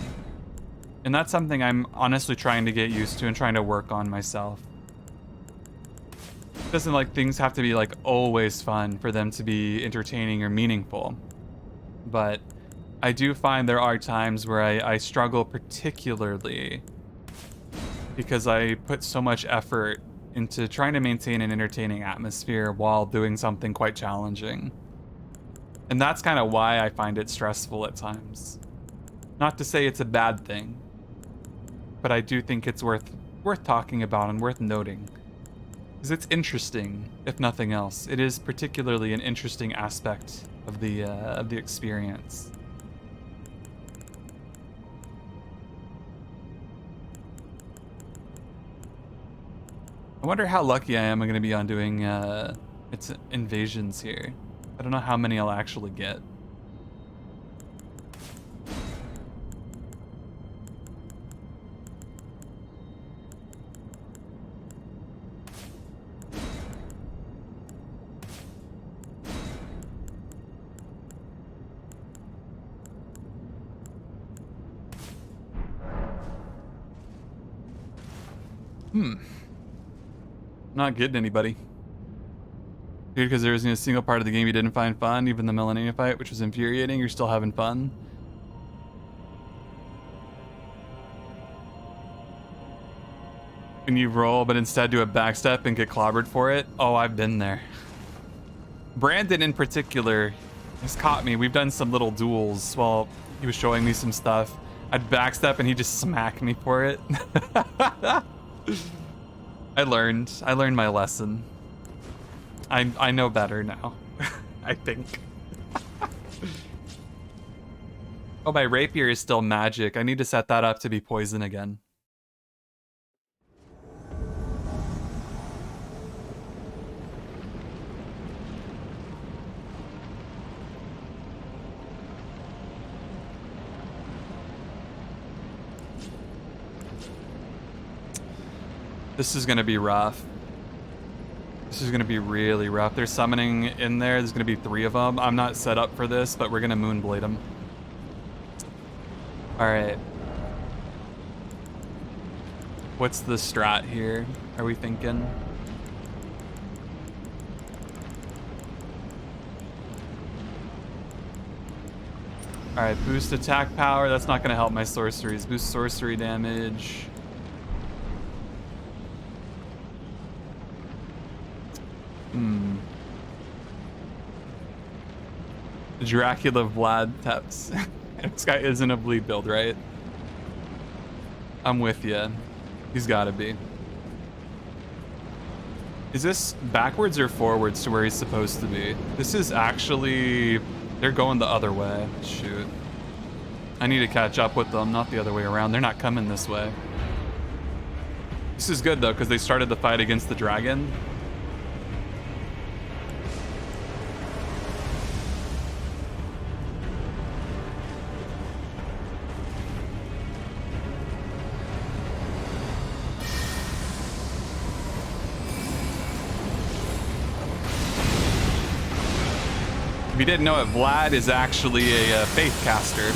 And that's something I'm honestly trying to get used to and trying to work on myself. It doesn't like things have to be like always fun for them to be entertaining or meaningful. But I do find there are times where I struggle particularly because I put so much effort into trying to maintain an entertaining atmosphere while doing something quite challenging. And that's kind of why I find it stressful at times. Not to say it's a bad thing, but I do think it's worth talking about and worth noting. Because it's interesting, if nothing else. It is particularly an interesting aspect of the experience. I wonder how lucky I am going to be on doing its invasions here. I don't know how many I'll actually get. Not getting anybody. Dude, because there isn't a single part of the game you didn't find fun, even the Melanina fight, which was infuriating, you're still having fun. When you roll, but instead do a backstep and get clobbered for it. Oh, I've been there. Brandon in particular has caught me. We've done some little duels while he was showing me some stuff. I'd backstep and he just smacked me for it. I learned my lesson. I know better now. I think. Oh, my rapier is still magic. I need to set that up to be poison again. This is gonna be rough. This is gonna be really rough. They're summoning in there. There's gonna be 3 of them. I'm not set up for this, but we're gonna Moonblade them. All right. What's the strat here? Are we thinking? All right, boost attack power. That's not gonna help my sorceries. Boost sorcery damage. Dracula Vlad Teps. This guy isn't a bleed build, right? I'm with you. He's gotta be. Is this backwards or forwards to where he's supposed to be? This is actually... They're going the other way. Shoot. I need to catch up with them, not the other way around. They're not coming this way. This is good, though, because they started the fight against the dragon. If you didn't know it, Vlad is actually a faith caster.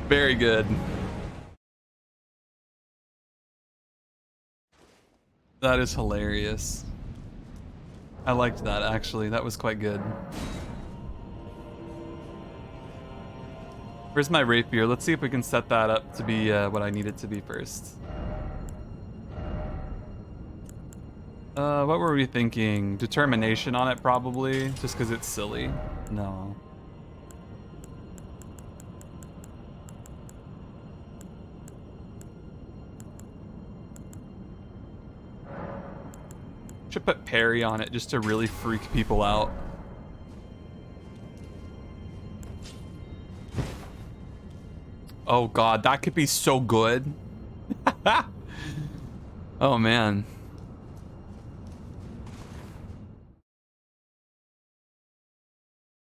Very good. That is hilarious. I liked that, actually. That was quite good. Where's my rapier? Let's see if we can set that up to be what I need it to be first. What were we thinking? Determination on it, probably, just because it's silly. No. Should put parry on it just to really freak people out. Oh god, that could be so good. Oh man.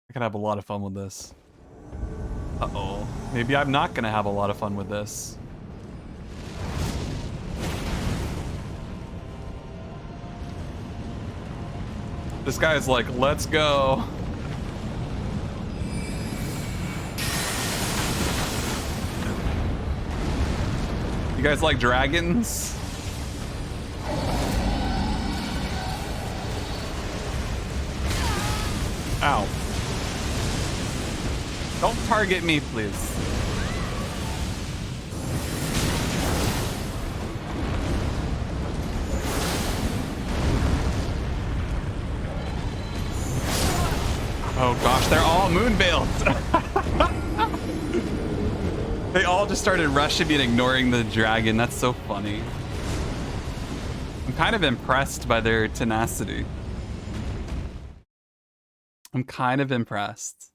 I could have a lot of fun with this. Uh-oh. Maybe I'm not gonna have a lot of fun with this. This guy's like, let's go. You guys like dragons? Ow. Don't target me, please. Oh gosh, they're all moon veiled. They all just started rushing me and ignoring the dragon. That's so funny. I'm kind of impressed by their tenacity. I'm kind of impressed.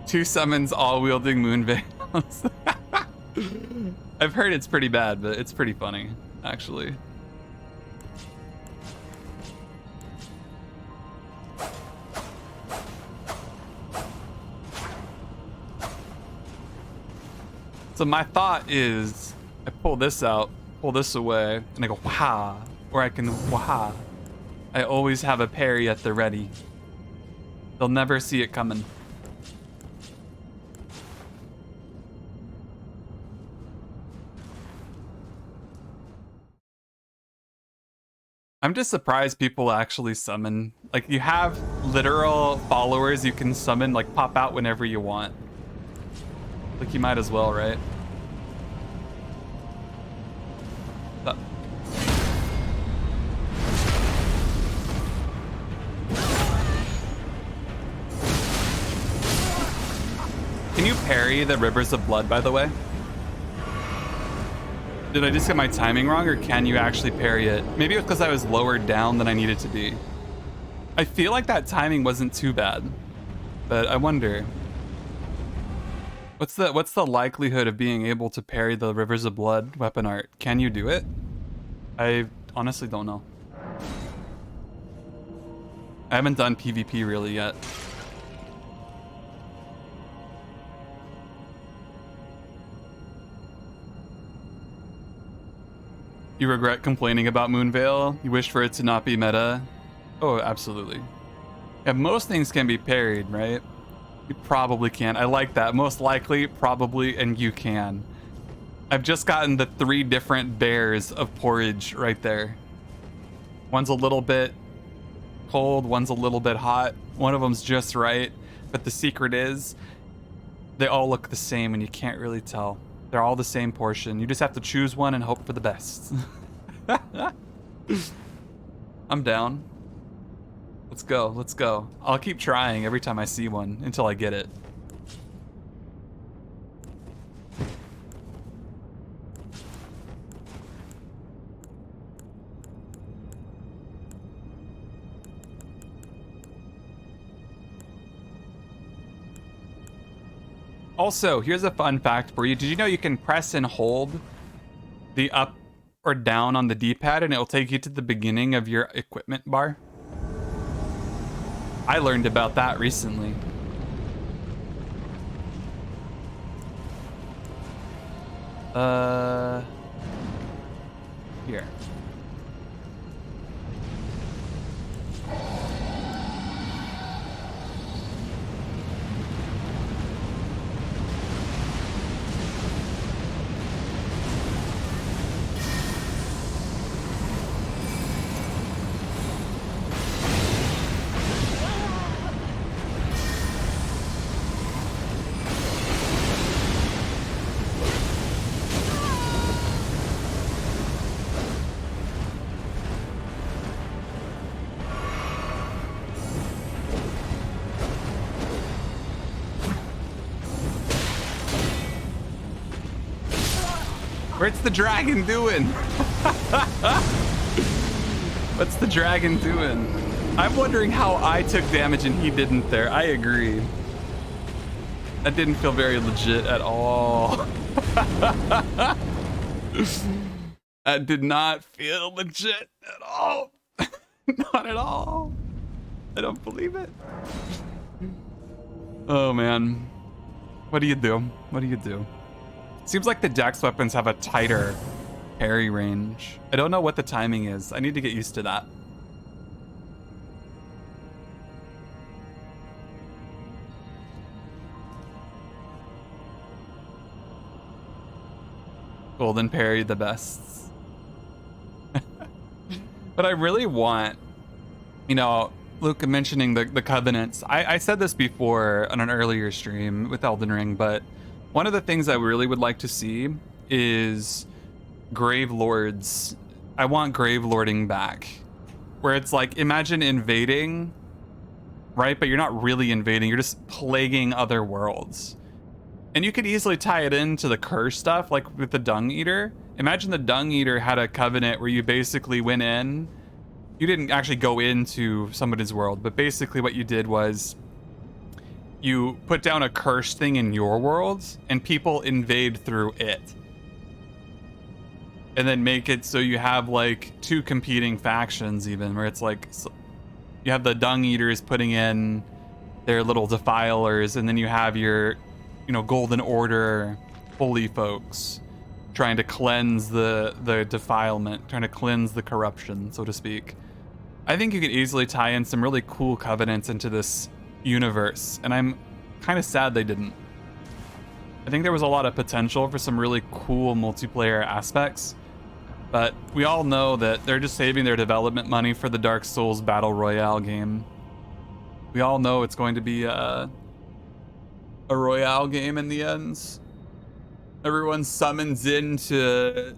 Two summons all wielding moon veils. I've heard it's pretty bad, but it's pretty funny, actually. So my thought is, I pull this out, pull this away, and I go waha, or I can waha. I always have a parry at the ready. They'll never see it coming. I'm just surprised people actually summon. Like, you have literal followers you can summon, like, pop out whenever you want. Like, you might as well, right? Can you parry the Rivers of Blood, by the way? Did I just get my timing wrong, or can you actually parry it? Maybe it's because I was lower down than I needed to be. I feel like that timing wasn't too bad, but I wonder. What's the likelihood of being able to parry the Rivers of Blood weapon art? Can you do it? I honestly don't know. I haven't done PvP really yet. You regret complaining about Moonveil? You wish for it to not be meta? Oh, absolutely. Yeah, most things can be parried, right? You probably can. I like that. Most likely, probably, and you can. I've just gotten the 3 different bears of porridge right there. One's a little bit cold, one's a little bit hot. One of them's just right. But the secret is, they all look the same and you can't really tell. They're all the same portion. You just have to choose one and hope for the best. I'm down. Let's go, let's go. I'll keep trying every time I see one until I get it. Also, here's a fun fact for you. Did you know you can press and hold the up or down on the D-pad and it will take you to the beginning of your equipment bar? I learned about that recently. Here. What's the dragon doing? What's the dragon doing? I'm wondering how I took damage and he didn't there. I agree. That didn't feel very legit at all. That did not feel legit at all. Not at all. I don't believe it. Oh man. What do you do? What do you do? Seems like the Dex weapons have a tighter parry range. I don't know what the timing is. I need to get used to that. Golden parry the best. But I really want, you know, Luke mentioning the covenants. I said this before on an earlier stream with Elden Ring, but one of the things I really would like to see is Grave Lords. I want Grave Lording back. Where it's like, imagine invading, right? But you're not really invading, you're just plaguing other worlds. And you could easily tie it into the curse stuff, like with the Dung Eater. Imagine the Dung Eater had a covenant where you basically went in. You didn't actually go into somebody's world, but basically what you did was you put down a curse thing in your world and people invade through it. And then make it so you have like two competing factions even, where it's like you have the Dung Eaters putting in their little defilers, and then you have your, you know, Golden Order holy folks trying to cleanse the defilement, trying to cleanse the corruption, so to speak. I think you could easily tie in some really cool covenants into this universe, and I'm kind of sad they didn't. I think there was a lot of potential for some really cool multiplayer aspects, but we all know that they're just saving their development money for the Dark Souls Battle Royale game. We all know it's going to be a Royale game in the end. Everyone summons into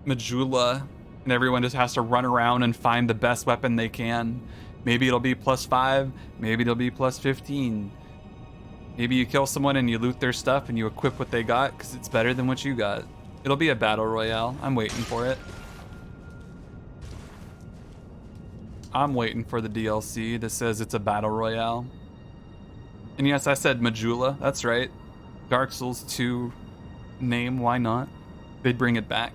Majula, and everyone just has to run around and find the best weapon they can. Maybe it'll be +5, maybe it'll be +15. Maybe you kill someone and you loot their stuff and you equip what they got because it's better than what you got. It'll be a battle royale. I'm waiting for it. I'm waiting for the DLC that says it's a battle royale. And yes, I said Majula. That's right. Dark Souls 2 name, why not? They'd bring it back.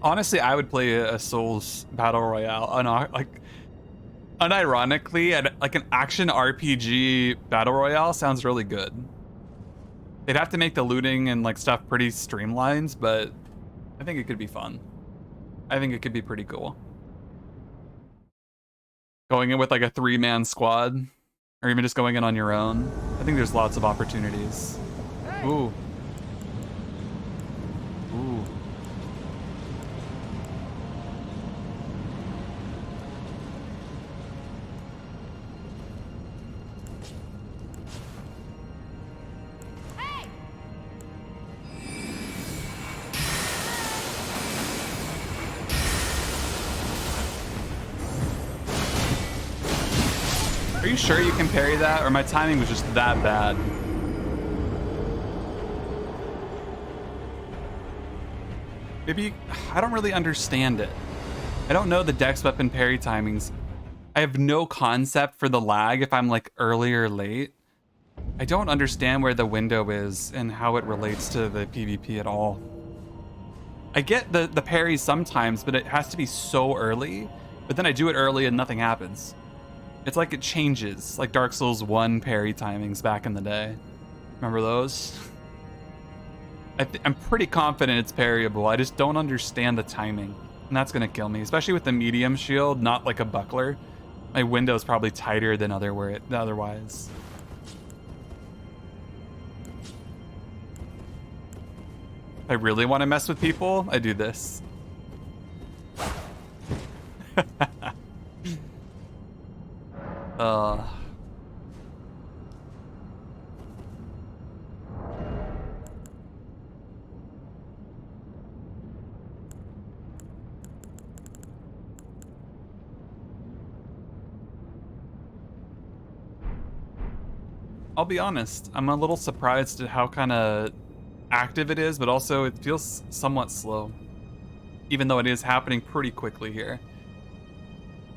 Honestly, I would play a Souls battle royale, unironically, like an action RPG battle royale sounds really good. They'd have to make the looting and like stuff pretty streamlined, but I think it could be fun. I think it could be pretty cool. Going in with like a 3-man squad, or even just going in on your own. I think there's lots of opportunities. Ooh. Ooh. Are you sure you can parry that, or my timing was just that bad? Maybe, I don't really understand it. I don't know the Dex weapon parry timings. I have no concept for the lag if I'm like early or late. I don't understand where the window is and how it relates to the PvP at all. I get the parries sometimes, but it has to be so early. But then I do it early and nothing happens. It's like it changes, like Dark Souls 1 parry timings back in the day. Remember those? I'm pretty confident it's parryable. I just don't understand the timing. And that's gonna kill me, especially with the medium shield, not like a buckler. My window's probably tighter than otherwise. If I really want to mess with people, I do this. I'll be honest, I'm a little surprised at how kind of active it is, but also it feels somewhat slow, even though it is happening pretty quickly here.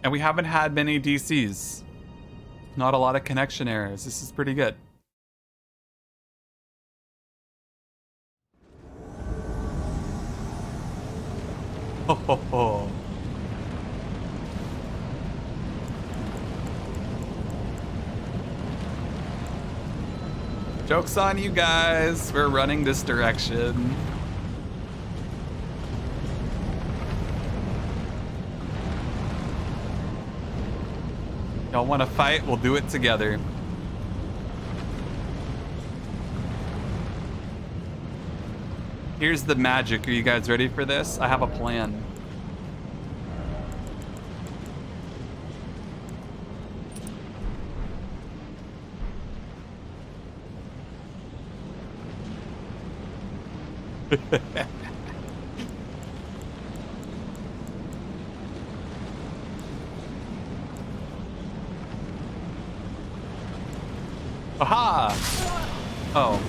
And we haven't had many DCs. Not a lot of connection errors. This is pretty good. Ho ho ho. Joke's on you guys. We're running this direction. Y'all want to fight? We'll do it together. Here's the magic. Are you guys ready for this? I have a plan. Aha! Oh.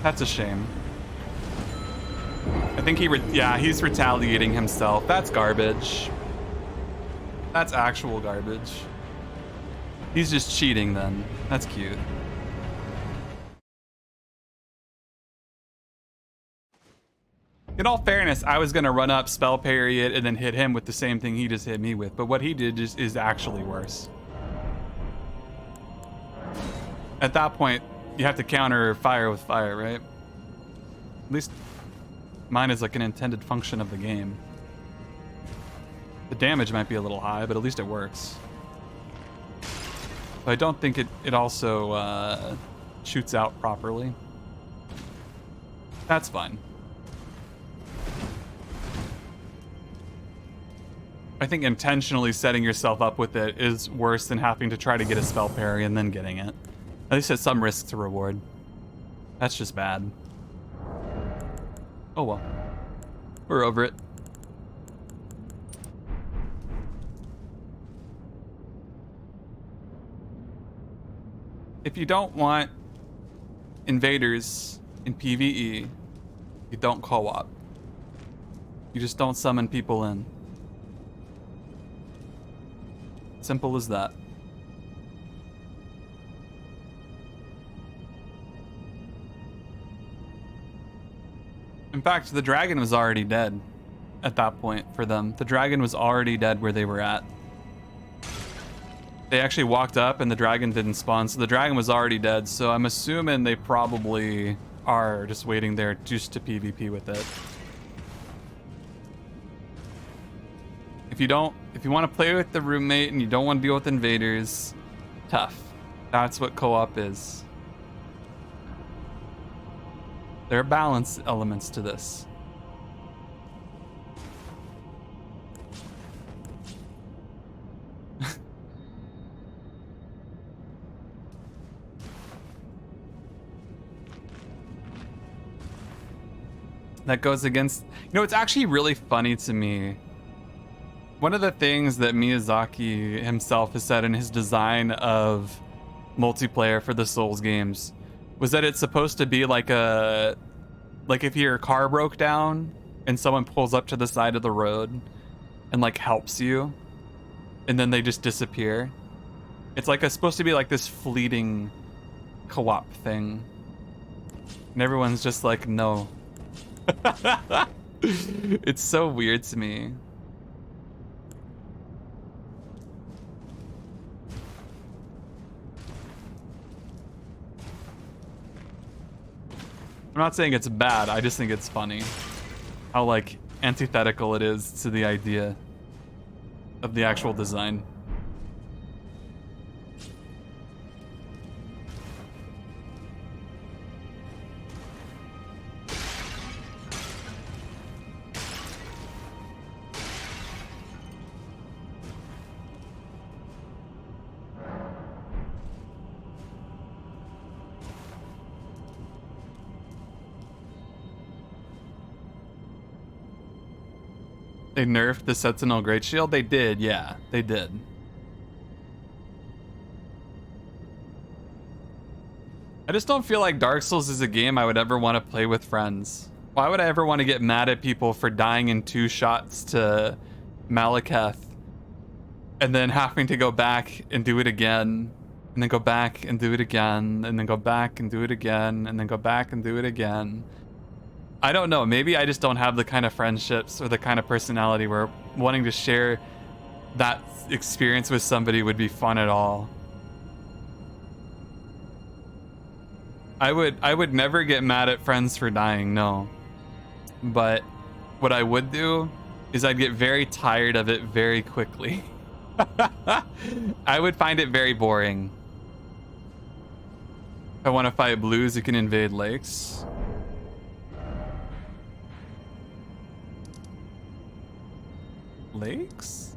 That's a shame. I think he's retaliating himself. That's garbage. That's actual garbage. He's just cheating then. That's cute. In all fairness, I was gonna run up, spell parry it, and then hit him with the same thing he just hit me with, but what he did is actually worse. At that point, you have to counter fire with fire, right? At least mine is like an intended function of the game. The damage might be a little high, but at least it works. But I don't think it also shoots out properly. That's fine. I think intentionally setting yourself up with it is worse than having to try to get a spell parry and then getting it. At least at some risk to reward. That's just bad. Oh well. We're over it. If you don't want invaders in PvE, you don't co-op. You just don't summon people in. Simple as that. In fact, the dragon was already dead at that point for them. The dragon was already dead where they were at. They actually walked up and the dragon didn't spawn, so the dragon was already dead. So I'm assuming they probably are just waiting there just to PvP with it. If you want to play with the roommate and you don't want to deal with invaders, tough. That's what co-op is. There are balance elements to this. That goes against... You know, it's actually really funny to me. One of the things that Miyazaki himself has said in his design of multiplayer for the Souls games was that it's supposed to be like a... Like if your car broke down and someone pulls up to the side of the road and like helps you and then they just disappear. It's like it's supposed to be like this fleeting co-op thing. And everyone's just like, no. It's so weird to me. I'm not saying it's bad, I just think it's funny how like antithetical it is to the idea of the actual design. They nerfed the Sentinel Great Shield? They did, yeah, they did. I just don't feel like Dark Souls is a game I would ever want to play with friends. Why would I ever want to get mad at people for dying in 2 shots to Malekith and then having to go back and do it again, and then go back and do it again, and then go back and do it again, and then go back and do it again? I don't know. Maybe I just don't have the kind of friendships or the kind of personality where wanting to share that experience with somebody would be fun at all. I would never get mad at friends for dying, no. But what I would do is I'd get very tired of it very quickly. I would find it very boring. If I want to fight blues, you can invade lakes. Lakes?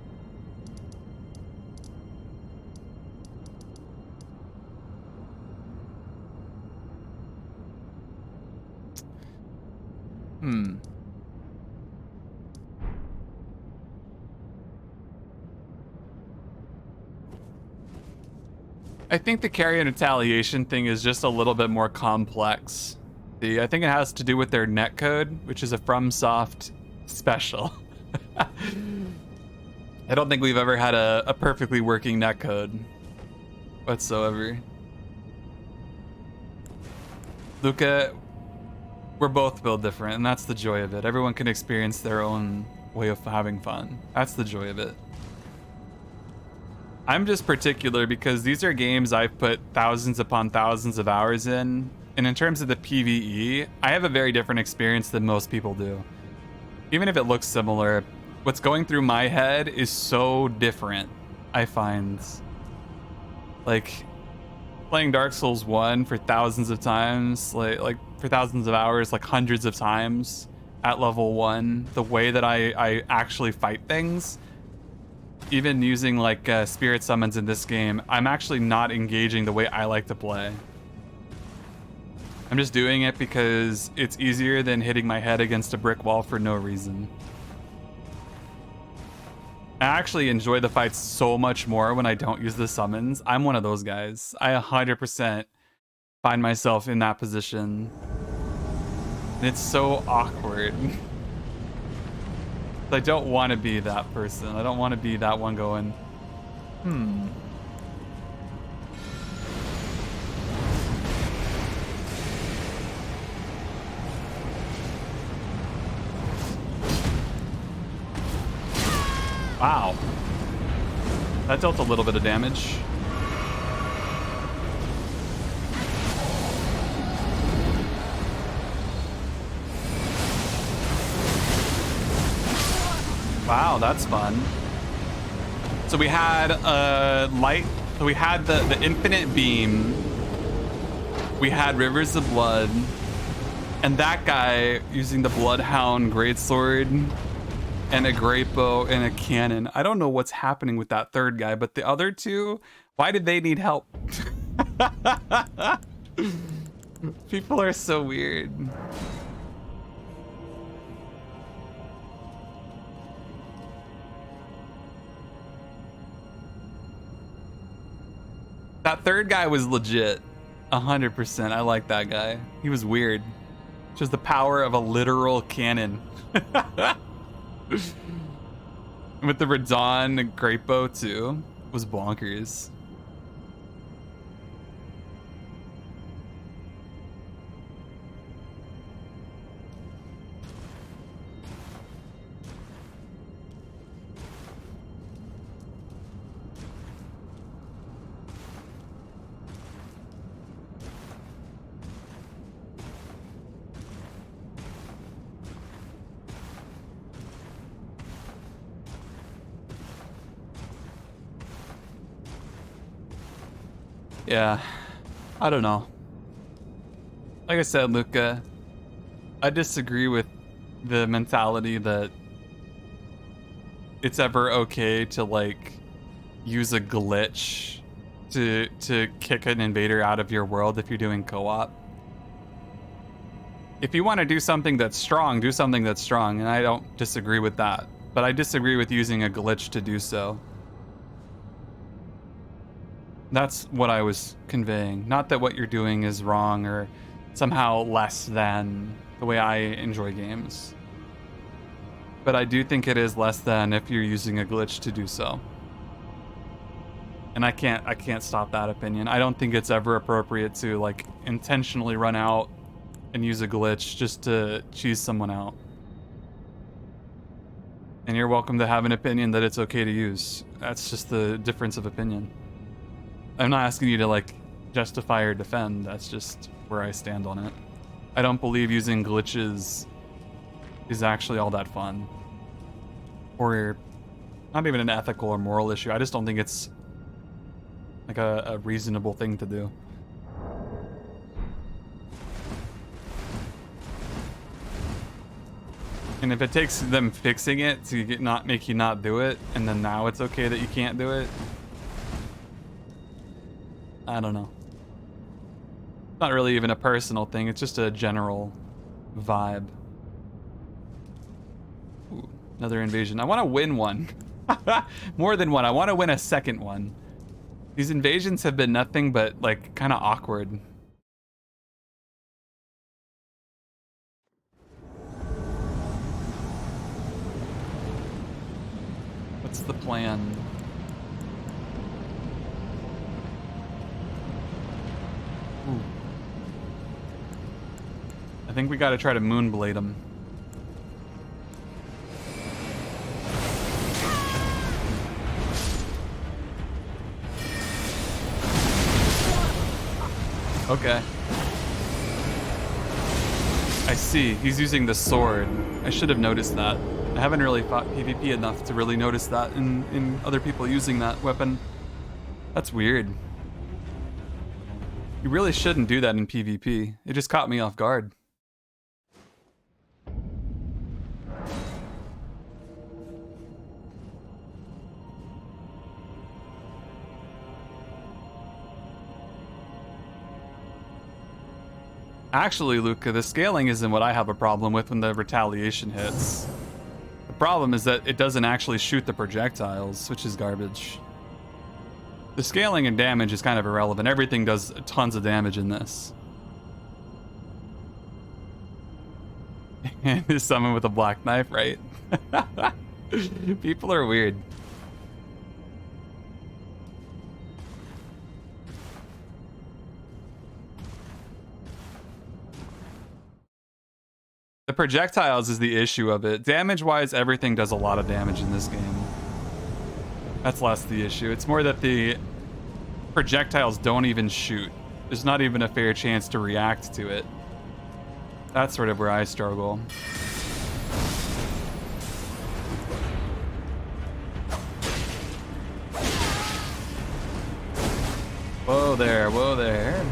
I think the carry and retaliation thing is just a little bit more complex. I think it has to do with their netcode, which is a FromSoft special. I don't think we've ever had a perfectly working netcode whatsoever. Luca, we're both built different, and that's the joy of it. Everyone can experience their own way of having fun. That's the joy of it. I'm just particular because these are games I've put thousands upon thousands of hours in, and in terms of the PvE, I have a very different experience than most people do. Even if it looks similar, what's going through my head is so different, I find. Like, playing Dark Souls 1 for thousands of times, like for thousands of hours, like hundreds of times at level 1, the way that I actually fight things, even using like spirit summons in this game, I'm actually not engaging the way I like to play. I'm just doing it because it's easier than hitting my head against a brick wall for no reason. I actually enjoy the fights so much more when I don't use the summons. I'm one of those guys. I 100% find myself in that position. And it's so awkward. I don't want to be that person. I don't want to be that one going, Wow. That dealt a little bit of damage. Wow, that's fun. So we had light. So we had the infinite beam. We had rivers of blood, and that guy using the bloodhound greatsword and a great bow and a cannon. I don't know what's happening with that third guy, but the other two, why did they need help? People are so weird. That third guy was legit. 100%. I like that guy. He was weird. Just the power of a literal cannon. With the Radon great bow too. Was bonkers. Yeah, I don't know. Like I said, Luca, I disagree with the mentality that it's ever okay to like use a glitch to kick an invader out of your world if you're doing co-op. If you want to do something that's strong, do something that's strong, and I don't disagree with that. But I disagree with using a glitch to do so. That's what I was conveying. Not that what you're doing is wrong or somehow less than the way I enjoy games. But I do think it is less than if you're using a glitch to do so. And I can't stop that opinion. I don't think it's ever appropriate to like intentionally run out and use a glitch just to cheese someone out. And you're welcome to have an opinion that it's okay to use. That's just the difference of opinion. I'm not asking you to like justify or defend. That's just where I stand on it. I don't believe using glitches is actually all that fun. Or not even an ethical or moral issue. I just don't think it's like a reasonable thing to do. And if it takes them fixing it to make you not do it, and then now it's okay that you can't do it, I don't know. Not really even a personal thing, it's just a general vibe. Ooh, another invasion. I want to win one. More than one. I want to win a second one. These invasions have been nothing but like kind of awkward. What's the plan? Ooh. I think we got to try to moonblade him. Okay. I see. He's using the sword. I should have noticed that. I haven't really fought PvP enough to really notice that in other people using that weapon. That's weird. You really shouldn't do that in PvP. It just caught me off guard. Actually, Luca, the scaling isn't what I have a problem with when the retaliation hits. The problem is that it doesn't actually shoot the projectiles, which is garbage. The scaling and damage is kind of irrelevant. Everything does tons of damage in this. And is someone with a black knife, right? People are weird. The projectiles is the issue of it. Damage-wise, everything does a lot of damage in this game. That's less the issue. It's more that the projectiles don't even shoot. There's not even a fair chance to react to it. That's sort of where I struggle. Whoa there, whoa there.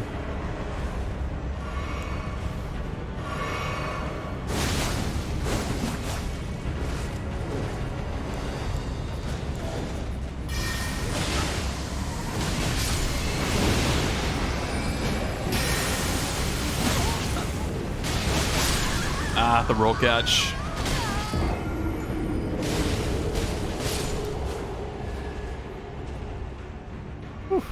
Ah, the roll catch. Whew.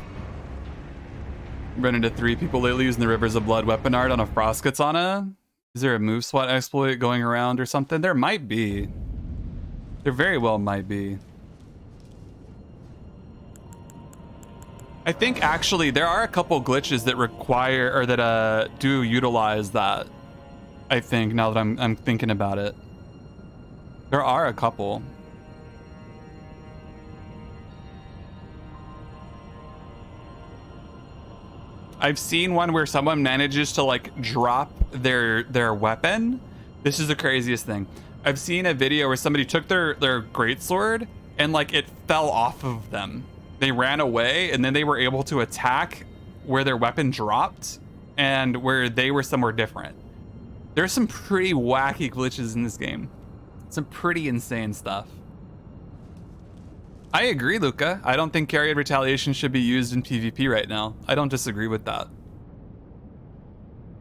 Run into 3 people lately using the Rivers of Blood weapon art on a Frost Katana. Is there a move SWAT exploit going around or something? There might be. There very well might be. I think actually there are a couple glitches that require or that do utilize that. I think now that I'm thinking about it, there are a couple. I've seen one where someone manages to like drop their weapon. This is the craziest thing. I've seen a video where somebody took their greatsword and like it fell off of them. They ran away and then they were able to attack where their weapon dropped and where they were somewhere different. There's some pretty wacky glitches in this game. Some pretty insane stuff. I agree, Luca. I don't think carried retaliation should be used in PvP right now. I don't disagree with that.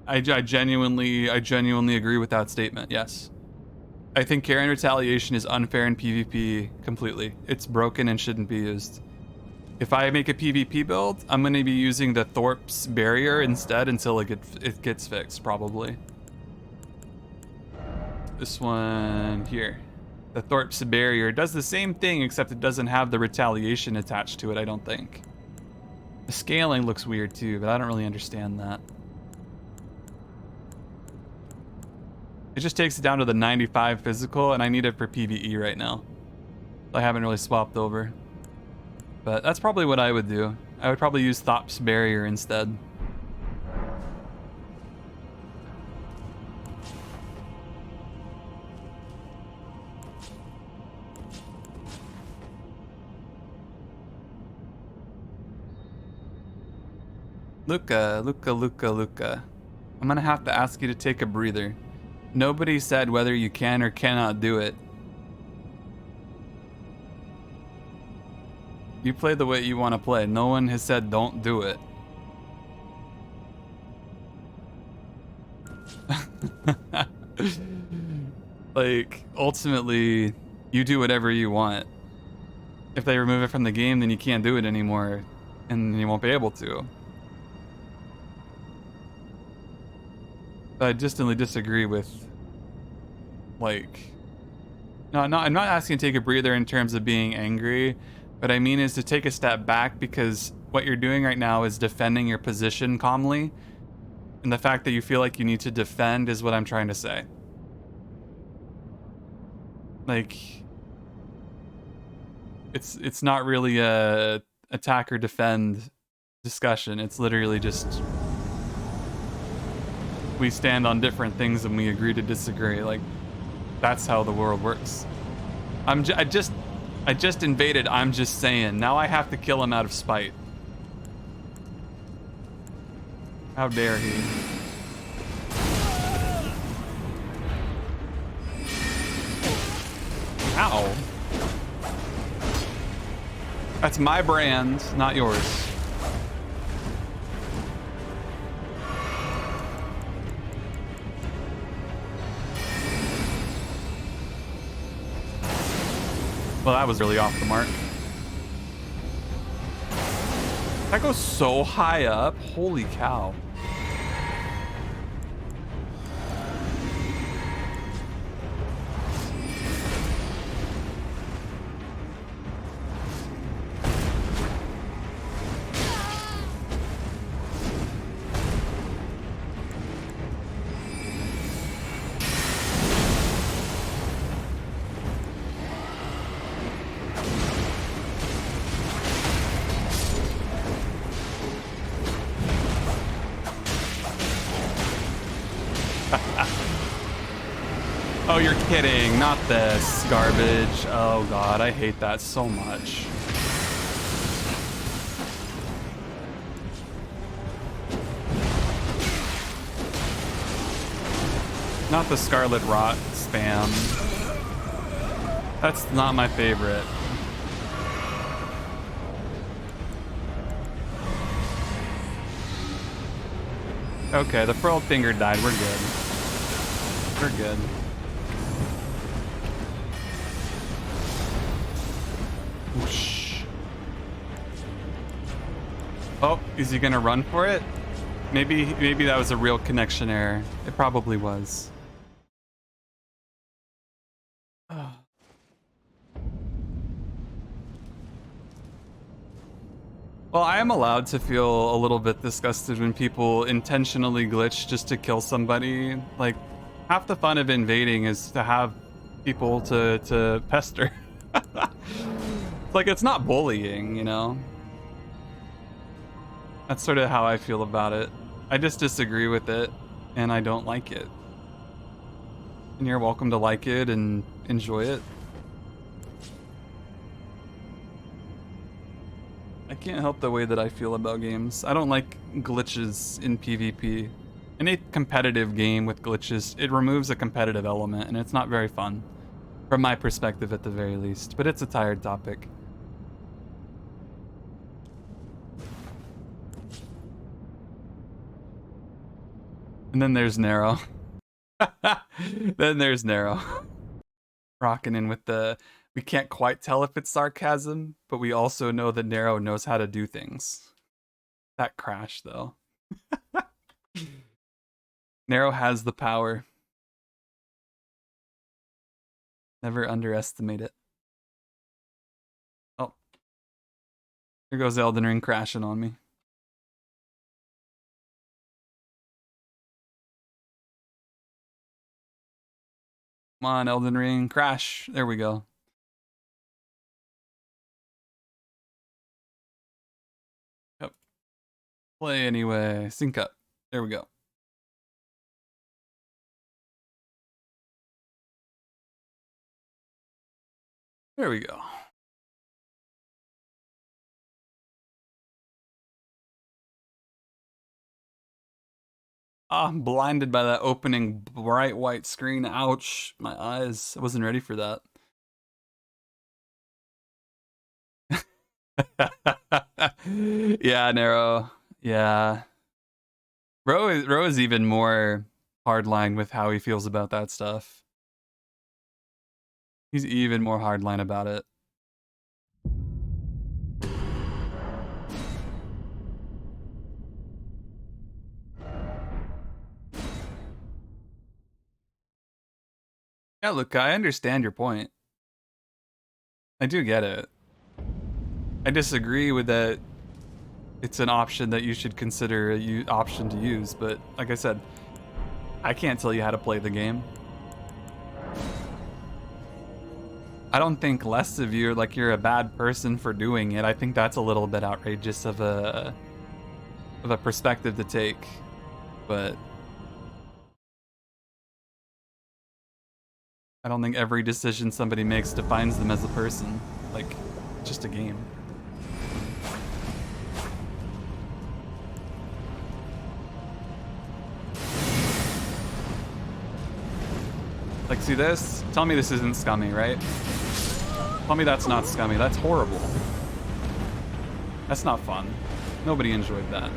I genuinely agree with that statement, yes. I think carrying retaliation is unfair in PvP completely. It's broken and shouldn't be used. If I make a PvP build, I'm going to be using the Thorpe's barrier instead until it gets fixed, probably. This one here. The Thorpe's barrier does the same thing, except it doesn't have the retaliation attached to it, I don't think. The scaling looks weird too, but I don't really understand that. It just takes it down to the 95 physical, and I need it for PvE right now. I haven't really swapped over. But that's probably what I would do. I would probably use Thop's barrier instead. Luca. I'm gonna have to ask you to take a breather. Nobody said whether you can or cannot do it. You play the way you want to play. No one has said don't do it. Like, ultimately, you do whatever you want. If they remove it from the game, then you can't do it anymore, and you won't be able to. But I distantly disagree with, like... No, I'm not asking to take a breather in terms of being angry. What I mean is to take a step back, because what you're doing right now is defending your position calmly. And the fact that you feel like you need to defend is what I'm trying to say. Like, it's not really a attack or defend discussion. It's literally just we stand on different things and we agree to disagree. Like, that's how the world works. I just invaded. I'm just saying. Now I have to kill him out of spite. How dare he? Ow. That's my brand, not yours. Well, that was really off the mark. That goes so high up. Holy cow. Oh, you're kidding. Not this garbage. Oh god, I hate that so much. Not the Scarlet Rot spam. That's not my favorite. Okay, the furled finger died. We're good. We're good. Whoosh. Oh, is he gonna run for it? Maybe that was a real connection error. It probably was. Well, I am allowed to feel a little bit disgusted when people intentionally glitch just to kill somebody. Like, half the fun of invading is to have people to pester. Like, it's not bullying, you know? That's sort of how I feel about it. I just disagree with it, and I don't like it. And you're welcome to like it and enjoy it. I can't help the way that I feel about games. I don't like glitches in PvP. Any competitive game with glitches, it removes a competitive element, and it's not very fun. From my perspective, at the very least. But it's a tired topic. And then there's Narrow. Then there's Narrow. Rocking in with the We can't quite tell if it's sarcasm, but we also know that Nero knows how to do things. That crash, though. Nero has the power. Never underestimate it. Oh. Here goes Elden Ring crashing on me. Come on, Elden Ring, crash. There we go. Yep. Play anyway. Sync up. There we go. There we go. Ah, I'm blinded by that opening bright white screen. Ouch. My eyes. I wasn't ready for that. Yeah, Nero. Yeah. Ro is even more hardline with how he feels about that stuff. He's even more hardline about it. Yeah, look, I understand your point. I do get it. I disagree with that. It's an option that you should consider a option to use, but like I said, I can't tell you how to play the game. I don't think less of you, like you're a bad person for doing it. I think that's a little bit outrageous of a perspective to take, but I don't think every decision somebody makes defines them as a person. Like, it's just a game. Like, see this? Tell me this isn't scummy, right? Tell me that's not scummy. That's horrible. That's not fun. Nobody enjoyed that.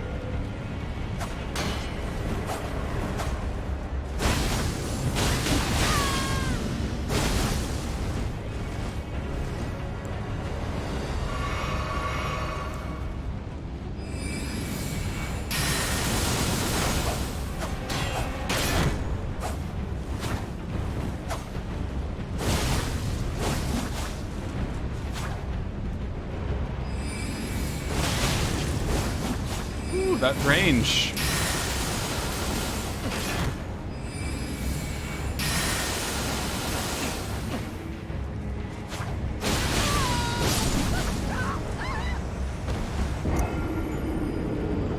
That range.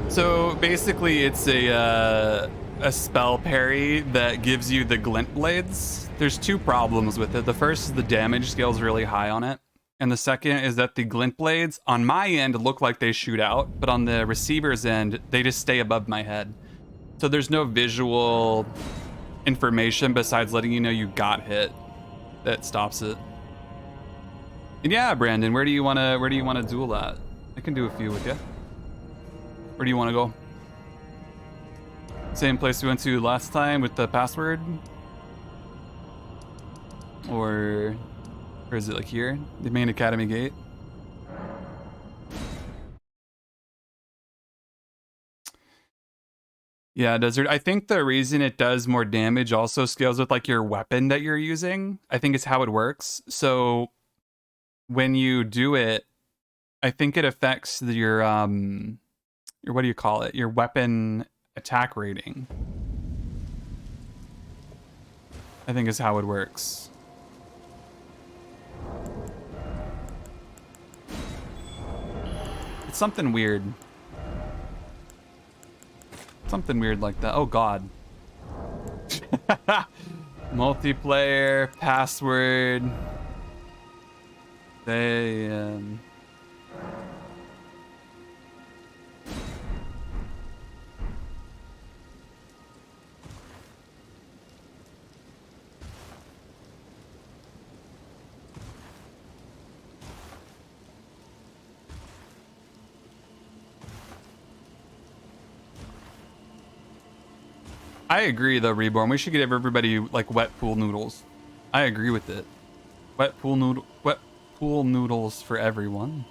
So basically it's a spell parry that gives you the glint blades. There's two problems with it. The first is the damage scale is really high on it. And the second is that the glint blades on my end look like they shoot out, but on the receiver's end, they just stay above my head. So there's no visual information besides letting you know you got hit that stops it. And yeah, Brandon, where do you wanna duel at? I can do a few with you. Where do you wanna go? Same place we went to last time with the password? Or is it like here? The main academy gate? Yeah, Desert. I think the reason it does more damage also scales with like your weapon that you're using. I think it's how it works. So when you do it, I think it affects your what do you call it? Your weapon attack rating. I think is how it works. It's something weird. Something weird like that. Oh god. Multiplayer, password. They I agree though, Reborn. We should give everybody like wet pool noodles. I agree with it. Wet pool noodles for everyone.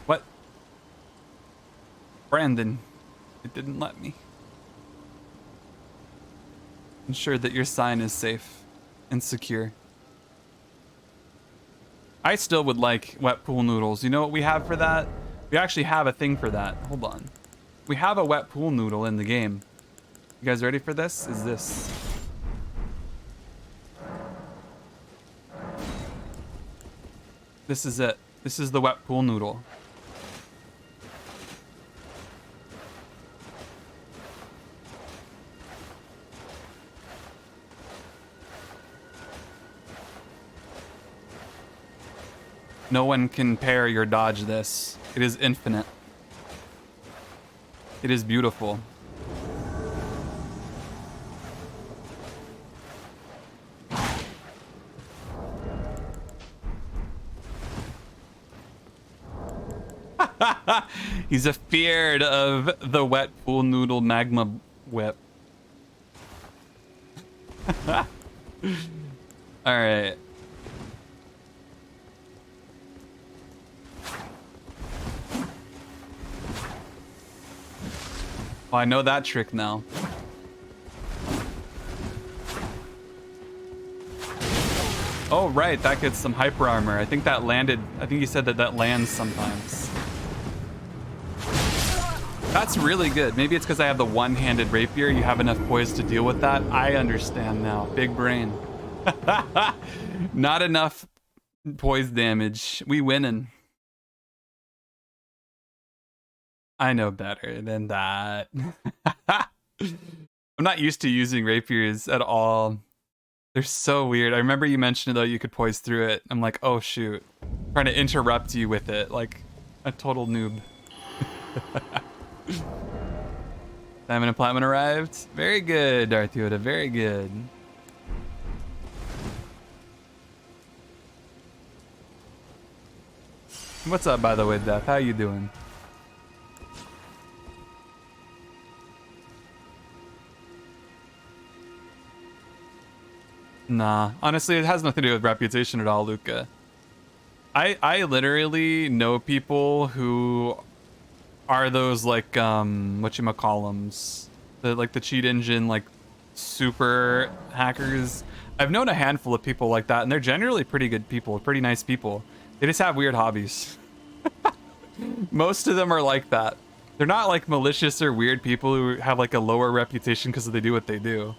What? Brandon, it didn't let me. Ensure that your sign is safe and secure. I still would like wet pool noodles. You know what we have for that? We actually have a thing for that. Hold on. We have a wet pool noodle in the game. You guys ready for this? Is this? This is it. This is the wet pool noodle. No one can parry or dodge this. It is infinite. It is beautiful. He's afeared of the wet pool noodle magma whip. All right. Oh, I know that trick now. Oh, right. That gets some hyper armor. I think that landed. I think you said that that lands sometimes. That's really good. Maybe it's because I have the one-handed rapier. You have enough poise to deal with that. I understand now. Big brain. Not enough poise damage. We winning. I know better than that. I'm not used to using rapiers at all. They're so weird. I remember you mentioned though you could poise through it. I'm like, oh shoot. Trying to interrupt you with it like a total noob. Diamond and Platinum arrived. Very good, Darth Yoda. Very good. What's up, by the way, Death? How you doing? Nah, honestly, it has nothing to do with reputation at all, Luca. I literally know people who are those like whatchamacallums, the cheat engine like super hackers. I've known a handful of people like that, and they're generally pretty good people, pretty nice people. They just have weird hobbies. Most of them are like that. They're not like malicious or weird people who have like a lower reputation because they do what they do.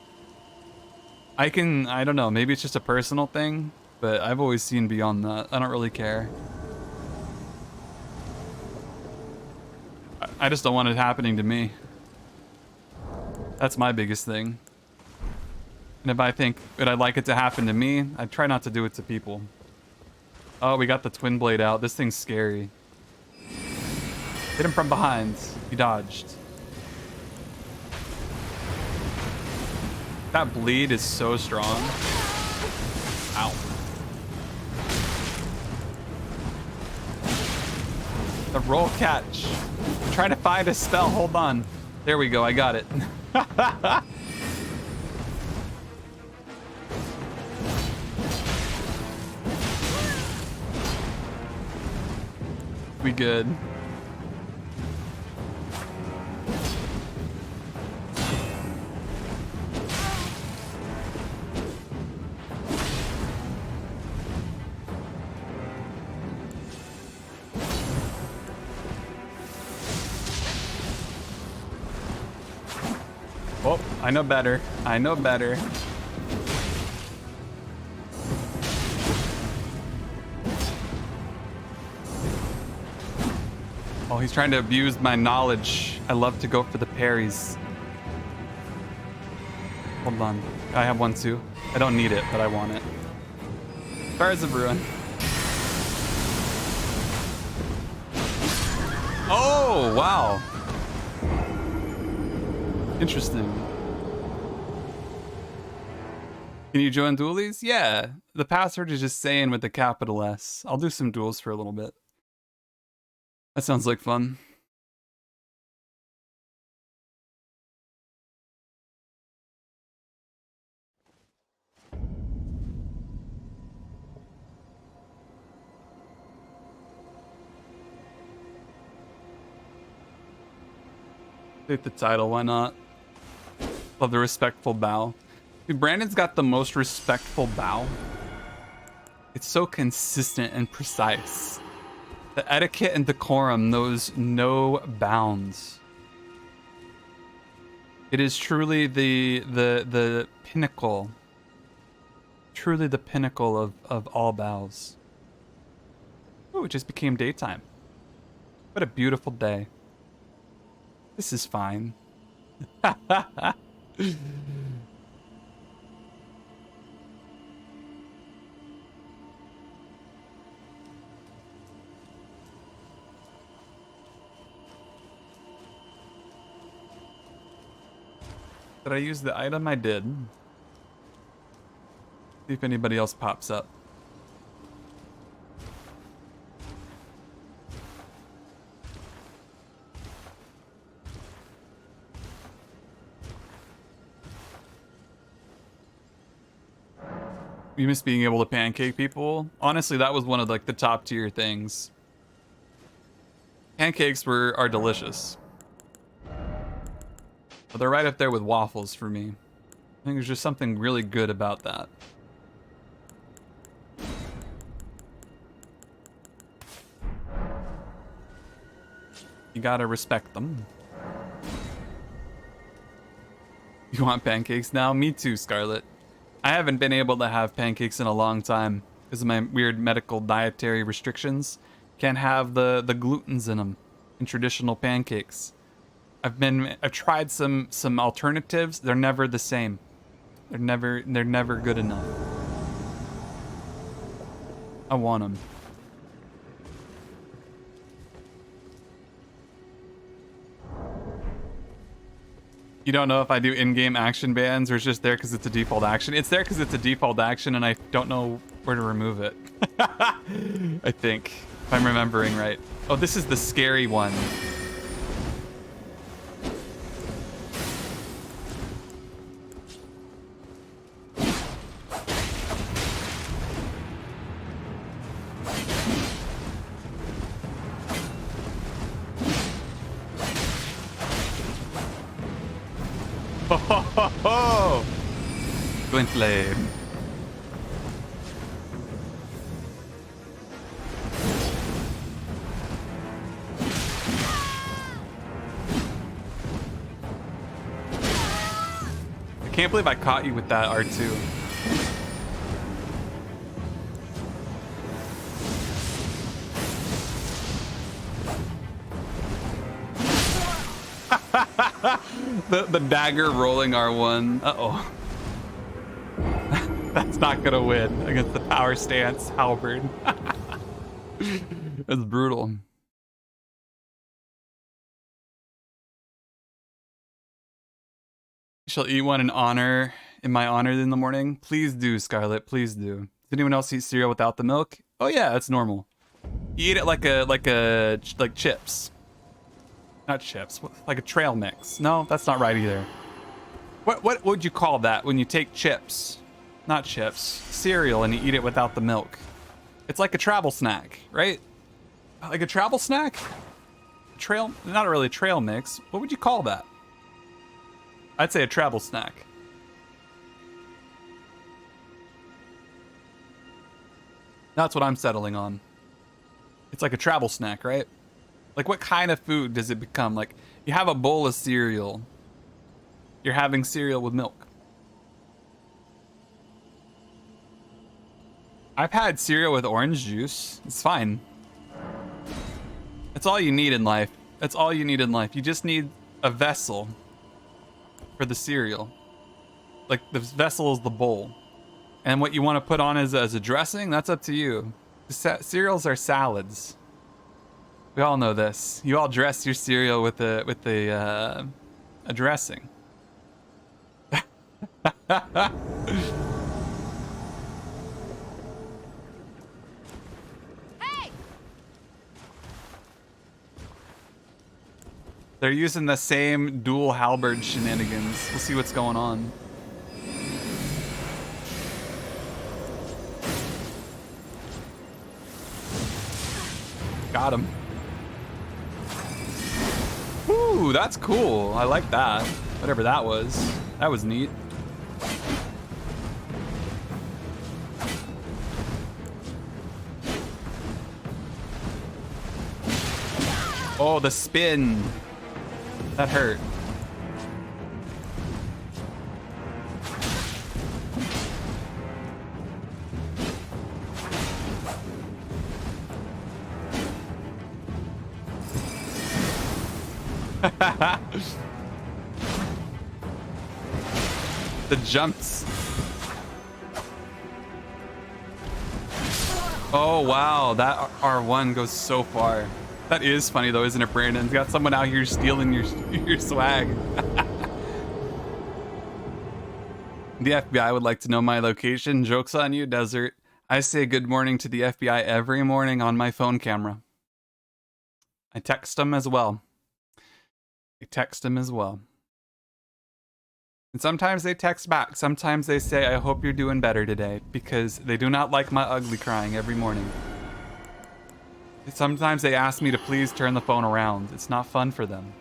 I don't know, maybe it's just a personal thing, but I've always seen beyond that. I don't really care. I just don't want it happening to me. That's my biggest thing. And if I think that I'd like it to happen to me, I try not to do it to people. Oh, we got the twin blade out. This thing's scary. Hit him from behind. He dodged. That bleed is so strong. Ow. The roll catch. I'm trying to find a spell. Hold on. There we go. I got it. We good. Oh, I know better. I know better. Oh, he's trying to abuse my knowledge. I love to go for the parries. Hold on. I have one too. I don't need it, but I want it. Fires of Ruin. Oh, wow. Interesting. Can you join dualies? Yeah. The password is just saying with the capital S. I'll do some duels for a little bit. That sounds like fun. Take the title, why not? Love the respectful bow. Dude, Brandon's got the most respectful bow. It's so consistent and precise. The etiquette and decorum knows no bounds. It is truly the pinnacle. Truly the pinnacle of all bows. Oh, it just became daytime. What a beautiful day. This is fine. Did I use the item? I did. See if anybody else pops up. You miss being able to pancake people? Honestly, that was one of like the top tier things. Pancakes are delicious. But they're right up there with waffles for me. I think there's just something really good about that. You gotta respect them. You want pancakes now? Me too, Scarlet. I haven't been able to have pancakes in a long time because of my weird medical dietary restrictions. Can't have the glutens in them in traditional pancakes. I've tried some alternatives. They're never the same. They're never good enough. I want them. You don't know if I do in-game action bans or it's just there because it's a default action. It's there because it's a default action and I don't know where to remove it. I think, if I'm remembering right. Oh, this is the scary one. Oh, Twin Flame. I can't believe I caught you with that R2. the dagger rolling R1. Uh-oh. That's not gonna win against the power stance halberd. That's brutal. Shall eat one in my honor in the morning. Please do, Scarlet. Please do. Does anyone else eat cereal without the milk? Oh yeah, that's normal. You eat it like chips. Not chips, like a trail mix. No, that's not right either. What would you call that when you take chips? Not chips, cereal, and you eat it without the milk? It's like a travel snack, right? Like a travel snack? Trail, not really a trail mix. What would you call that? I'd say a travel snack. That's what I'm settling on. It's like a travel snack, right? Like, what kind of food does it become? Like, you have a bowl of cereal. You're having cereal with milk. I've had cereal with orange juice. It's fine. That's all you need in life. That's all you need in life. You just need a vessel for the cereal. Like, the vessel is the bowl. And what you want to put on as a dressing, that's up to you. Cereals are salads. We all know this. You all dress your cereal with a dressing. Hey! They're using the same dual halberd shenanigans. We'll see what's going on. Got him. Woo! Ooh, that's cool. I like that. Whatever that was. That was neat. Oh, the spin. That hurt. The jumps. Oh wow, that R1 goes so far. That is funny though, isn't it, Brandon? It's got someone out here stealing your swag. The FBI would like to know my location. Joke's on you, Desert. I say good morning to the FBI every morning on my phone camera. I text them as well. And sometimes they text back. Sometimes they say, I hope you're doing better today, because they do not like my ugly crying every morning. Sometimes they ask me to please turn the phone around. It's not fun for them.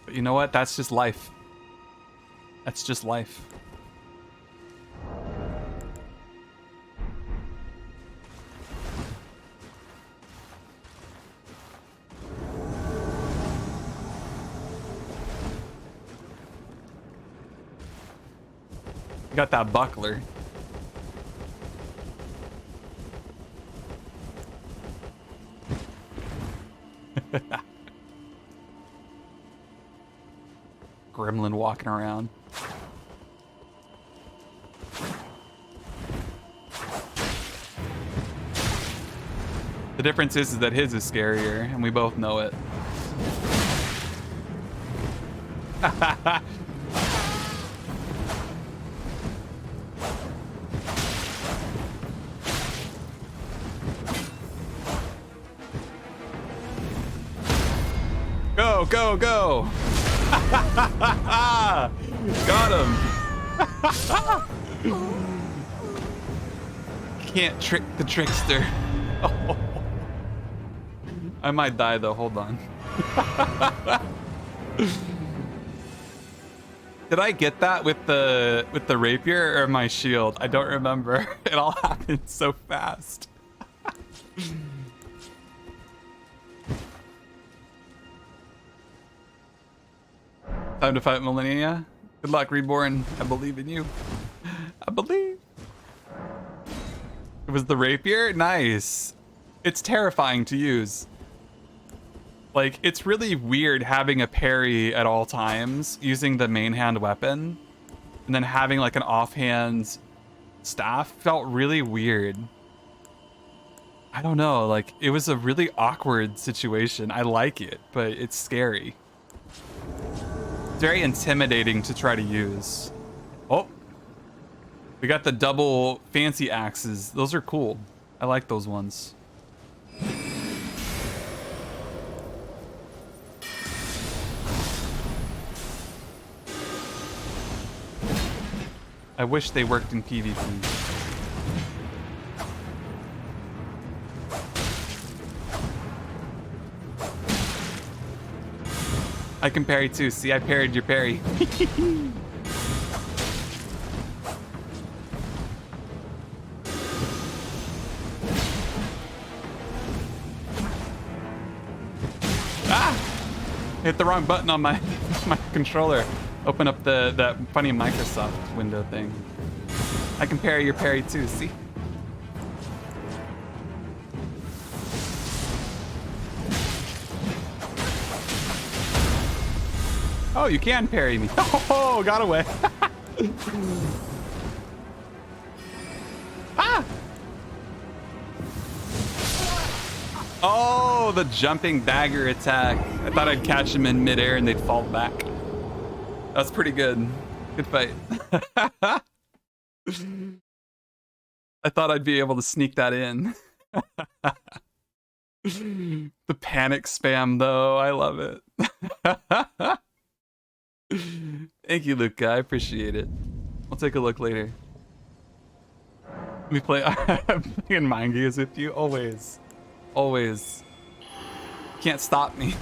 But you know what? That's just life. That's just life. I got that buckler. Gremlin walking around. The difference is that his is scarier, and we both know it. Go, go, go! Got him! Can't trick the trickster. Oh. I might die though, hold on. Did I get that with the rapier or my shield? I don't remember. It all happened so fast. Time to fight Millennia. Good luck, Reborn. I believe in you. I believe. It was the rapier? Nice. It's terrifying to use. Like, it's really weird having a parry at all times, using the main hand weapon, and then having like an offhand staff felt really weird. I don't know, like, it was a really awkward situation. I like it, but it's scary. Very intimidating to try to use. Oh, we got the double fancy axes. Those are cool. I like those ones. I wish they worked in PvP. I can parry too. See, I parried your parry. Ah! Hit the wrong button on my my controller. Open up that funny Microsoft window thing. I can parry your parry too. See. Oh, you can parry me. Oh, got away. Ah! Oh, the jumping dagger attack. I thought I'd catch him in midair and they'd fall back. That's pretty good. Good fight. I thought I'd be able to sneak that in. The panic spam, though. I love it. Thank you, Luca. I appreciate it. I'll take a look later. We play I'm playing mind games with you always. Always. Can't stop me.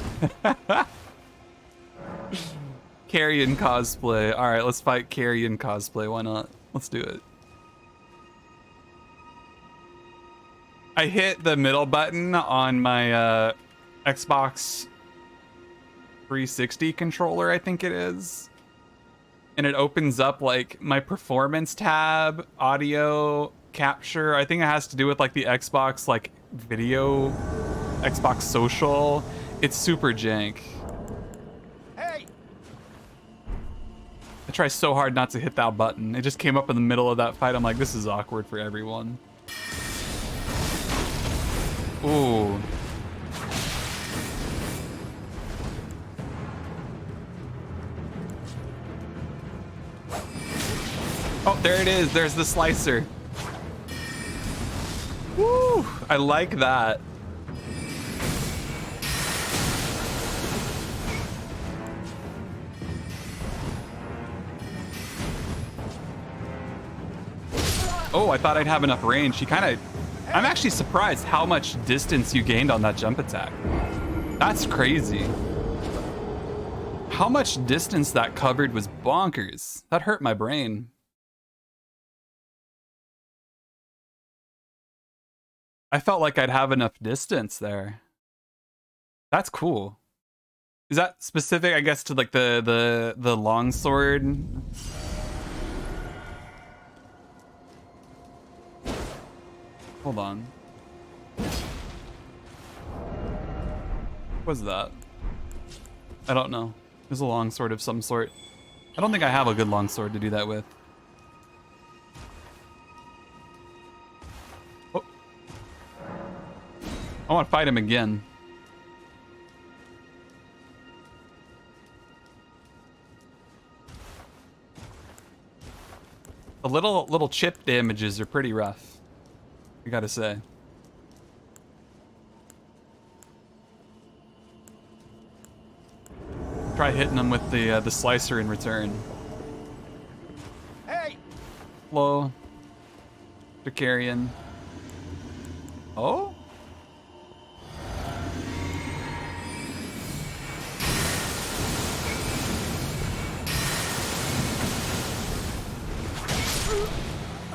Carrion cosplay. Alright, let's fight Carrion cosplay. Why not? Let's do it. I hit the middle button on my Xbox 360 controller, I think it is. And it opens up like my performance tab, audio capture. I think it has to do with like the Xbox like video, Xbox social. It's super jank. Hey! I try so hard not to hit that button. It just came up in the middle of that fight. I'm like, this is awkward for everyone. Ooh. Oh, there it is. There's the slicer. Woo! I like that. Oh, I thought I'd have enough range. She kind of... I'm actually surprised how much distance you gained on that jump attack. That's crazy. How much distance that covered was bonkers. That hurt my brain. I felt like I'd have enough distance there. That's cool. Is that specific, I guess, to like the longsword? Hold on. What's that? I don't know. There's a longsword of some sort. I don't think I have a good longsword to do that with. Oh. I want to fight him again. The little chip damages are pretty rough, I gotta say. Try hitting them with the slicer in return. Hey! Hello, Mr. Carrion. Oh?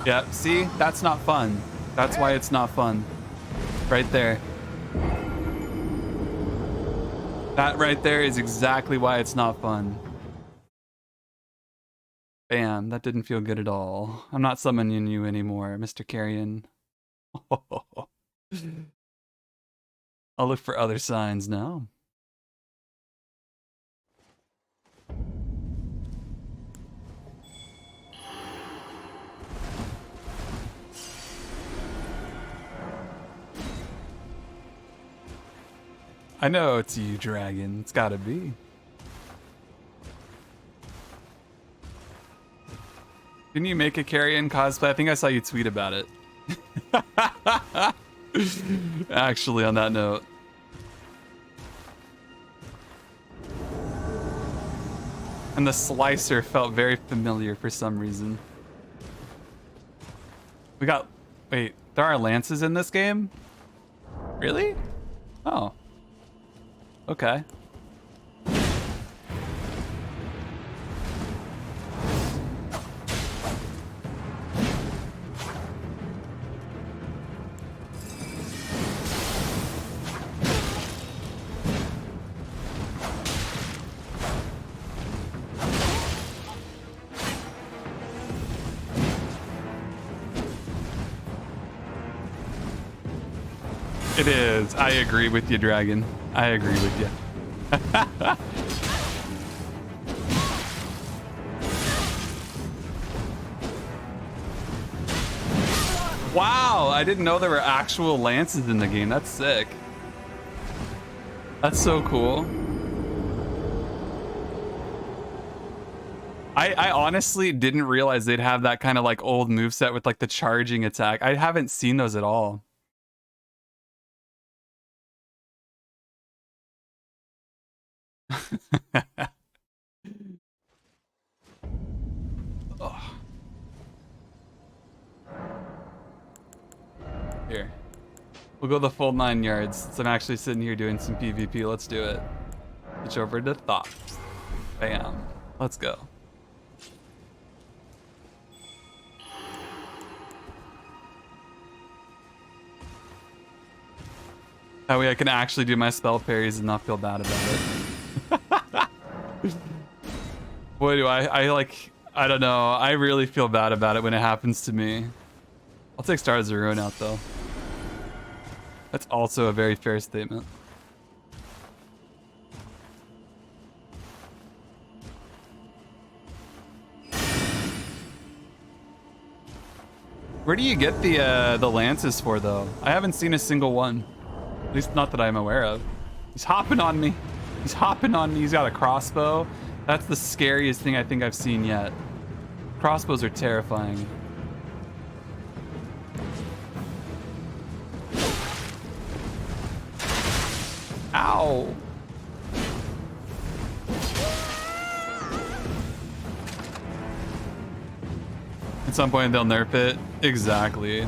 Yeah, see? That's not fun. That's why it's not fun. Right there. That right there is exactly why it's not fun. Bam, that didn't feel good at all. I'm not summoning you anymore, Mr. Carrion. I'll look for other signs now. I know it's you, dragon. It's gotta be. Didn't you make a Carrion cosplay? I think I saw you tweet about it. Actually, on that note. And the slicer felt very familiar for some reason. We got... Wait, there are lances in this game? Really? Oh. Okay. It is. I agree with you, Dragon. I agree with you. Wow, I didn't know there were actual lances in the game. That's sick. That's so cool. I honestly didn't realize they'd have that kind of like old moveset with like the charging attack. I haven't seen those at all. Here. We'll go the full 9 yards since I'm actually sitting here doing some PvP. Let's do it. Switch over to thoughts. Bam. Let's go. That way I can actually do my spell parries and not feel bad about it. Boy, do I like, I don't know. I really feel bad about it when it happens to me. I'll take Stars of Ruin out though. That's also a very fair statement. Where do you get the lances for though? I haven't seen a single one. At least not that I'm aware of. He's hopping on me. He's hopping on me. He's got a crossbow. That's the scariest thing I think I've seen yet. Crossbows are terrifying. Ow. At some point they'll nerf it. Exactly.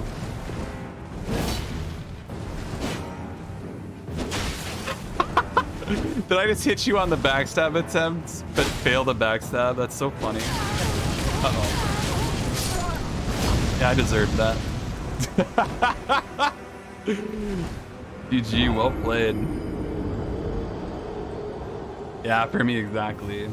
Did I just hit you on the backstab attempt, but fail the backstab? That's so funny. Uh-oh. Yeah, I deserved that. GG, well played. Yeah, for me, exactly.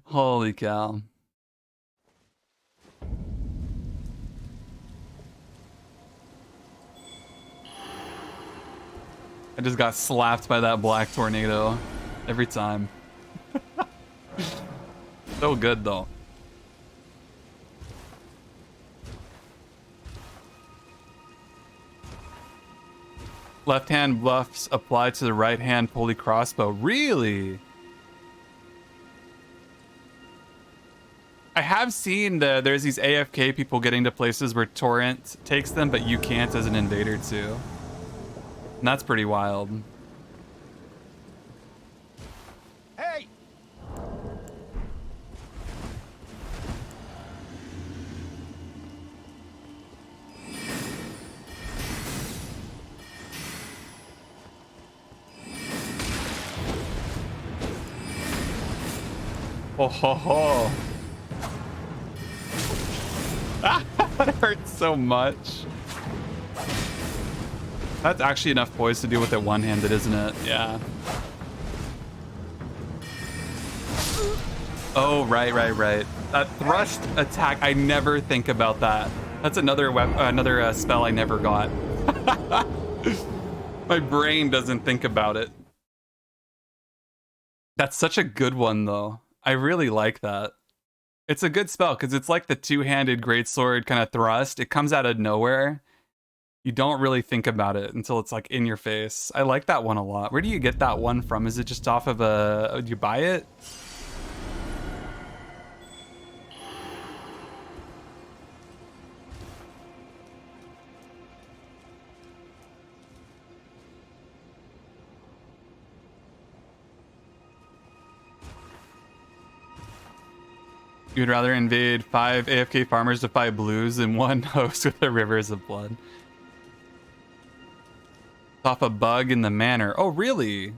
Holy cow. I just got slapped by that black tornado every time. So good though. Left hand buffs apply to the right hand pulley crossbow. Really? I have seen there's these AFK people getting to places where Torrent takes them, but you can't as an invader too. And that's pretty wild. Hey! Oh ho ho. That hurts so much. That's actually enough poise to deal with it one-handed, isn't it? Yeah. Oh, right. That thrust attack, I never think about that. That's another spell I never got. My brain doesn't think about it. That's such a good one, though. I really like that. It's a good spell because it's like the two-handed greatsword kind of thrust. It comes out of nowhere. You don't really think about it until it's like in your face. I like that one a lot. Where do you get that one from? Is it just off of do you buy it? You'd rather invade 5 AFK farmers to fight blues than one host with the rivers of blood. Off a bug in the manor. Oh, really?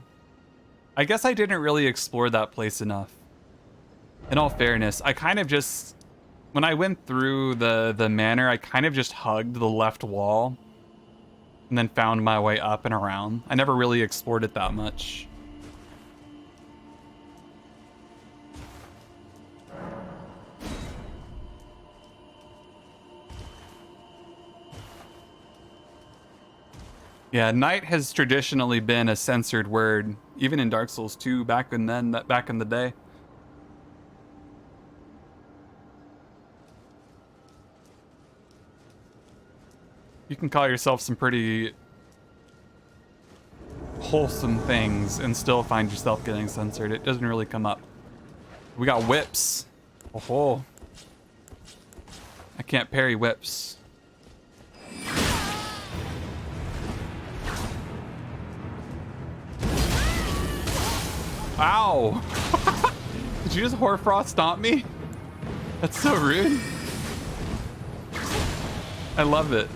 I guess I didn't really explore that place enough. In all fairness, I kind of just... When I went through the manor, I kind of just hugged the left wall and then found my way up and around. I never really explored it that much. Yeah, knight has traditionally been a censored word, even in Dark Souls 2 back in the day. You can call yourself some pretty wholesome things and still find yourself getting censored. It doesn't really come up. We got whips. Oh, I can't parry whips. Ow! Did you just Hoarfrost stomp me? That's so rude. I love it.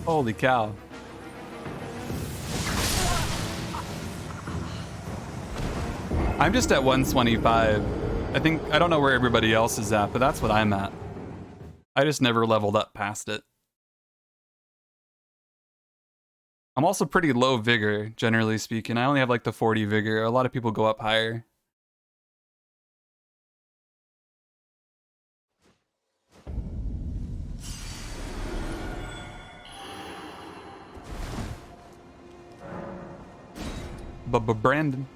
Holy cow. I'm just at 125. I don't know where everybody else is at, but that's what I'm at. I just never leveled up past it. I'm also pretty low vigor, generally speaking. I only have like the 40 vigor. A lot of people go up higher. Brandon.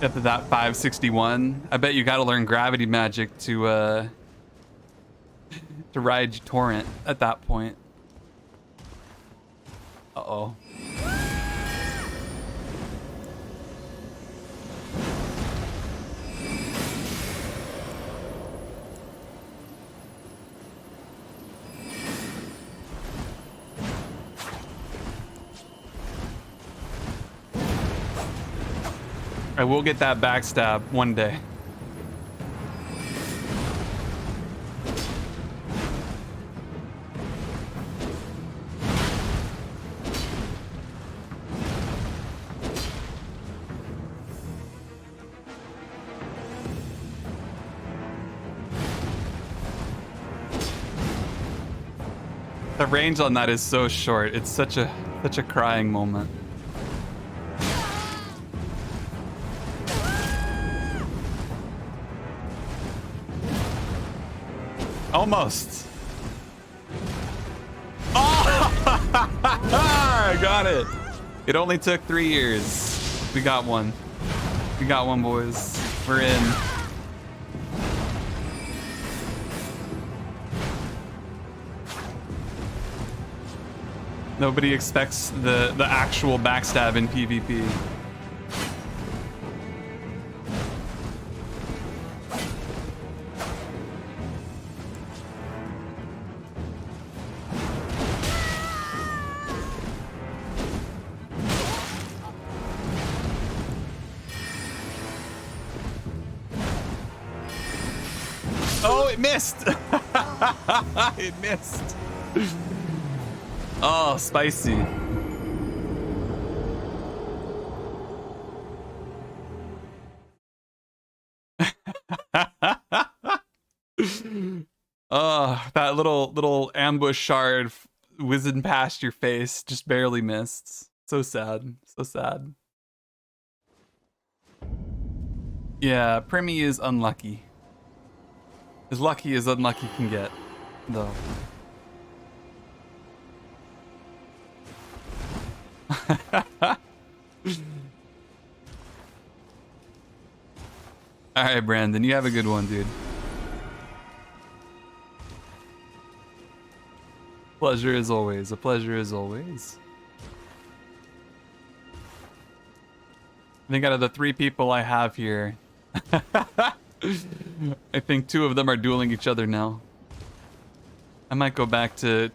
At that 561, I bet you got to learn gravity magic to ride Torrent at that point. Uh-oh. I will get that backstab one day. The range on that is so short. It's such a crying moment. Almost. Oh! I got it. It only took 3 years. We got one. We got one, boys. We're in. Nobody expects the actual backstab in PvP. Oh, it missed. It missed. Oh, spicy. Oh, that little ambush shard whizzing past your face, just barely missed. So sad. So sad. Yeah, Primi is unlucky. As lucky as unlucky can get, though. All right, Brandon, you have a good one, dude. Pleasure as always. A pleasure as always. I think out of the 3 people I have here, I think 2 of them are dueling each other now. I might go back to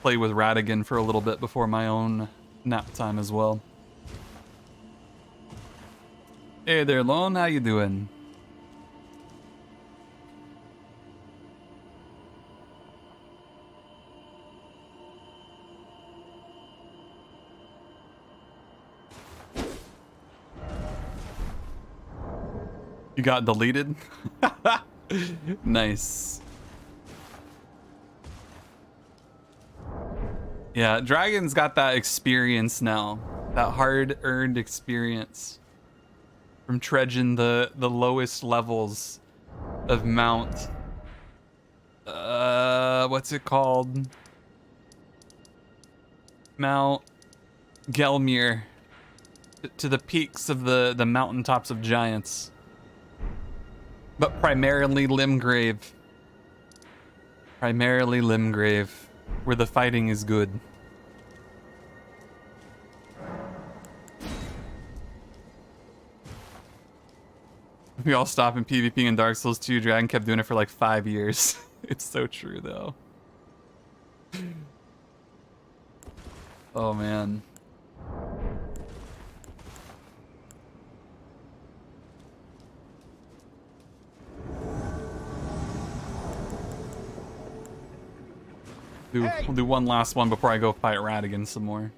play with Radigan for a little bit before my own nap time as well. Hey there, Lone. How you doing? You got deleted? Nice. Yeah, Dragon's got that experience now. That hard-earned experience. From trudging the lowest levels of Mount... what's it called? Mount Gelmir. To the peaks of the mountaintops of giants. But primarily Limgrave. Primarily Limgrave. where the fighting is good. We all stop in PvP in Dark Souls 2. Dragon kept doing it for like 5 years. It's so true though. Oh man. We'll do one last one before I go fight Radigan some more.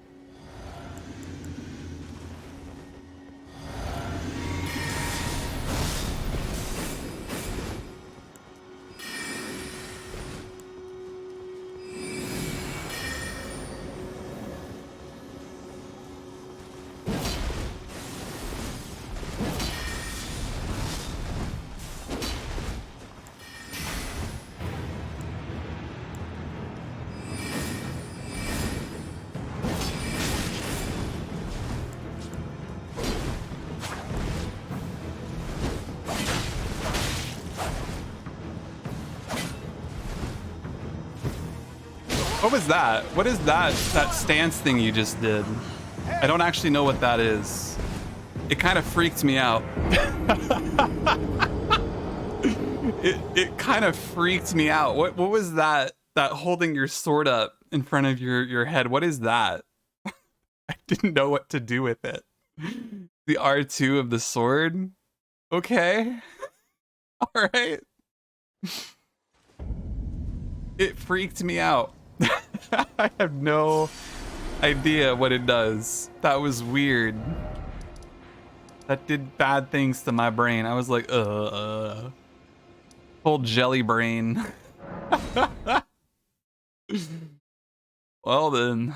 What was that? What is that stance thing you just did? I don't actually know what that is. It kind of freaked me out. it kind of freaked me out. What was that holding your sword up in front of your head? What is that? I didn't know what to do with it. The R2 of the sword? Okay. All right. It freaked me out. I have no idea what it does. That was weird. That did bad things to my brain. I was like, full jelly brain. Well then.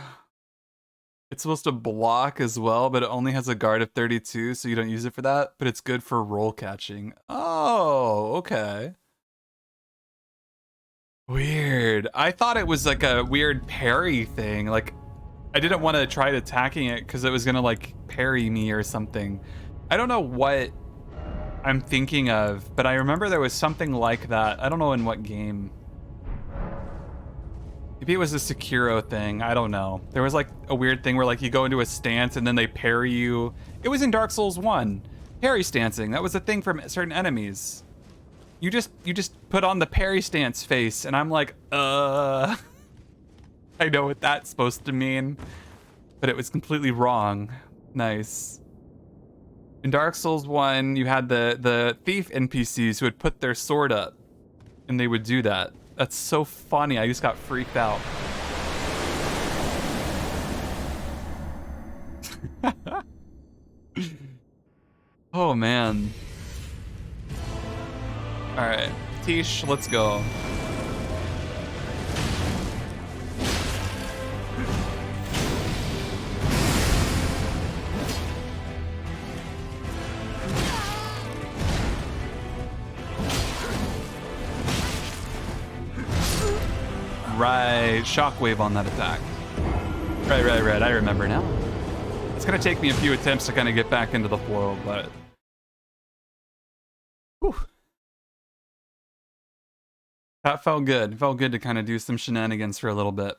It's supposed to block as well, but it only has a guard of 32, so you don't use it for that. But it's good for roll catching. Oh, okay. Weird. I thought it was like a weird parry thing. Like, I didn't want to try attacking it because it was gonna like parry me or something. I don't know what I'm thinking of, but I remember there was something like that. I don't know in what game. Maybe it was a Sekiro thing. I don't know. There was like a weird thing where like you go into a stance and then they parry you. It was in Dark Souls 1. Parry stancing. That was a thing from certain enemies. You just put on the parry stance face, and I'm like, I know what that's supposed to mean, but it was completely wrong. Nice. In Dark Souls 1, you had the thief NPCs who would put their sword up, and they would do that. That's so funny. I just got freaked out. Oh man. All right, Tish, let's go. Right, shockwave on that attack. Right. I remember now. It's gonna take me a few attempts to kind of get back into the flow, but. Whew. That felt good. It felt good to kind of do some shenanigans for a little bit.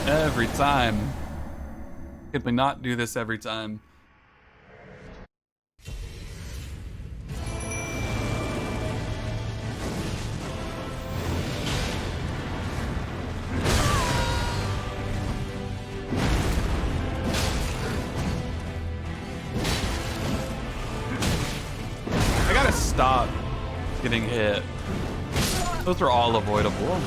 Every time. Could we not do this every time? I gotta stop getting hit. Those are all avoidable.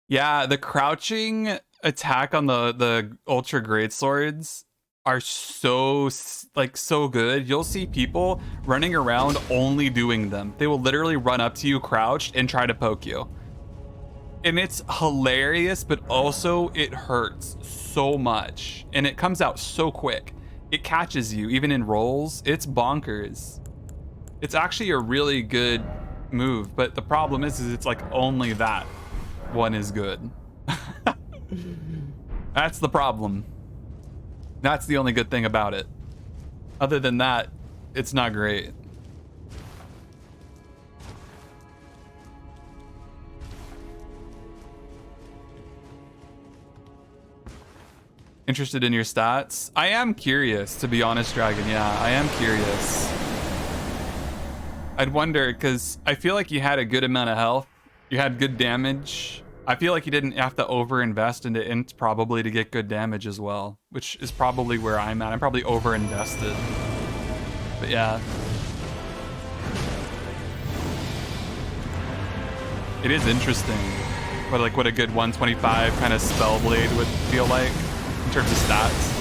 Yeah, the crouching attack on the ultra great swords are so good. You'll see people running around only doing them. They will literally run up to you crouched and try to poke you. And it's hilarious, but also it hurts so much. And it comes out so quick. It catches you, even in rolls. It's bonkers. It's actually a really good move, but the problem is it's like only that one is good. That's the problem. That's the only good thing about it. Other than that, it's not great. Interested in your stats? I am curious, to be honest, Dragon. Yeah, I am curious. I'd wonder, because I feel like you had a good amount of health. You had good damage. I feel like you didn't have to over-invest into int probably to get good damage as well, which is probably where I'm at. I'm probably over-invested. But yeah. It is interesting what a good 125 kind of Spellblade would feel like in terms of stats.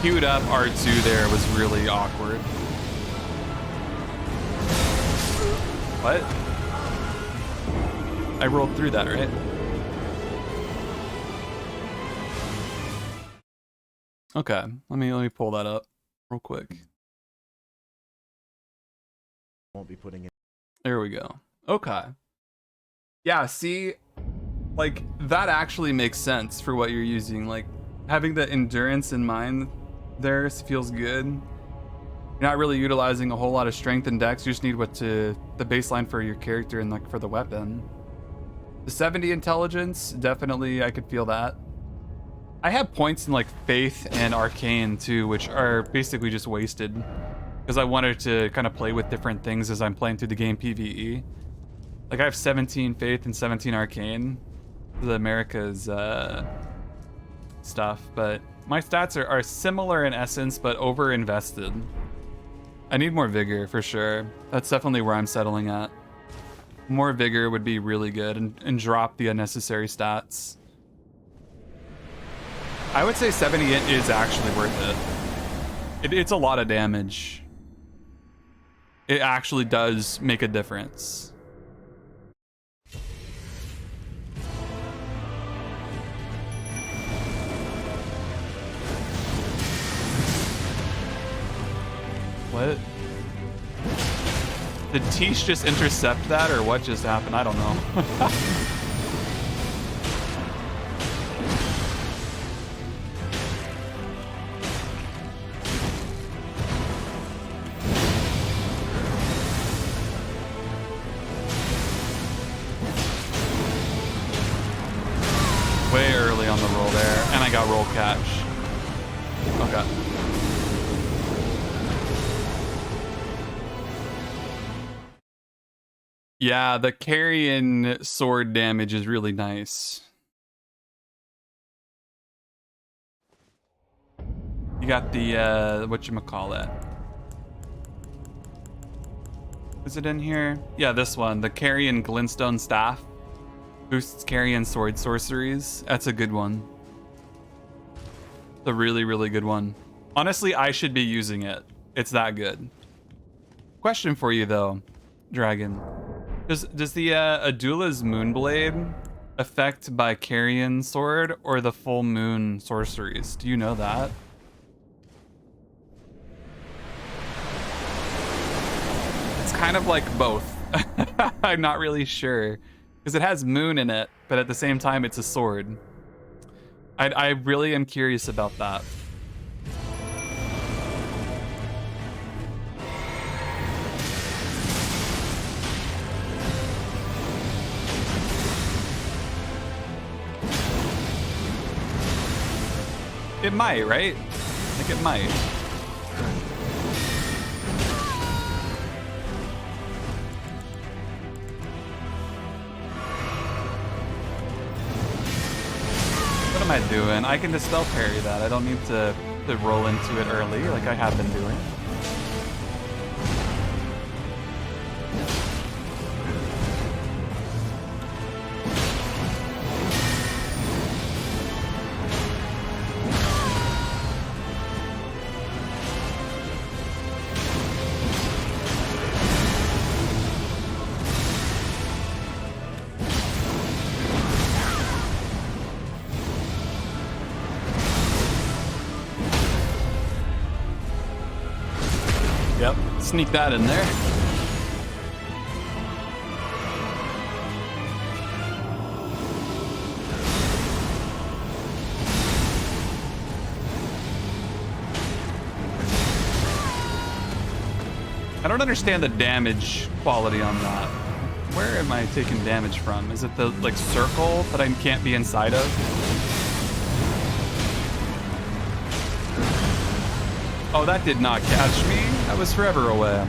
Queued up R2 there was really awkward. What? I rolled through that, right? Okay, let me pull that up real quick. Won't be putting it. There we go. Okay. Yeah, see, like that actually makes sense for what you're using. Like having the endurance in mind there feels good. You're not really utilizing a whole lot of strength and dex. You just need the baseline for your character and like for the weapon. The 70 intelligence, definitely I could feel that. I have points in like faith and arcane too, which are basically just wasted because I wanted to kind of play with different things as I'm playing through the game PvE. Like I have 17 faith and 17 arcane, the America's stuff, but my stats are similar in essence, but over-invested. I need more vigor for sure. That's definitely where I'm settling at. More vigor would be really good and drop the unnecessary stats. I would say 70 is actually worth it. It's a lot of damage. It actually does make a difference. What? Did Tish just intercept that, or what just happened? I don't know. Way early on the roll there, and I got roll catch. Okay. Yeah, the carrion sword damage is really nice. You got the, whatchamacallit. Is it in here? Yeah, this one. The carrion glintstone staff. Boosts carrion sword sorceries. That's a good one. It's a really, really good one. Honestly, I should be using it. It's that good. Question for you, though, Dragon. Does the Adula's Moonblade affect by Carrion Sword or the full moon sorceries? Do you know that? It's kind of like both. I'm not really sure. Because it has moon in it, but at the same time it's a sword. I really am curious about that. it might, right? I think it might. What am I doing? I can dispel parry that. I don't need to roll into it early like I have been doing. Yep, sneak that in there. I don't understand the damage quality on that. Where am I taking damage from? Is it the like circle that I can't be inside of? Oh, that did not catch me. That was forever away.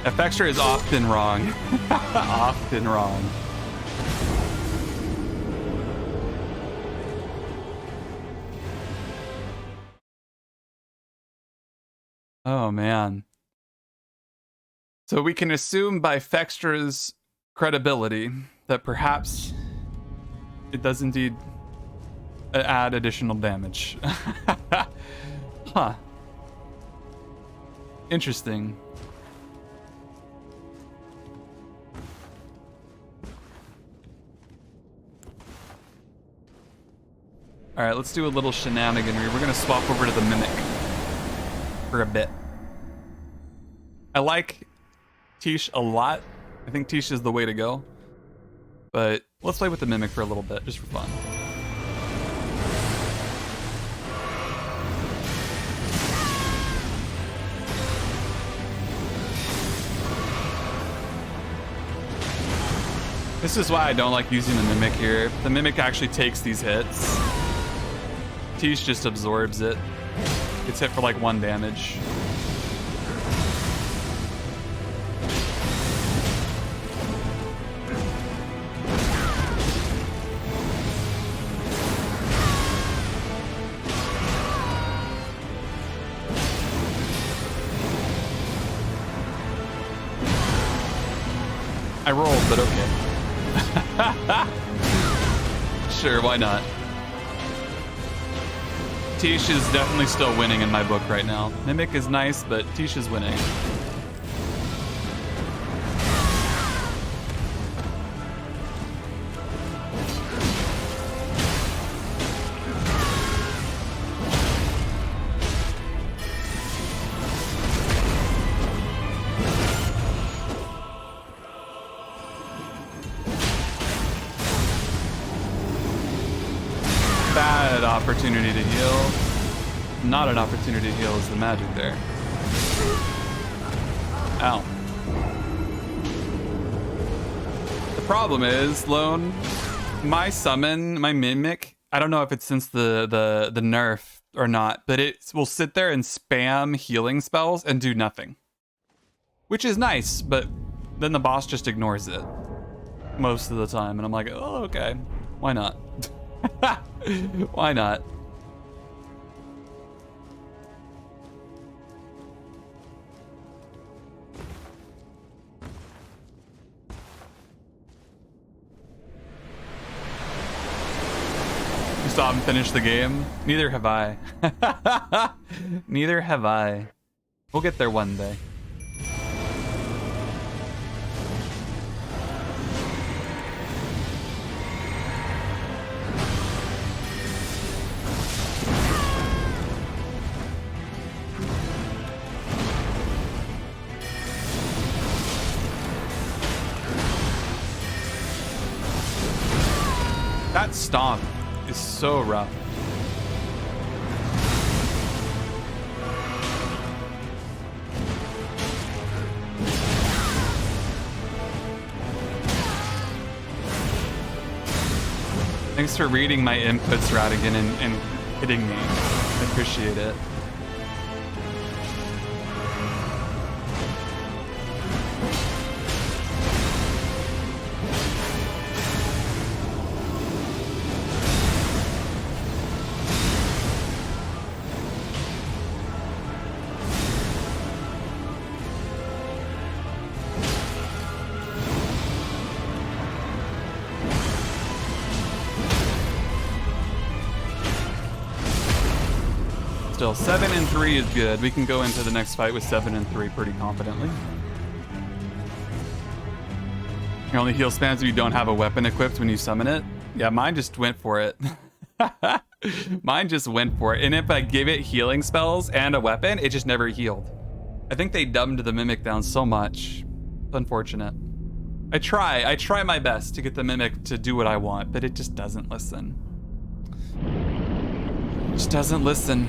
Effecture is often wrong. Often wrong. Oh, man. So we can assume by Fextra's credibility that perhaps it does indeed add additional damage. Huh. Interesting. All right, let's do a little shenaniganry. We're gonna swap over to the Mimic for a bit. I like Tish a lot. I think Tish is the way to go. But let's play with the Mimic for a little bit, just for fun. This is why I don't like using the Mimic here. The Mimic actually takes these hits. Tish just absorbs it. Gets hit for like 1 damage. I rolled, but okay. Sure, why not? Tish is definitely still winning in my book right now. Mimic is nice, but Tish is winning. Opportunity to heal. Not an opportunity to heal is the magic there. Ow. The problem is, Lone, my summon, my Mimic, I don't know if it's since the nerf or not, but it will sit there and spam healing spells and do nothing. Which is nice, but then the boss just ignores it most of the time. And I'm like, oh, okay. Why not? Why not? You saw him finish the game? Neither have I. Neither have I. We'll get there one day. That stomp is so rough. Thanks for reading my inputs, Radigan, and hitting me. I appreciate it. Still, 7 and 3 is good. We can go into the next fight with 7 and 3 pretty confidently. Your only heal spams if you don't have a weapon equipped when you summon it. Yeah, mine just went for it. Mine just went for it. And if I give it healing spells and a weapon, it just never healed. I think they dumbed the Mimic down so much. It's unfortunate. I try my best to get the Mimic to do what I want, but it just doesn't listen. It just doesn't listen.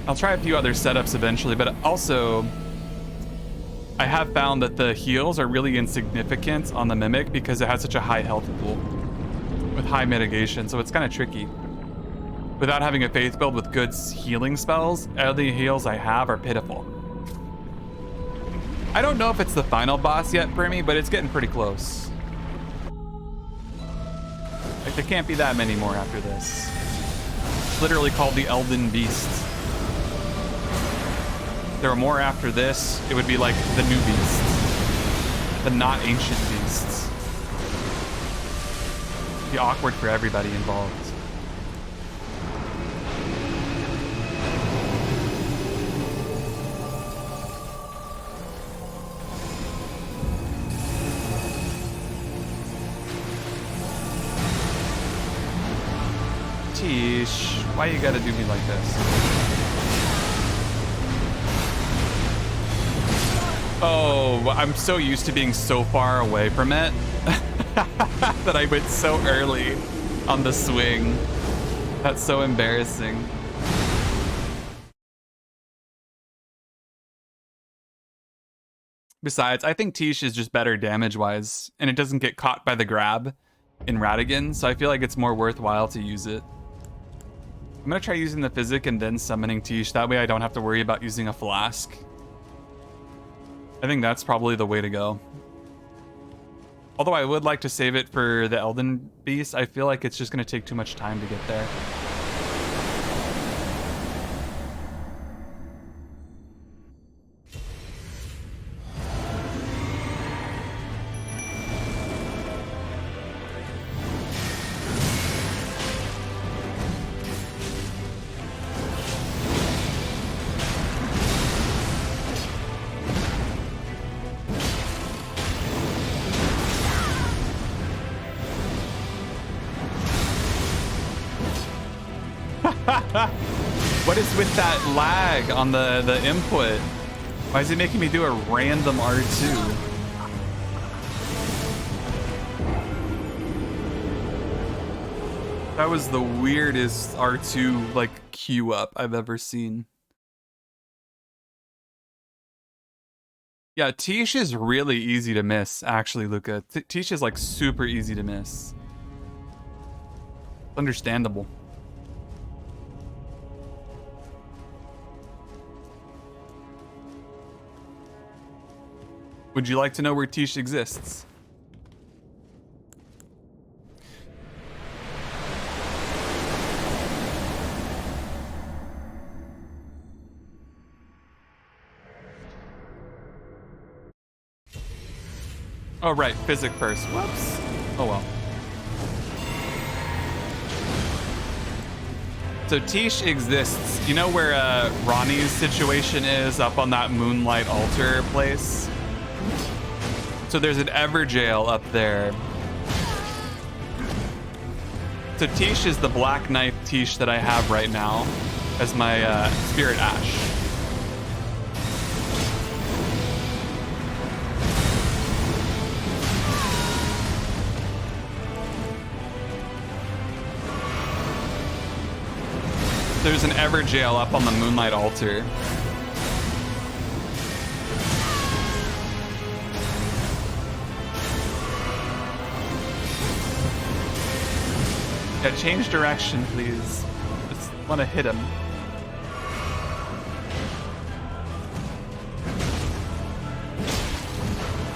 I'll try a few other setups eventually, but also I have found that the heals are really insignificant on the Mimic because it has such a high health pool with high mitigation, so it's kind of tricky. Without having a faith build with good healing spells, all the heals I have are pitiful. I don't know if it's the final boss yet for me, but it's getting pretty close. Like, there can't be that many more after this. It's literally called the Elden Beast. If there were more after this, it would be like the new beasts, the not ancient beasts. It'd be awkward for everybody involved. Tish, why you gotta do me like this? Oh, I'm so used to being so far away from it that I went so early on the swing. That's so embarrassing. Besides, I think Tish is just better damage-wise, and it doesn't get caught by the grab in Radigan, so I feel like it's more worthwhile to use it. I'm gonna try using the Physic and then summoning Tish. That way I don't have to worry about using a flask. I think that's probably the way to go. Although I would like to save it for the Elden Beast, I feel like it's just going to take too much time to get there. What is with that lag on the input? Why is it making me do a random R2? That was the weirdest R2 like queue up I've ever seen. Yeah, Tish is really easy to miss, actually, Luca. Tish is like super easy to miss. Understandable. Would you like to know where Tish exists? Oh, right. Physic first. Whoops. Oh, well. So Tish exists. You know where Ronnie's situation is up on that Moonlight Altar place? So there's an Everjail up there. So Tish is the Black Knife Tish that I have right now as my Spirit Ash. There's an Everjail up on the Moonlight Altar. Yeah, change direction, please. Just want to hit him.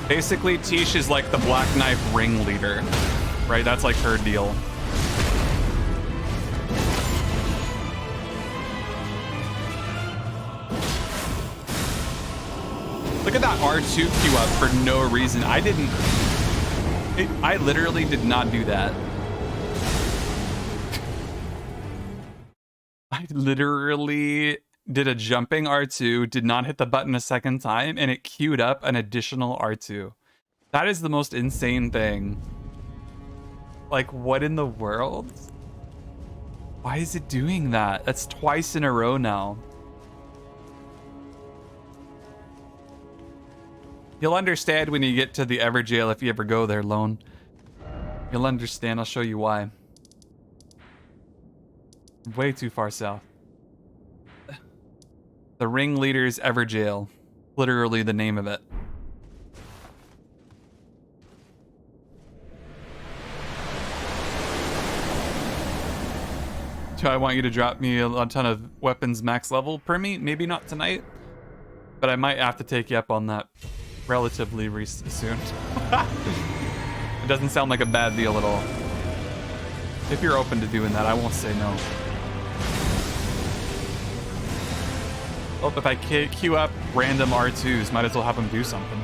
Basically, Tish is like the Black Knife ringleader, right? That's like her deal. Look at that R2 queue up for no reason. I literally did not do that. I literally did a jumping R2, did not hit the button a second time, and it queued up an additional R2. That is the most insane thing. Like, what in the world? Why is it doing that? That's twice in a row now. You'll understand when you get to the Everjail if you ever go there, Lone. You'll understand. I'll show you why. Way too far south. The Ringleader's Everjail. Literally the name of it. So I want you to drop me a ton of weapons max level per me. Maybe not tonight, but I might have to take you up on that relatively soon. It doesn't sound like a bad deal at all. If you're open to doing that, I won't say no. Well, if I queue up random R2s, might as well have them do something.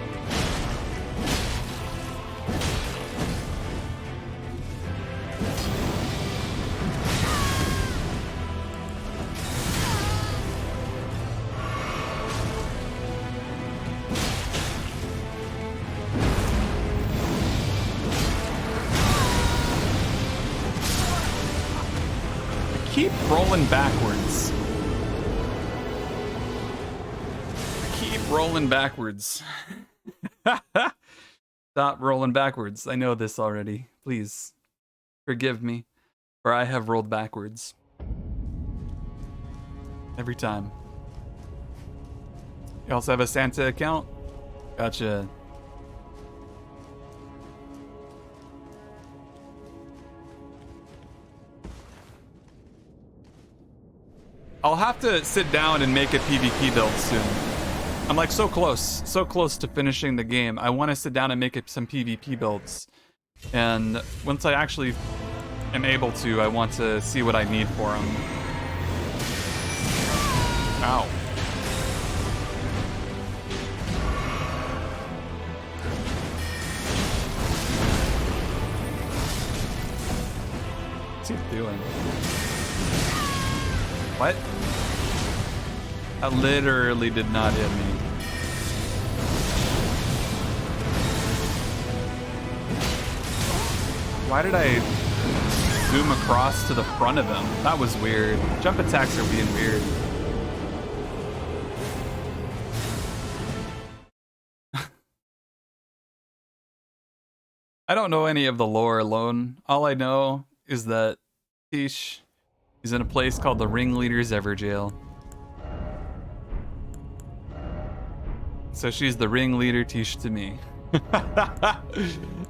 Keep rolling backwards. Keep rolling backwards. Stop rolling backwards. I know this already. Please forgive me, for I have rolled backwards. Every time. You also have a Santa account? Gotcha. I'll have to sit down and make a PvP build soon. I'm like so close to finishing the game. I want to sit down and make some PvP builds. And once I actually am able to, I want to see what I need for them. Ow. What's he doing? What? That literally did not hit me. Why did I zoom across to the front of him? That was weird. Jump attacks are being weird. I don't know any of the lore alone. All I know is that Tish is in a place called the Ringleader's Everjail. So she's the ringleader Tish to me.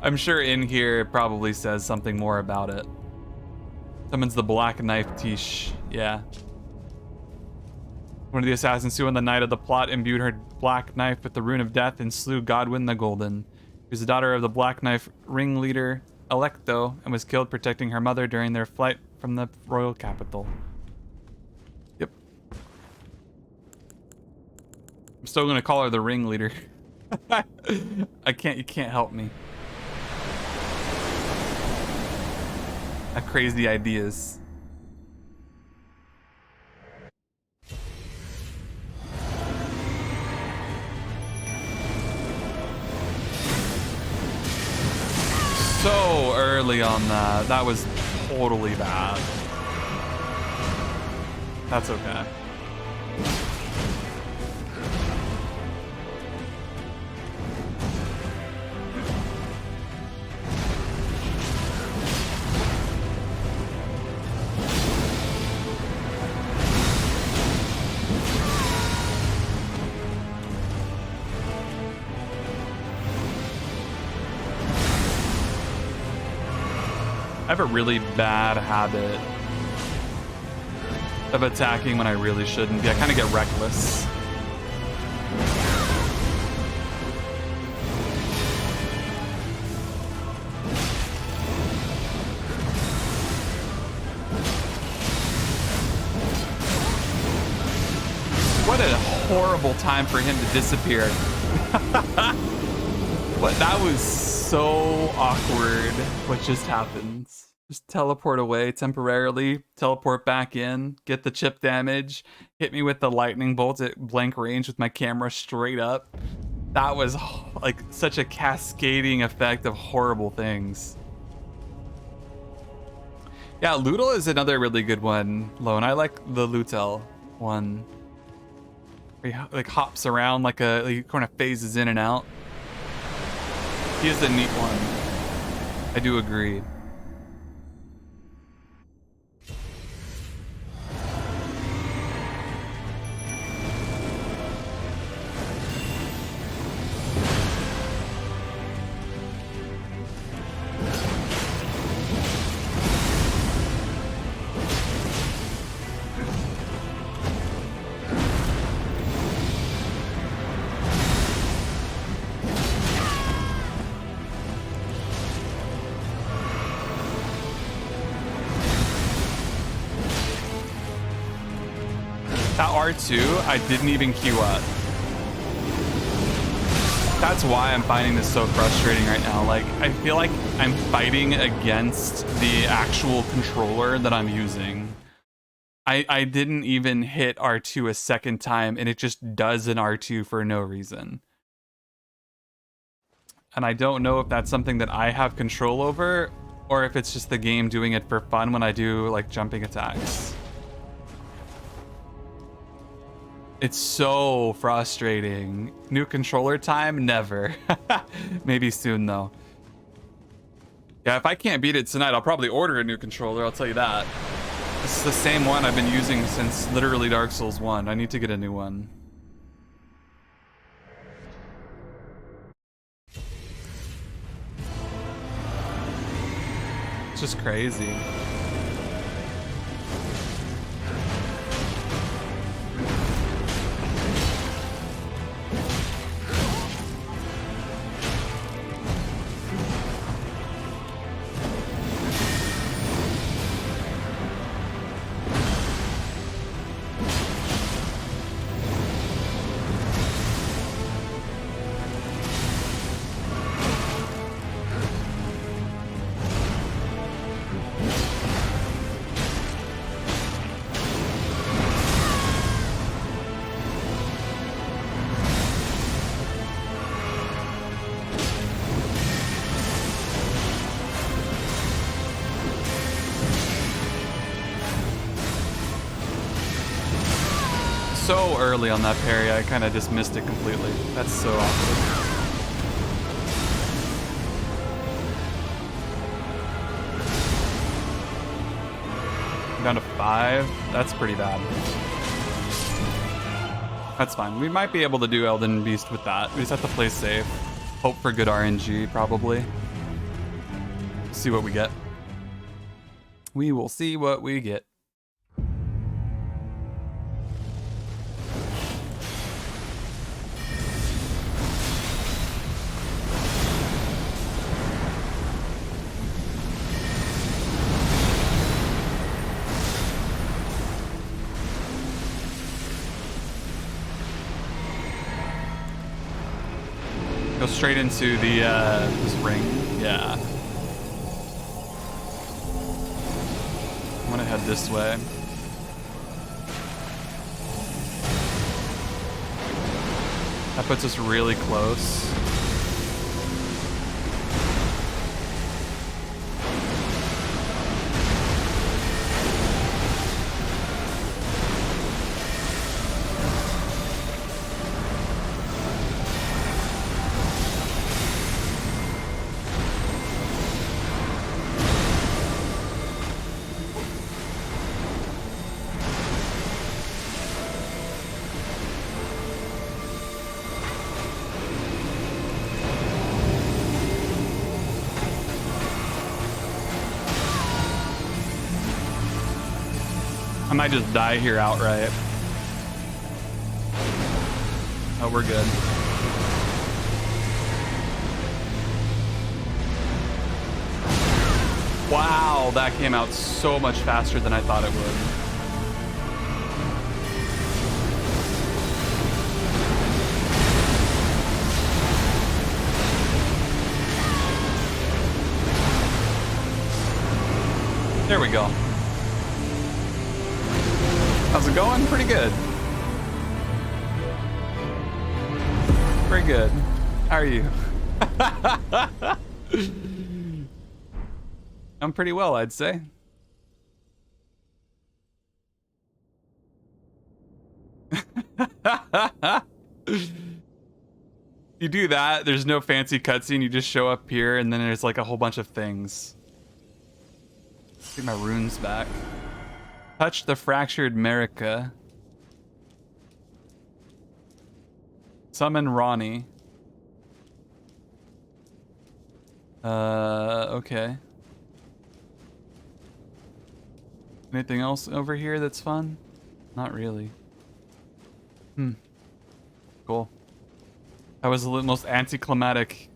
I'm sure in here it probably says something more about it. Someone's the Black Knife Tish. Yeah. One of the assassins who on the night of the plot imbued her black knife with the rune of death and slew Godwin the Golden. She was the daughter of the Black Knife ringleader Electo and was killed protecting her mother during their flight from the royal capital. Yep. I'm still gonna call her the ringleader. You can't help me. I have crazy ideas. So early on that. That was totally bad. That's okay. I have a really bad habit of attacking when I really shouldn't be. I kind of get reckless. What a horrible time for him to disappear. What? That was so awkward. What just happened? Just teleport away temporarily, teleport back in, get the chip damage, hit me with the lightning bolt at blank range with my camera straight up. That was like such a cascading effect of horrible things. Yeah, Lootle is another really good one, Lone. I like the Lutel one. He like hops around like he kind of phases in and out. He is a neat one. I do agree. That R2, I didn't even queue up. That's why I'm finding this so frustrating right now. Like, I feel like I'm fighting against the actual controller that I'm using. I didn't even hit R2 a second time, and it just does an R2 for no reason. And I don't know if that's something that I have control over, or if it's just the game doing it for fun when I do, like, jumping attacks. It's so frustrating. New controller time? Never. Maybe soon, though. Yeah, if I can't beat it tonight, I'll probably order a new controller, I'll tell you that. This is the same one I've been using since literally Dark Souls 1. I need to get a new one. It's just crazy. So early on that parry, I kind of just missed it completely. That's so awkward. Down to 5. That's pretty bad. That's fine. We might be able to do Elden Beast with that. We just have to play safe. Hope for good RNG, probably. See what we get. We will see what we get. Go straight into the this ring. Yeah. I'm gonna head this way. That puts us really close. might just die here outright. Oh, we're good. Wow, that came out so much faster than I thought it would. There we go. How's it going? Pretty good. Very good. How are you? I'm pretty well, I'd say. You do that, there's no fancy cutscene, you just show up here and then there's like a whole bunch of things. Get my runes back. Touch the fractured Merica. Summon Ronnie. Okay. Anything else over here that's fun? Not really. Cool. That was the most anticlimactic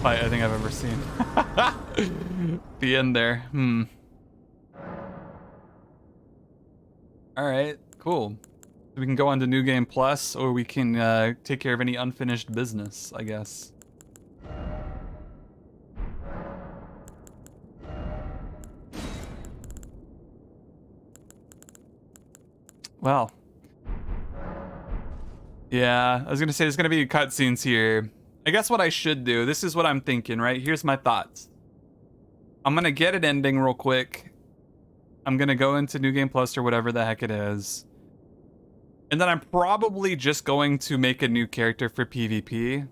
fight I think I've ever seen. The end there. Alright, cool. We can go on to New Game Plus, or we can take care of any unfinished business, I guess. Well. Yeah, I was gonna say there's gonna be cutscenes here. I guess what I should do, this is what I'm thinking, right? Here's my thoughts. I'm gonna get an ending real quick. I'm gonna go into New Game Plus or whatever the heck it is. And then I'm probably just going to make a new character for PvP.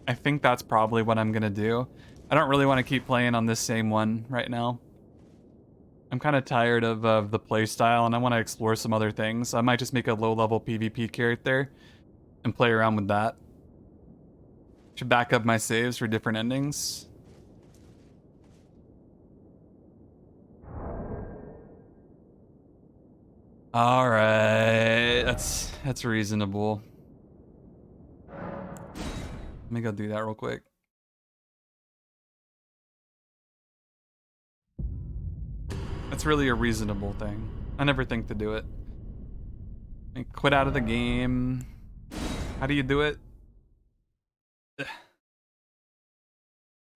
I think that's probably what I'm gonna do. I don't really want to keep playing on this same one right now. I'm kind of tired of the playstyle and I want to explore some other things. I might just make a low-level PvP character and play around with that. Should back up my saves for different endings. All right, that's reasonable. Let me go do that real quick. That's really a reasonable thing. I never think to do it. I quit out of the game. How do you do it?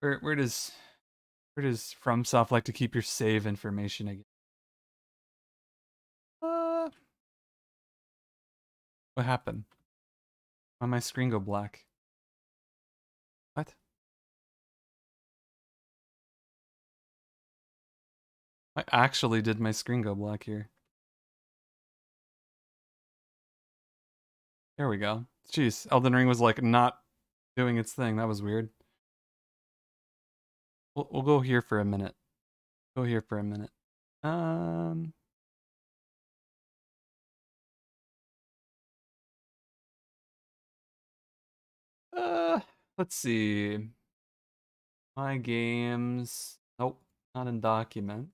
Where does FromSoft like to keep your save information again? What happened? Why my screen go black? What? I actually did my screen go black here. There we go. Jeez, Elden Ring was like not doing its thing. That was weird. We'll go here for a minute. Go here for a minute. Let's see. My games. Nope, not in documents.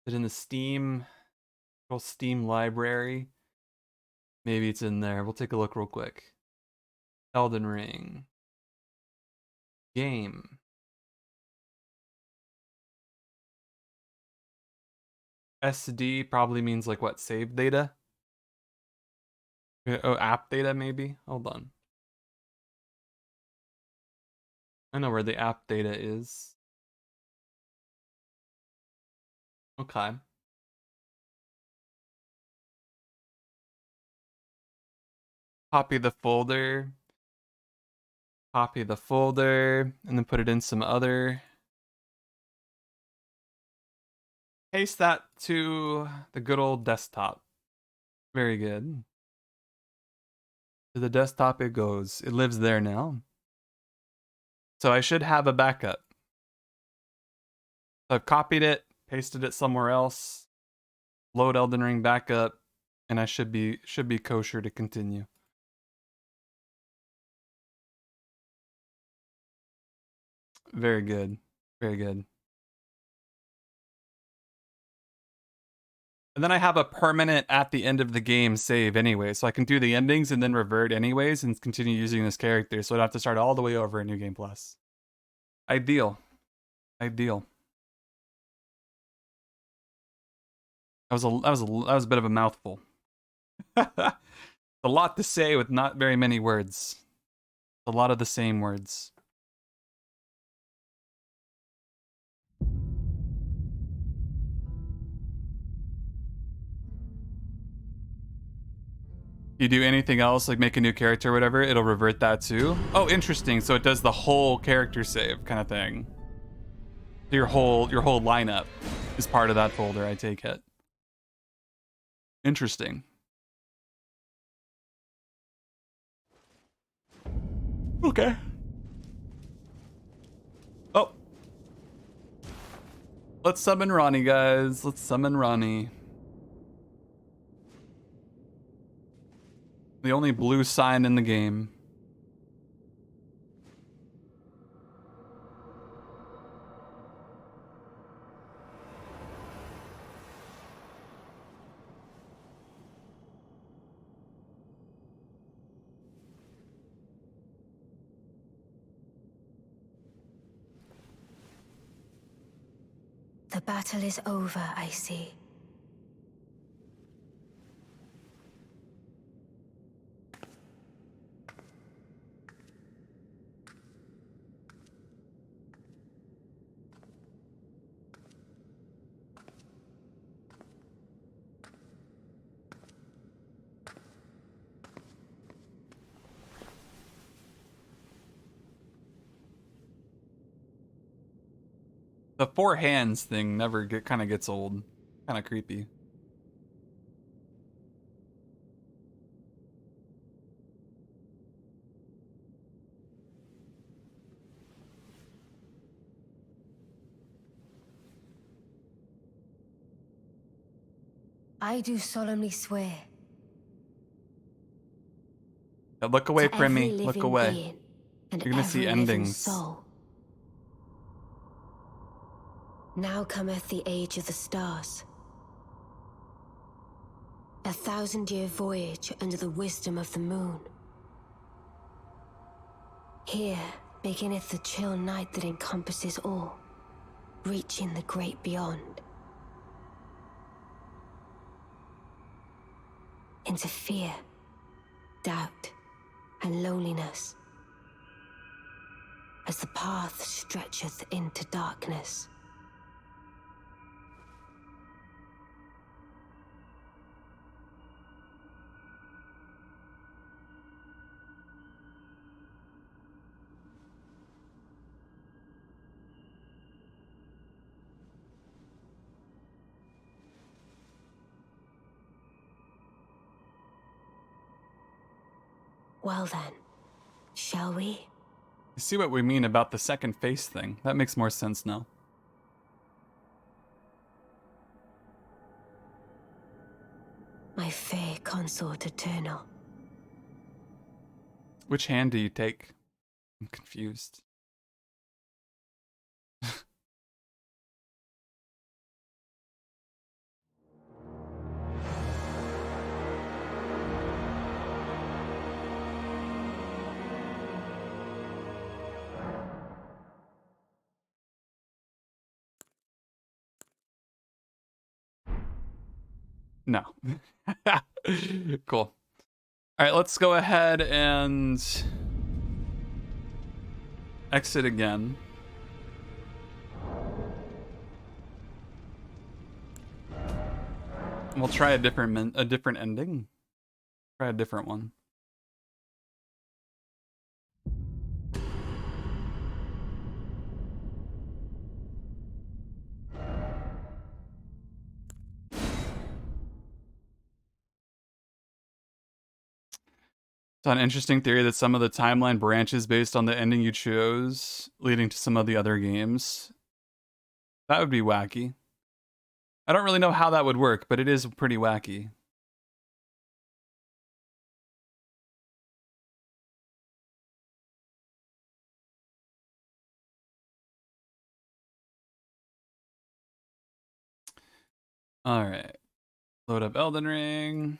Is it in the Steam library? Maybe it's in there. We'll take a look real quick. Elden Ring. Game. SD probably means like what? Save data? Oh, app data maybe? Hold on. I know where the app data is. Okay. Copy the folder. Copy the folder, and then put it in some other. Paste that to the good old desktop. Very good. To the desktop it goes. It lives there now. So I should have a backup. So I've copied it, pasted it somewhere else, load Elden Ring back up, and I should be kosher to continue. Very good. Very good. And then I have a permanent at the end of the game save anyway, so I can do the endings and then revert anyways and continue using this character, so I don't have to start all the way over in New Game Plus. Ideal. Ideal. That was a bit of a mouthful. A lot to say with not very many words. A lot of the same words. You do anything else, like make a new character or whatever, it'll revert that too. Oh, interesting. So it does the whole character save kind of thing. Your whole lineup is part of that folder, I take it. Interesting. Okay. Oh. Let's summon Ronnie, guys. Let's summon Ronnie. The only blue sign in the game. The battle is over, I see. The four hands thing never kind of gets old. Kind of creepy. I do solemnly swear. Yeah, look away, To every Primmy. Look living away. being and You're gonna see every living endings. soul. Now cometh the age of the stars. 1,000-year voyage under the wisdom of the moon. Here beginneth the chill night that encompasses all, reaching the great beyond. Into fear, doubt, and loneliness, as the path stretcheth into darkness. Well then, shall we? You see what we mean about the second face thing. That makes more sense now. My fair consort eternal. Which hand do you take? I'm confused. No. Cool. All right, let's go ahead and exit again. We'll try a different ending. Try a different one. It's an interesting theory that some of the timeline branches based on the ending you chose, leading to some of the other games. That would be wacky. I don't really know how that would work, but it is pretty wacky. All right. Load up Elden Ring.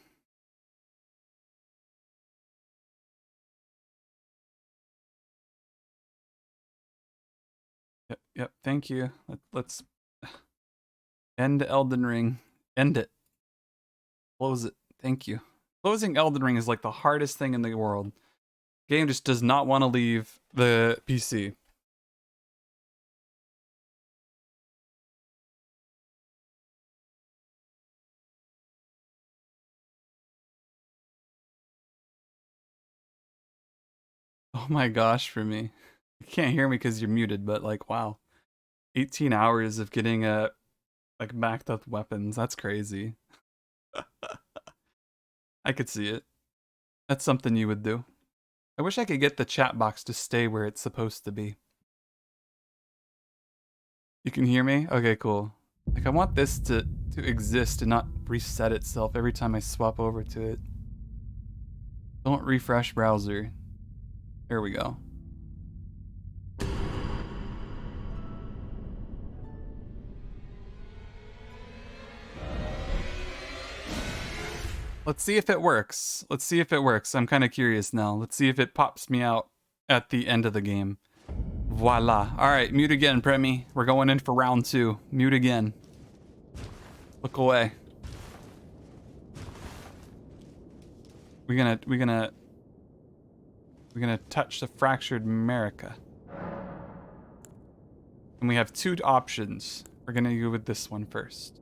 Yep, thank you. Let's end Elden Ring. End it. Close it. Thank you. Closing Elden Ring is like the hardest thing in the world. Game just does not want to leave the PC. Oh my gosh, for me. You can't hear me because you're muted, but like, wow. 18 hours of getting like backed up weapons. That's crazy. I could see it. That's something you would do. I wish I could get the chat box to stay where it's supposed to be. You can hear me? Okay, cool. Like, I want this to exist and not reset itself every time I swap over to it. Don't refresh browser. There we go. Let's see if it works. Let's see if it works. I'm kind of curious now. Let's see if it pops me out at the end of the game. Voila. All right, mute again, Premi. We're going in for round 2. Mute again. Look away. We're gonna touch the fractured America. And we have 2 options. We're gonna go with this one first.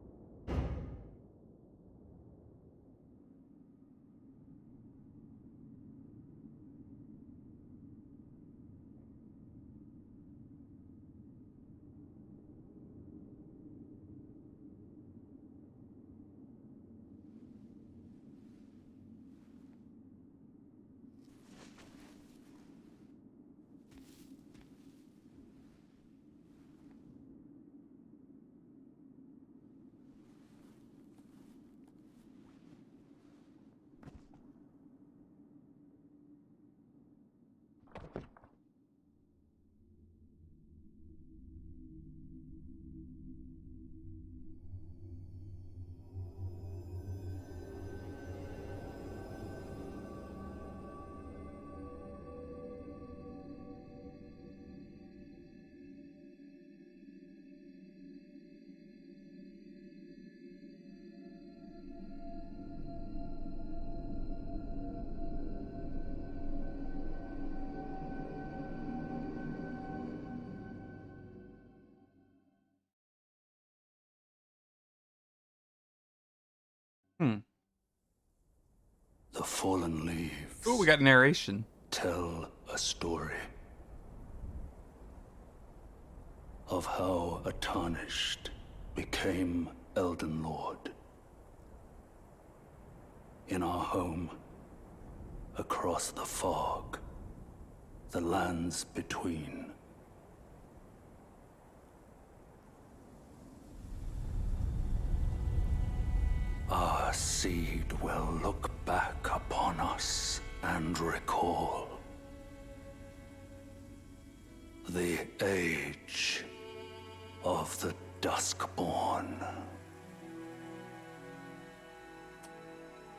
The fallen leaves Ooh, we got narration. tell a story of how a tarnished became Elden Lord. In our home, across the fog, the lands between. Our seed will look back upon us and recall the age of the Duskborn.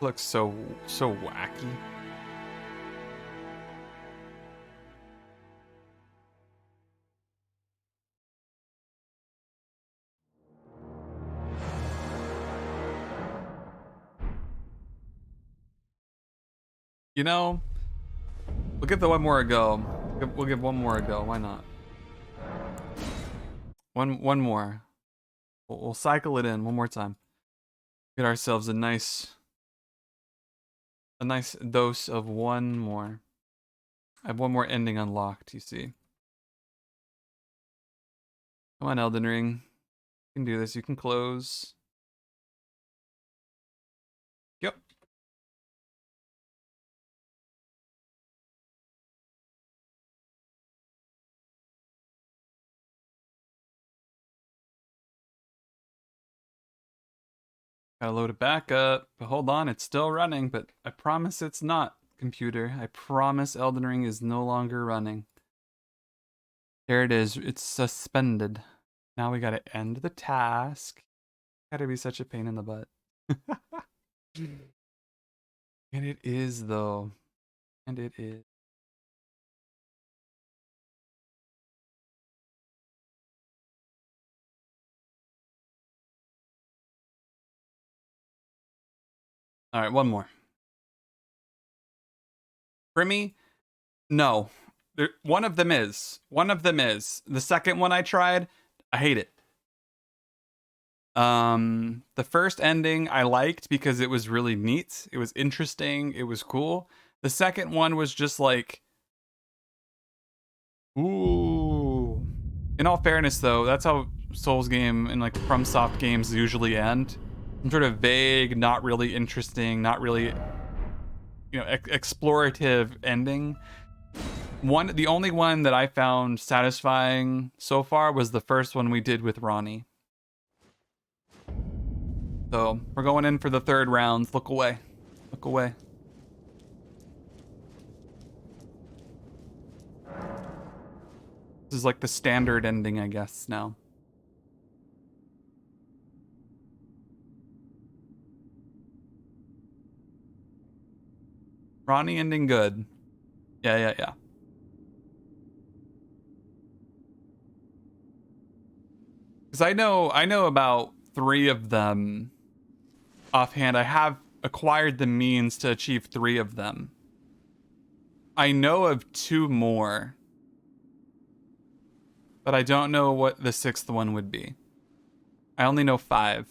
Looks so wacky. You know, we'll give the one more a go. We'll give one more a go. Why not? One more. We'll cycle it in one more time. Get ourselves a nice dose of one more. I have one more ending unlocked, you see. Come on, Elden Ring. You can do this. You can close. Yep. Gotta load it back up. But hold on, it's still running, but I promise it's not, computer. I promise Elden Ring is no longer running. There it is. It's suspended. Now we gotta end the task. Gotta be such a pain in the butt. And it is, though. And it is. All right, one more. Grimmy? No. One of them is. One of them is. The second one I tried, I hate it. The first ending I liked because it was really neat. It was interesting. It was cool. The second one was just like, ooh. In all fairness, though, that's how Souls game and like FromSoft games usually end. Some sort of vague, not really interesting, not really, explorative ending. The only one that I found satisfying so far was the first one we did with Ronnie. So we're going in for the third round. Look away. Look away. This is like the standard ending, I guess, now. Ronnie ending good. Yeah. Because I know about 3 of them offhand. I have acquired the means to achieve 3 of them. I know of 2 more, but I don't know what the 6th one would be. I only know 5.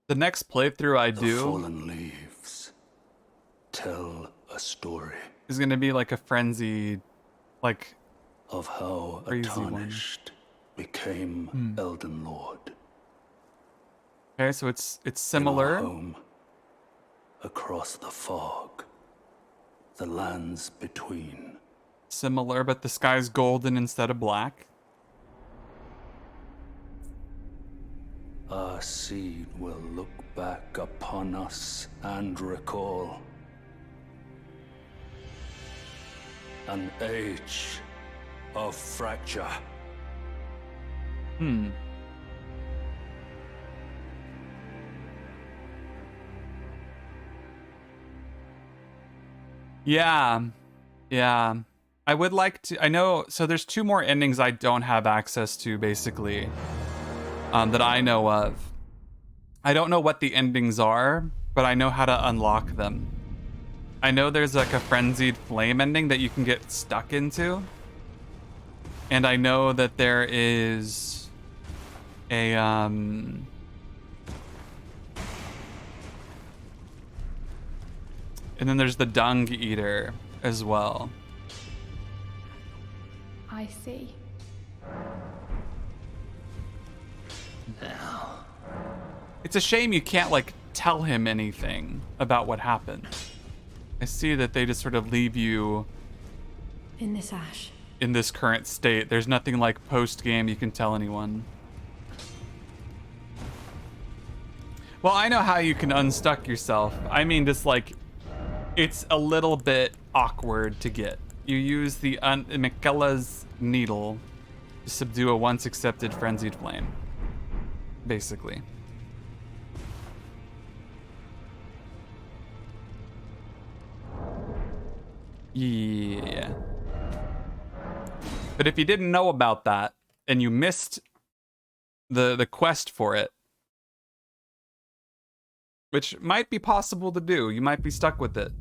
The next playthrough I The do fallen leaves tell a story is going to be like a frenzied, like, of how a crazy one. tarnished became Elden Lord. Okay, so it's In our similar. home, across the fog, the lands between. Similar, but the sky's golden instead of black. Our seed will look back upon us and recall an age of fracture. Yeah. I would like to. I know. So there's 2 more endings I don't have access to, basically, that I know of. I don't know what the endings are, but I know how to unlock them. I know there's like a frenzied flame ending that you can get stuck into, and I know that there is a and then there's the dung eater as well. I see. It's a shame you can't like tell him anything about what happened. I see that they just sort of leave you In this ash. in this current state. There's nothing like post-game you can tell anyone. Well, I know how you can unstuck yourself. I mean, just like, it's a little bit awkward to get. You use the Michaela's needle to subdue a once accepted frenzied flame, basically. Yeah. But if you didn't know about that and you missed the quest for it, which might be possible to do, you might be stuck with it.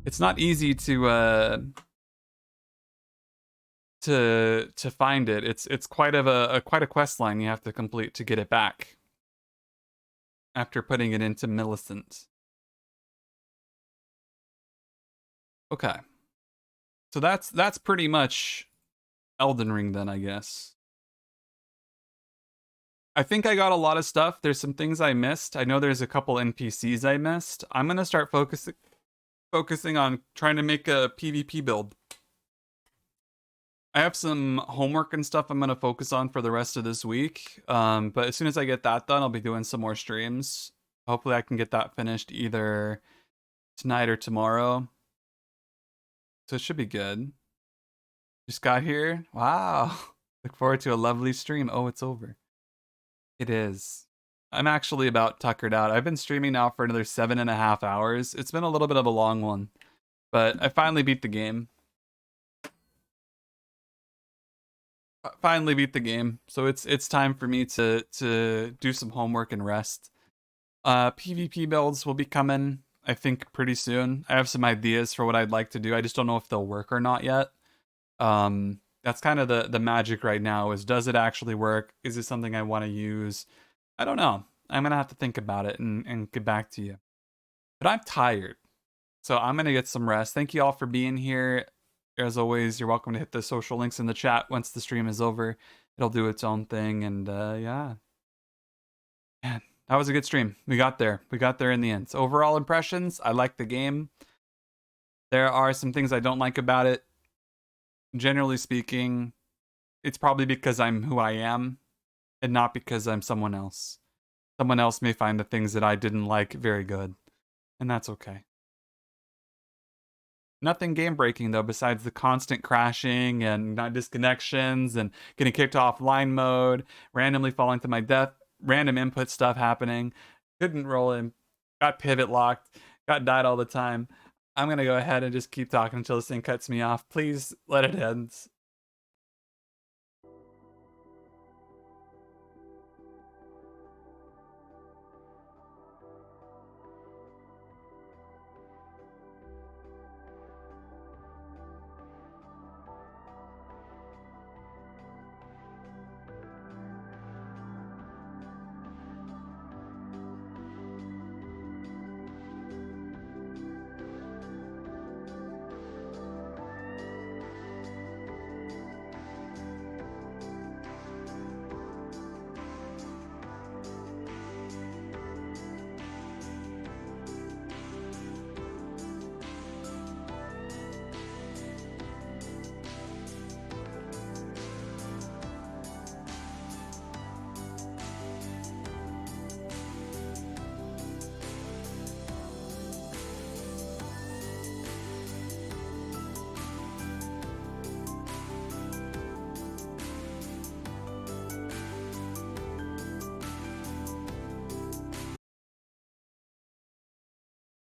It's not easy to find it. It's quite a quest line you have to complete to get it back after putting it into Millicent. Okay. So that's pretty much Elden Ring then, I guess. I think I got a lot of stuff. There's some things I missed. I know there's a couple NPCs I missed. I'm gonna start focusing on trying to make a PvP build. I have some homework and stuff I'm gonna focus on for the rest of this week. But as soon as I get that done, I'll be doing some more streams. Hopefully I can get that finished either tonight or tomorrow. So it should be good. Just got here. Wow. Look forward to a lovely stream. Oh, it's over. It is. I'm actually about tuckered out. I've been streaming now for another 7.5 hours. It's been a little bit of a long one, but I finally beat the game. So it's time for me to do some homework and rest. PvP builds will be coming, I think, pretty soon. I have some ideas for what I'd like to do. I just don't know if they'll work or not yet. That's kind of the magic right now, is does it actually work? Is it something I want to use? I don't know. I'm gonna have to think about it and get back to you. But I'm tired, so I'm gonna get some rest. Thank you all for being here. As always, you're welcome to hit the social links in the chat once the stream is over. It'll do its own thing, and yeah. Man, that was a good stream. We got there. We got there in the end. So overall impressions, I like the game. There are some things I don't like about it. Generally speaking, it's probably because I'm who I am and not because I'm someone else. Someone else may find the things that I didn't like very good, and that's okay. Nothing game breaking though, besides the constant crashing and disconnections and getting kicked off line mode, randomly falling to my death, random input stuff happening, couldn't roll in, got pivot locked, got died all the time. I'm gonna go ahead and just keep talking until this thing cuts me off. Please let it end.